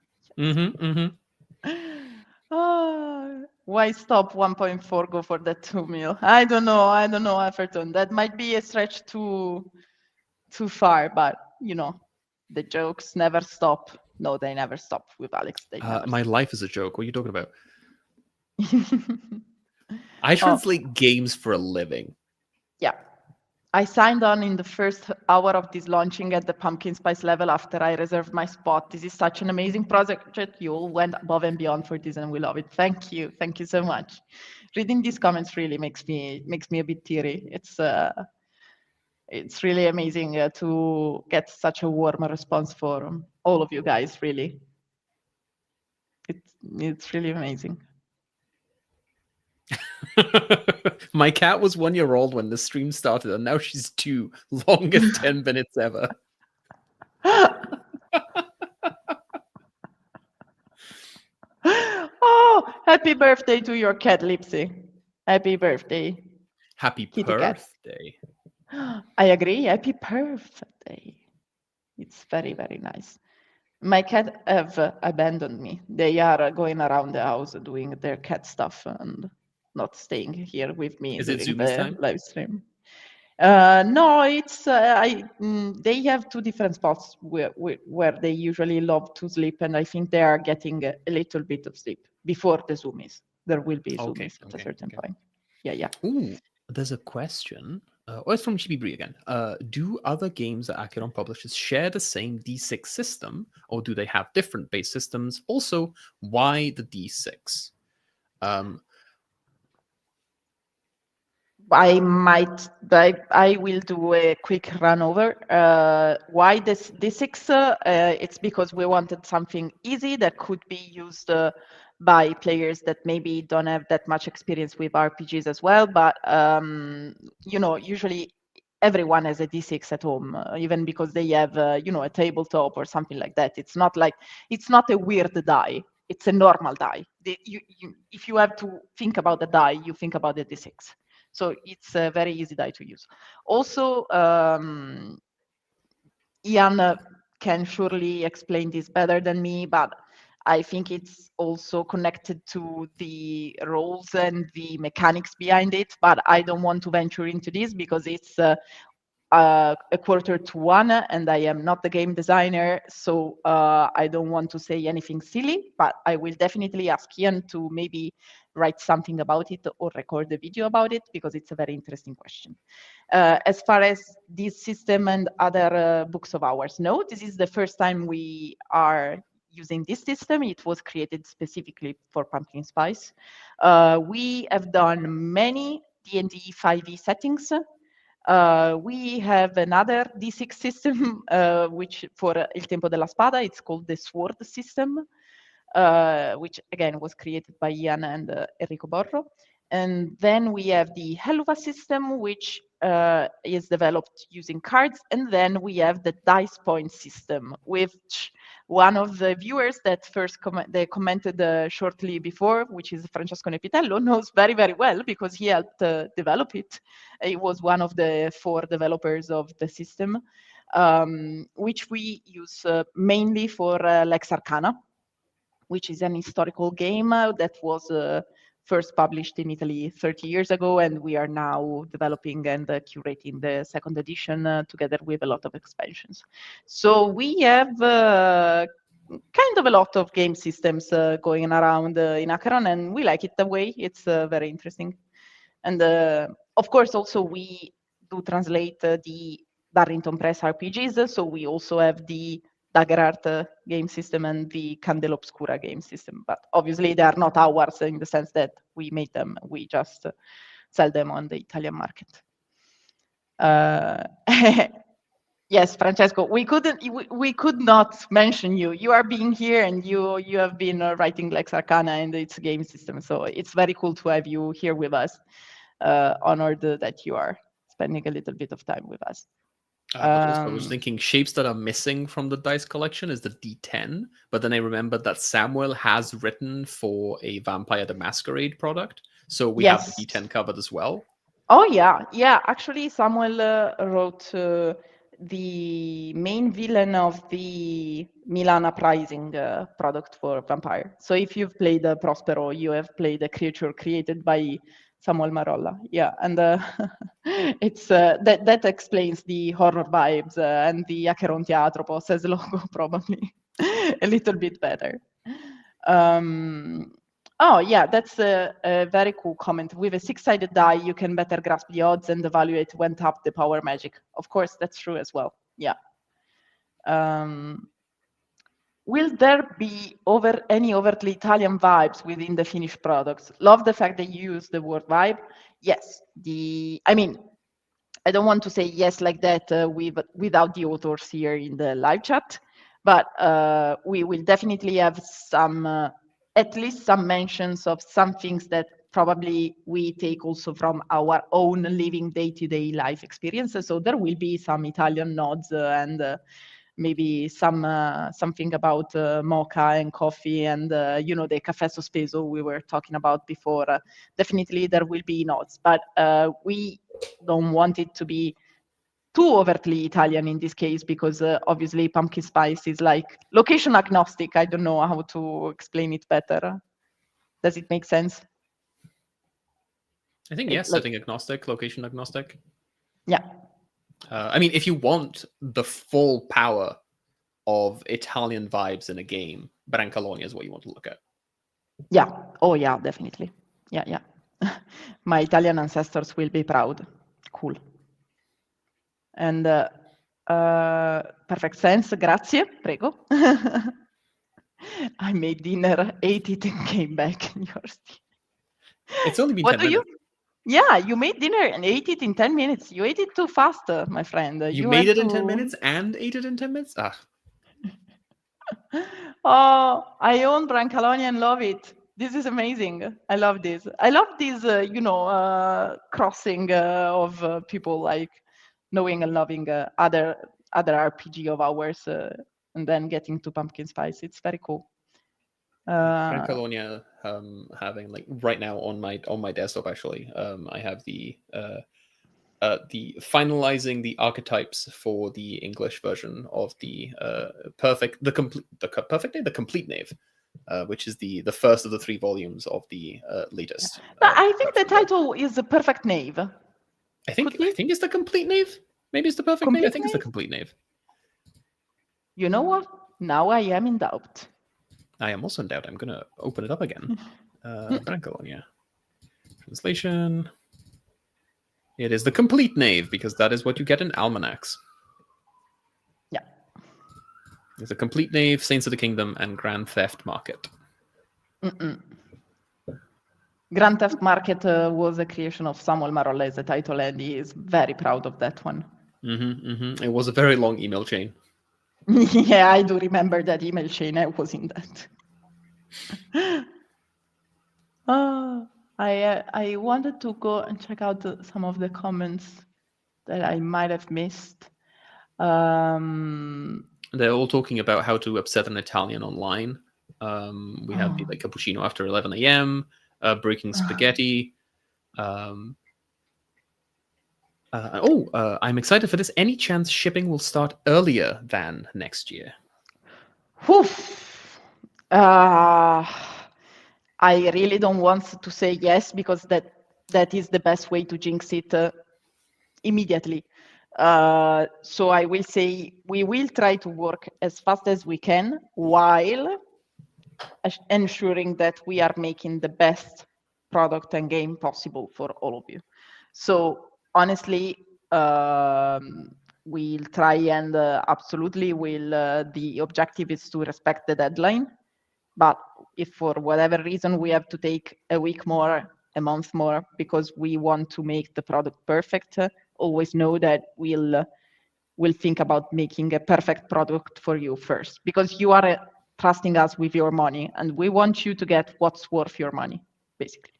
Why stop 1.4? Go for that 2 mil. I don't know, Everton. That might be a stretch too far, but the jokes never stop. No, they never stop with Alex. My life is a joke. What are you talking about? I translate games for a living. Yeah. I signed on in the first hour of this launching at the pumpkin spice level after I reserved my spot. This is such an amazing project. You all went above and beyond for this and we love it. Thank you. Thank you so much. Reading these comments really makes me a bit teary. It's really amazing to get such a warm response from all of you guys, really. It's really amazing. My cat was 1 year old when the stream started, and now she's 2. Longest 10 minutes ever. Oh, happy birthday to your cat, Lipsy. Happy birthday. Happy birthday. I agree. Happy birthday. It's very, very nice. My cat have abandoned me. They are going around the house doing their cat stuff and not staying here with me during the live stream. No, it's they have 2 different spots where they usually love to sleep, and I think they are getting a little bit of sleep before the zoomies. There will be zoomies at a certain point. Yeah. Ooh, there's a question. It's from Chibi Bree again. Do other games that Acheron publishes share the same D6 system, or do they have different base systems? Also, why the D6? I will do a quick run over. Why this D6? It's because we wanted something easy that could be used by players that maybe don't have that much experience with RPGs as well. But usually everyone has a D6 at home, even because they have a tabletop or something like that. It's not a weird die. It's a normal die. If you have to think about the die, you think about the D6. So it's a very easy die to use. Also, Ian can surely explain this better than me, but I think it's also connected to the roles and the mechanics behind it, but I don't want to venture into this because it's a 1/4 to 1, and I am not the game designer, so I don't want to say anything silly, but I will definitely ask Ian to maybe write something about it or record a video about it, because it's a very interesting question. As far as this system and other books of ours, no, this is the first time we are using this system. It was created specifically for pumpkin spice. We have done many D&D 5e settings. We have another D6 system, which for Il Tempo della Spada, it's called the Sword system, which again was created by Ian and Enrico Borro. And then we have the Helva system, which is developed using cards. And then we have the dice point system, which one of the viewers that first they commented shortly before, which is Francesco Nepitello, knows very, very well because he helped develop it. He was one of the 4 developers of the system, which we use mainly for Lex Arcana, which is an historical game that was first published in Italy 30 years ago, and we are now developing and curating the 2nd edition together with a lot of expansions. So we have kind of a lot of game systems going around in Acheron, and we like it that way. It's very interesting. And of course, also we do translate the Darrington Press RPGs, so we also have the Daggerart game system and the Candela Obscura game system. But obviously, they are not ours in the sense that we made them. We just sell them on the Italian market. Yes, Francesco, we could not mention you. You are being here, and you have been writing Lex Arcana and its game system. So it's very cool to have you here with us. Honored that you are spending a little bit of time with us. But also I was thinking shapes that are missing from the dice collection is the D10, but then I remembered that Samuel has written for a Vampire the Masquerade product, so we have the D10 covered as well. Oh yeah. Actually, Samuel wrote the main villain of the Milan Uprising product for Vampire. So if you've played Prospero, you have played a creature created by Samuel Marolla. Yeah, and it's that explains the horror vibes and the Acheron Teatro Poses logo probably a little bit better. Oh yeah, that's a very cool comment. With a 6-sided die, you can better grasp the odds and evaluate when tapped the power magic. Of course, that's true as well. Yeah. Will there be any overtly Italian vibes within the finished products? Love the fact that you use the word vibe. Yes. I mean, I don't want to say yes like that without the authors here in the live chat, but we will definitely have some, at least some mentions of some things that probably we take also from our own living day-to-day life experiences. So there will be some Italian nods and maybe something about mocha and coffee and the caffè sospeso we were talking about before. Definitely there will be nods, but we don't want it to be too overtly Italian in this case, because obviously pumpkin spice is like location agnostic. I don't know how to explain it better. Does it make sense? I think yes, setting agnostic, location agnostic. Yeah. I mean, if you want the full power of Italian vibes in a game, Brancalonia is what you want to look at. Yeah. Oh yeah, definitely. Yeah. My Italian ancestors will be proud. Cool. And perfect sense. Grazie. Prego. I made dinner, ate it, and came back. It's only been 10 minutes. Yeah, you made dinner and ate it in 10 minutes. You ate it too fast, my friend. You made it in 10 minutes and ate it in 10 minutes? Ah. Oh, I own Brancalonia and love it. This is amazing. I love this. I love this, crossing of people like knowing and loving other RPG of ours and then getting to pumpkin spice. It's very cool. Brancalonia having like right now on my desktop actually, I have the finalizing the archetypes for the English version of the complete knave. which is the first of the 3 volumes of the latest. But I think the title is The Perfect Knave. I think could be. it's the complete knave. Maybe it's the perfect knave. I think it's the complete knave. You know what? Now I am in doubt. I am also in doubt. I'm gonna open it up again. Branko, yeah. Translation. It is the complete knave because that is what you get in almanacs. Yeah. It's a complete knave, Saints of the Kingdom, and Grand Theft Market. Grand Theft Market was a creation of Samuel Marolle as a title, and he is very proud of that one. It was a very long email chain. Yeah, I do remember that email chain. I was in that. I wanted to go and check out some of the comments that I might have missed. They're all talking about how to upset an Italian online. We have the cappuccino after 11 a.m., breaking spaghetti. I'm excited for this. Any chance shipping will start earlier than next year? I really don't want to say yes because that is the best way to jinx it immediately. So I will say we will try to work as fast as we can while ensuring that we are making the best product and game possible for all of you. So honestly, we'll try and absolutely will. The objective is to respect the deadline. But if for whatever reason we have to take a week more, a month more, because we want to make the product perfect, always know that we'll think about making a perfect product for you first, because you are trusting us with your money, and we want you to get what's worth your money, basically.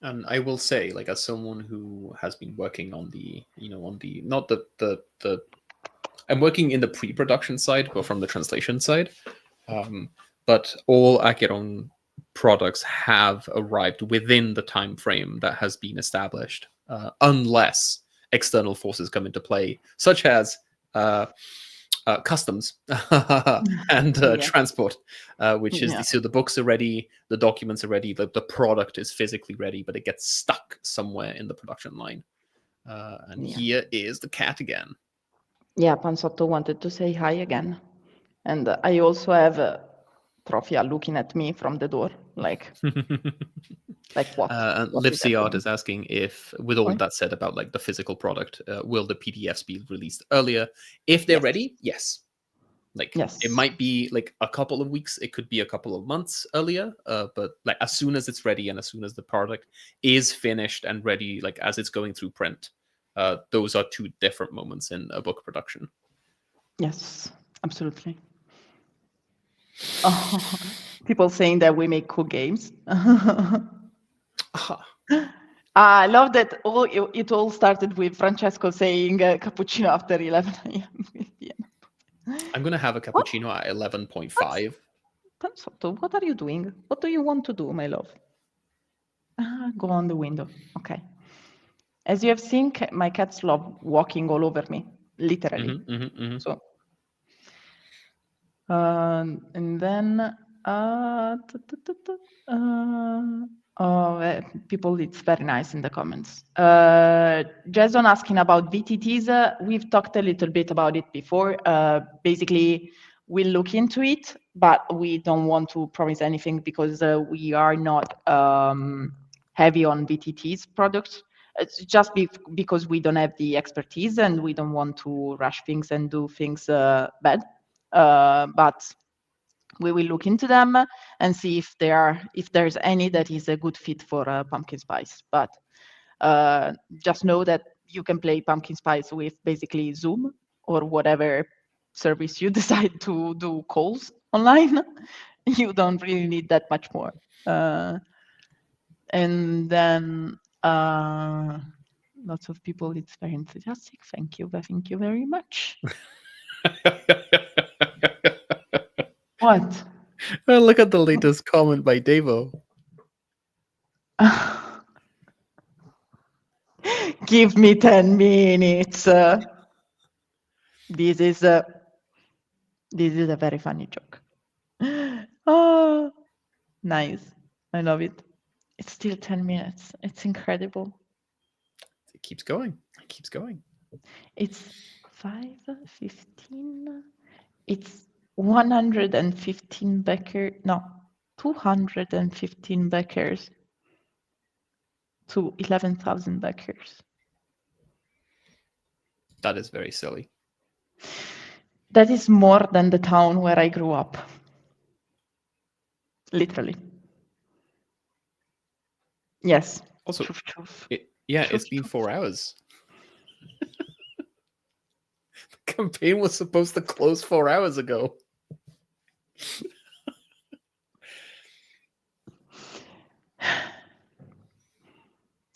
And I will say, like, as someone who has been working on I'm working in the pre-production side, but from the translation side. But all Acheron products have arrived within the time frame that has been established, unless external forces come into play, such as customs and transport, which is so the books are ready, the documents are ready, the product is physically ready, but it gets stuck somewhere in the production line. Here is the cat again. Yeah, Pansotto wanted to say hi again. And I also have Trofia looking at me from the door, like what? And SimzArt is asking if, with all that said about like the physical product, will the PDFs be released earlier? If they're ready, yes. It might be like a couple of weeks, it could be a couple of months earlier, but like as soon as it's ready and as soon as the product is finished and ready, like as it's going through print, those are 2 different moments in a book production. Yes, absolutely. People saying that we make cool games. I love that it all started with Francesco saying cappuccino after 11 a.m. I'm going to have a cappuccino at 11.5. Pansotto, what are you doing? What do you want to do, my love? Go on the window. Okay. As you have seen, my cats love walking all over me, literally. So. And then people, it's very nice in the comments. Jason asking about VTTs. We've talked a little bit about it before. Basically, we'll look into it, but we don't want to promise anything because we are not heavy on VTTs products. It's just because we don't have the expertise and we don't want to rush things and do things bad. But we will look into them and see if there's any that is a good fit for pumpkin spice. But just know that you can play pumpkin spice with basically Zoom or whatever service you decide to do calls online. You don't really need that much more. And then lots of people, it's very enthusiastic. Thank you very much. What? Well, look at the latest comment by Devo. Give me 10 minutes. This is a very funny joke. Nice. I love it. It's still 10 minutes. It's incredible. It keeps going. It keeps going. It's 5:15. It's 115 Becker. No, 215 Beckers to 11,000 Beckers. That is very silly. That is more than the town where I grew up. Literally. Yes. Also, Choof, choof. it's been 4 hours. The campaign was supposed to close 4 hours ago.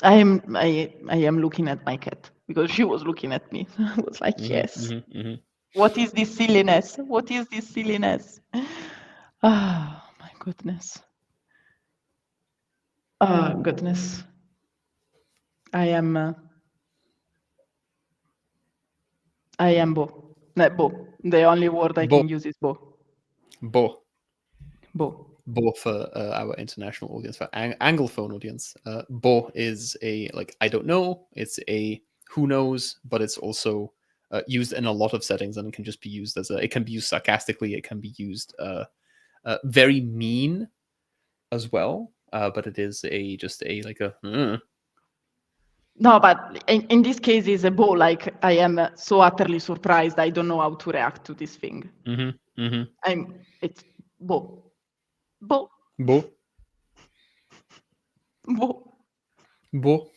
I am looking at my cat because she was looking at me. I was like, yes. What is this silliness? What is this silliness? Oh my goodness. Oh goodness. I am Bo. No, Bo. The only word I Bo. can use is Bo. Bo. Bo. For our international audience, for Anglophone audience, Bo is a, like, I don't know. It's a who knows, but it's also used in a lot of settings, and it can just be used as it can be used sarcastically. It can be used very mean as well. But it is just a No, but in this case, it's a Bo. Like, I am so utterly surprised. I don't know how to react to this thing. It's Bo. Bo. Bo. Bo. Bo.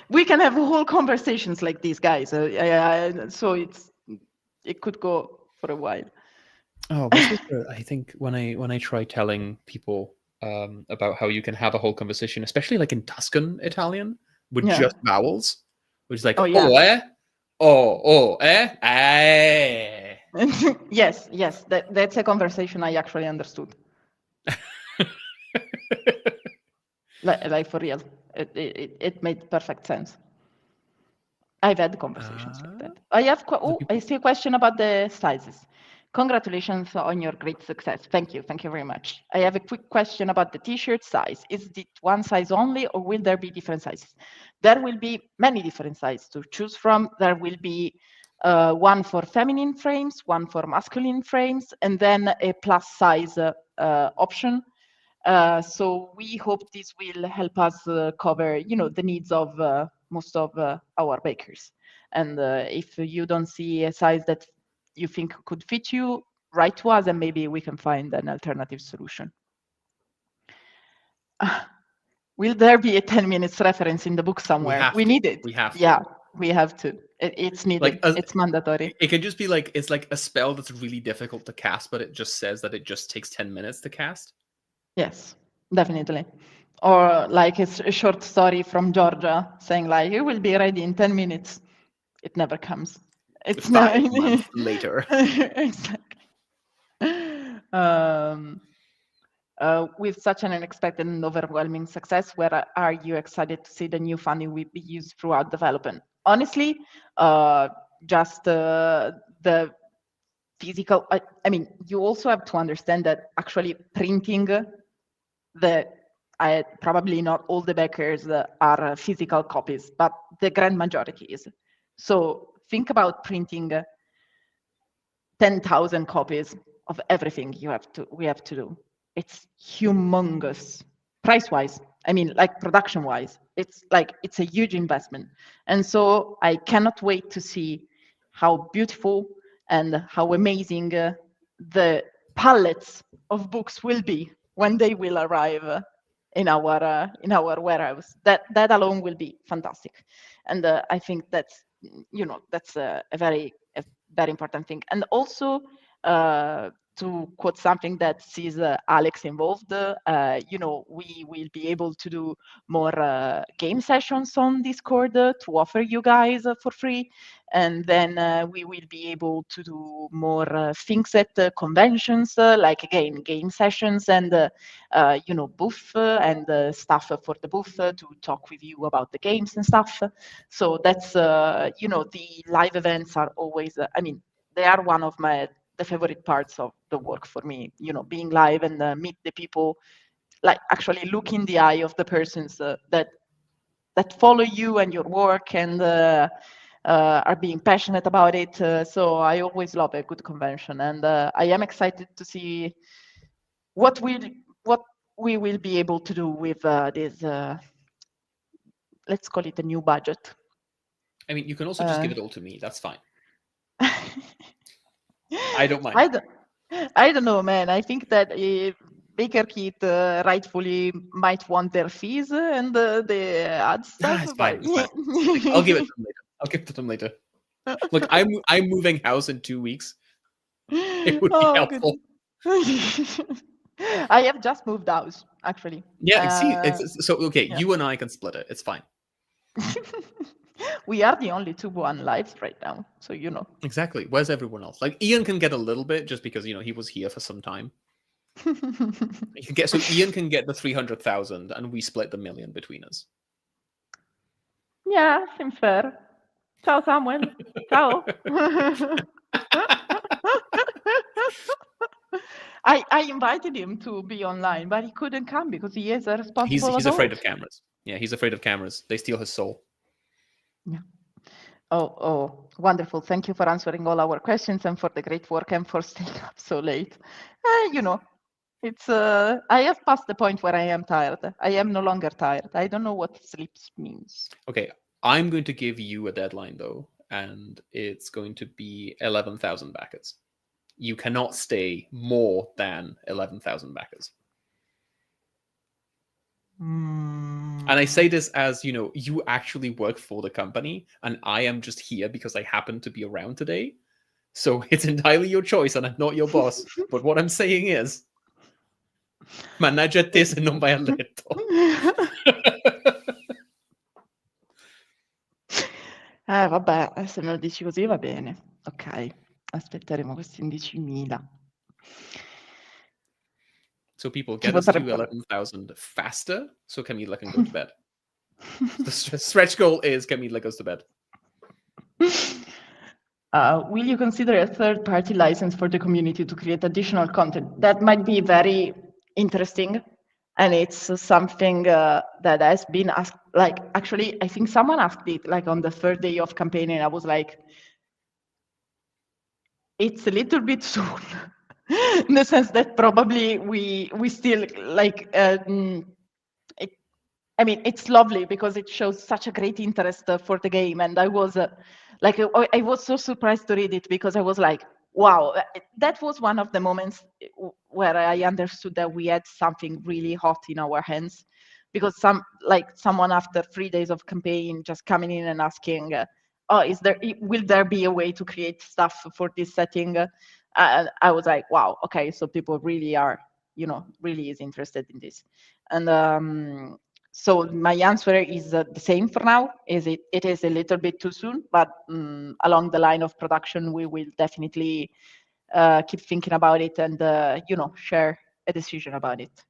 We can have whole conversations like these, guys. So it could go for a while. Oh, this was I think when I try telling people about how you can have a whole conversation, especially like in Tuscan Italian with just vowels, which is like eh. Yes, that's a conversation I actually understood. like for real, it made perfect sense. I've had conversations like that. I see a question about the sizes. Congratulations on your great success. Thank you very much. I have a quick question about the t-shirt size. Is it one size only, or will there be different sizes? There will be many different sizes to choose from. There will be one for feminine frames, one for masculine frames, and then a plus size option. So we hope this will help us cover, the needs of most of our bakers. And if you don't see a size that you think could fit you, write to us and maybe we can find an alternative solution. Will there be a 10 minutes reference in the book somewhere? We need it. We have to. Yeah, we have to. It's needed. It's mandatory. It can just be like, it's like a spell that's really difficult to cast, but it just says that it just takes 10 minutes to cast. Yes, definitely. Or like it's a short story from Georgia saying like, it will be ready in 10 minutes. It never comes. It's 5 months later. Exactly. With such an unexpected and overwhelming success, where are you excited to see the new funding will be used throughout development? Honestly, just the physical. I mean, you also have to understand that actually printing probably not all the backers are physical copies, but the grand majority is. So think about printing 10,000 copies of everything we have to do. It's humongous price-wise. I mean, like production-wise, it's a huge investment. And so I cannot wait to see how beautiful and how amazing the pallets of books will be when they will arrive in our warehouse. That alone will be fantastic. And I think that's a very important thing. And also to quote something that sees Alex involved, we will be able to do more game sessions on Discord to offer you guys for free. And then we will be able to do more things at conventions, like again, game sessions and, booth and stuff for the booth to talk with you about the games and stuff. So that's, the live events are always, they are one of the the favorite parts of the work for me. Being live and meet the people, like actually look in the eye of the persons that follow you and your work and are being passionate about it. So I always love a good convention, and I am excited to see what we will be able to do with this. Let's call it a new budget. I mean, you can also just give it all to me. That's fine. I don't mind. I don't know, man. I think that Backerkit rightfully might want their fees and the ad stuff. It's fine. It's fine. I'll give it to them later. I'll give it to them later. Look, I'm moving house in 2 weeks. It would be helpful. I have just moved house, actually. Yeah, see, so okay. yeah. You and I can split it. It's fine. We are the only two on lives right now, so Exactly. Where's everyone else? Like Ian can get a little bit just because he was here for some time. Ian can get the 300,000, and we split the 1 million between us. Yeah, seems fair. Ciao, Samuel. Ciao. I invited him to be online, but he couldn't come because he is a responsible He's adult. afraid of cameras. Yeah, he's afraid of cameras. They steal his soul. Yeah. Oh, wonderful. Thank you for answering all our questions and for the great work and for staying up so late. It's I have passed the point where I am tired. I am no longer tired. I don't know what sleep means. Okay, I'm going to give you a deadline though, and it's going to be 11,000 backers. You cannot stay more than 11,000 backers. And I say this as, you actually work for the company, and I am just here because I happen to be around today. So it's entirely your choice, and I'm not your boss. But what I'm saying is, managgia te se non vai a letto. Vabbè, se me lo dici così va bene. Ok, aspetteremo questi 11.000. So people, get us to 11,000 faster, so Camila can go to bed. The stretch goal is Camila goes to bed. Will you consider a third-party license for the community to create additional content? That might be very interesting, and it's something that has been asked. Like, actually, I think someone asked it like on the third day of campaign, and I was like, it's a little bit soon. In the sense that probably we still like it's lovely because it shows such a great interest for the game, and I was I was so surprised to read it because I was like, wow, that was one of the moments where I understood that we had something really hot in our hands, because someone after 3 days of campaign just coming in and asking, will there be a way to create stuff for this setting? I was like, wow, okay, so people really are, really is interested in this. And so my answer is the same for now. It is a little bit too soon, but along the line of production, we will definitely keep thinking about it and, share a decision about it.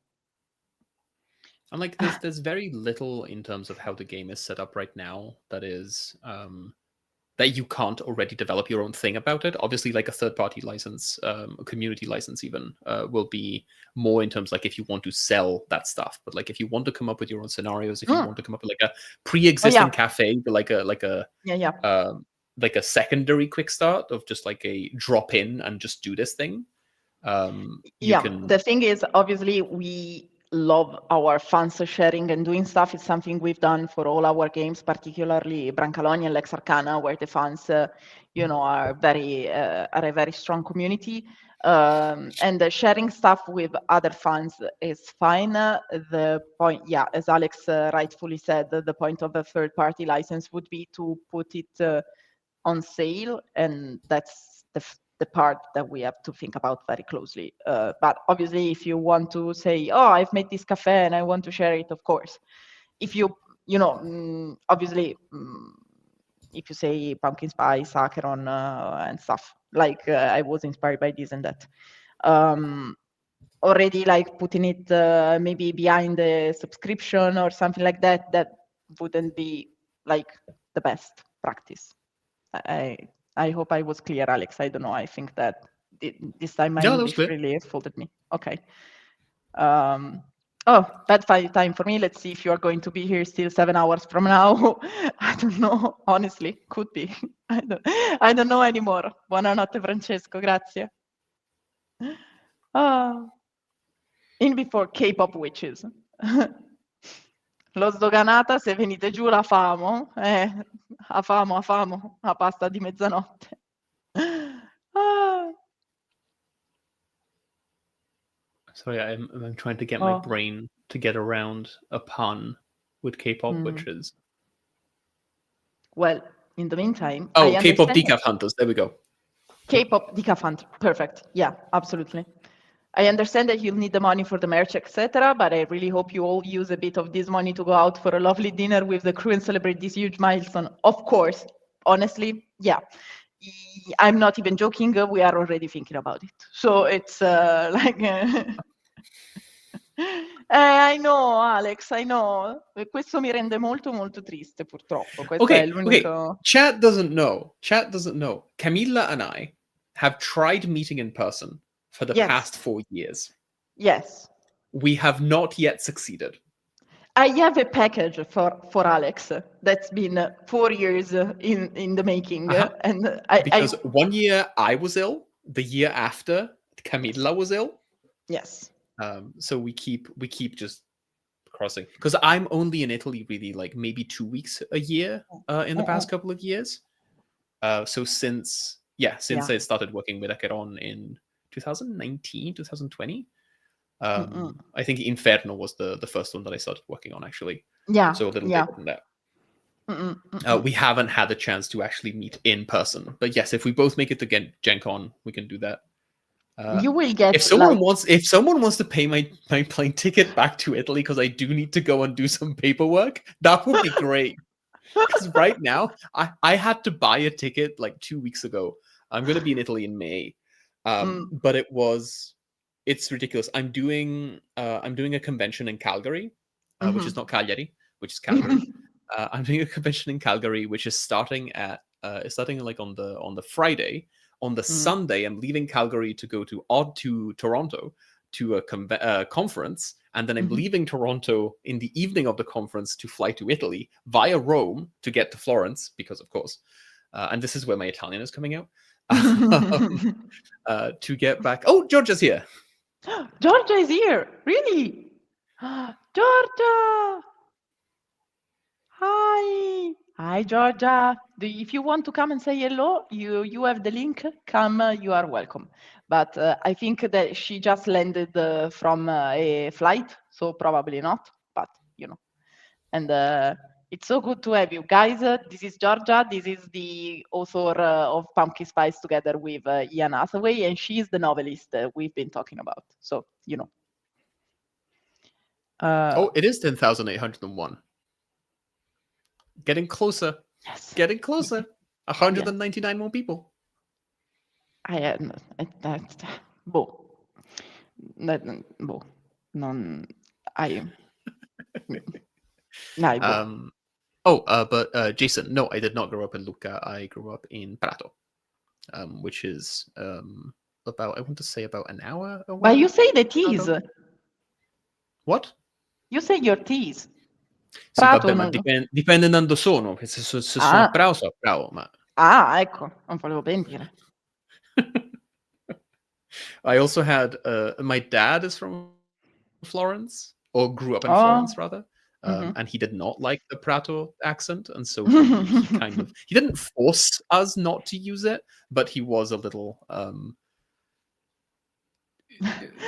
And like, there's very little in terms of how the game is set up right now that is that you can't already develop your own thing about it. Obviously, like a third-party license, a community license even, will be more in terms like if you want to sell that stuff. But like if you want to come up with your own scenarios, if you want to come up with like a pre-existing cafe, like a secondary quick start of just like a drop in and just do this thing. The thing is, obviously, we love our fans sharing and doing stuff. It's something we've done for all our games, particularly Brancalogna and Lex Arcana, where the fans, are a very strong community. And sharing stuff with other fans is fine. The point, as Alex rightfully said, the point of a third-party license would be to put it on sale, and that's the part that we have to think about very closely. But obviously, if you want to say, oh, I've made this cafe and I want to share it, of course. If you, obviously, if you say pumpkin spice, Acheron, and stuff, like I was inspired by this and that. Already like putting it maybe behind the subscription or something like that, that wouldn't be like the best practice. I hope I was clear, Alex. I don't know. I think that This time my No, that was English clear. really faulted me. Okay. Bad time for me. Let's see if you are going to be here still 7 hours from now. I don't know. Honestly, could be. I don't know anymore. Buonanotte, Francesco. Grazie. In before K-pop witches. L'ho sdoganata, se venite giù la famo. A famo, a pasta di mezzanotte. Sorry, I'm trying to get my Oh. brain to get around a pun with K-pop Mm. witches. Well, in the meantime, Oh, I K-pop understand decaf hunters. There we go. K-pop decaf hunt. Perfect. Yeah, absolutely. I understand that you'll need the money for the merch, etc., but I really hope you all use a bit of this money to go out for a lovely dinner with the crew and celebrate this huge milestone. Of course, honestly, yeah. I'm not even joking. We are already thinking about it. So it's like... I know, Alex, I know. E questo mi rende molto, molto triste, purtroppo. Questo è Okay, l'unico... Chat doesn't know. Camilla and I have tried meeting in person for the Yes. past 4 years. Yes. We have not yet succeeded. I have a package for Alex that's been 4 years in the making. And Because 1 year I was ill, the year after Camilla was ill. Yes. So we keep just crossing. Because I'm only in Italy really like maybe 2 weeks a year in the past couple of years. So since I started working with Acheron in 2019, 2020. I think Inferno was the first one that I started working on, actually. Yeah. So a little bit than that. We haven't had the chance to actually meet in person. But yes, if we both make it to Gen Con, we can do that. You will get... If someone wants to pay my plane ticket back to Italy, because I do need to go and do some paperwork, that would be great. Because right now, I had to buy a ticket like 2 weeks ago. I'm going to be in Italy in May. But it's ridiculous. I'm doing a convention in Calgary, which is not Cagliari, which is Calgary. I'm doing a convention in Calgary, which is starting like on the Friday. On the Sunday, I'm leaving Calgary to go to Toronto to a conference, and then I'm leaving Toronto in the evening of the conference to fly to Italy via Rome to get to Florence, because of course, and this is where my Italian is coming out. To get back. Oh, Georgia's here. Georgia is here. Really? Georgia! Hi, Georgia. If you want to come and say hello, you have the link. Come, you are welcome. But I think that she just landed from a flight, so probably not. But and it's so good to have you guys. This is Georgia. This is the author of Pumpkin Spice together with Ian Hathaway, and she is the novelist we've been talking about. So It is 10,801. Getting closer. Yes. Getting closer. 199 more people. But Jason, no, I did not grow up in Lucca. I grew up in Prato, which is about an hour away. But you say the T's. What? You say your T's. Sì, vabbè, ma dipende da dove sono. Se sono bravo, ma... ecco, non volevo ben dire. I also had my dad is from Florence, or grew up in Florence rather, and he did not like the Prato accent, and so he didn't force us not to use it, but he was a little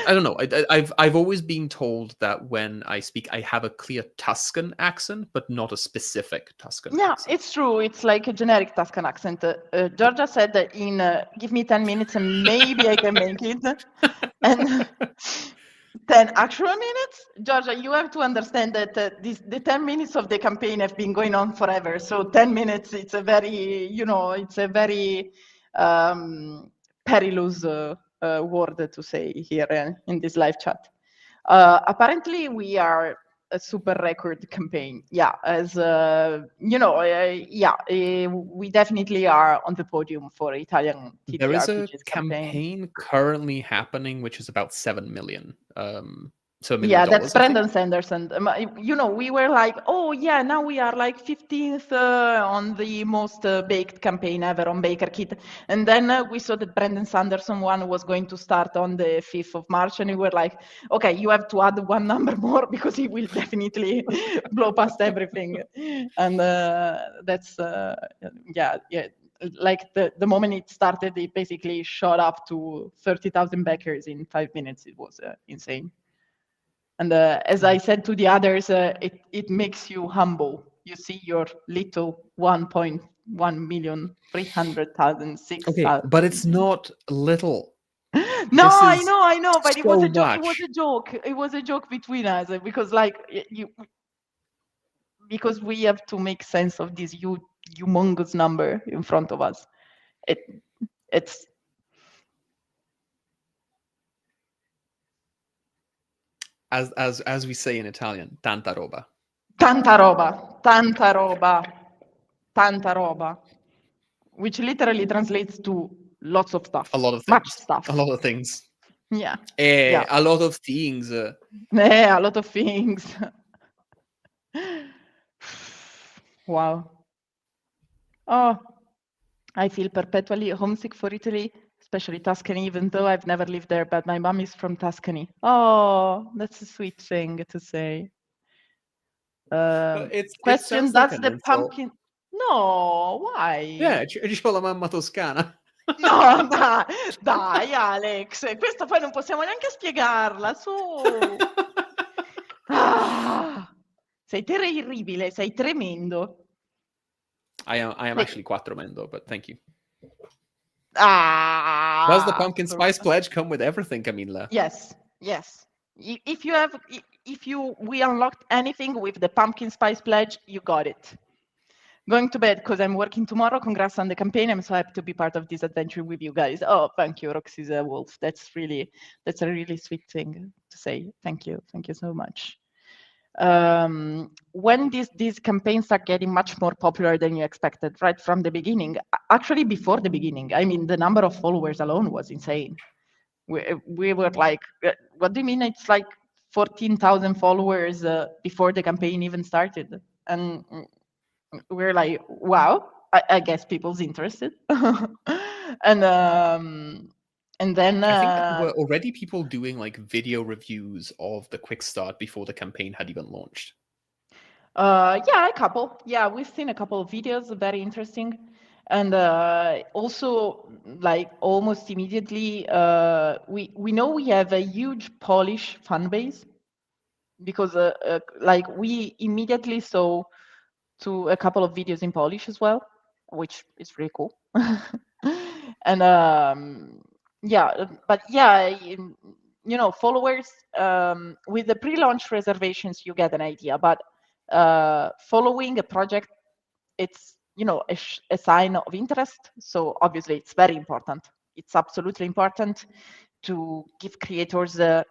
I don't know. I've always been told that when I speak, I have a clear Tuscan accent, but not a specific Tuscan accent. It's true. It's like a generic Tuscan accent. Georgia said that give me 10 minutes and maybe I can make it. And 10 actual minutes? Georgia, you have to understand that the 10 minutes of the campaign have been going on forever. So 10 minutes, it's a very, perilous word to say here in this live chat. Apparently, we are a super record campaign. Yeah, as we definitely are on the podium for Italian There is a TTRPGs campaign. campaign currently happening, which is about 7 million. $7 million. Yeah, that's I think. Brandon Sanderson. We were like, oh yeah, now we are like 15th on the most baked campaign ever on Backerkit. And then we saw that Brandon Sanderson one was going to start on the 5th of March. And we were like, okay, you have to add one number more because he will definitely blow past everything. And that's, like the moment it started, it basically shot up to 30,000 backers in 5 minutes. It was insane. And as I said to the others, it makes you humble. You see your little 1.1,300,000, 6,000. Okay, but it's not little. No, This I is know, but it was so a joke. It was much. a joke. It was a joke between us because, like, because we have to make sense of this humongous number in front of us. It's as we say in Italian, tanta roba. tanta roba, tanta roba, tanta roba, which literally translates to lots of stuff. A lot of things. Much stuff. A lot of things. Yeah. A lot of things. Yeah, a lot of things. Wow. Oh, I feel perpetually homesick for Italy, especially Tuscany, even though I've never lived there, but my mom is from Tuscany. Oh, that's a sweet thing to say. Question, sounds like does an the insult. pumpkin... No, why? Yeah, c'ho la mamma toscana. No, dai, Alex, questa poi non possiamo neanche spiegarla, su. Ah, sei terribile, sei tremendo. I am actually quite tremendo, but thank you. Does the pumpkin spice pledge come with everything, Camilla? Yes. If we unlocked anything with the pumpkin spice pledge, you got it. Going to bed because I'm working tomorrow. Congrats on the campaign. I'm so happy to be part of this adventure with you guys. Oh, thank you, Roxy's Wolf. That's a really sweet thing to say. Thank you so much. When these campaigns start getting much more popular than you expected, right from the beginning, actually before the beginning, I mean, the number of followers alone was insane. We were like, what do you mean? It's like 14,000 followers before the campaign even started. And we're like, wow, I guess people's interested. And then I think there were already people doing like video reviews of the quick start before the campaign had even launched. Yeah, a couple. Yeah, we've seen a couple of videos, very interesting. And also, like almost immediately, we know we have a huge Polish fan base because like we immediately saw to a couple of videos in Polish as well, which is really cool. And followers, with the pre-launch reservations, you get an idea, but following a project, it's a sign of interest. So obviously it's very important. It's absolutely important to give creators a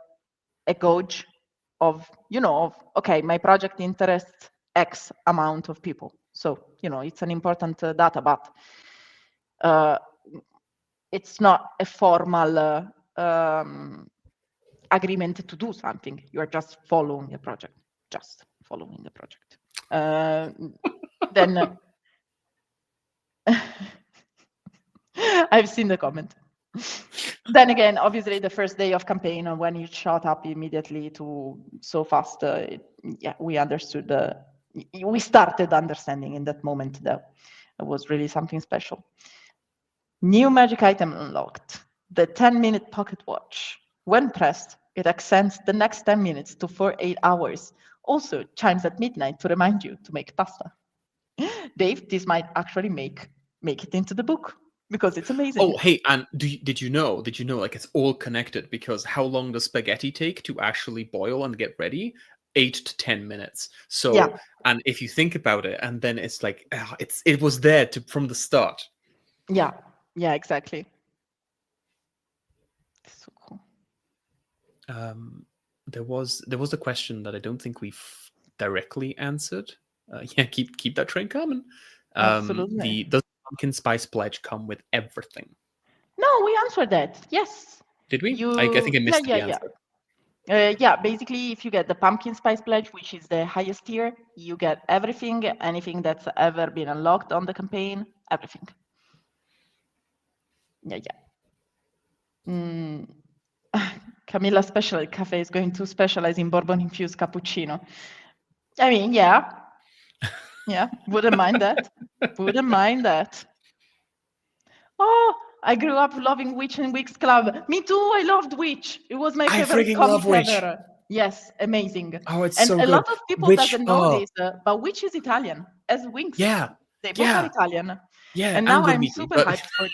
gauge of okay, my project interests X amount of people. So it's an important data, but it's not a formal agreement to do something. You are just following a project. Then I've seen the comment. Then again, obviously, the first day of campaign, when you shot up immediately to so fast, we understood. We started understanding in that moment that it was really something special. New magic item unlocked. The 10-minute pocket watch. When pressed, it extends the next 10 minutes to 8 hours. Also chimes at midnight to remind you to make pasta. Dave, this might actually make it into the book because it's amazing. Oh, hey, and did you know like it's all connected, because how long does spaghetti take to actually boil and get ready? 8 to 10 minutes. So, yeah. And if you think about it, and then it's like it was there from the start. Yeah, exactly. So cool. There was a question that I don't think we've directly answered. Yeah, keep that train coming. Absolutely. Does the pumpkin spice pledge come with everything? No, we answered that. Yes. Did we? You, I think I missed the yeah. answer. Yeah, basically, if you get the pumpkin spice pledge, which is the highest tier, you get everything, anything that's ever been unlocked on the campaign, everything. Yeah. Camilla Special Cafe is going to specialize in bourbon-infused cappuccino. I mean, yeah, wouldn't mind that. Wouldn't mind that. Oh, I grew up loving Witch and Wix Club. Me too, I loved Witch. It was my I favorite freaking comic love Witch. ever. Yes, amazing. Oh, it's And so a good. lot of people Witch, doesn't know this, but Witch is Italian, as Winx. Yeah, They both are Italian. yeah. And now I'm Gourmet, super but- hyped for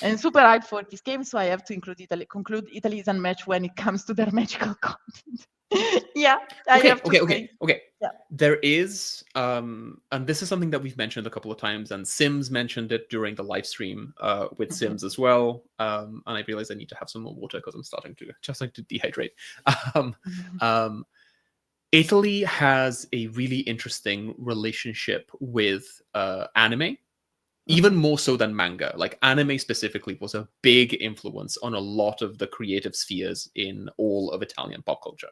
and super hyped for this game, so I have to conclude Italy's unmatched when it comes to their magical content. Yeah, I have to say. Okay. Yeah. There is, and this is something that we've mentioned a couple of times, and Sims mentioned it during the live stream with Sims as well. And I realized I need to have some more water because I'm starting to dehydrate. Italy has a really interesting relationship with anime. Even more so than manga. Like anime specifically was a big influence on a lot of the creative spheres in all of Italian pop culture.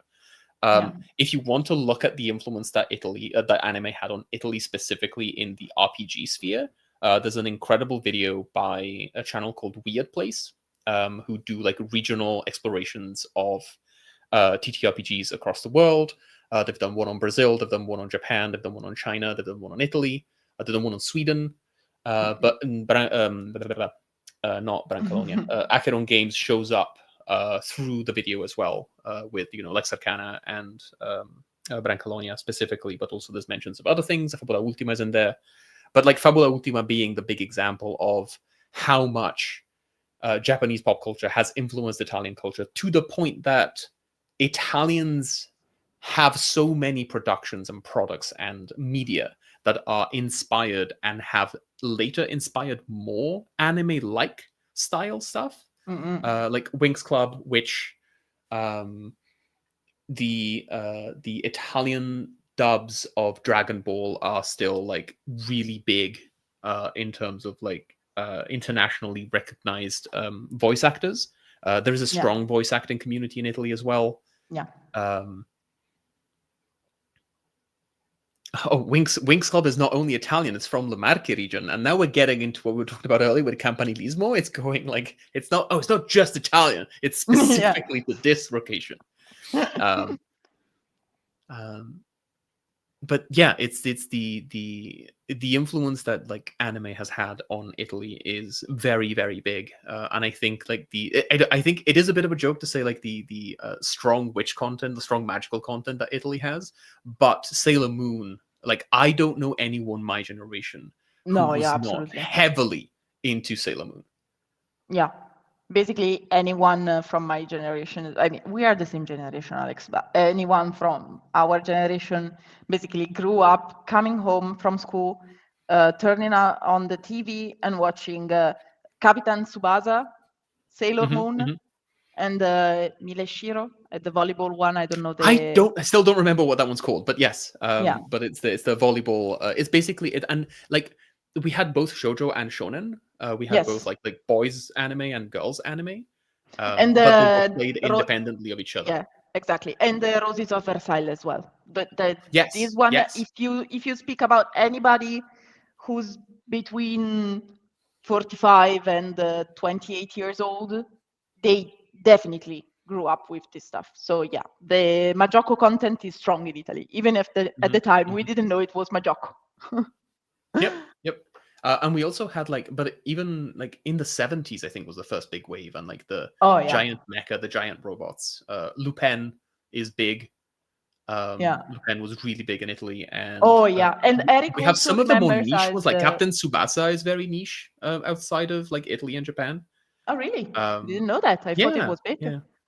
If you want to look at the influence that that anime had on Italy specifically in the RPG sphere, there's an incredible video by a channel called Weird Place, who do like regional explorations of TTRPGs across the world. They've done one on Brazil, they've done one on Japan, they've done one on China, they've done one on Italy, they've done one on Sweden. Not Brancalonia. Acheron Games shows up through the video as well, with Lex Arcana and Brancalonia specifically, but also there's mentions of other things. Fabula Ultima is in there, but like Fabula Ultima being the big example of how much Japanese pop culture has influenced Italian culture to the point that Italians have so many productions and products and media that are inspired and have later inspired more anime-like style stuff, like Winx Club, which the Italian dubs of Dragon Ball are still like really big in terms of like internationally recognized voice actors. There is a strong voice acting community in Italy as well. Winx Club is not only Italian, it's from the Marche region. And now we're getting into what we were talking about earlier with Campanilismo. It's going like, it's not just Italian, it's specifically to this location. But yeah, it's the influence that like anime has had on Italy is very, very big. And I think like I think it is a bit of a joke to say like the strong witch content, the strong magical content that Italy has, but Sailor Moon, like I don't know anyone my generation who was not heavily into Sailor Moon. Yeah. Basically, anyone from my generation, I mean, we are the same generation, Alex, but anyone from our generation basically grew up coming home from school, turning on the TV and watching Capitan Tsubasa, Sailor Moon, and Mileshiro, the volleyball one. I don't know. I still don't remember what that one's called, but yes. But it's the volleyball. It's basically it, and like we had both shoujo and shonen. We had both like boys anime and girls anime, and but they played independently of each other. Yeah, exactly. And the Roses of Versailles as well. But this one, if you speak about anybody who's between 45 and 28 years old, they definitely grew up with this stuff. So yeah, the Majocco content is strong in Italy, even if at the time we didn't know it was Majocco. Yep. And we also had like, but even like in the 70s, I think was the first big wave, and like the giant mecha, the giant robots. Lupin is big. Lupin was really big in Italy, and and Eric, we have some of the more niche ones, like Captain Tsubasa is very niche outside of like Italy and Japan. Oh really? Didn't know that. I thought it was big.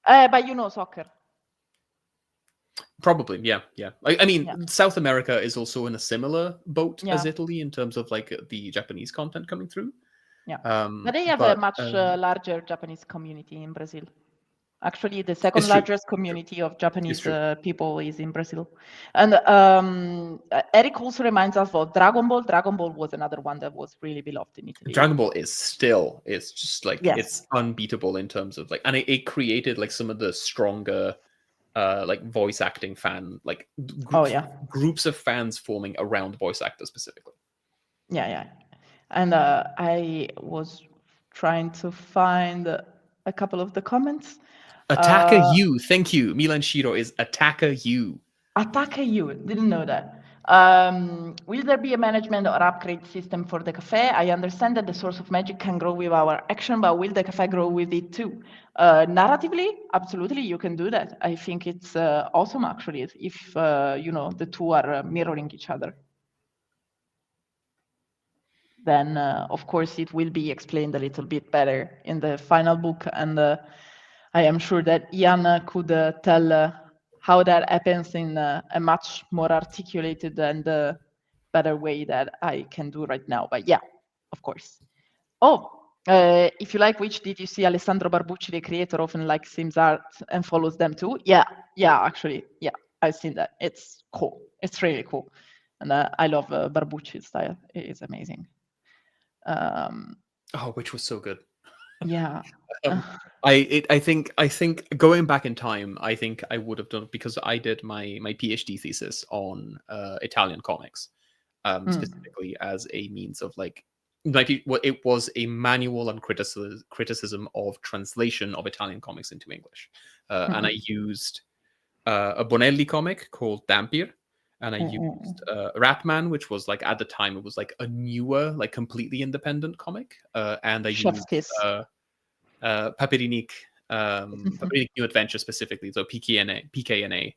But you know soccer. Probably, yeah. I mean, South America is also in a similar boat as Italy in terms of like the Japanese content coming through. Yeah, but they have a much larger Japanese community in Brazil. Actually, the second It's true. largest community of Japanese true. people is in Brazil. And Eric also reminds us of Dragon Ball. Dragon Ball was another one that was really beloved in Italy. Dragon Ball is still, it's just like, Yes. it's unbeatable in terms of like, and it created like some of the stronger like voice acting fan, like groups of fans forming around voice actors specifically. Yeah. And I was trying to find a couple of the comments. Attacker you, thank you. Milan Shiro is Attacker you. Attacker you, didn't know that. Will there be a management or upgrade system for the cafe? I understand that the source of magic can grow with our action, but will the cafe grow with it too? Narratively, absolutely, you can do that. I think it's awesome, actually, if the two are mirroring each other. Then, of course, it will be explained a little bit better in the final book, and I am sure that Ian could tell how that happens in a much more articulated and better way that I can do right now. But yeah, of course. If you like Witch, did you see Alessandro Barbucci, the creator, often likes SimzArt and follows them too? Yeah, actually, yeah, I've seen that. It's cool. It's really cool. And I love Barbucci's style. It is amazing. Which was so good. Yeah. I think going back in time, I think I would have done, because I did my PhD thesis on Italian comics, specifically as a means of like it was a manual and criticism of translation of Italian comics into English, and I used a Bonelli comic called Dampir, and I used Ratman, which was like at the time it was like a newer, like completely independent comic, and I used Paperinik New Adventure specifically, so PKNA,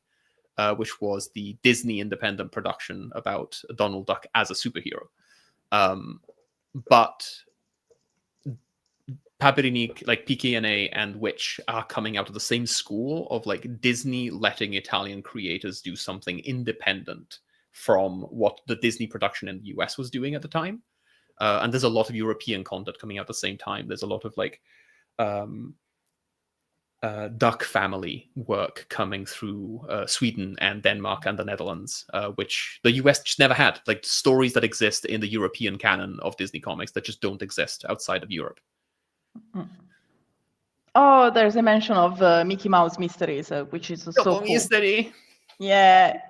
which was the Disney independent production about Donald Duck as a superhero. But Paperinik, like PKNA and Witch, are coming out of the same school of like Disney letting Italian creators do something independent from what the Disney production in the US was doing at the time. And there's a lot of European content coming out at the same time. There's a lot of like Duck family work coming through Sweden and Denmark and the Netherlands, which the US just never had. Like stories that exist in the European canon of Disney comics that just don't exist outside of Europe. Oh, there's a mention of Mickey Mouse Mysteries, which is so cool. Mystery. Yeah.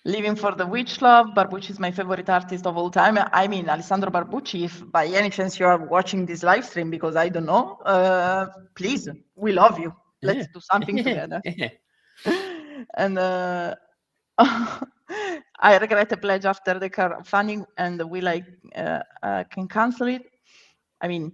Living for the Witch Love. Barbucci is my favorite artist of all time. I mean, Alessandro Barbucci, if by any chance you are watching this live stream, because I don't know, please, we love you. Let's do something together. And I regret a pledge after the crowdfunding, and can cancel it. I mean,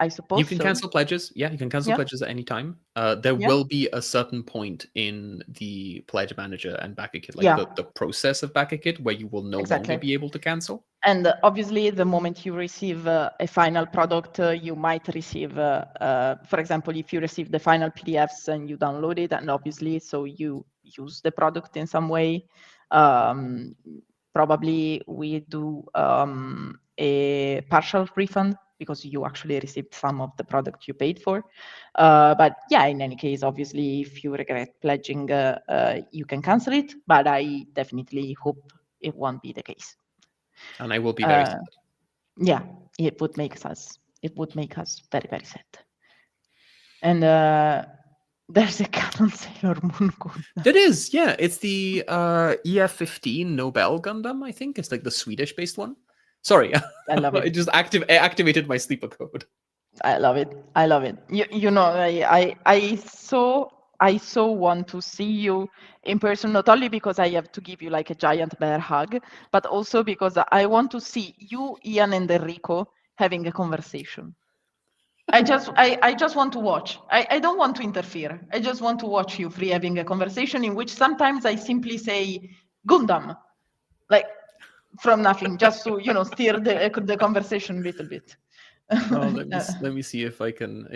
I suppose you can cancel pledges. Yeah, you can cancel pledges at any time. There will be a certain point in the pledge manager and Backerkit, like the process of Backerkit, where you will no longer be able to cancel. And obviously, the moment you receive a final product, you might receive, for example, if you receive the final PDFs and you download it, and obviously, so you use the product in some way, probably we do a partial refund, because you actually received some of the product you paid for. But yeah, in any case, obviously, if you regret pledging, you can cancel it. But I definitely hope it won't be the case. And I will be very sad. Yeah, it would make us very, very sad. And there's a Canon Sailor Moon Gundam. It is, yeah. It's the EF-15 Nobel Gundam, I think. It's like the Swedish-based one. Sorry, I love it. I just activated my sleeper code. I love it. You know, I so want to see you in person, not only because I have to give you like a giant bear hug, but also because I want to see you, Ian, and Enrico having a conversation. I just want to watch. I don't want to interfere. I just want to watch you three having a conversation in which sometimes I simply say Gundam, like from nothing, just to steer the conversation a little bit. Let me see if I can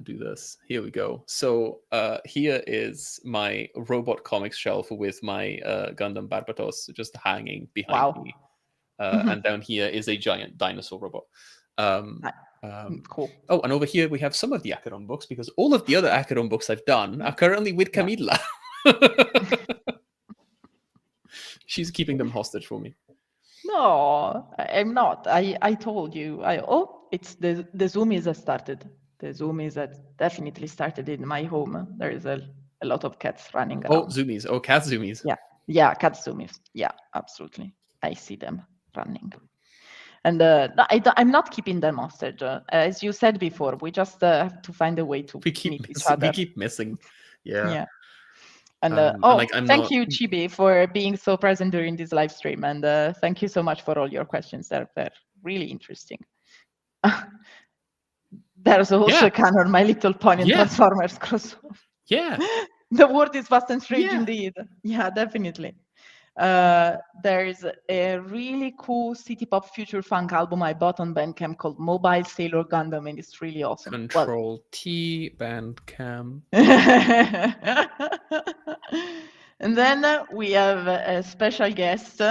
do this. Here we go. So here is my robot comics shelf with my Gundam Barbatos just hanging behind me. And down here is a giant dinosaur robot. Cool. Oh, and over here we have some of the Acheron books, because all of the other Acheron books I've done are currently with Camilla. She's keeping them hostage for me. No, I'm not. I told you. It's the zoomies that started. The zoomies that definitely started in my home. There is a lot of cats running Oh, around. zoomies. Oh, cat zoomies. Yeah, cat zoomies. Yeah, absolutely. I see them running. And no, I'm not keeping them hostage. As you said before, we just have to find a way to meet each other. We keep missing. Yeah. And I'm thank not... you, Chibi, for being so present during this live stream. And thank you so much for all your questions. They're really interesting. There's also canon My Little Pony and Transformers crossover. Yeah. The world is vast and strange Yeah. indeed. Yeah, definitely. There's a really cool city pop future funk album I bought on Bandcamp called Mobile Sailor Gundam, and it's really awesome. Control T Bandcamp. And then we have a special guest.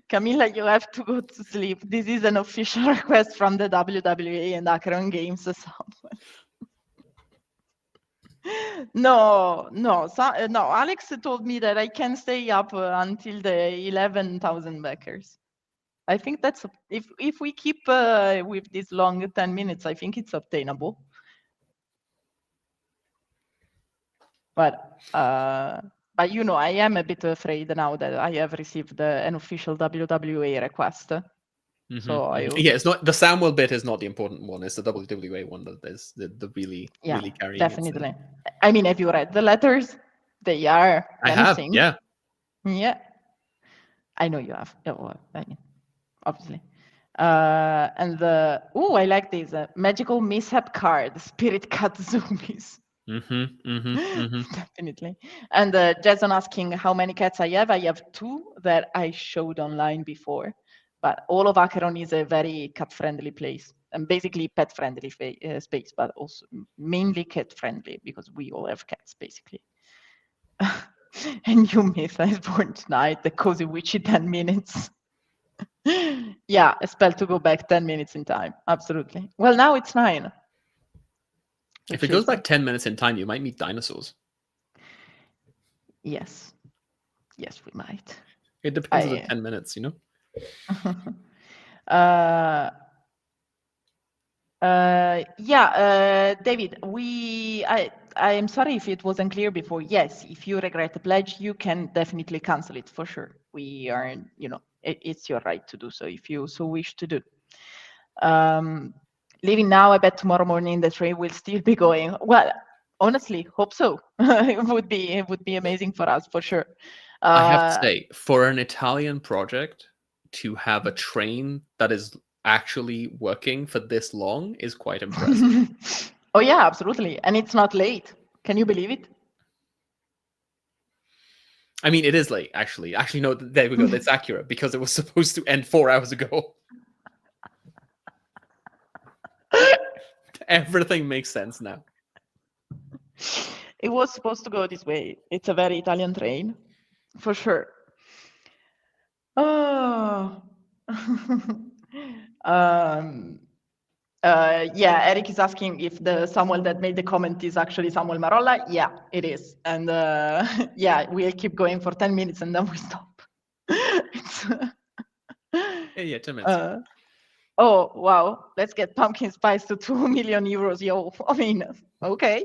Camilla, you have to go to sleep. This is an official request from the WWA and Acheron Games. No. Alex told me that I can stay up until the 11,000 backers. I think that's if we keep with this long 10 minutes, I think it's obtainable. But you know, I am a bit afraid now that I have received an official WWA request. So it's not the Samuel bit is not the important one. It's the WWA one that is the really carrying. Definitely. I mean, have you read the letters? They are. I have. Yeah. I know you have. I mean, obviously. And I like this magical mishap card, Spirit Cat Zoomies. Definitely. And Jason asking how many cats I have. I have 2 that I showed online before. But all of Acheron is a very cat-friendly place, and basically pet-friendly space, but also mainly cat-friendly because we all have cats, basically. And you myth is born tonight, the cozy witchy 10 minutes. Yeah, a spell to go back 10 minutes in time. Absolutely. Well, now it's 9. If it goes back 10 minutes in time, you might meet dinosaurs. Yes. Yes, we might. It depends on the 10 minutes, you know? David, I am sorry if it wasn't clear before. Yes, if you regret the pledge, you can definitely cancel it for sure. We are, you know, it's your right to do so if you so wish to do. Leaving now, I bet tomorrow morning the train will still be going. Well, honestly, hope so. It would be amazing for us for sure. I have to say, for an Italian project, to have a train that is actually working for this long is quite impressive. Oh yeah, absolutely. And it's not late. Can you believe it? I mean, it is late, actually. Actually, no, there we go. That's accurate because it was supposed to end 4 hours ago. Everything makes sense now. It was supposed to go this way. It's a very Italian train, for sure. Oh. Eric is asking if the Samuel that made the comment is actually Samuel Marolla. Yeah, it is. And we'll keep going for 10 minutes and then we stop. 10 minutes. Oh, wow. Let's get pumpkin spice to 2 million euros, yo. I mean, okay.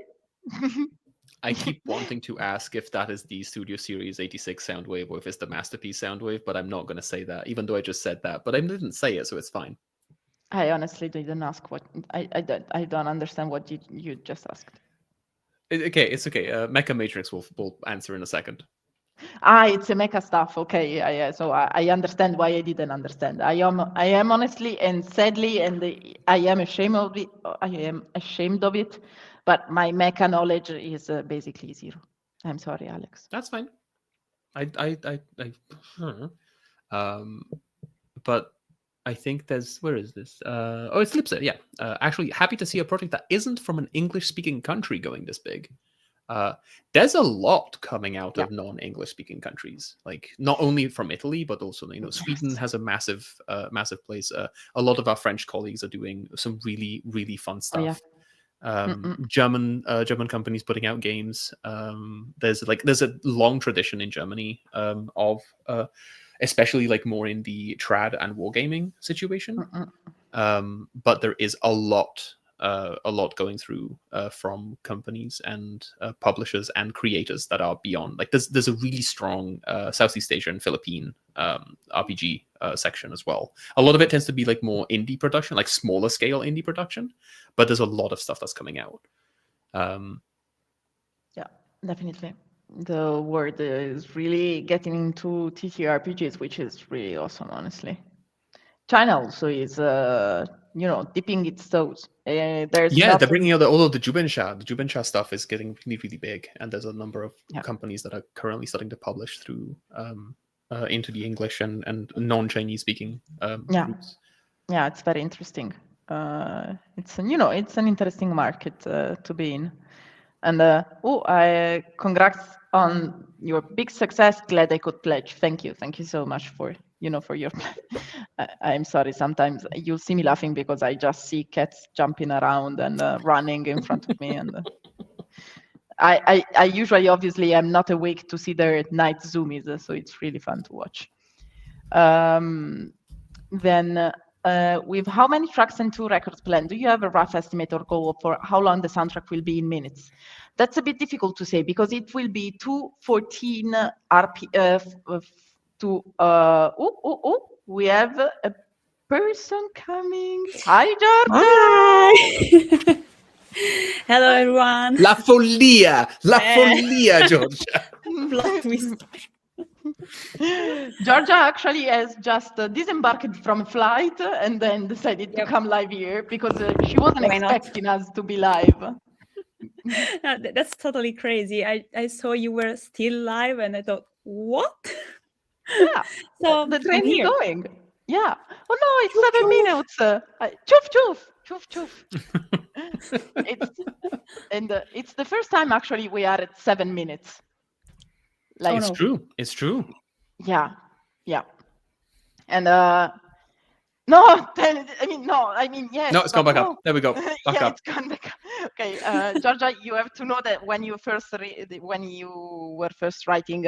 I keep wanting to ask if that is the Studio Series 86 Soundwave or if it's the Masterpiece Soundwave, but I'm not going to say that, even though I just said that. But I didn't say it, so it's fine. I honestly didn't ask what... I don't understand what you just asked. It's okay. Mecha Matrix will answer in a second. It's a mecha stuff. Okay, so I understand why I didn't understand. I am honestly and sadly, and I am ashamed of it. I am ashamed of it. But my mecha knowledge is basically 0. I'm sorry, Alex. That's fine. But I think there's... Where is this? It's Lipset, yeah. Actually, happy to see a project that isn't from an English-speaking country going this big. There's a lot coming out of non-English speaking countries, like not only from Italy, but also Sweden has a massive place. A lot of our French colleagues are doing some really, really fun stuff. German companies putting out games. There's a long tradition in Germany of especially like more in the trad and wargaming situation. But there is a lot going through from companies and publishers and creators that are beyond. Like there's a really strong Southeast Asian Philippine RPG section as well. A lot of it tends to be like more indie production, like smaller scale indie production, but there's a lot of stuff that's coming out. Yeah, definitely. The world is really getting into TTRPGs, which is really awesome, honestly. China also is, dipping its toes. They're bringing out all of the Jubensha. The Jubensha stuff is getting really, really big, and there's a number of companies that are currently starting to publish through into the English and non-Chinese speaking groups. Yeah, it's very interesting. It's an interesting market to be in. And I congrats on your big success. Glad I could pledge. Thank you so much for your. I'm sorry. Sometimes you'll see me laughing because I just see cats jumping around and running in front of me, and I usually obviously I'm not awake to see their night zoomies, so it's really fun to watch. Then. With how many tracks and 2 records planned, do you have a rough estimate or goal for how long the soundtrack will be in minutes? That's a bit difficult to say because it will be 214 we have a person coming. Hi, Georgia. Hi. Hello, everyone. La follia, Georgia. Plot twist. Georgia actually has just disembarked from a flight and then decided to come live here because she wasn't expecting us to be live. No, that's totally crazy. I saw you were still live and I thought, what? Yeah. So the train is going. Yeah. Oh no, it's 7 minutes. Choof. It's the first time actually we are at 7 minutes. Like, It's true. Yeah. And yes. No, it's gone back up. There we go. Back up. It's gone back up. Okay, Georgia, you have to know that when you were first writing,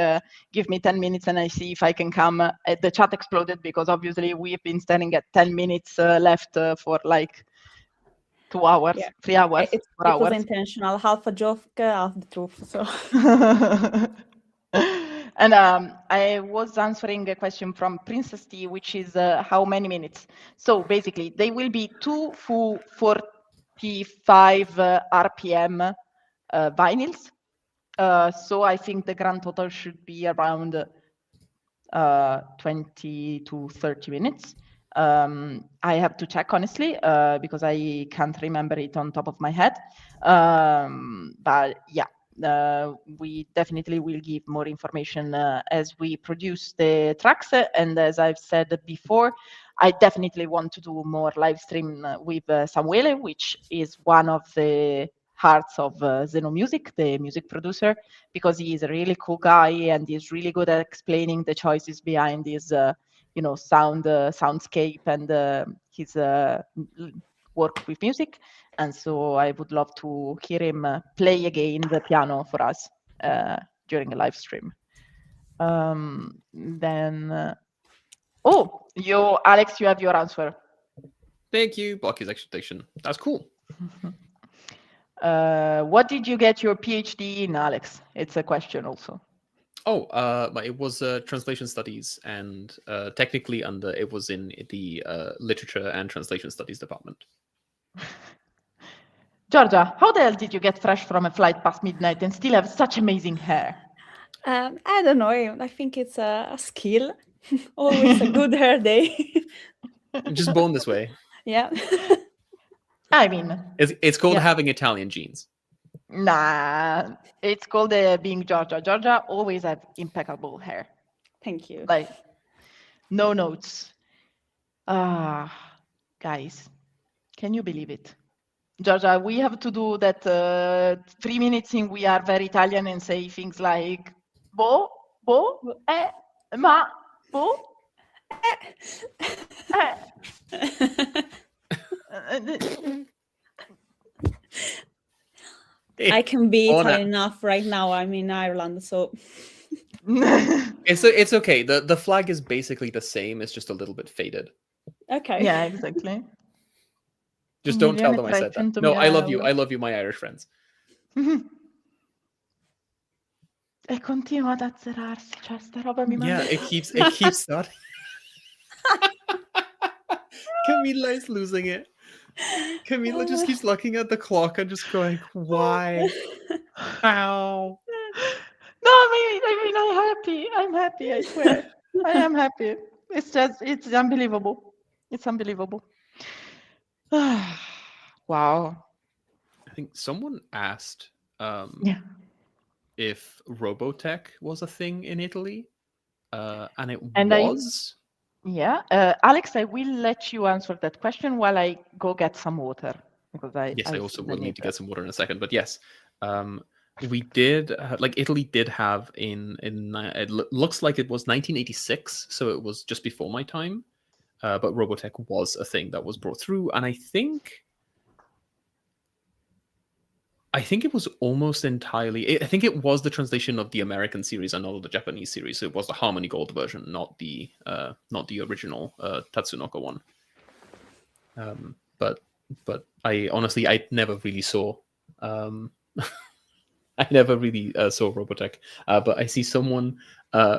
give me 10 minutes and I see if I can come. The chat exploded because obviously we've been standing at 10 minutes left for like 2 hours, 3 hours, 4 hours. It was intentional, half a joke, half the truth. So. And I was answering a question from Princess T, which is how many minutes? So basically, they will be 2 full 45 RPM vinyls. So I think the grand total should be around 20 to 30 minutes. I have to check, honestly, because I can't remember it on top of my head. But yeah. We definitely will give more information as we produce the tracks. And as I've said before, I definitely want to do more live stream with Samuele, which is one of the hearts of Zeno Music, the music producer, because he is a really cool guy and he's really good at explaining the choices behind his, soundscape and his work with music. And so I would love to hear him play again the piano for us during a live stream. Alex, you have your answer. Thank you. Block his expectation. That's cool. What did you get your PhD in, Alex? It's a question also. But it was translation studies, and technically it was in the literature and translation studies department. Georgia, how the hell did you get fresh from a flight past midnight and still have such amazing hair? I don't know. I think it's a skill. Always a good hair day. Just born this way. Yeah. I mean, it's called having Italian genes. Nah, it's called being Georgia. Georgia always have impeccable hair. Thank you. Like, no notes. Guys, can you believe it? Giorgia, we have to do that 3 minutes in We Are Very Italian and say things like bo, ma, bo, I can be Ona. Italian enough right now. I'm in Ireland, so It's okay. The flag is basically the same. It's just a little bit faded. okay. Yeah, exactly. Just don't tell them I said that. No, I love you. I love you, my Irish friends. E continua ad azzerarsi, cioè sta roba mi Yeah, manda... it keeps starting. Camilla is losing it. Camilla just keeps looking at the clock and just going, why? How? No, I mean, I'm happy, I swear. I am happy. It's unbelievable. It's unbelievable. Wow. I think someone asked Yeah. if Robotech was a thing in Italy, and it And was. Yeah, Alex, I will let you answer that question while I go get some water, because I also see the will need to need. get some water in a second. But yes, we did Italy did have looks like it was 1986, so it was just before my time. But Robotech was a thing that was brought through, and I think it was almost entirely. I think it was the translation of the American series and not of the Japanese series. So it was the Harmony Gold version, not the original Tatsunoko one. But I honestly never really saw. I never really saw Robotech, but I see someone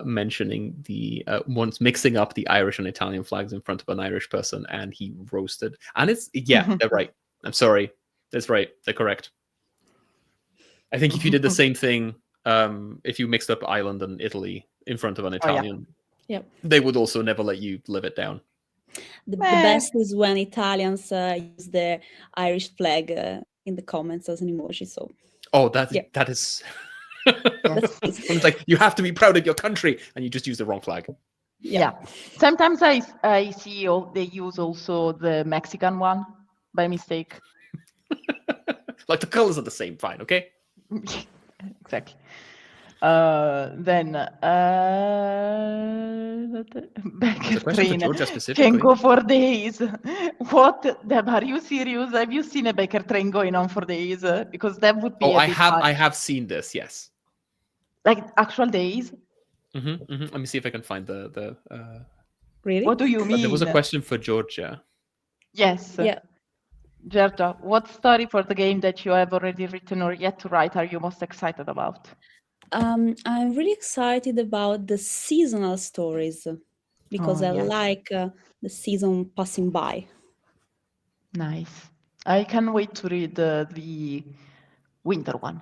mentioning the once mixing up the Irish and Italian flags in front of an Irish person, and he roasted. And it's they're right. I'm sorry, that's right. They're correct. I think if you did the same thing, if you mixed up Ireland and Italy in front of an Italian, they would also never let you live it down. The best is when Italians use the Irish flag in the comments as an emoji. So. Oh, that is. It's like you have to be proud of your country, and you just use the wrong flag. Yeah. Sometimes I see they use also the Mexican one by mistake. Like the colors are the same, fine, okay? Exactly. Then Becker train can go for days. What, Deb, are you serious? Have you seen a Becker train going on for days? Because that would be I have seen this, yes. Like actual days? Let me see if I can find the Really? What do you mean? There was a question for Georgia. Yes. Yeah. Georgia, what story for the game that you have already written or yet to write are you most excited about? I'm really excited about the seasonal stories because I like the season passing by. Nice. I can't wait to read the winter one.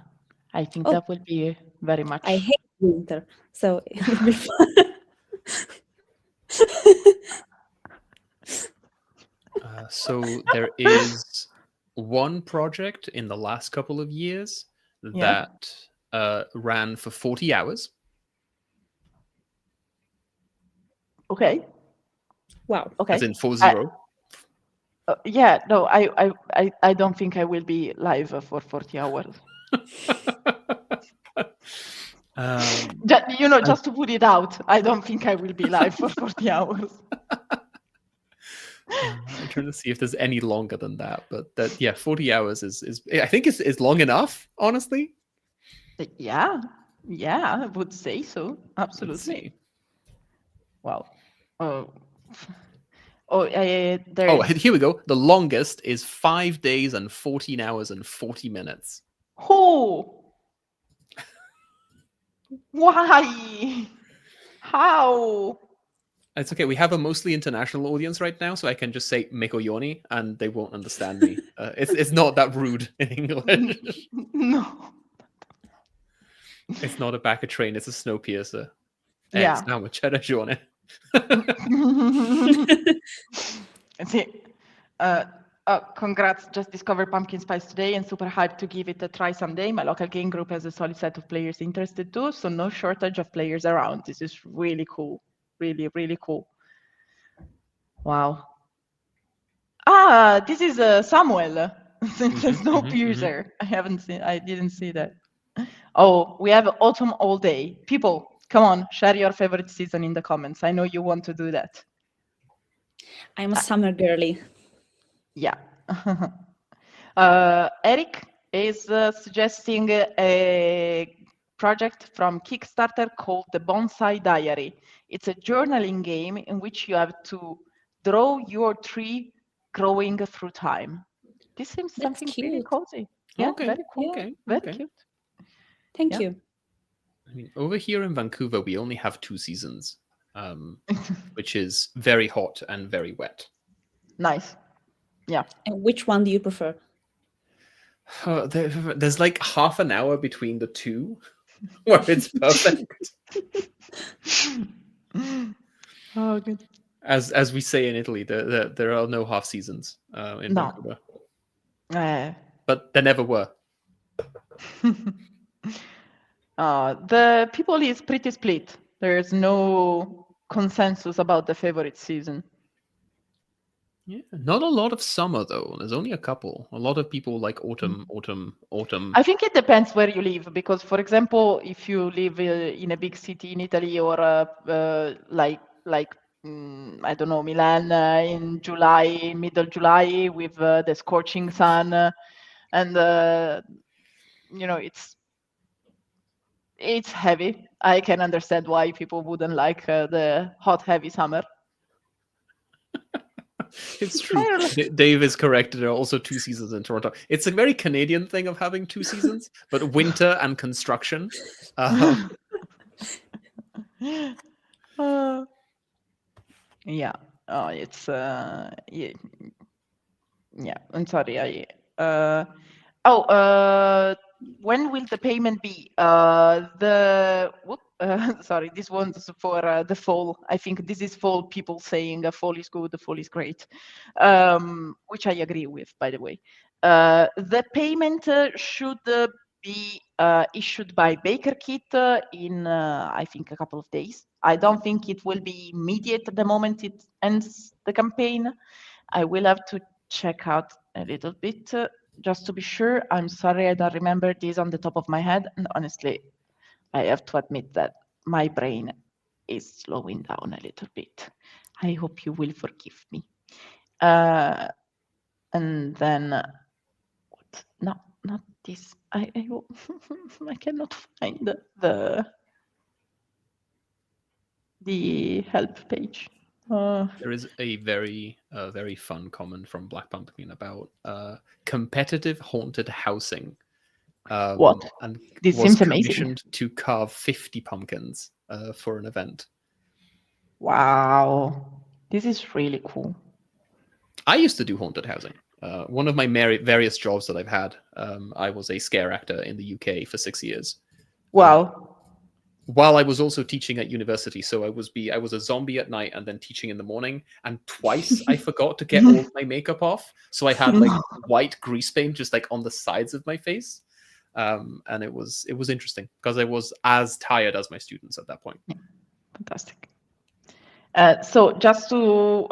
I think that will be very much. I hate winter, so it will be fun. So there is one project in the last couple of years that ran for 40 hours. Okay. Wow. Okay. As in 40. Yeah. No, I don't think I will be live for 40 hours. Just to put it out, I don't think I will be live for 40 hours. I'm trying to see if there's any longer than that, but 40 hours is I think is long enough, honestly. Yeah, I would say so. Absolutely. Wow. Here we go. The longest is 5 days and 14 hours and 40 minutes. Oh. Why? How? It's okay. We have a mostly international audience right now, so I can just say Mekoyoni and they won't understand me. It's not that rude in English. No. It's not a backer train, it's a snow piercer. Yeah. Stiamo c'è ragione. See, congrats, just discovered Pumpkin Spice today and super hyped to give it a try someday. My local game group has a solid set of players interested too, so no shortage of players around. This is really cool. Really, really cool. Wow. This is Samuel. There's no piercer. I didn't see that. Oh, we have autumn all day. People, come on, share your favorite season in the comments. I know you want to do that. I'm a summer girly. Yeah. Eric is suggesting a project from Kickstarter called the Bonsai Diary. It's a journaling game in which you have to draw your tree growing through time. This seems That's something really cute. cozy. Yeah, Okay, very cool. okay, Very okay. cute. Thank Yeah. you. I mean, over here in Vancouver, we only have 2 seasons, which is very hot and very wet. Nice. Yeah. And which one do you prefer? There's like half an hour between the two where it's perfect. Oh, good. As we say in Italy, there are no half seasons in No. Vancouver. But there never were. The people is pretty split. There's no consensus about the favorite season. Yeah, not a lot of summer though. There's only a couple. A lot of people like autumn. I think it depends where you live, because, for example, if you live in a big city in Italy, or like I don't know, Milan in July, middle July, with the scorching sun, and you know, it's heavy. I can understand why people wouldn't like the hot, heavy summer. It's true. Dave is correct. There are also 2 seasons in Toronto. It's a very Canadian thing of having 2 seasons, but winter and construction. Yeah. It's yeah. I'm sorry. When will the payment be? Sorry, this one's for the fall. I think this is fall people saying fall is good, fall is great, which I agree with, by the way. The payment should be issued by Backerkit in, I think, a couple of days. I don't think it will be immediate the moment it ends the campaign. I will have to check out a little bit just to be sure. I'm sorry, I don't remember this on the top of my head. And honestly, I have to admit that my brain is slowing down a little bit. I hope you will forgive me. And then, what? No, not this. I cannot find the help page. There is a very fun comment from Black Pumpkin about competitive haunted housing. What? And This was seems amazing. commissioned to carve 50 pumpkins for an event. Wow, this is really cool. I used to do haunted housing. One of my various jobs that I've had, I was a scare actor in the UK for 6 years. Wow. While I was also teaching at university, so I was a zombie at night and then teaching in the morning. And twice I forgot to get all of my makeup off, so I had like white grease paint just like on the sides of my face, and it was interesting because I was as tired as my students at that point. Fantastic. So just to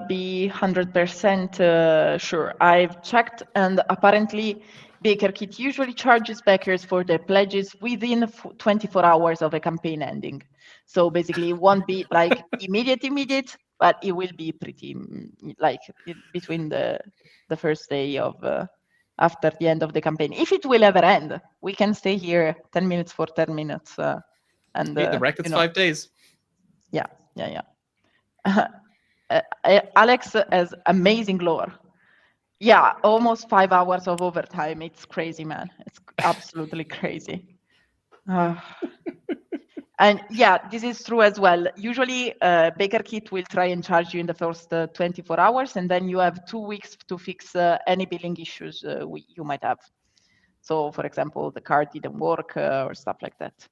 be 100% sure, I've checked, and apparently Backerkit usually charges backers for their pledges within 24 hours of a campaign ending. So basically, it won't be like immediate, but it will be pretty like between the first day of after the end of the campaign. If it will ever end, we can stay here 10 minutes for 10 minutes. And the record's 5 days. Yeah. Alex has amazing lore. Yeah, almost 5 hours of overtime. It's crazy, man. It's absolutely crazy. And yeah, this is true as well. Usually, Backerkit will try and charge you in the first 24 hours, and then you have 2 weeks to fix any billing issues you might have. So, for example, the card didn't work or stuff like that.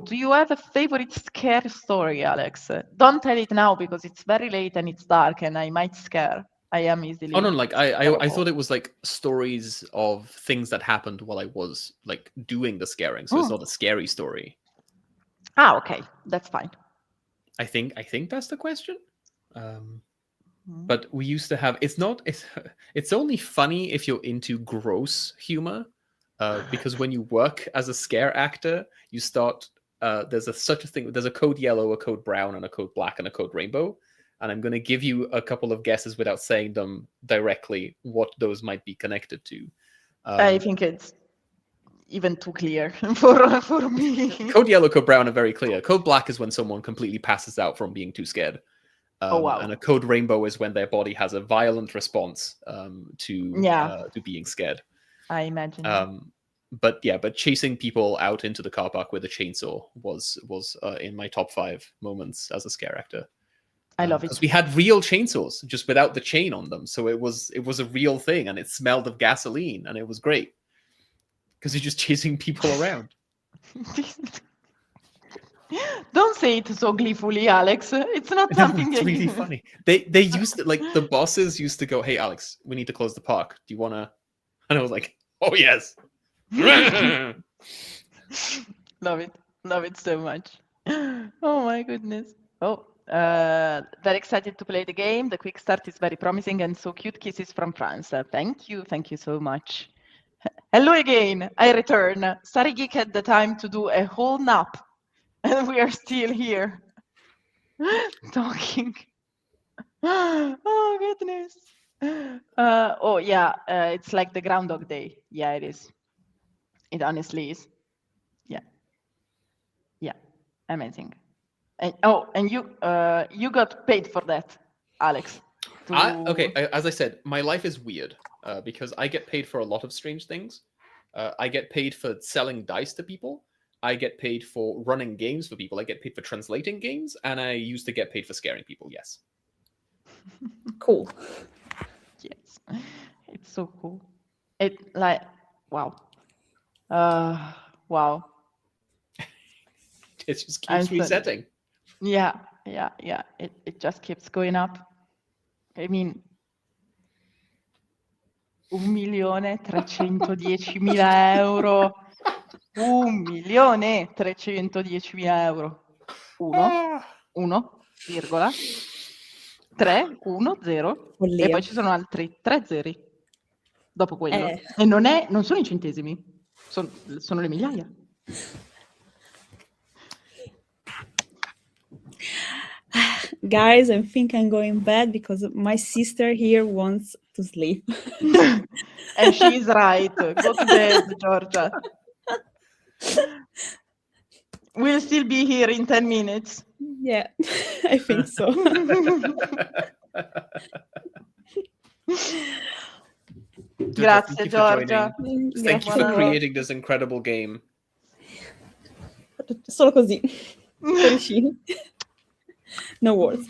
Do you have a favorite scare story, Alex? Don't tell it now because it's very late and it's dark and I might scare. I am easily. Oh no, like I thought it was like stories of things that happened while I was like doing the scaring, so it's not a scary story. Okay, that's fine. I think that's the question. But we used to have. It's only funny if you're into gross humor, because when you work as a scare actor, you start. There's such a thing. There's a code yellow, a code brown, and a code black, and a code rainbow. And I'm going to give you a couple of guesses without saying them directly what those might be connected to. I think it's even too clear for me. Code yellow, code brown are very clear. Code black is when someone completely passes out from being too scared. Oh, wow. And a code rainbow is when their body has a violent response to being scared. I imagine. But chasing people out into the car park with a chainsaw was in my top 5 moments as a scare actor. I love it. Because we had real chainsaws, just without the chain on them, so it was a real thing, and it smelled of gasoline, and it was great because you're just chasing people around. Don't say it so gleefully, Alex. It's not something. It's really funny. They used to, like, the bosses used to go, "Hey, Alex, we need to close the park. Do you want to?" And I was like, "Oh yes." Love it so much. Oh my goodness. Oh, very excited to play the game. The quick start is very promising, and so cute. Kisses from France. Thank you so much. Hello again. I return. Sorry, Geek had the time to do a whole nap, and we are still here talking. Oh goodness. Oh yeah, it's like the Groundhog Day. Yeah, it is. It honestly is. Yeah, amazing. And you got paid for that, Alex. As I said, my life is weird because I get paid for a lot of strange things. I get paid for selling dice to people. I get paid for running games for people. I get paid for translating games, and I used to get paid for scaring people. Yes. Cool. Yes, it's so cool. It like wow. Wow. It just keeps resetting. Yeah. It just keeps going up. I mean, 1.310.000 euro. 1.310.000 euro. 1,310 Follia. e poi ci sono altri 3 zeri dopo quello. E non sono i centesimi, sono le migliaia. Guys, I think I'm going bed because my sister here wants to sleep. And she's right. Go to bed, Georgia. We'll still be here in 10 minutes. Yeah, I think so. Grazie, Georgia. Thank you for creating this incredible game. Solo così. No words.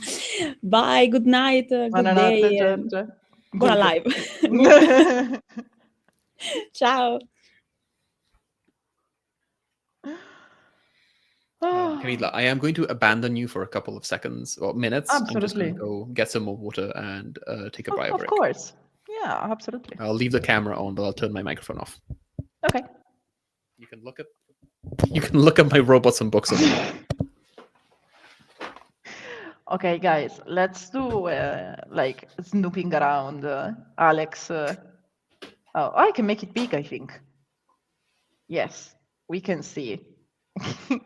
Bye, good night, good Buonanotte, day. Georgia. Buona live. Ciao. Camilla, I am going to abandon you for a couple of seconds or minutes. Absolutely. I'm just going to go get some more water and take a bio break. Of course. Yeah, absolutely. I'll leave the camera on, but I'll turn my microphone off. Okay. You can look at my robots and books. Okay, guys, let's do like snooping around. Alex. I can make it big, I think. Yes, we can see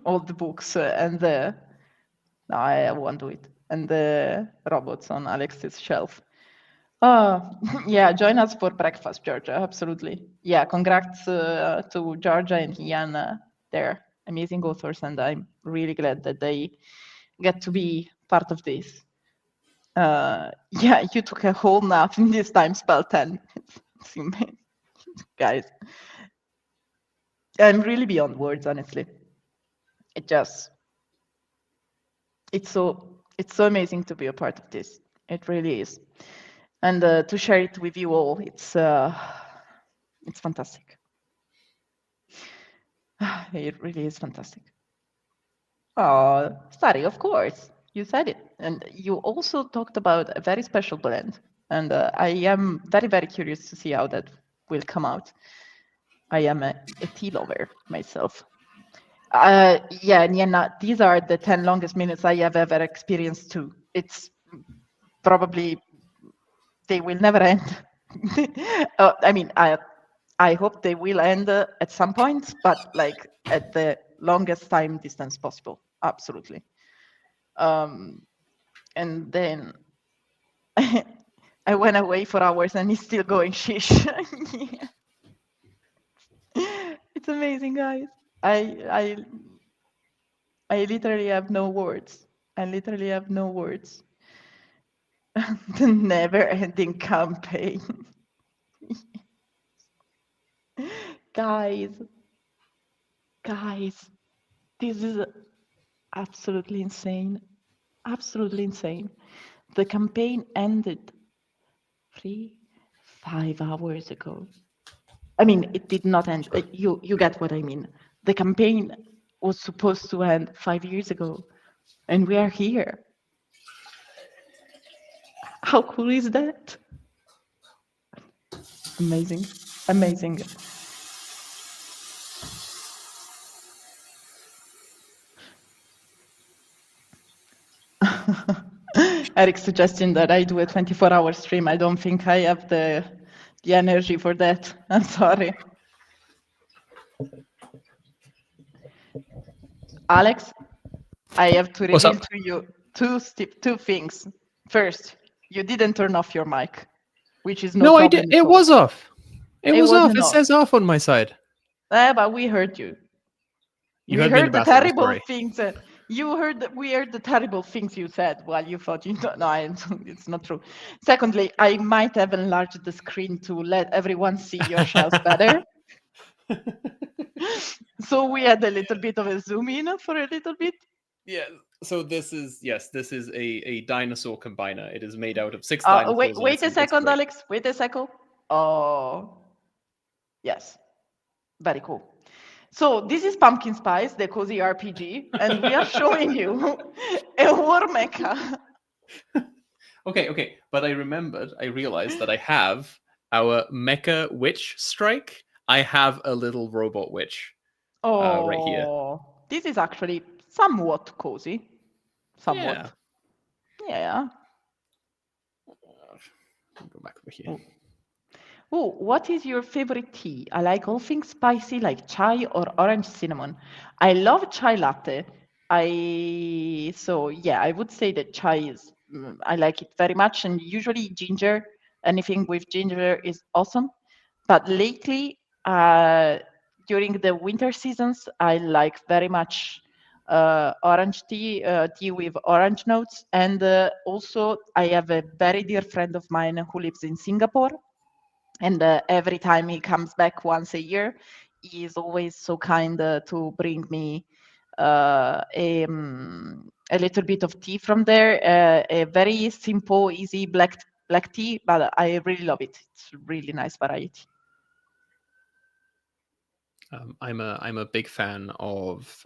all the books and the. No, I won't do it. And the robots on Alex's shelf. Yeah, join us for breakfast, Georgia. Absolutely. Yeah, congrats to Georgia and Ian. They're amazing authors, and I'm really glad that they get to be part of this. Yeah, you took a whole nap in this time spell 10. It's amazing. Guys, I'm really beyond words, honestly. It's so amazing to be a part of this. It really is. And to share it with you all, it's fantastic. It really is fantastic. Oh, sorry, of course. You said it. And you also talked about a very special blend. And I am very, very curious to see how that will come out. I am a tea lover myself. Yeah, Nienna, these are the 10 longest minutes I have ever experienced too. It's probably they will never end. I mean, I hope they will end at some point, but like at the longest time distance possible. Absolutely. And then I went away for hours and he's still going shish. Yeah. It's amazing, guys. I literally have no words. I literally have no words. The never-ending campaign. Guys, this is absolutely insane. Absolutely insane. The campaign ended 5 hours ago. I mean, it did not end. You get what I mean. The campaign was supposed to end 5 years ago, and we are here. How cool is that? Amazing, amazing. Eric's suggesting that I do a 24-hour stream. I don't think I have the energy for that. I'm sorry. Alex, I have to reveal to you two things. First, you didn't turn off your mic, which is no problem. I did. It was off. It was off. It says off on my side. But we heard you. We heard the terrible things. We heard the terrible things you said while you thought you don't know. It's not true. Secondly, I might have enlarged the screen to let everyone see your shells better. So we had a little bit of a zoom in for a little bit. Yeah. So this is a dinosaur combiner. It is made out of 6 dinosaurs. Wait a second, Alex. Wait a second. Oh, yes. Very cool. So this is Pumpkin Spice, the cozy RPG, and we are showing you a war mecha. Okay. But I realized that I have our mecha witch strike. I have a little robot witch right here. This is actually somewhat cozy. Somewhat. Yeah. Go back over here. Oh, what is your favorite tea? I like all things spicy, like chai or orange cinnamon. I love chai latte. I would say that chai is, I like it very much, and usually ginger, anything with ginger is awesome. But lately, during the winter seasons, I like very much orange tea, tea with orange notes. And also, I have a very dear friend of mine who lives in Singapore. And every time he comes back once a year, he is always so kind to bring me a little bit of tea from there. A very simple, easy black tea, but I really love it. It's a really nice variety. I'm a big fan of.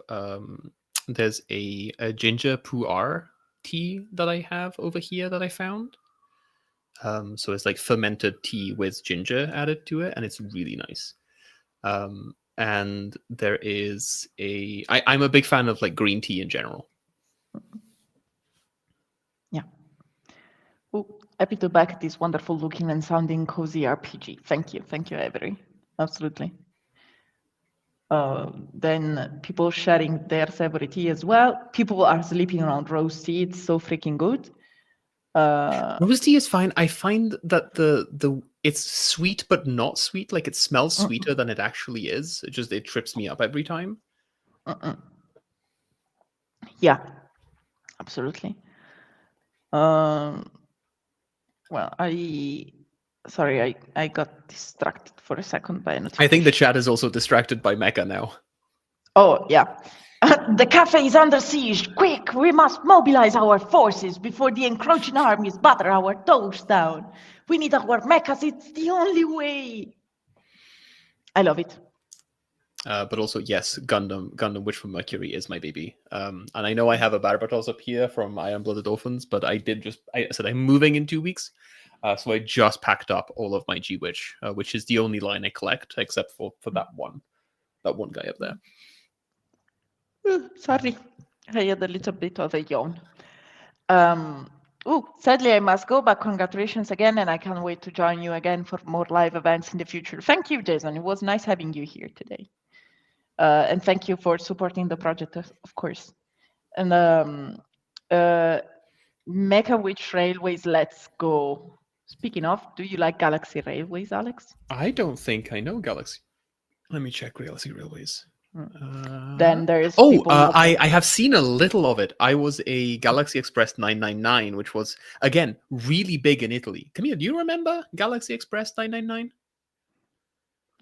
There's a ginger pu'er tea that I have over here that I found. So it's like fermented tea with ginger added to it, and it's really nice. And there is I'm a big fan of like green tea in general. Yeah. Oh, happy to back this wonderful looking and sounding cozy RPG. Thank you, Avery. Absolutely. Then people sharing their favorite tea as well. People are sleeping around rose tea. It's so freaking good. Rose tea is fine. I find that it's sweet but not sweet. Like it smells sweeter than it actually is. It trips me up every time. Yeah, absolutely. Well, I got distracted for a second by a notification. I think the chat is also distracted by Mecha now. Oh yeah. The cafe is under siege. Quick, we must mobilize our forces before the encroaching armies batter our doors down. We need our mechas. It's the only way. I love it. But also, yes, Gundam Witch from Mercury is my baby. And I know I have a Barbatos up here from Iron Blooded Orphans, but I said I'm moving in 2 weeks. So I just packed up all of my G-Witch, which is the only line I collect, except for that one guy up there. Sorry, I had a little bit of a yawn. Oh, sadly, I must go, but congratulations again, and I can't wait to join you again for more live events in the future. Thank you, Jason. It was nice having you here today. And thank you for supporting the project, of course. And Mecha Witch Railways, let's go. Speaking of, do you like Galaxy Railways, Alex? I don't think I know Galaxy. Let me check Galaxy Railways. Then there is. I have seen a little of it. I was a Galaxy Express 999, which was again really big in Italy. Camille, do you remember Galaxy Express 999?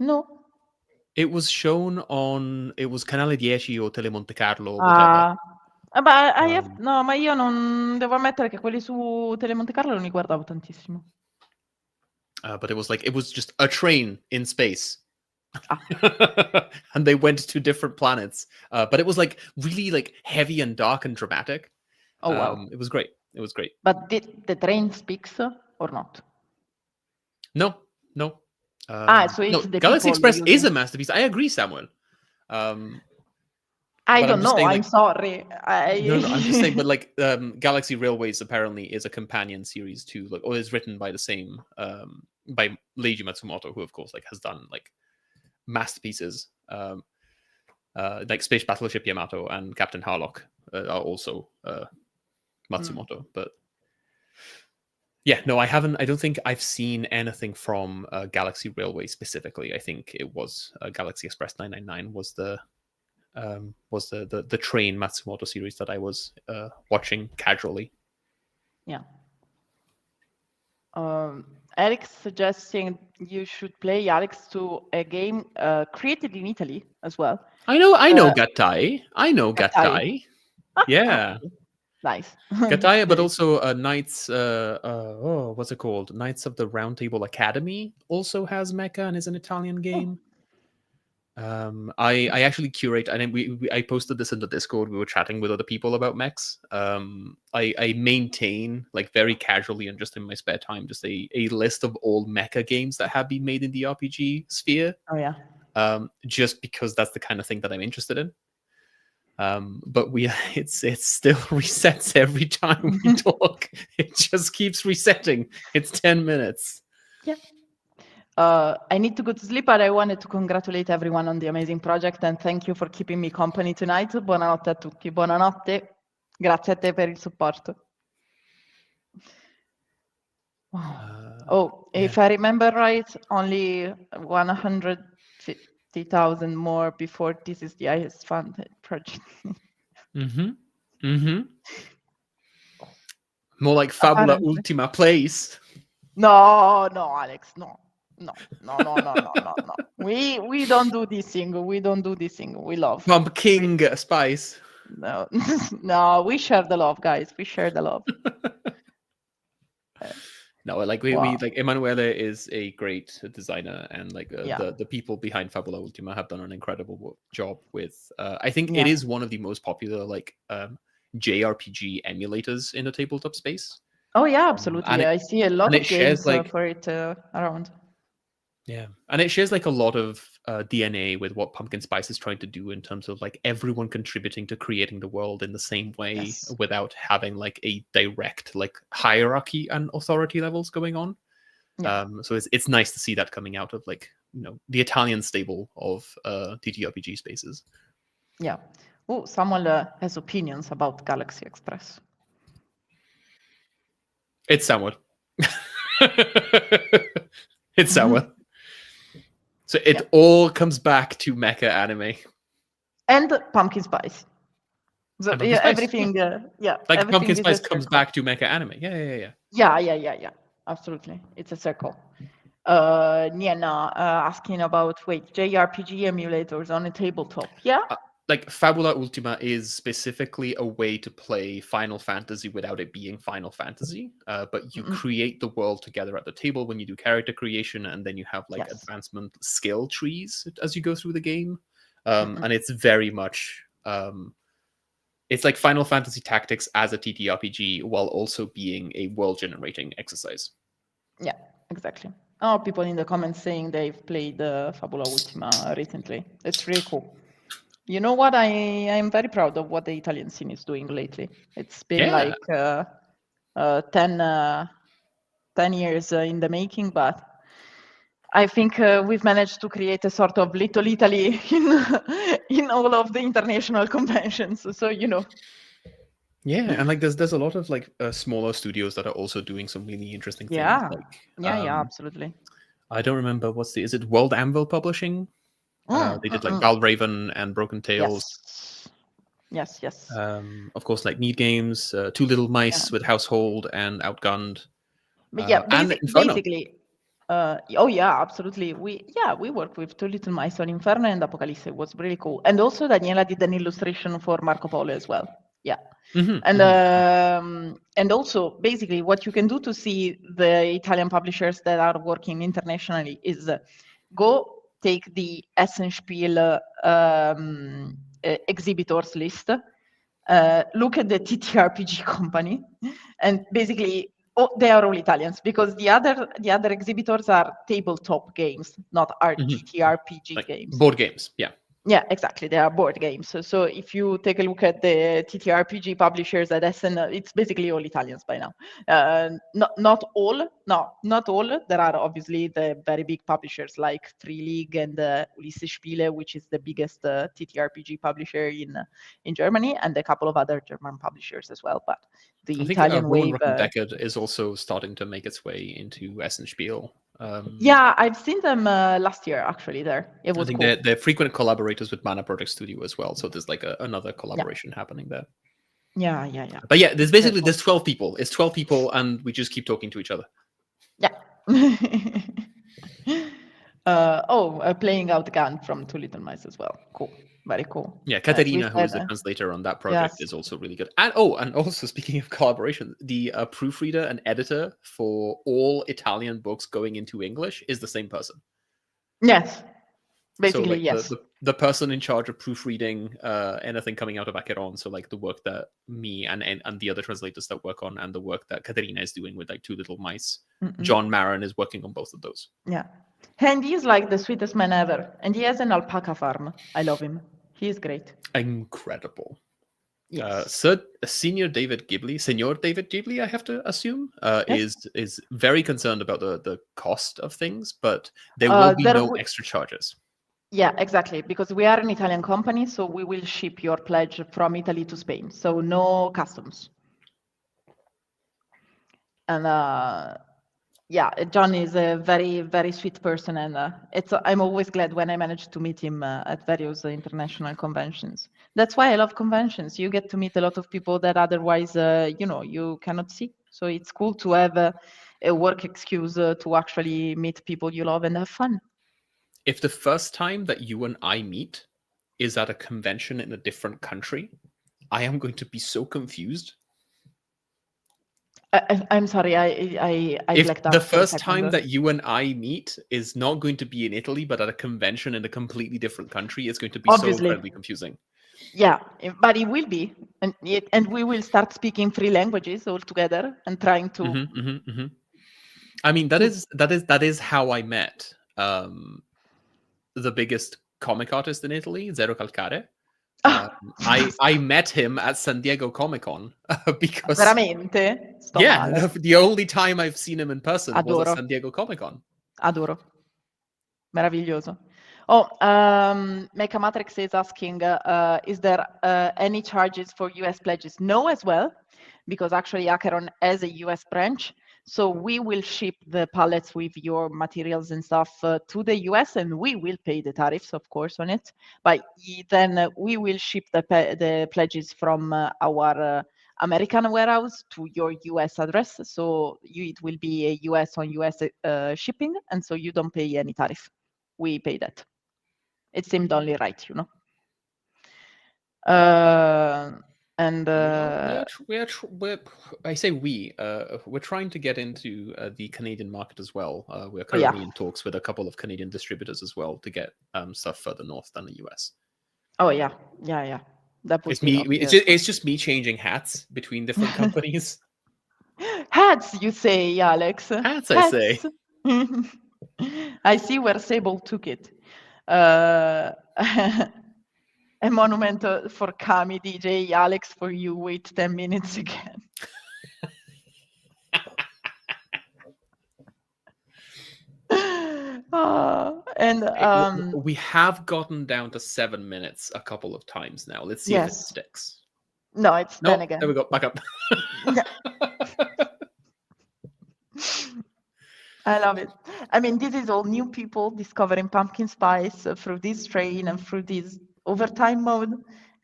No. It was shown on. It was Canale 10 o Tele Monte Carlo, whatever. No, ma io non devo ammettere che quelli su Tele Monte Carlo non li guardavo tantissimo. But it was just a train in space. And they went to different planets. But it was like really like heavy and dark and dramatic. Oh wow. It was great. It was great. But did the train speaks or not? No. So it's the Galaxy Express using... is a masterpiece. I agree, Samuel. I don't know. I'm sorry. No, I'm just saying. But like, Galaxy Railways apparently is a companion series to, like, or is written by the same, by Leiji Matsumoto, who of course like has done like masterpieces, like Space Battleship Yamato and Captain Harlock are also Matsumoto. But yeah, no, I haven't. I don't think I've seen anything from Galaxy Railway specifically. I think it was Galaxy Express 999 was the train Matsumoto series that I was watching casually. Yeah. Alex suggesting you should play, Alex, to a game created in Italy as well. I know Gattai. I know Gattai. Yeah. Nice. Gattai, but also Knights, what's it called? Knights of the Round Table Academy also has mecha and is an Italian game. I actually curate, and I posted this in the Discord. We were chatting with other people about mechs. I maintain, like very casually and just in my spare time, just a list of all mecha games that have been made in the RPG sphere. Oh yeah. Just because that's the kind of thing that I'm interested in. But it still resets every time we talk. It just keeps resetting. It's 10 minutes. Yeah. I need to go to sleep, but I wanted to congratulate everyone on the amazing project and thank you for keeping me company tonight. Buonanotte a tutti. Buonanotte. Grazie a te per il supporto. Wow. If I remember right, only 150,000 more before this is the highest funded project. More like Fabula Ultima Place. No, Alex, no. We don't do this single. We love Pumpkin Spice. No, no, we share the love, guys. We share the love. No, like we like Emanuele is a great designer, and like the people behind Fabula Ultima have done an incredible job with. I think it is one of the most popular like JRPG emulators in the tabletop space. Oh yeah, absolutely. I see a lot of games for it around. Yeah, and it shares like a lot of DNA with what Pumpkin Spice is trying to do in terms of like everyone contributing to creating the world in the same way without having like a direct like hierarchy and authority levels going on. Yeah. So it's nice to see that coming out of like, you know, the Italian stable of TTRPG spaces. Yeah. Oh, someone has opinions about Galaxy Express. It's Samuel. It's Samuel. So it all comes back to mecha anime. And Pumpkin Spice. So everything, Like everything Pumpkin Spice comes back to mecha anime. Yeah. Absolutely. It's a circle. Niena asking about, JRPG emulators on a tabletop. Yeah? Like Fabula Ultima is specifically a way to play Final Fantasy without it being Final Fantasy, but you create the world together at the table when you do character creation, and then you have like advancement skill trees as you go through the game, and it's very much it's like Final Fantasy Tactics as a TTRPG while also being a world generating exercise. Yeah, exactly. Oh, people in the comments saying they've played Fabula Ultima recently. It's really cool. You know what? I am very proud of what the Italian scene is doing lately. It's been like 10 years in the making, but I think we've managed to create a sort of little Italy in all of the international conventions. So, Yeah, and like there's a lot of like smaller studios that are also doing some really interesting things. yeah, Like absolutely. I don't remember is it World Anvil Publishing? They did like Valraven and Broken Tales. Yes. Of course, like Need Games, Two Little Mice with Household and Outgunned. But yeah, and Inferno. basically, oh yeah, absolutely. We worked with Two Little Mice on Inferno and Apocalypse. It was really cool. And also Daniela did an illustration for Marco Polo as well. Yeah. And also basically what you can do to see the Italian publishers that are working internationally is go take the Essenspiel exhibitors list, look at the TTRPG company, and basically they are all Italians, because the other exhibitors are tabletop games, not TTRPG games. Board games, yeah. Yeah, exactly. They are board games. So if you take a look at the TTRPG publishers at Essen, it's basically all Italians by now. Not all. There are obviously the very big publishers like Free League and Ulysses Spiele, which is the biggest TTRPG publisher in Germany, and a couple of other German publishers as well. But the Italian wave. Deckard is also starting to make its way into Essenspiel. Yeah, I've seen them last year actually. There, it was. I think cool. they're frequent collaborators with Mana Project Studio as well. So there's like another collaboration happening there. Yeah. But yeah, there's 12 people. It's 12 people, and we just keep talking to each other. Yeah. Playing Outgunned from Two Little Mice as well. Cool. Very cool. Yeah, Katerina, who is the translator on that project, is also really good. And also speaking of collaboration, the proofreader and editor for all Italian books going into English is the same person. Yes. Basically, so, like, yes. The person in charge of proofreading anything coming out of Acheron, so like the work that me and the other translators that work on, and the work that Katerina is doing with like Two Little Mice. John Maron is working on both of those. Yeah. And he's like the sweetest man ever. And he has an alpaca farm. I love him. He is great. Incredible. Yes. Senor David Ghibli, I have to assume, yes. is very concerned about the cost of things, but there will be no extra charges. Yeah, exactly. Because we are an Italian company, so we will ship your pledge from Italy to Spain. So no customs. And yeah, John is a very, very sweet person, and I'm always glad when I manage to meet him at various international conventions. That's why I love conventions. You get to meet a lot of people that otherwise, you cannot see. So it's cool to have a work excuse to actually meet people you love and have fun. If the first time that you and I meet is at a convention in a different country, I am going to be so confused. I'm sorry, I blacked out. If the first time that you and I meet is not going to be in Italy, but at a convention in a completely different country, it's going to be so incredibly confusing. Yeah, but it will be, and we will start speaking 3 languages all together and trying to. I mean, that is how I met the biggest comic artist in Italy, Zero Calcare. I met him at San Diego Comic-Con because veramente? The only time I've seen him in person was at San Diego Comic-Con. Adoro. Meraviglioso. Mecha Matrix is asking, is there any charges for US pledges? No, as well, because actually Acheron has a US branch. So we will ship the pallets with your materials and stuff to the US, and we will pay the tariffs, of course, on it. But then we will ship the pledges from our American warehouse to your US address. So it will be a US on US shipping, and so you don't pay any tariff. We pay that. It seemed only right, And I say we're trying to get into the Canadian market as well. We're currently in talks with a couple of Canadian distributors as well to get stuff further north than the US. Oh yeah. That it's me. It's just me changing hats between different companies. Hats, you say, Alex? Hats. I say. I see where Sable took it. A monument for Kami DJ. Alex, for you, wait 10 minutes again. And We have gotten down to 7 minutes a couple of times now. Let's see if it yes. sticks. No, it's No, 10 again. there we go. Back up. I love it. I mean, this is all new people discovering pumpkin spice through this train and through this overtime mode,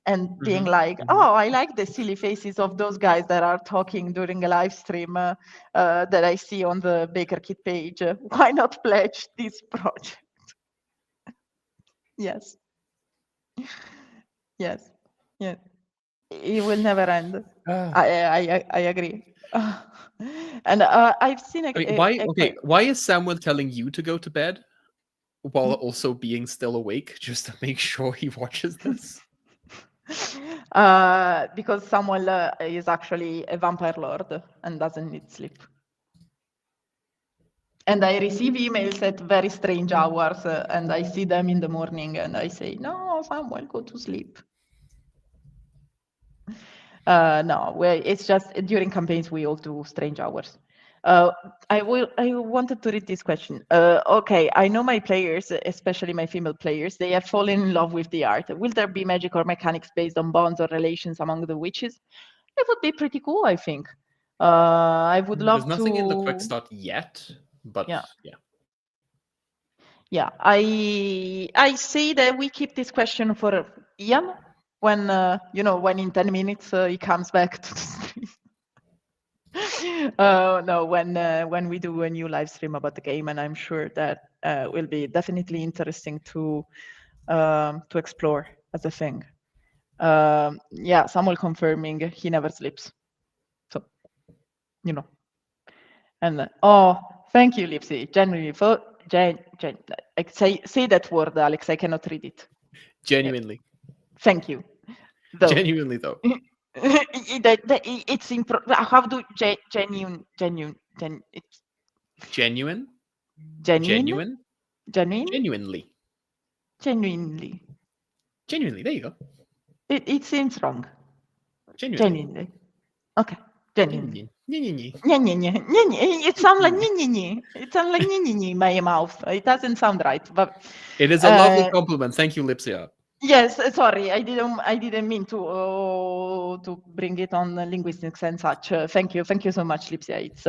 and being like, oh, I like the silly faces of those guys that are talking during a live stream that I see on the Backerkit page. Why not pledge this project? Yes. Yes. Yes. It will never end. I agree. And I've seen I mean, why is Samuel telling you to go to bed while also being still awake just to make sure he watches this? Because Samuel is actually a vampire lord and doesn't need sleep. And I receive emails at very strange hours, and I see them in the morning, and I say, no, Samuel, go to sleep. No, it's just during campaigns we all do strange hours. I wanted to read this question. Okay, I know my players, especially my female players, they have fallen in love with the art. Will there be magic or mechanics based on bonds or relations among the witches? It would be pretty cool, I think. I would love There's nothing to... in the quick start yet, but yeah. Yeah, I say that we keep this question for Ian when when in 10 minutes he comes back to the stream. No, when we do a new live stream about the game, and I'm sure that will be definitely interesting to explore as a thing. Yeah, Samuel confirming he never sleeps, so And oh, thank you, Lipsy. Genuinely, say that word, Alex. I cannot read it. Genuinely. Thank you. Genuinely, though. It's how do genuine? It's Genuine. genuinely. Genuinely. There you go. It seems wrong. Genuinely. Okay. Genuinely. Genuinely. It sounds like It sounds like in my mouth. It doesn't sound right, but it is a lovely compliment. Thank you, Lipsia. Yes, sorry, I didn't mean to bring it on linguistics and such. Thank you so much, Lipsia. It's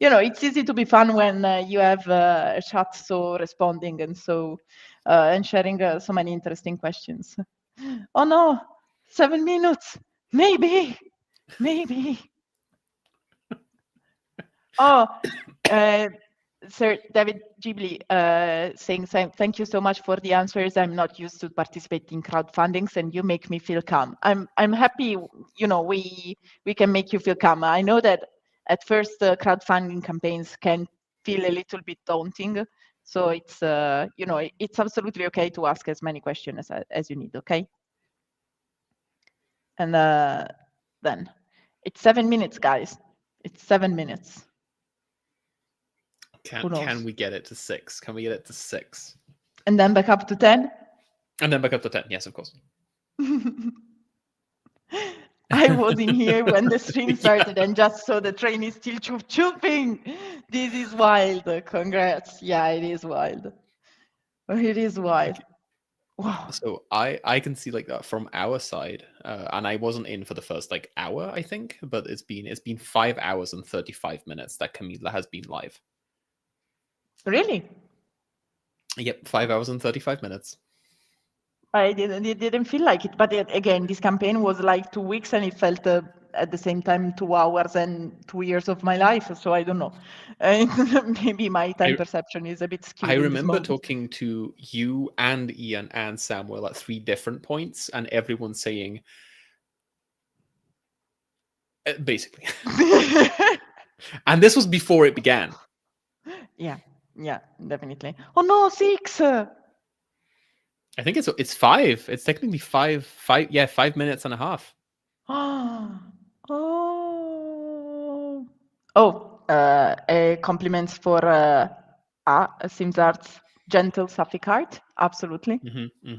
it's easy to be fun when you have a chat so responding and so and sharing so many interesting questions. Oh no, 7 minutes, maybe. Oh, Sir David Ghibli saying thank you so much for the answers. I'm not used to participating in crowdfundings, and you make me feel calm. I'm happy. We can make you feel calm. I know that at first crowdfunding campaigns can feel a little bit daunting, so it's it's absolutely okay to ask as many questions as you need. Okay, and then it's 7 minutes, guys. It's 7 minutes. Can we get it to 6? Can we get it to 6? And then back up to 10? And then back up to 10, yes, of course. I wasn't here when the stream started and just saw the train is still chooping. This is wild. Congrats. Yeah, it is wild. It is wild. Wow. So I can see like that from our side, and I wasn't in for the first like hour, I think, but it's been 5 hours and 35 minutes that Camila has been live. Really? Yep, 5 hours and 35 minutes. It didn't feel like it, but again, this campaign was like 2 weeks, and it felt at the same time 2 hours and 2 years of my life. So I don't know. Maybe my time perception is a bit skewed. I remember talking to you and Ian and Samuel at 3 different points, and everyone saying, basically. And this was before it began. Yeah, definitely. Oh no, 6. I think it's 5. It's technically 5. 5 minutes and a half. Compliments for SimzArt's gentle Sapphic art. Absolutely.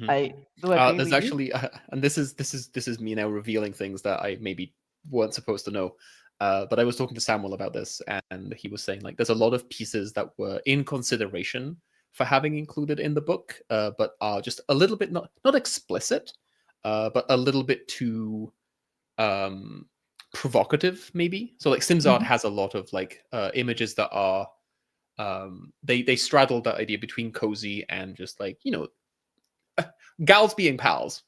I do agree. There's actually, and this is me now revealing things that I maybe weren't supposed to know. But I was talking to Samuel about this, and he was saying like there's a lot of pieces that were in consideration for having included in the book, but are just a little bit not explicit, but a little bit too provocative, maybe. So like SimzArt has a lot of like images that are they straddle that idea between cozy and just like, you know, gals being pals.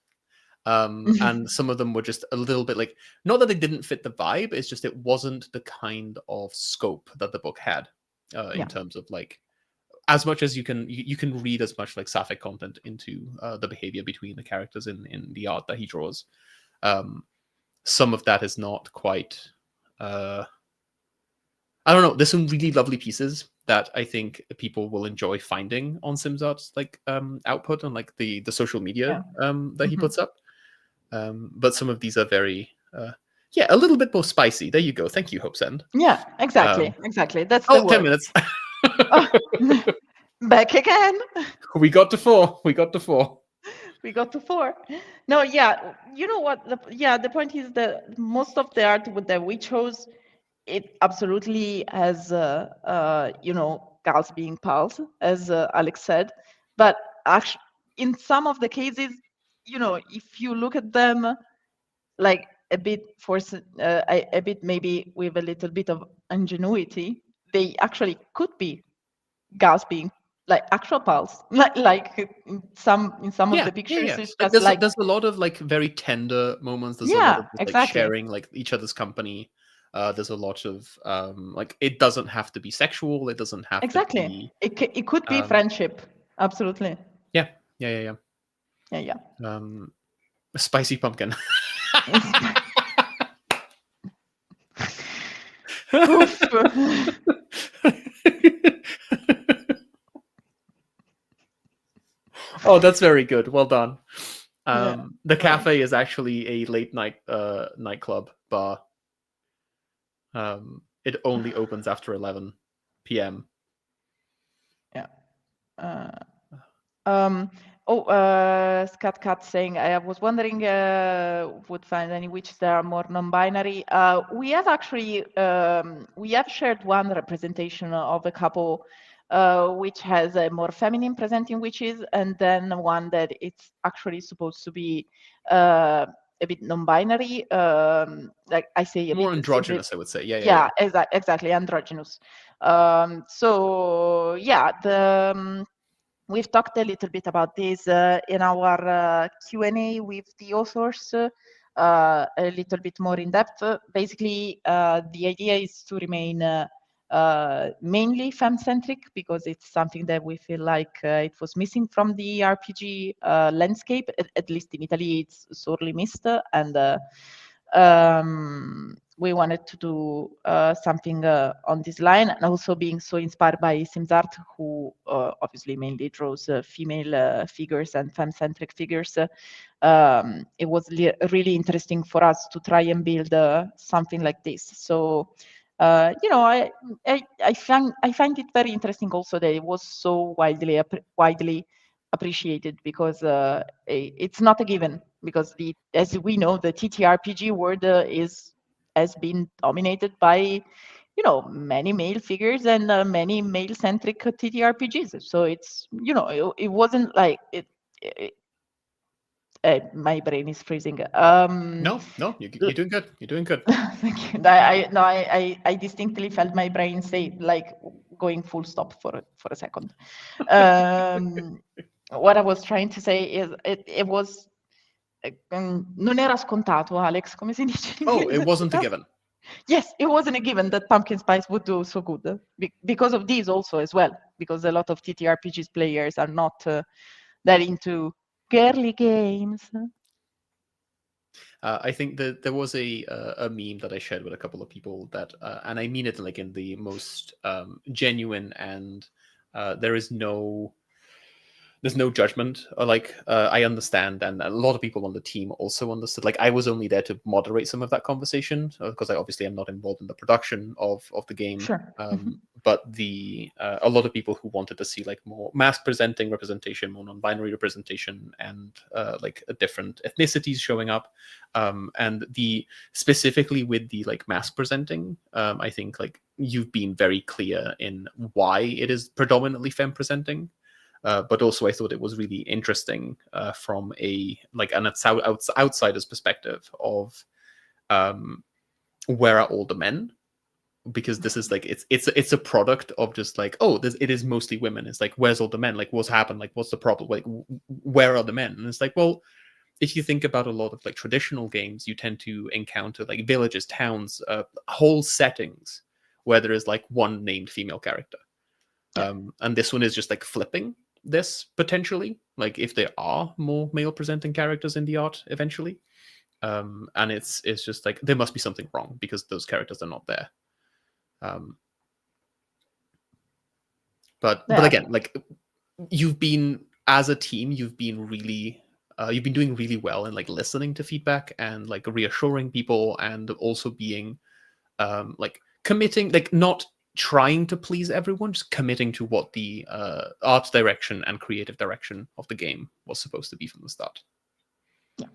And some of them were just a little bit like, not that they didn't fit the vibe, it's just it wasn't the kind of scope that the book had in terms of like, as much as you can read as much like sapphic content into the behavior between the characters in the art that he draws. Some of that is not quite I don't know, there's some really lovely pieces that I think people will enjoy finding on SimzArt's like output on like the social media that he puts up. But some of these are very a little bit more spicy. There you go. Thank you, Hopesend. Yeah, exactly. That's the the word. 10 minutes. Back again. We got to 4. We got to 4. No, yeah. You know what? The point is that most of the art that we chose, it absolutely has, you know, gals being pals, as Alex said. But actually, in some of the cases, you know, if you look at them, like a bit maybe with a little bit of ingenuity, they actually could be gals being like actual pals, like in some of the pictures. It's like just there's a lot of like very tender moments. There's a lot of just, like sharing like each other's company. There's a lot of like, it doesn't have to be sexual. It doesn't have to be. It could be friendship. Absolutely. Yeah. A spicy pumpkin. Oh, that's very good. Well done. The cafe is actually a late night nightclub bar. It only opens after 11 p.m. Scat Cat saying, I was wondering, would find any witches that are more non-binary. We have actually, we have shared one representation of a couple which has a more feminine presenting witches, and then one that it's actually supposed to be a bit non-binary. Like I say, more androgynous, I would say. Yeah. Exactly, androgynous. So yeah, we've talked a little bit about this in our Q&A with the authors, a little bit more in depth. Basically, the idea is to remain mainly femme-centric, because it's something that we feel like it was missing from the RPG landscape. At least in Italy, it's sorely missed, and we wanted to do something on this line, and also being so inspired by SimzArt, who obviously mainly draws female figures and femme-centric figures. It was really interesting for us to try and build something like this. So, you know, I find it very interesting also that it was so widely appreciated, because it's not a given, because as we know, the TTRPG world has been dominated by, you know, many male figures and many male-centric TTRPGs. So it's, you know, it wasn't like my brain is freezing. No, you're doing good. You're doing good. Thank you. I distinctly felt my brain say, like, going full stop for a second. What I was trying to say is it was non era scontato, Alex, come si dice in inglese? It wasn't a given. Yes, it wasn't a given that pumpkin spice would do so good, because of these also as well, because a lot of TTRPGs players are not that into girly games. I think that there was a meme that I shared with a couple of people that, and I mean it like in the most genuine, and there's no judgment. Or like I understand, and a lot of people on the team also understood. Like I was only there to moderate some of that conversation, because I obviously am not involved in the production of the game. Sure. But a lot of people who wanted to see like more mask presenting representation, more non-binary representation, and like different ethnicities showing up, and specifically with the like mask presenting, I think like you've been very clear in why it is predominantly femme presenting. But also I thought it was really interesting from a an outsider's perspective of where are all the men, because this is like it's a product of just like, oh, it is mostly women. It's like, where's all the men? Like, what's happened? Like, what's the problem? Like, where are the men? And it's like, well, if you think about a lot of like traditional games, you tend to encounter like villages, towns, whole settings where there is like one named female character. And this one is just like flipping this potentially, like if there are more male presenting characters in the art eventually. And it's just like there must be something wrong because those characters are not there. But again, like you've been as a team, you've been doing really well in like listening to feedback and like reassuring people, and also being like committing, like not trying to please everyone, just committing to what the art direction and creative direction of the game was supposed to be from the start. Yeah.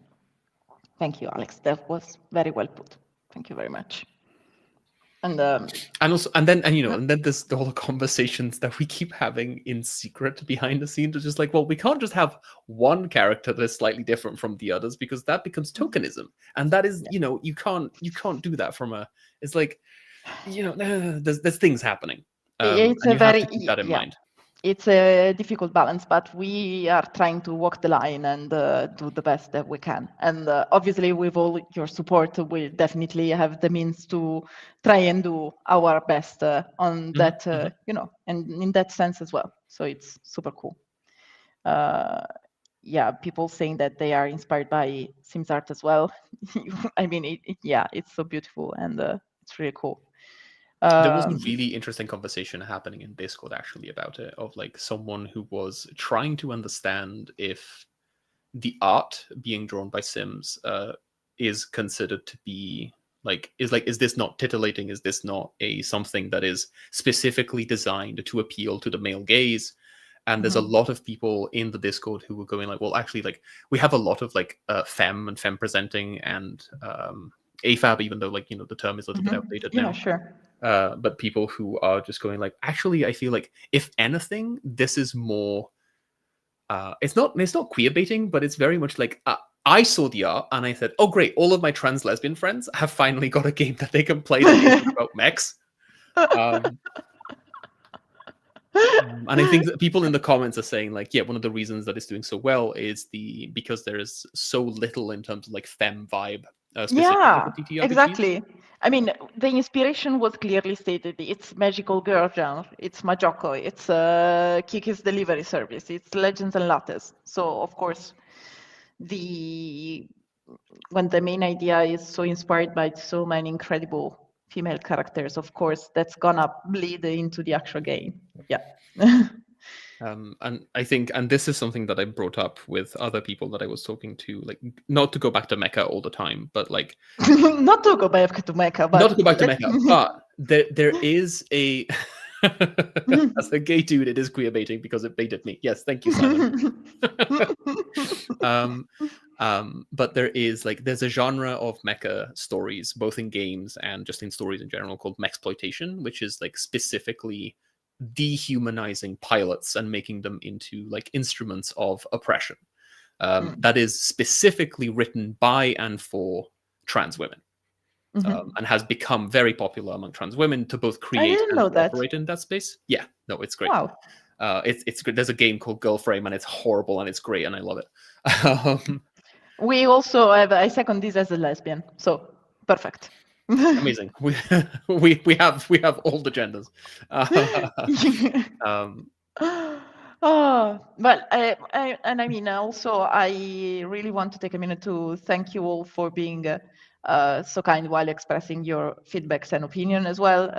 Thank you, Alex. That was very well put. Thank you very much. And then there's all the conversations that we keep having in secret behind the scenes. It's just like, well, we can't just have one character that is slightly different from the others, because that becomes tokenism, and that is, you can't do that from a. It's like, there's things happening. It's and you have to keep that in mind. It's a difficult balance, but we are trying to walk the line and do the best that we can. And obviously, with all your support, we definitely have the means to try and do our best on that, and in that sense as well. So it's super cool. People saying that they are inspired by SimzArt as well. I mean, it's so beautiful, and it's really cool. There was a really interesting conversation happening in Discord actually about it, of like someone who was trying to understand if the art being drawn by Sims is considered to be is this not titillating? Is this not something that is specifically designed to appeal to the male gaze? And there's a lot of people in the Discord who were going like, well, actually, like we have a lot of like femme presenting and AFAB, even though like the term is a little bit outdated now. Yeah, sure. But people who are just going like, actually, I feel like if anything, this is more. It's not queer baiting, but it's very much like I saw the art and I said, oh great, all of my trans lesbian friends have finally got a game that they can play that is about mechs. And I think that people in the comments are saying like, yeah, one of the reasons that it's doing so well is because there is so little in terms of like femme vibe. Yeah, exactly. I mean, the inspiration was clearly stated. It's magical girl genre. It's Majoko. It's Kiki's delivery service. It's Legends and Lattes. So of course, when the main idea is so inspired by so many incredible female characters, of course, that's gonna bleed into the actual game. Yeah. And I think, and this is something that I brought up with other people that I was talking to, like not to go back to Mecha all the time, but like not to go back to Mecha, but not to go back to Mecha, but there is a as a gay dude, it is queer baiting because it baited me. Yes, thank you, Simon. But there's a genre of mecha stories, both in games and just in stories in general, called mexploitation, which is like specifically dehumanizing pilots and making them into like instruments of oppression. That is specifically written by and for trans women, and has become very popular among trans women to both create and operate in that space. Yeah, no, it's great. Wow. It's great. There's a game called Girlframe and it's horrible and it's great and I love it. We also have, I second this as a lesbian, so perfect. Amazing. We have all the genders. Well, I mean, also, I really want to take a minute to thank you all for being so kind while expressing your feedbacks and opinion as well.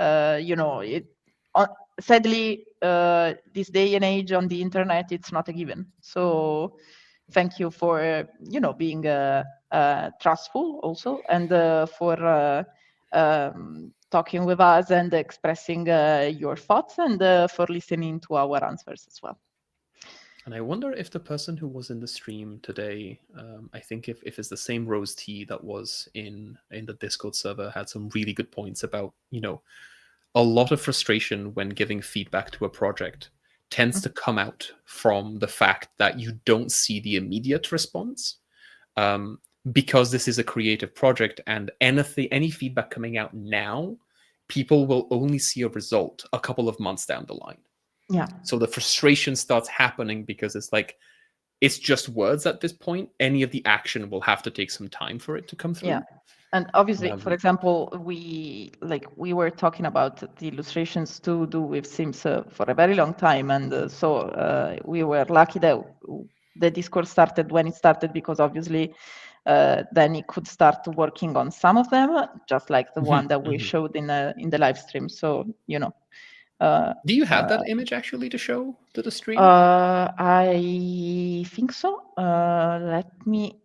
Sadly, this day and age on the internet, it's not a given. So thank you for, being trustful also, and for talking with us and expressing your thoughts, and for listening to our answers as well. And I wonder if the person who was in the stream today, I think if it's the same Rose T that was in the Discord server, had some really good points about, a lot of frustration when giving feedback to a project tends to come out from the fact that you don't see the immediate response, because this is a creative project, and any feedback coming out now, people will only see a result a couple of months down the line. Yeah. So the frustration starts happening because it's like, it's just words at this point. Any of the action will have to take some time for it to come through. Yeah. And obviously, for example, we were talking about the illustrations to do with Sims for a very long time, and so we were lucky that the Discord started when it started, because obviously then he could start working on some of them, just like the one that we showed in the live stream. So do you have that image actually to show to the stream? I think so. Let me.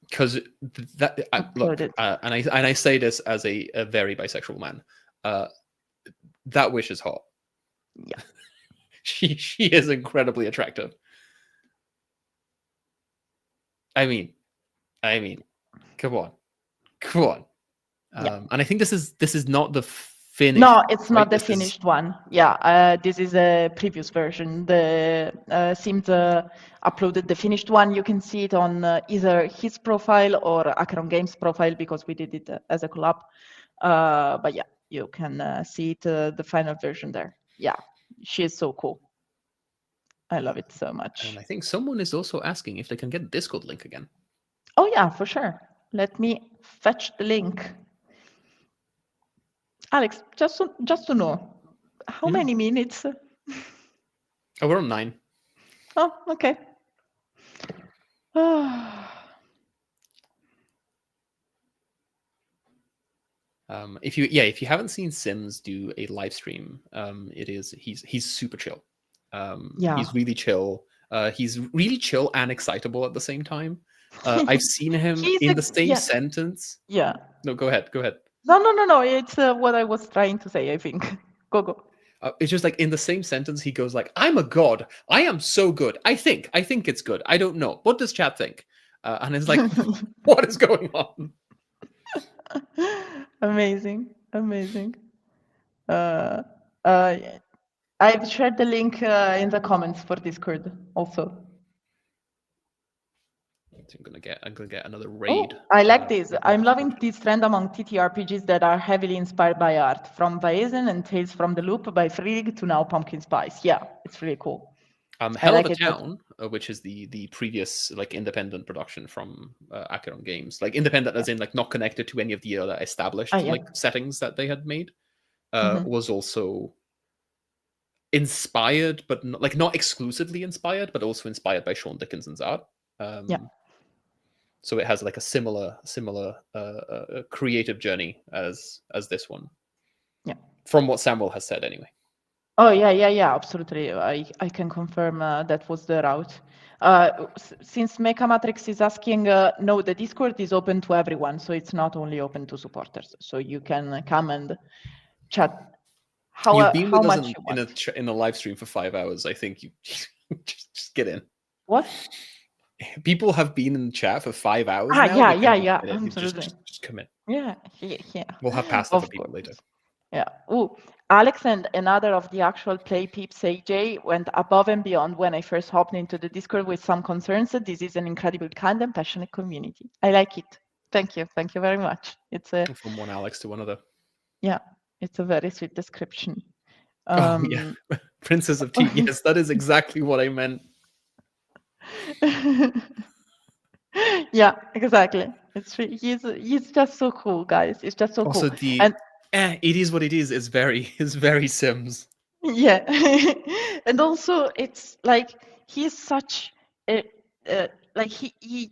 Because that look, and I say this as a very bisexual man. That witch is hot. Yeah, she is incredibly attractive. I mean, come on. Yeah. And I think this is not the finished. No, it's not the This finished one. Yeah, this is a previous version. The Sims uploaded the finished one. You can see it on either his profile or Acheron Games profile, because we did it as a collab. But yeah, you can see it, the final version there. Yeah, she is so cool. I love it so much. And I think someone is also asking if they can get the Discord link again. Oh yeah, for sure. Let me fetch the link. Alex, just to know, how many minutes? Oh, we're on 9. Oh, okay. If you haven't seen Sims do a live stream, he's super chill. He's really chill. He's really chill and excitable at the same time. I've seen him in the same sentence. Yeah. No, go ahead. No. It's what I was trying to say, I think. Go. It's just like in the same sentence, he goes like, "I'm a god. I am so good. I think it's good. I don't know. What does chat think?" And it's like, what is going on? Amazing. I've shared the link in the comments for Discord also. I'm gonna get another raid. Oh, I like this. I'm loving this trend among TTRPGs that are heavily inspired by art, from Vaesen and Tales from the Loop by Frigg to now Pumpkin Spice. Yeah, it's really cool. Hell of a Town, which is the previous like independent production from Acheron Games, like independent as in like not connected to any of the other established like settings that they had made, was also inspired, but not exclusively inspired, but also inspired by Sean Dickinson's art. So it has like a similar creative journey as this one. Yeah. From what Samuel has said, anyway. Oh yeah, absolutely. I can confirm that was the route. Since Mecha Matrix is asking, no, the Discord is open to everyone, so it's not only open to supporters. So you can come and chat. You've been with us much you want. in a live stream for 5 hours. I think you just get in. What? People have been in chat for 5 hours. Yeah. Absolutely. Just come in. Yeah. We'll have pasta for people later. Yeah. Oh, Alex and another of the actual play peeps, AJ, went above and beyond when I first hopped into the Discord with some concerns. This is an incredible, kind and passionate community. I like it. Thank you very much. It's from one Alex to another. Yeah, it's a very sweet description. Yeah, Princess of Tea. Yes, that is exactly what I meant. Yeah, exactly. He's just so cool, guys. It's just so also cool. It is what it is. It's very Sims. Yeah, and also it's like he's such a like he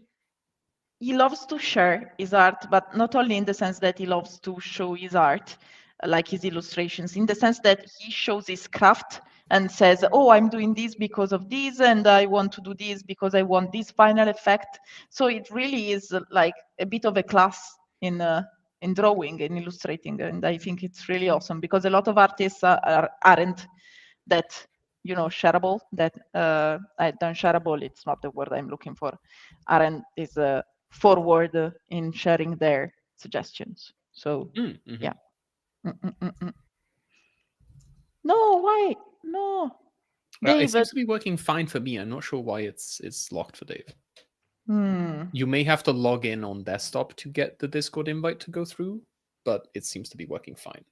loves to share his art, but not only in the sense that he loves to show his art, like his illustrations, in the sense that he shows his craft and says, oh, I'm doing this because of this, and I want to do this because I want this final effect. So it really is like a bit of a class in drawing and illustrating, and I think it's really awesome, because a lot of artists aren't that shareable, that shareable, it's not the word I'm looking for, aren't is forward in sharing their suggestions. So yeah. No, why? No. It Dave, seems to be working fine for me. I'm not sure why it's locked for Dave. hmm. You may have to log in on desktop to get the Discord invite to go through, but it seems to be working fine.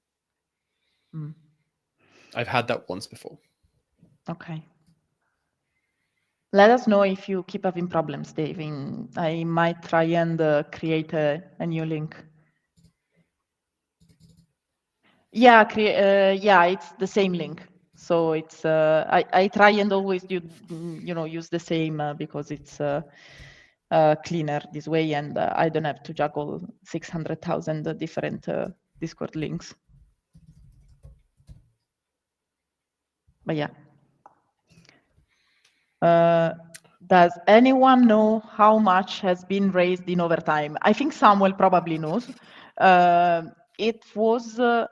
Hmm. I've had that once before. Okay. Let us know if you keep having problems, Dave. I might try and create a new link. Yeah, yeah, it's the same link. So it's I try and always use the same because it's cleaner this way, and I don't have to juggle 600,000 different Discord links. But yeah. Does anyone know how much has been raised in overtime? I think Samuel probably knows. It was. I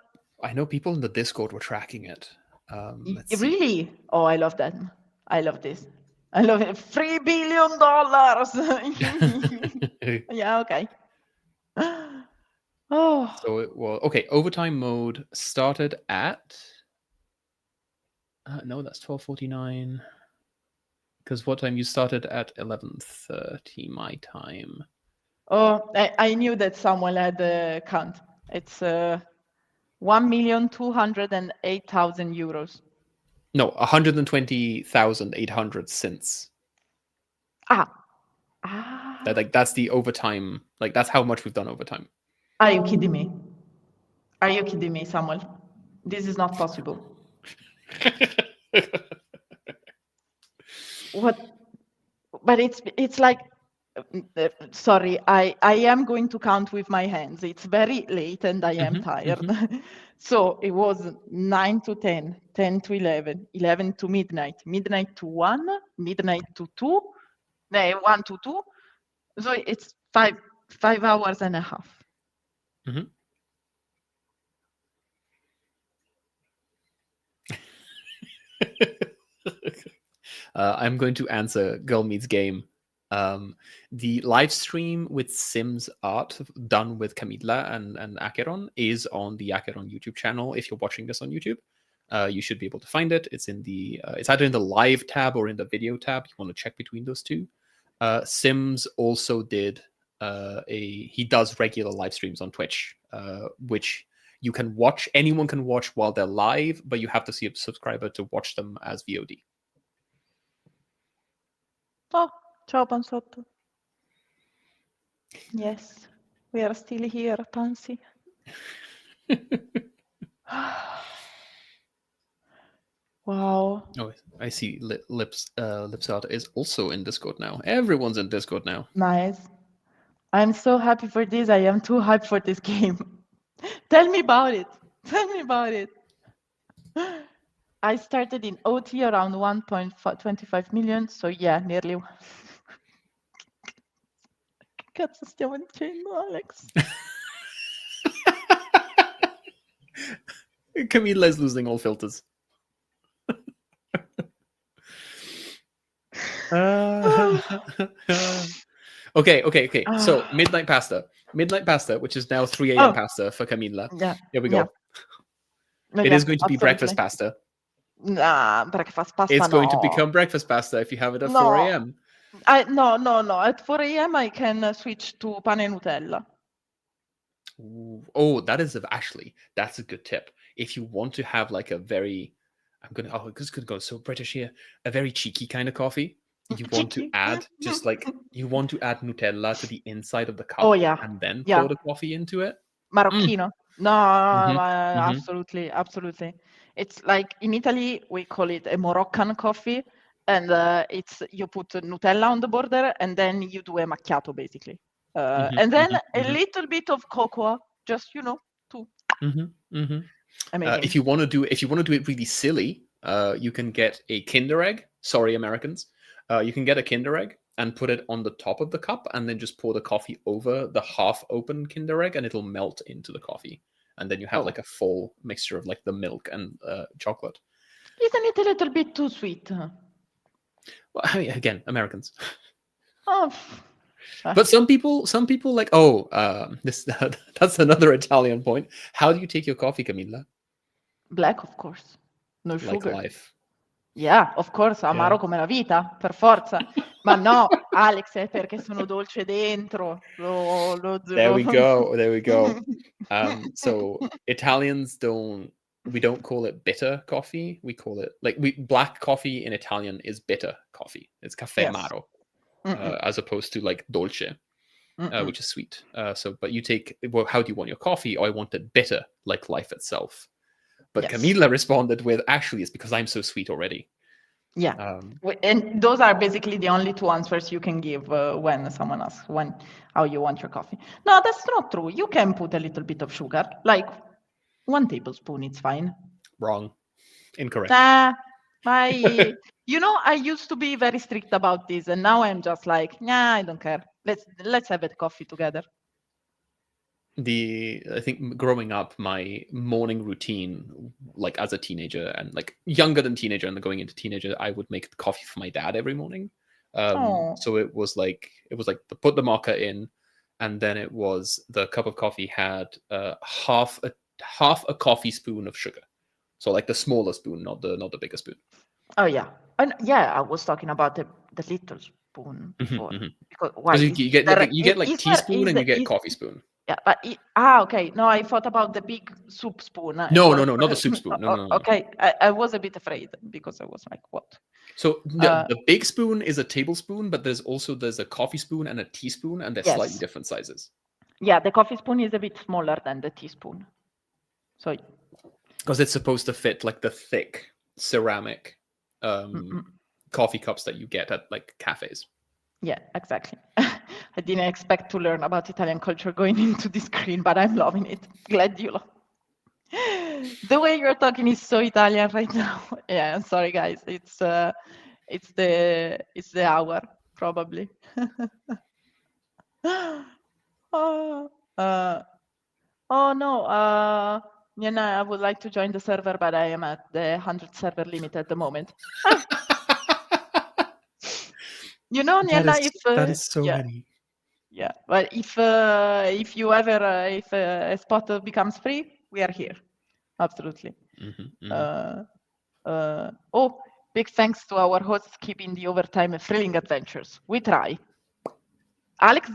know people in the Discord were tracking it. Let's see. Really? Oh, I love that. I love this. I love it. $3 billion. Yeah, okay. Oh. So it was okay. Overtime mode started at. No, that's 12:49. Because what time you started at 11:30 my time. Oh, I knew that Samuel had a count. It's 1,208,000 euros. No, 120,800 since. That's the overtime. Like that's how much we've done overtime. Are you kidding me? Are you kidding me, Samuel? This is not possible. What? But it's like, sorry, I am going to count with my hands. It's very late and I am tired. So it was 9 to 10, 10 to 11, 11 to midnight, midnight to 1, midnight to 2, 1 to 2. So it's 5 hours and a half. I'm going to answer Girl Meets Game. The live stream with SimzArt done with Camilla and Acheron is on the Acheron YouTube channel. If you're watching this on YouTube, you should be able to find it. It's in the it's either in the live tab or in the video tab. You want to check between those two. Sims also did he does regular live streams on Twitch, which you can watch. Anyone can watch while they're live, but you have to be a subscriber to watch them as VOD. Oh, ciao Pansotto. Yes, we are still here, Pansy. Wow. Oh, I see. Lipsart is also in Discord now. Everyone's in Discord now. Nice. I'm so happy for this. I am too hyped for this game. Tell me about it. Tell me about it. I started in OT around 1.25 million, so yeah, nearly. Che cazzo stiamo dicendo, Alex? Camilla is losing all filters. Okay. So midnight pasta, which is now 3 a.m. pasta for Camilla. Yeah. Here we go. Yeah. It is going to be breakfast pasta. Nah, breakfast pasta. It's going to become breakfast pasta if you have it at 4 a.m. No. At 4 a.m. I can switch to pane Nutella. Ooh. Oh, that's a good tip. If you want to have like a very, this is gonna go so British here, a very cheeky kind of coffee. You want to add Nutella to the inside of the cup. Oh yeah. And then pour the coffee into it. Marocchino. No, absolutely. It's like in Italy we call it a Moroccan coffee, and it's you put Nutella on the border, and then you do a macchiato basically, and then a little bit of cocoa, just to. If you want to do it really silly, you can get a Kinder Egg. Sorry, Americans. You can get a Kinder Egg and put it on the top of the cup, and then just pour the coffee over the half-open Kinder Egg, and it'll melt into the coffee. And then you have like a full mixture of like the milk and chocolate. Isn't it a little bit too sweet? Well, I mean, again, Americans. Oh. But some people like, that's another Italian point. How do you take your coffee, Camilla? Black, of course. No sugar. Like life. Yeah, of course, amaro come la vita, per forza. Ma no, Alex, è perché sono dolce dentro. There we go. There we go. So Italians we don't call it bitter coffee. We call it black coffee in Italian is bitter coffee. It's caffè Yes. amaro, as opposed to like dolce, which is sweet. But you take, well, how do you want your coffee? Oh, I want it bitter, like life itself. But Yes. Camilla responded with, actually, it's because I'm so sweet already. Yeah. And those are basically the only two answers you can give when someone asks how you want your coffee. No, that's not true. You can put a little bit of sugar, like 1 tablespoon, it's fine. Wrong. Incorrect. I used to be very strict about this, and now I'm just like, nah, I don't care. Let's have a coffee together. I think growing up, my morning routine, like as a teenager and like younger than teenager and going into teenager, I would make coffee for my dad every morning. So it was like put the mocha in, and then it was the cup of coffee had half a coffee spoon of sugar. So like the smaller spoon, not the bigger spoon. Oh yeah, and yeah, I was talking about the little spoon before. Because you get like teaspoon and you get coffee spoon. Yeah, but okay. No, I thought about the big soup spoon. No, not the soup spoon. No. Okay, I was a bit afraid because I was like, what? So the big spoon is a tablespoon, but there's a coffee spoon and a teaspoon, and they're slightly different sizes. Yeah, the coffee spoon is a bit smaller than the teaspoon. So because it's supposed to fit like the thick ceramic coffee cups that you get at like cafes. Yeah, exactly. I didn't expect to learn about Italian culture going into this screen, but I'm loving it. Glad you love. The way you're talking is so Italian right now. Yeah, I'm sorry, guys. It's the hour probably. Oh no. I would like to join the server, but I am at the 100 server limit at the moment. That is so many. Yeah, but if you ever if a spot becomes free, we are here. Absolutely. Big thanks to our hosts keeping the overtime thrilling adventures. We try. Alex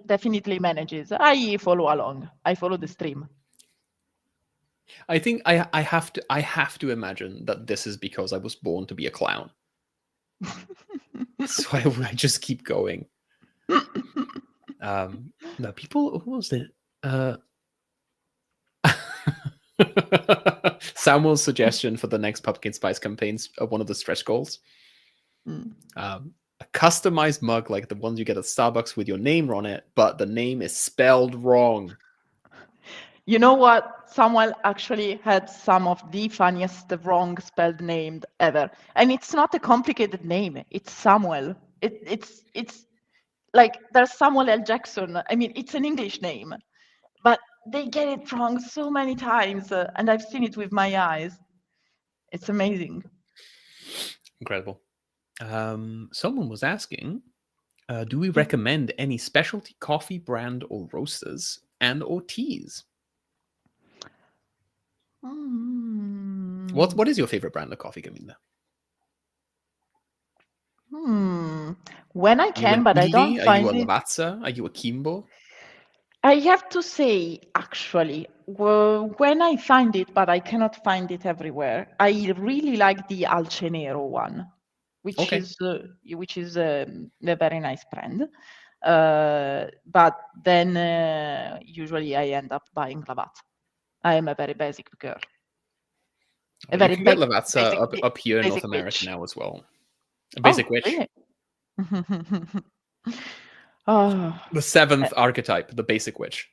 definitely manages. I follow along. I follow the stream. I think I have to imagine that this is because I was born to be a clown. So I just keep going. No, people, what was it? Samuel's suggestion for the next pumpkin spice campaigns, one of the stretch goals. A customized mug like the ones you get at Starbucks with your name on it, but the name is spelled wrong. You know what? Samuel actually had some of the funniest wrong spelled name ever. And it's not a complicated name. It's Samuel. It's like there's Samuel L. Jackson. I mean, it's an English name, but they get it wrong so many times. And I've seen it with my eyes. It's amazing. Incredible. Someone was asking, do we recommend any specialty coffee brand or roasters and or teas? What is your favorite brand of coffee, Camilla? When I can, but I don't find it. Are you a Lavazza? Are you a Kimbo? I have to say, actually, when I find it, but I cannot find it everywhere, I really like the Alcenero one, which is a very nice brand. But then usually I end up buying Lavazza. I am a very basic girl. You can get Lavazza up here in North America now as well. A basic witch. Really? The 7th archetype, the basic witch.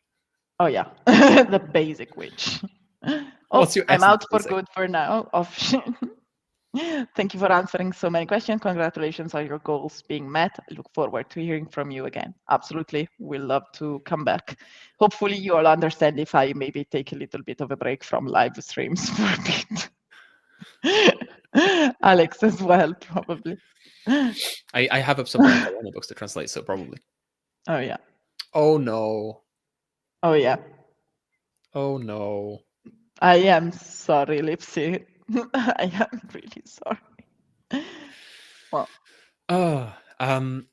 Oh yeah, the basic witch. I'm out for basic? good for now. Thank you for answering so many questions. Congratulations on your goals being met. I look forward to hearing from you again. Absolutely, we'll love to come back. Hopefully you all understand if I maybe take a little bit of a break from live streams for a bit. Alex as well, probably. I have some books to translate, so probably. Oh yeah. Oh no. Oh yeah. Oh no. I am sorry, Lipsy. I am really sorry. Well,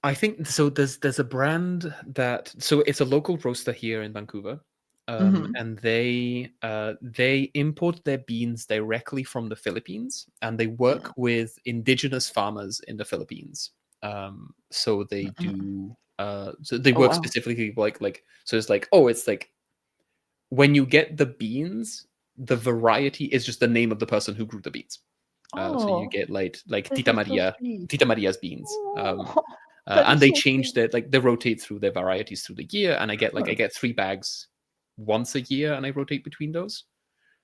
I think so. There's a brand that it's a local roaster here in Vancouver, and they import their beans directly from the Philippines, and they work with indigenous farmers in the Philippines. So they do. So they work specifically so it's like when you get the beans, the variety is just the name of the person who grew the beans. So you get like Tita Maria's beans. And they change that, like they rotate through their varieties through the year, and I get 3 bags once a year, and I rotate between those.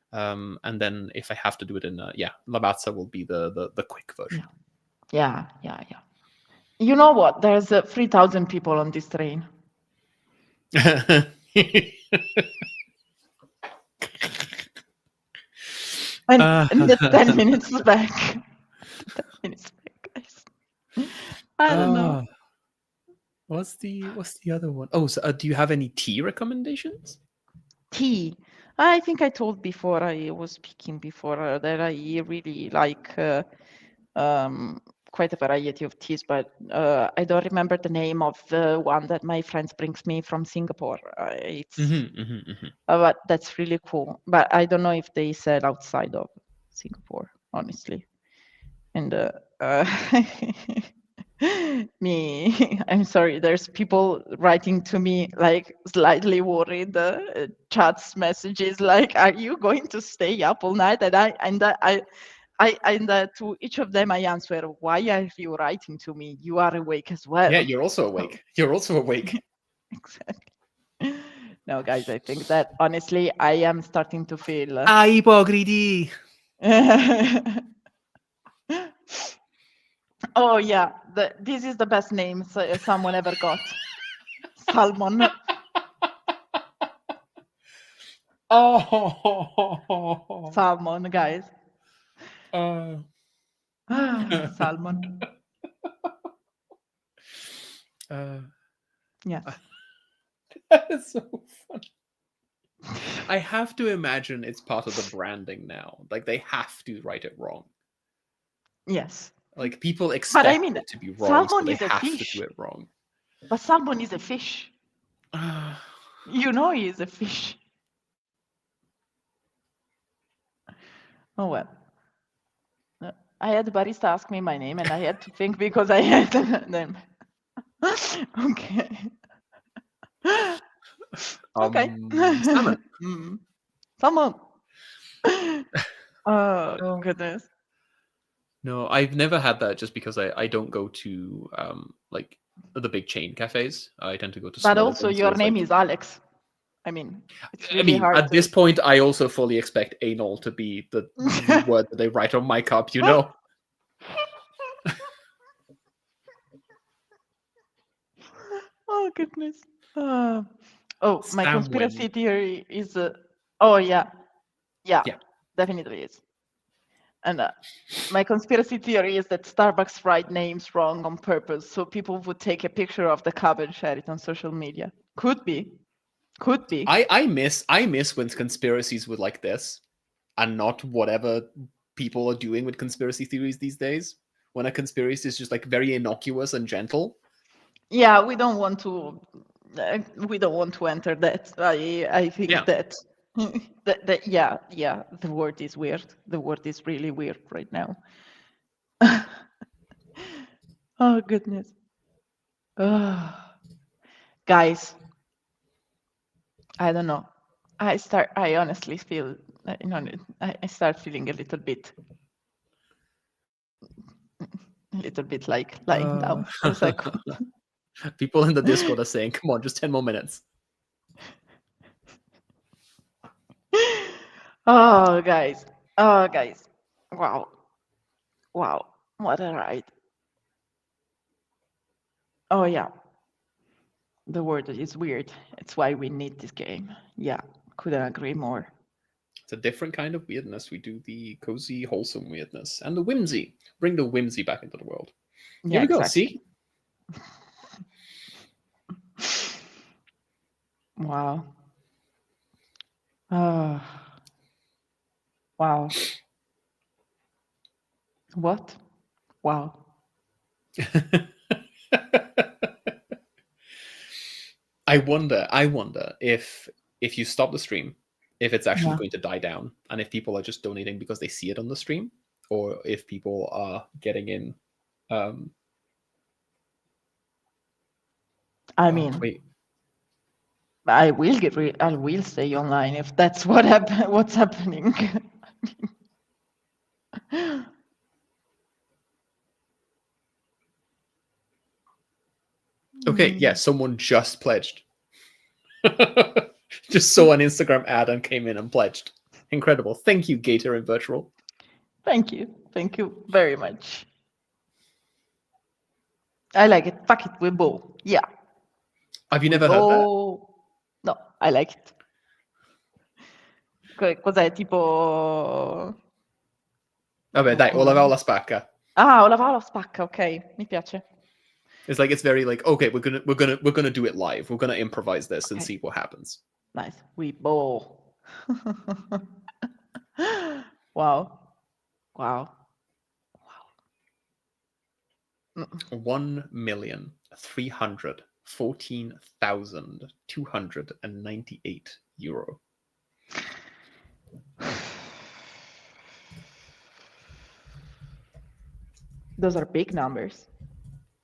And then if I have to do it in Lavazza will be the quick version. Yeah. You know what? There's 3,000 people on this train. And that's 10 minutes back. 10 minutes back, guys. I don't know. What's the other one? Oh, so do you have any tea recommendations? Tea. I think I told before, I was speaking before, that I really like quite a variety of teas, but I don't remember the name of the one that my friends brings me from Singapore. But that's really cool. But I don't know if they sell outside of Singapore, honestly. And I'm sorry, there's people writing to me like slightly worried chats messages like, are you going to stay up all night? And to each of them I answer, why are you writing to me? You are awake as well. Yeah, you're also awake. You're also awake. Exactly. No, guys, I think that honestly I am starting to feel ipocriti. Oh yeah, this is the best name someone ever got. Salmon. Oh, Salmon, guys. Salmon. Yes. That is so funny. I have to imagine it's part of the branding now. Like they have to write it wrong. Yes. Like people expect it to be wrong, so salmon they is a have fish. to do it wrong. But salmon is a fish. You know he is a fish. Oh well. I had the barista ask me my name and I had to think because I had them. Okay. Okay. Salmon. Salmon. Oh goodness. No, I've never had that just because I don't go to like the big chain cafes. I tend to go to But smaller also ones, your so name like, is Alex. I mean, it's really hard at this point, I also fully expect anal to be the word that they write on my cup, you know? Oh goodness. My Sam conspiracy win. theory is yeah, definitely is. And my conspiracy theory is that Starbucks write names wrong on purpose, so people would take a picture of the cup and share it on social media. Could be. I miss when conspiracies were like this, and not whatever people are doing with conspiracy theories these days. When a conspiracy is just like very innocuous and gentle. Yeah, we don't want to enter that. I think that the word is weird. The word is really weird right now. Oh goodness. Guys, I don't know. I honestly feel, I start feeling a little bit like lying down for a second. People in the Discord are saying, come on, just 10 more minutes. Oh, guys. Wow. What a ride. Oh, yeah. The word is weird. It's why we need this game. Yeah, couldn't agree more. It's a different kind of weirdness. We do the cozy, wholesome weirdness and the whimsy. Bring the whimsy back into the world. Here we go. See? Wow. Wow. What? Wow. I wonder if you stop the stream, if it's actually Yeah. going to die down, and if people are just donating because they see it on the stream, or if people are getting in. I mean, Wait. I will I will stay online if that's what's happening. Okay, yeah, someone just pledged. Just saw an Instagram ad and came in and pledged. Incredible. Thank you, Gator and Virtual. Thank you very much. I like it. Fuck it, we bow. Yeah. Have you never heard that? No, I like it. Cos'è tipo? Vabbè, dai, o lavavo la spacca. Ah, o lavavo la spacca, ok, mi piace. It's like, it's very like, okay, we're gonna do it live. We're gonna improvise this and Okay. see what happens. Nice. We bow. Wow. 1,314,298 euro. Those are big numbers.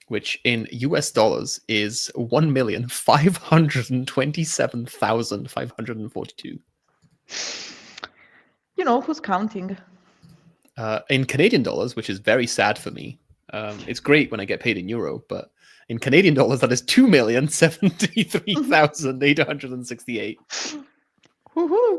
Which in US dollars is 1,527,542. You know who's counting? In Canadian dollars, which is very sad for me. It's great when I get paid in euro, but in Canadian dollars, that is 2,073,868. Woohoo!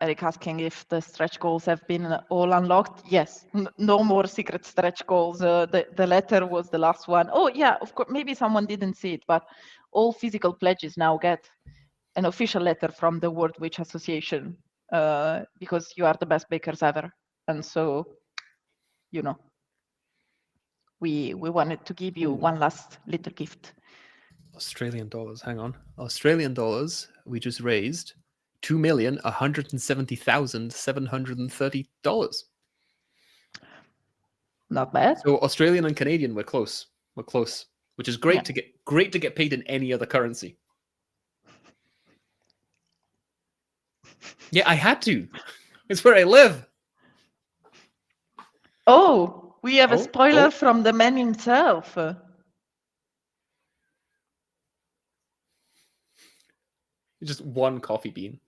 Eric asking if the stretch goals have been all unlocked. Yes, no more secret stretch goals. The letter was the last one. Oh yeah, of course. Maybe someone didn't see it, but all physical pledges now get an official letter from the World Witch Association because you are the best bakers ever, and so you know we wanted to give you one last little gift. Australian dollars. Hang on. Australian dollars. We just raised $2,170,730. Not bad. So Australian and Canadian, we're close. We're close, which is great to get paid in any other currency. Yeah, I had to. It's where I live. Oh, we have a spoiler from the man himself. Just one coffee bean.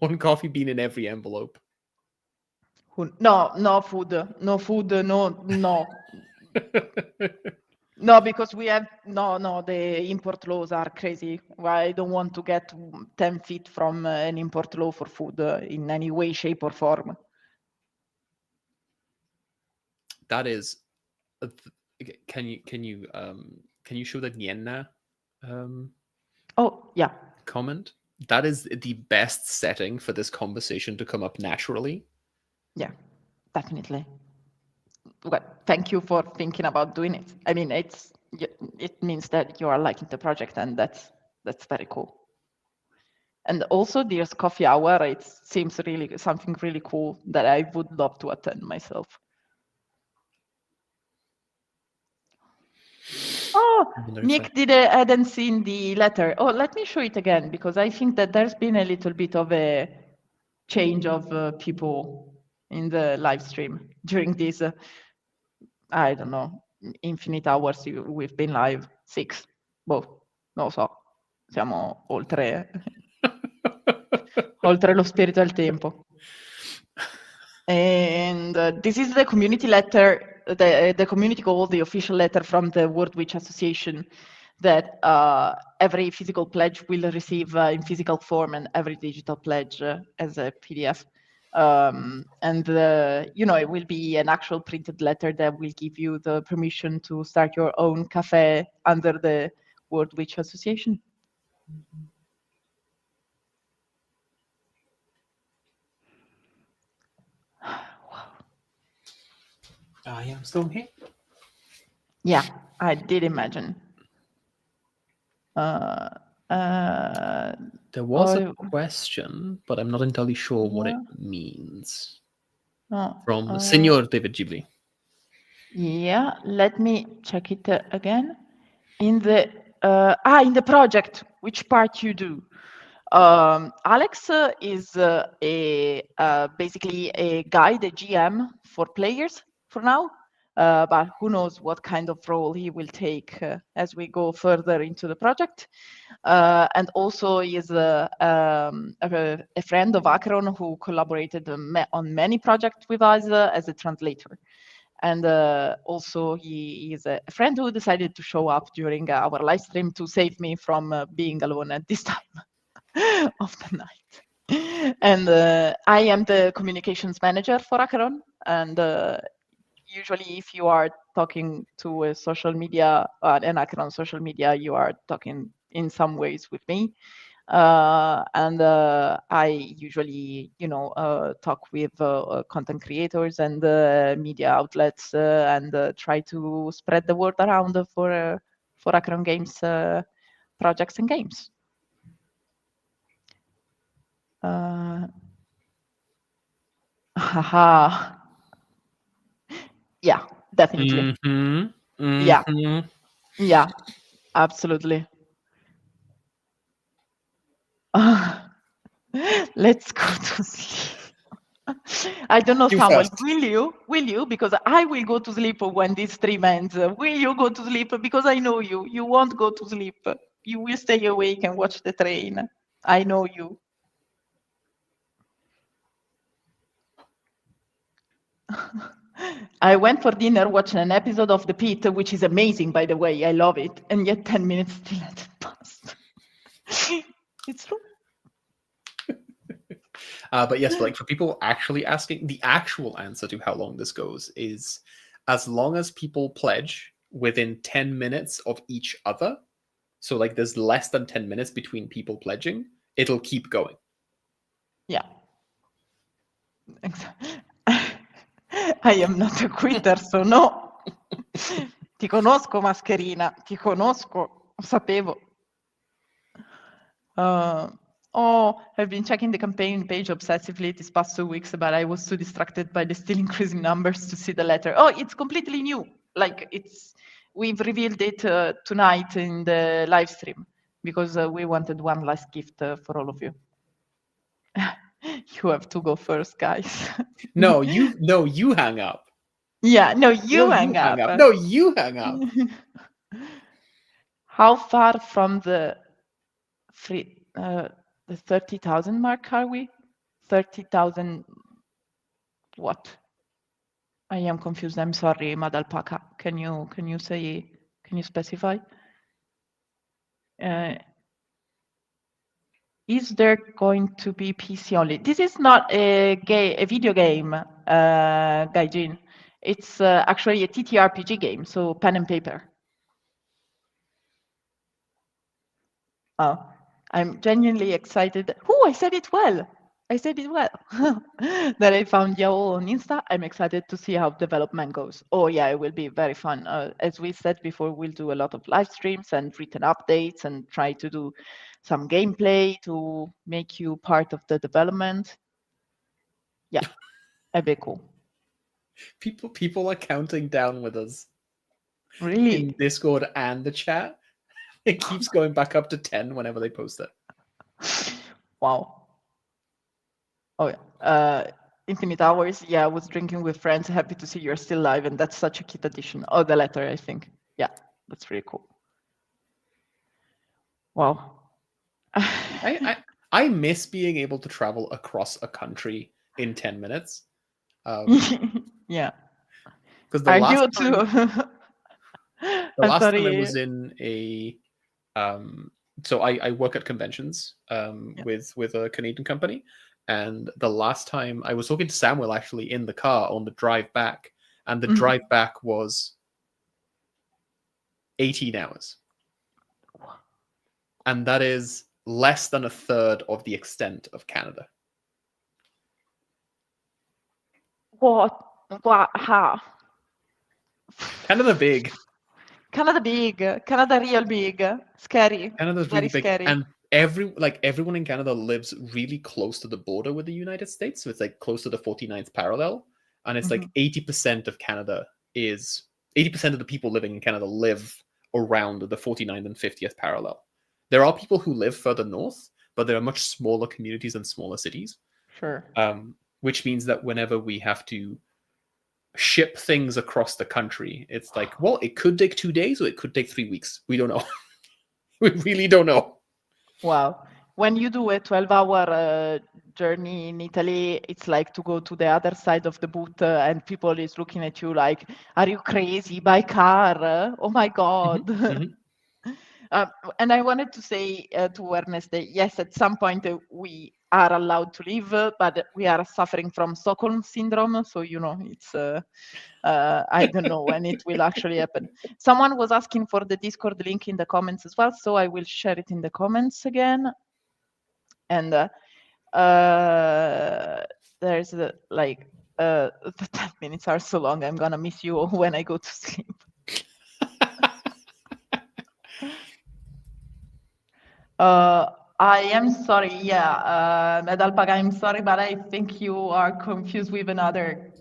One coffee bean in every envelope. No food, no. No, because we have the import laws are crazy. I don't want to get 10 feet from an import law for food in any way, shape, or form. That is, can you show the Nienna Oh yeah, comment? That is the best setting for this conversation to come up naturally. Yeah, definitely. Well, thank you for thinking about doing it. I mean, it means that you are liking the project, and that's very cool. And also, there's coffee hour. It seems really something really cool that I would love to attend myself. Oh, Nick hadn't seen the letter. Oh, let me show it again, because I think that there's been a little bit of a change of people in the live stream during these, I don't know, infinite hours we've been live. 6. Boh, non lo so. Siamo oltre lo spirito e il tempo. And this is the community letter, the community goal, the official letter from the World Witch Association that every physical pledge will receive in physical form and every digital pledge as a PDF. And it will be an actual printed letter that will give you the permission to start your own cafe under the World Witch Association. I am still here. Yeah, I did imagine. There was a question, but I'm not entirely sure what it means. No. from Senor David Ghibli. Yeah, let me check it again. In the project, which part you do? Alex is basically a guide, a GM for players for now, but who knows what kind of role he will take as we go further into the project. And also he is a friend of Acheron who collaborated on many projects with us as a translator. And also he is a friend who decided to show up during our live stream to save me from being alone at this time of the night. And I am the communications manager for Acheron. And usually if you are talking to a social media, an Acheron social media, you are talking in some ways with me. And I usually, talk with content creators and media outlets and try to spread the word around for Acheron Games projects and games. Haha. Yeah, definitely. Yeah, absolutely. Let's go to sleep. I don't know, You Samuel. first. Will you? Will you? Because I will go to sleep when this stream ends. Will you go to sleep? Because I know you. You won't go to sleep. You will stay awake and watch the train. I know you. I went for dinner watching an episode of The Pit, which is amazing, by the way. I love it. And yet 10 minutes still hadn't passed. It's true. But yes, like for people actually asking, the actual answer to how long this goes is as long as people pledge within 10 minutes of each other. So like there's less than 10 minutes between people pledging, it'll keep going. Yeah. I am not a quitter, so no. Ti conosco, mascherina. Ti conosco. Lo sapevo. I've been checking the campaign page obsessively these past 2 weeks, but I was too distracted by the still increasing numbers to see the letter. Oh, it's completely new. Like we've revealed it tonight in the live stream because we wanted one last gift for all of you. You have to go first, guys. No, you hang up. Yeah, no, you hang up. No, you hang up. How far from the 30,000 mark are we? 30,000 what? I am confused. I'm sorry, Madalpaca. Can you specify? Is there going to be PC only? This is not a video game, Gaijin. It's actually a TTRPG game, so pen and paper. Oh, I'm genuinely excited. Oh, I said it well. That I found Yao on Insta. I'm excited to see how development goes. Oh yeah, it will be very fun. As we said before, we'll do a lot of live streams and written updates and try to do some gameplay to make you part of the development. Yeah, a bit cool. People are counting down with us. Really? In Discord and the chat. It keeps going back up to 10 whenever they post it. Wow. Oh yeah. Infinite Hours. Yeah, I was drinking with friends. Happy to see you're still live, and that's such a cute addition. Oh, the letter, I think. Yeah, that's really cool. Wow. I miss being able to travel across a country in 10 minutes. Yeah. Because the last time I was in a so I work at conventions with a Canadian company, and the last time I was talking to Samuel actually in the car on the drive back, and the drive back was 18 hours. And that is less than a third of the extent of Canada. What? How? Canada big. Canada big. Canada real big. Scary. Canada's very really big. Scary. And everyone in Canada lives really close to the border with the United States. So it's like close to the 49th parallel. and it's like 80% of Canada is 80% of the people living in Canada live around the 49th and 50th parallel. There are people who live further north, but there are much smaller communities and smaller cities. Sure. Which means that whenever we have to ship things across the country, it's like, well, it could take 2 days or it could take 3 weeks. We don't know. We really don't know. Wow. When you do a 12-hour journey in Italy, it's like to go to the other side of the boot and people is looking at you like, are you crazy? By car? Oh my God. And I wanted to say to Ernest that yes, at some point we are allowed to leave, but we are suffering from Stockholm syndrome. So, it's, I don't know when it will actually happen. Someone was asking for the Discord link in the comments as well. So I will share it in the comments again. And there's the 10 minutes are so long. I'm going to miss you when I go to sleep. I am sorry. Yeah, Medalpaga, I'm sorry, but I think you are confused with another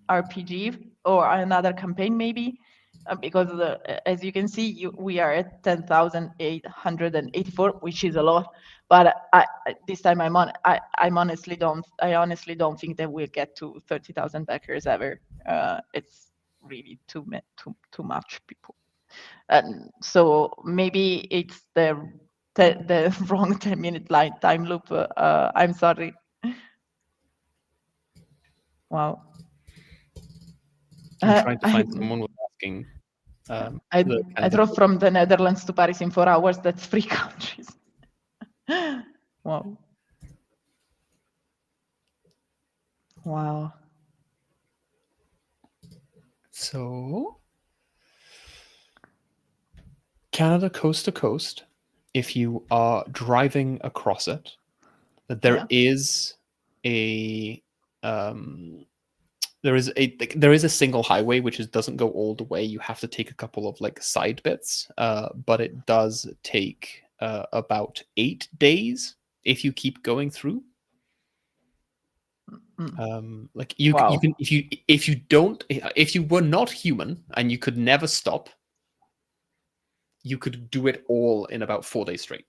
RPG or another campaign, maybe, because as you can see, we are at 10,884, which is a lot. But this time I honestly don't think that we'll get to 30,000 backers ever. It's really too much people. So maybe it's the wrong 10-minute time loop. I'm sorry. Wow. I'm trying to find someone was asking. I drove from the Netherlands to Paris in 4 hours. That's 3 countries. Wow. Wow. So, Canada coast to coast, if you are driving across it, that there is a there is a single highway which doesn't go all the way. You have to take a couple of side bits, but it does take about 8 days if you keep going through. You can if you were not human and you could never stop, you could do it all in about 4 days straight.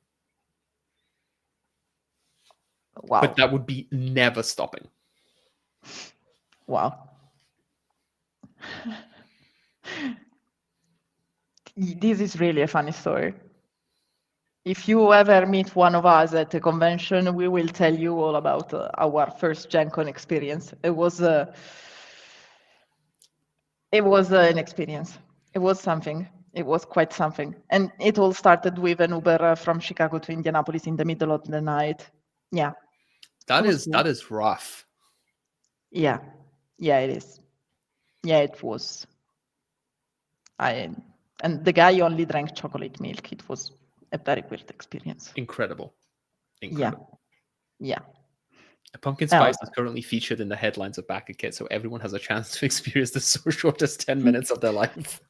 Wow. But that would be never stopping. Wow. This is really a funny story. If you ever meet one of us at a convention, we will tell you all about our first Gen Con experience. It was an experience. It was something. It was quite something. And it all started with an Uber from Chicago to Indianapolis in the middle of the night. Yeah. That is rough. Yeah. Yeah, it is. Yeah, it was. And the guy only drank chocolate milk. It was a very weird experience. Incredible. Yeah. A pumpkin spice is currently featured in the headlines of Backerkit, so everyone has a chance to experience the so short as 10 minutes of their life.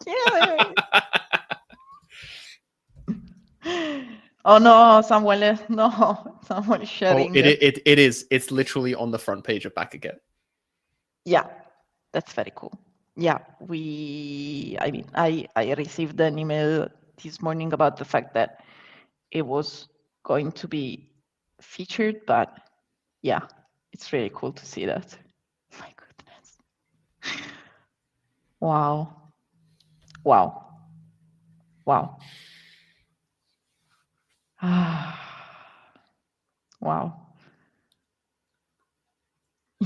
Yeah. Oh no, someone is sharing. Oh, it is. It's literally on the front page of Backerkit. Yeah, that's very cool. Yeah, I received an email this morning about the fact that it was going to be featured, but yeah, it's really cool to see that. My goodness. Wow. Wow.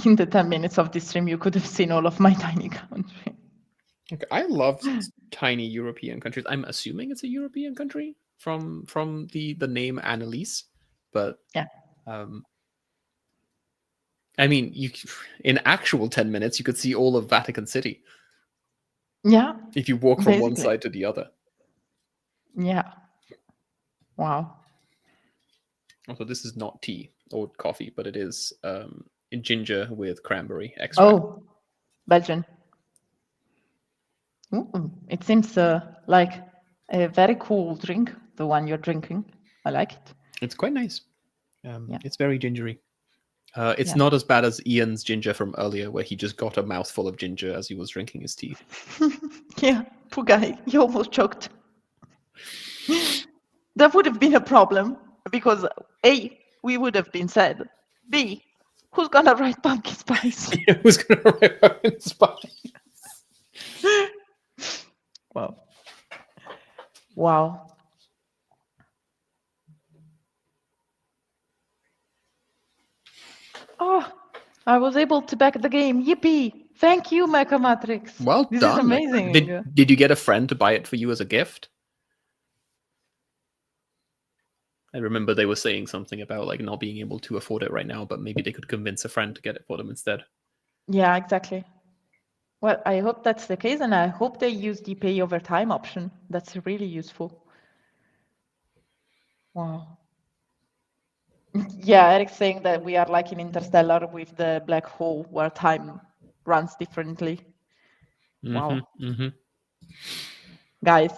In the 10 minutes of this stream, you could have seen all of my tiny country. Okay, I love tiny European countries. I'm assuming it's a European country from the name Annalise, but yeah. I mean, in actual 10 minutes, you could see all of Vatican City. Yeah. If you walk from one side to the other. Yeah. Wow. Also, this is not tea or coffee, but it is ginger with cranberry extract. Oh, Belgian. Ooh, it seems like a very cool drink, the one you're drinking. I like it. It's quite nice. It's very gingery. It's Yeah. not as bad as Ian's ginger from earlier, where he just got a mouthful of ginger as he was drinking his tea. Yeah, poor guy. He almost choked. That would have been a problem because A, we would have been sad. B, who's gonna write pumpkin spice? Who's going to write pumpkin spice? Wow. Wow. Oh, I was able to back the game. Yippee! Thank you, Mecha Matrix. Well This done. is amazing. Did you get a friend to buy it for you as a gift? I remember they were saying something about like not being able to afford it right now, but maybe they could convince a friend to get it for them instead. Yeah, exactly. Well, I hope that's the case, and I hope they use the pay over time option. That's really useful. Wow. Yeah, Eric's saying that we are like in Interstellar with the black hole where time runs differently. Wow. Mm-hmm. Guys,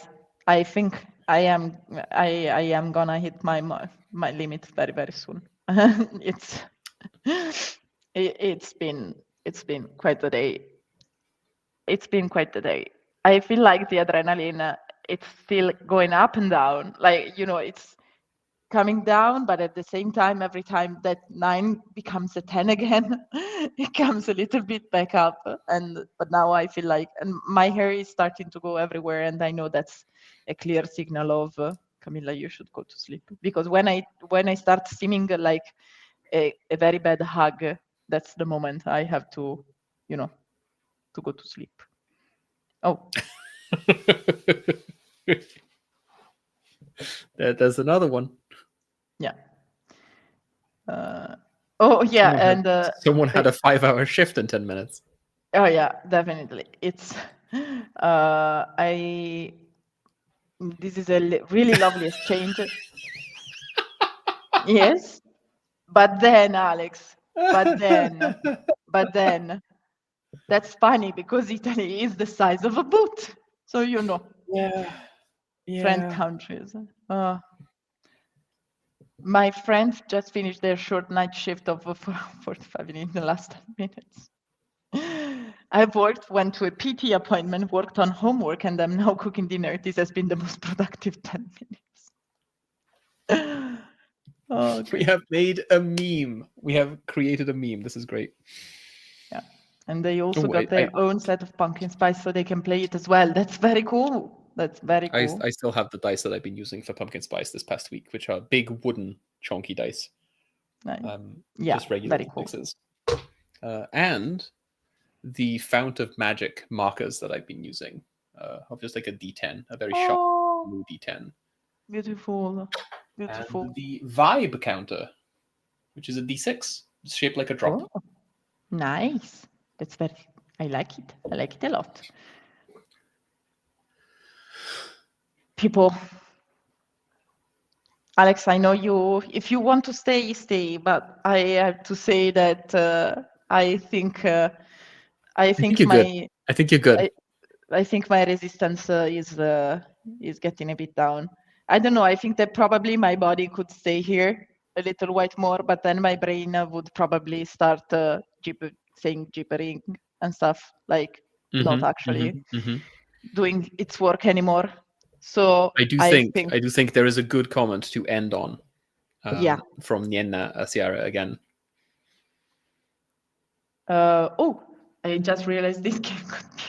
I think I am gonna hit my limit very, very soon. It's been quite a day. It's been quite a day. I feel like the adrenaline, it's still going up and down. Like, it's coming down, but at the same time, every time that 9 becomes a 10 again, it comes a little bit back up. But now I feel like, and my hair is starting to go everywhere, and I know that's a clear signal of Camilla, you should go to sleep. Because when I start seeming like a very bad hug, that's the moment I have to, to go to sleep. Oh. There's another one. Yeah. Oh yeah, someone had a 5-hour shift in 10 minutes. Oh yeah, definitely. It's this is a really lovely exchange. Yes, but then Alex, but then that's funny because Italy is the size of a boot, so Yeah. friend countries. My friends just finished their short night shift of 45 minutes in the last 10 minutes. I've went to a PT appointment, worked on homework, and I'm now cooking dinner. This has been the most productive 10 minutes. Oh, We have made a meme. We have created a meme. This is great. Yeah. And they also got their own set of pumpkin spice so they can play it as well. That's very cool. That's very cool. I still have the dice that I've been using for pumpkin spice this past week, which are big wooden chunky dice. Nice. Yeah, just regular very cool. mixes. And the Fount of Magic markers that I've been using of just like a D10, a very sharp blue D10. Beautiful. Beautiful. And the vibe counter, which is a D6, shaped like a drop. Oh, nice. That's very, I like it. I like it a lot. People. Alex, I know you, if you want to stay, stay, but I have to say that I think you're good. I think my resistance is getting a bit down. I don't know. I think that probably my body could stay here a little while more, but then my brain would probably start saying gibbering and stuff, like not actually doing its work anymore. So I do think there is a good comment to end on. From Nienna Asiara again. I just realized this game could be.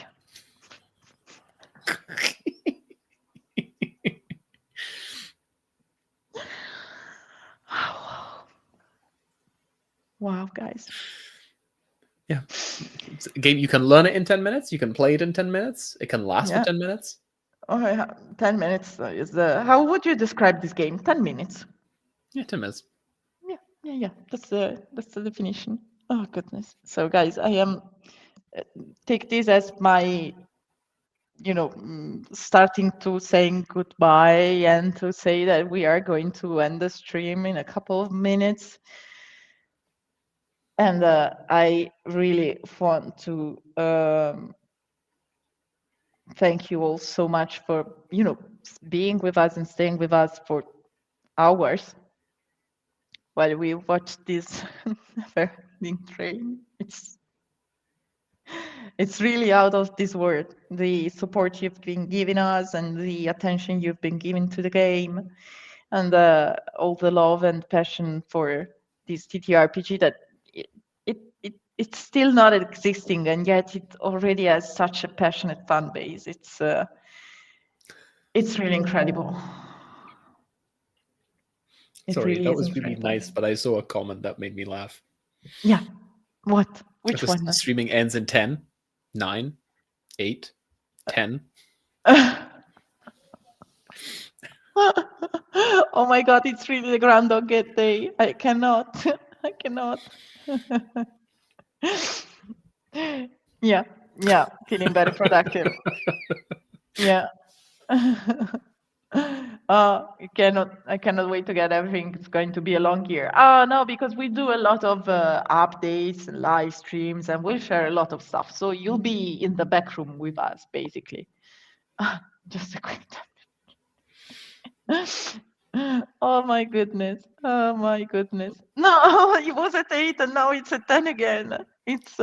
Wow, guys. Yeah. It's a game, you can learn it in 10 minutes. You can play it in 10 minutes. It can last for 10 minutes. Oh, yeah. 10 minutes is how would you describe this game? 10 minutes. Yeah, 10 minutes. Yeah. That's the definition. Oh, goodness. So, guys, I am take this as my, starting to saying goodbye and to say that we are going to end the stream in a couple of minutes. And I really want to thank you all so much for, being with us and staying with us for hours. while we watch this never-ending train. It's really out of this world. The support you've been giving us and the attention you've been giving to the game, and all the love and passion for this TTRPG that it's still not existing, and yet it already has such a passionate fan base. It's really incredible. It Sorry, really that is was really incredible. nice, but I saw a comment that made me laugh. Yeah. What? Which The one? streaming ends in 10, 9, 8, 10. Oh my God, it's really the Groundhog Day. I cannot. I cannot. Yeah, feeling very productive. Yeah. I cannot wait to get everything. It's going to be a long year. No, because we do a lot of updates and live streams, and we'll share a lot of stuff. So you'll be in the back room with us, basically. Just a quick Oh my goodness. Oh my goodness. No, it was at 8 and now it's at 10 again. It's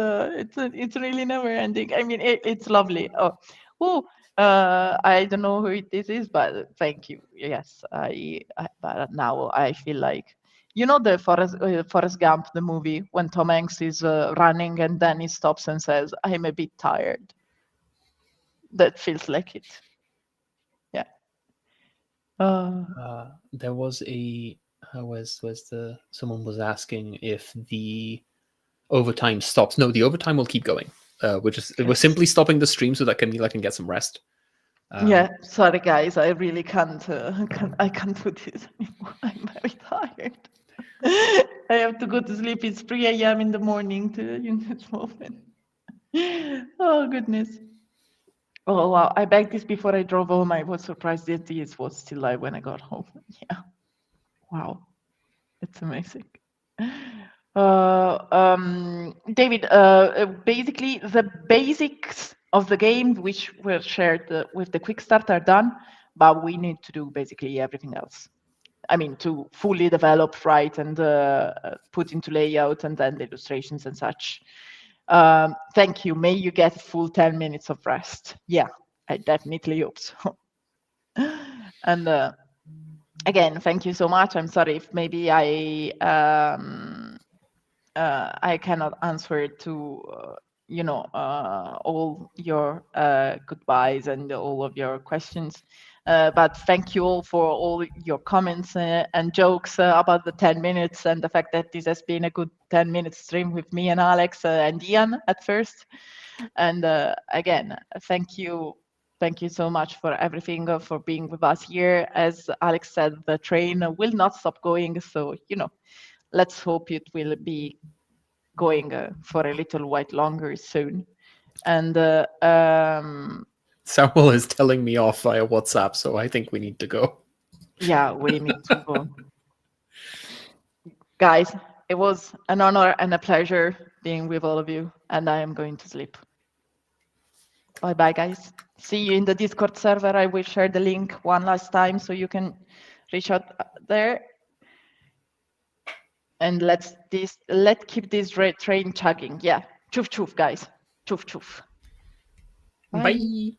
really never ending. I mean, it's lovely. I don't know who this is, but thank you. Yes, but now I feel like, you know, the Forrest Gump, the movie, when Tom Hanks is running and then he stops and says, "I'm a bit tired." That feels like it. Yeah. There was someone was asking if the overtime stops. No, the overtime will keep going. We're simply stopping the stream so that Camila can get some rest. Yeah, sorry guys, I really can't I can't do this anymore. I'm very tired. I have to go to sleep. It's 3 a.m. in the morning in this moment. Oh goodness. Oh wow, I bagged this before I drove home. I was surprised that this was still live when I got home. Yeah. Wow. It's amazing. David, basically the basics of the game, which were shared with the quick start, are done, but we need to do basically everything else. I mean, to fully develop, right, and put into layout and then the illustrations and such. Thank you. May you get full 10 minutes of rest. Yeah, I definitely hope so. And again, thank you so much. I'm sorry if maybe I cannot answer to all your goodbyes and all of your questions. But thank you all for all your comments and jokes about the 10 minutes and the fact that this has been a good 10-minute stream with me and Alex and Ian at first. And again, thank you. Thank you so much for everything, for being with us here. As Alex said, the train will not stop going. So, let's hope it will be going for a little while longer soon. And Samuel is telling me off via WhatsApp, so I think we need to go. Yeah, we need to go. Guys, it was an honor and a pleasure being with all of you, and I am going to sleep. Bye-bye, guys. See you in the Discord server. I will share the link one last time so you can reach out there. And let's keep this train chugging. Yeah. Choof choof, guys. Choof choof. Bye.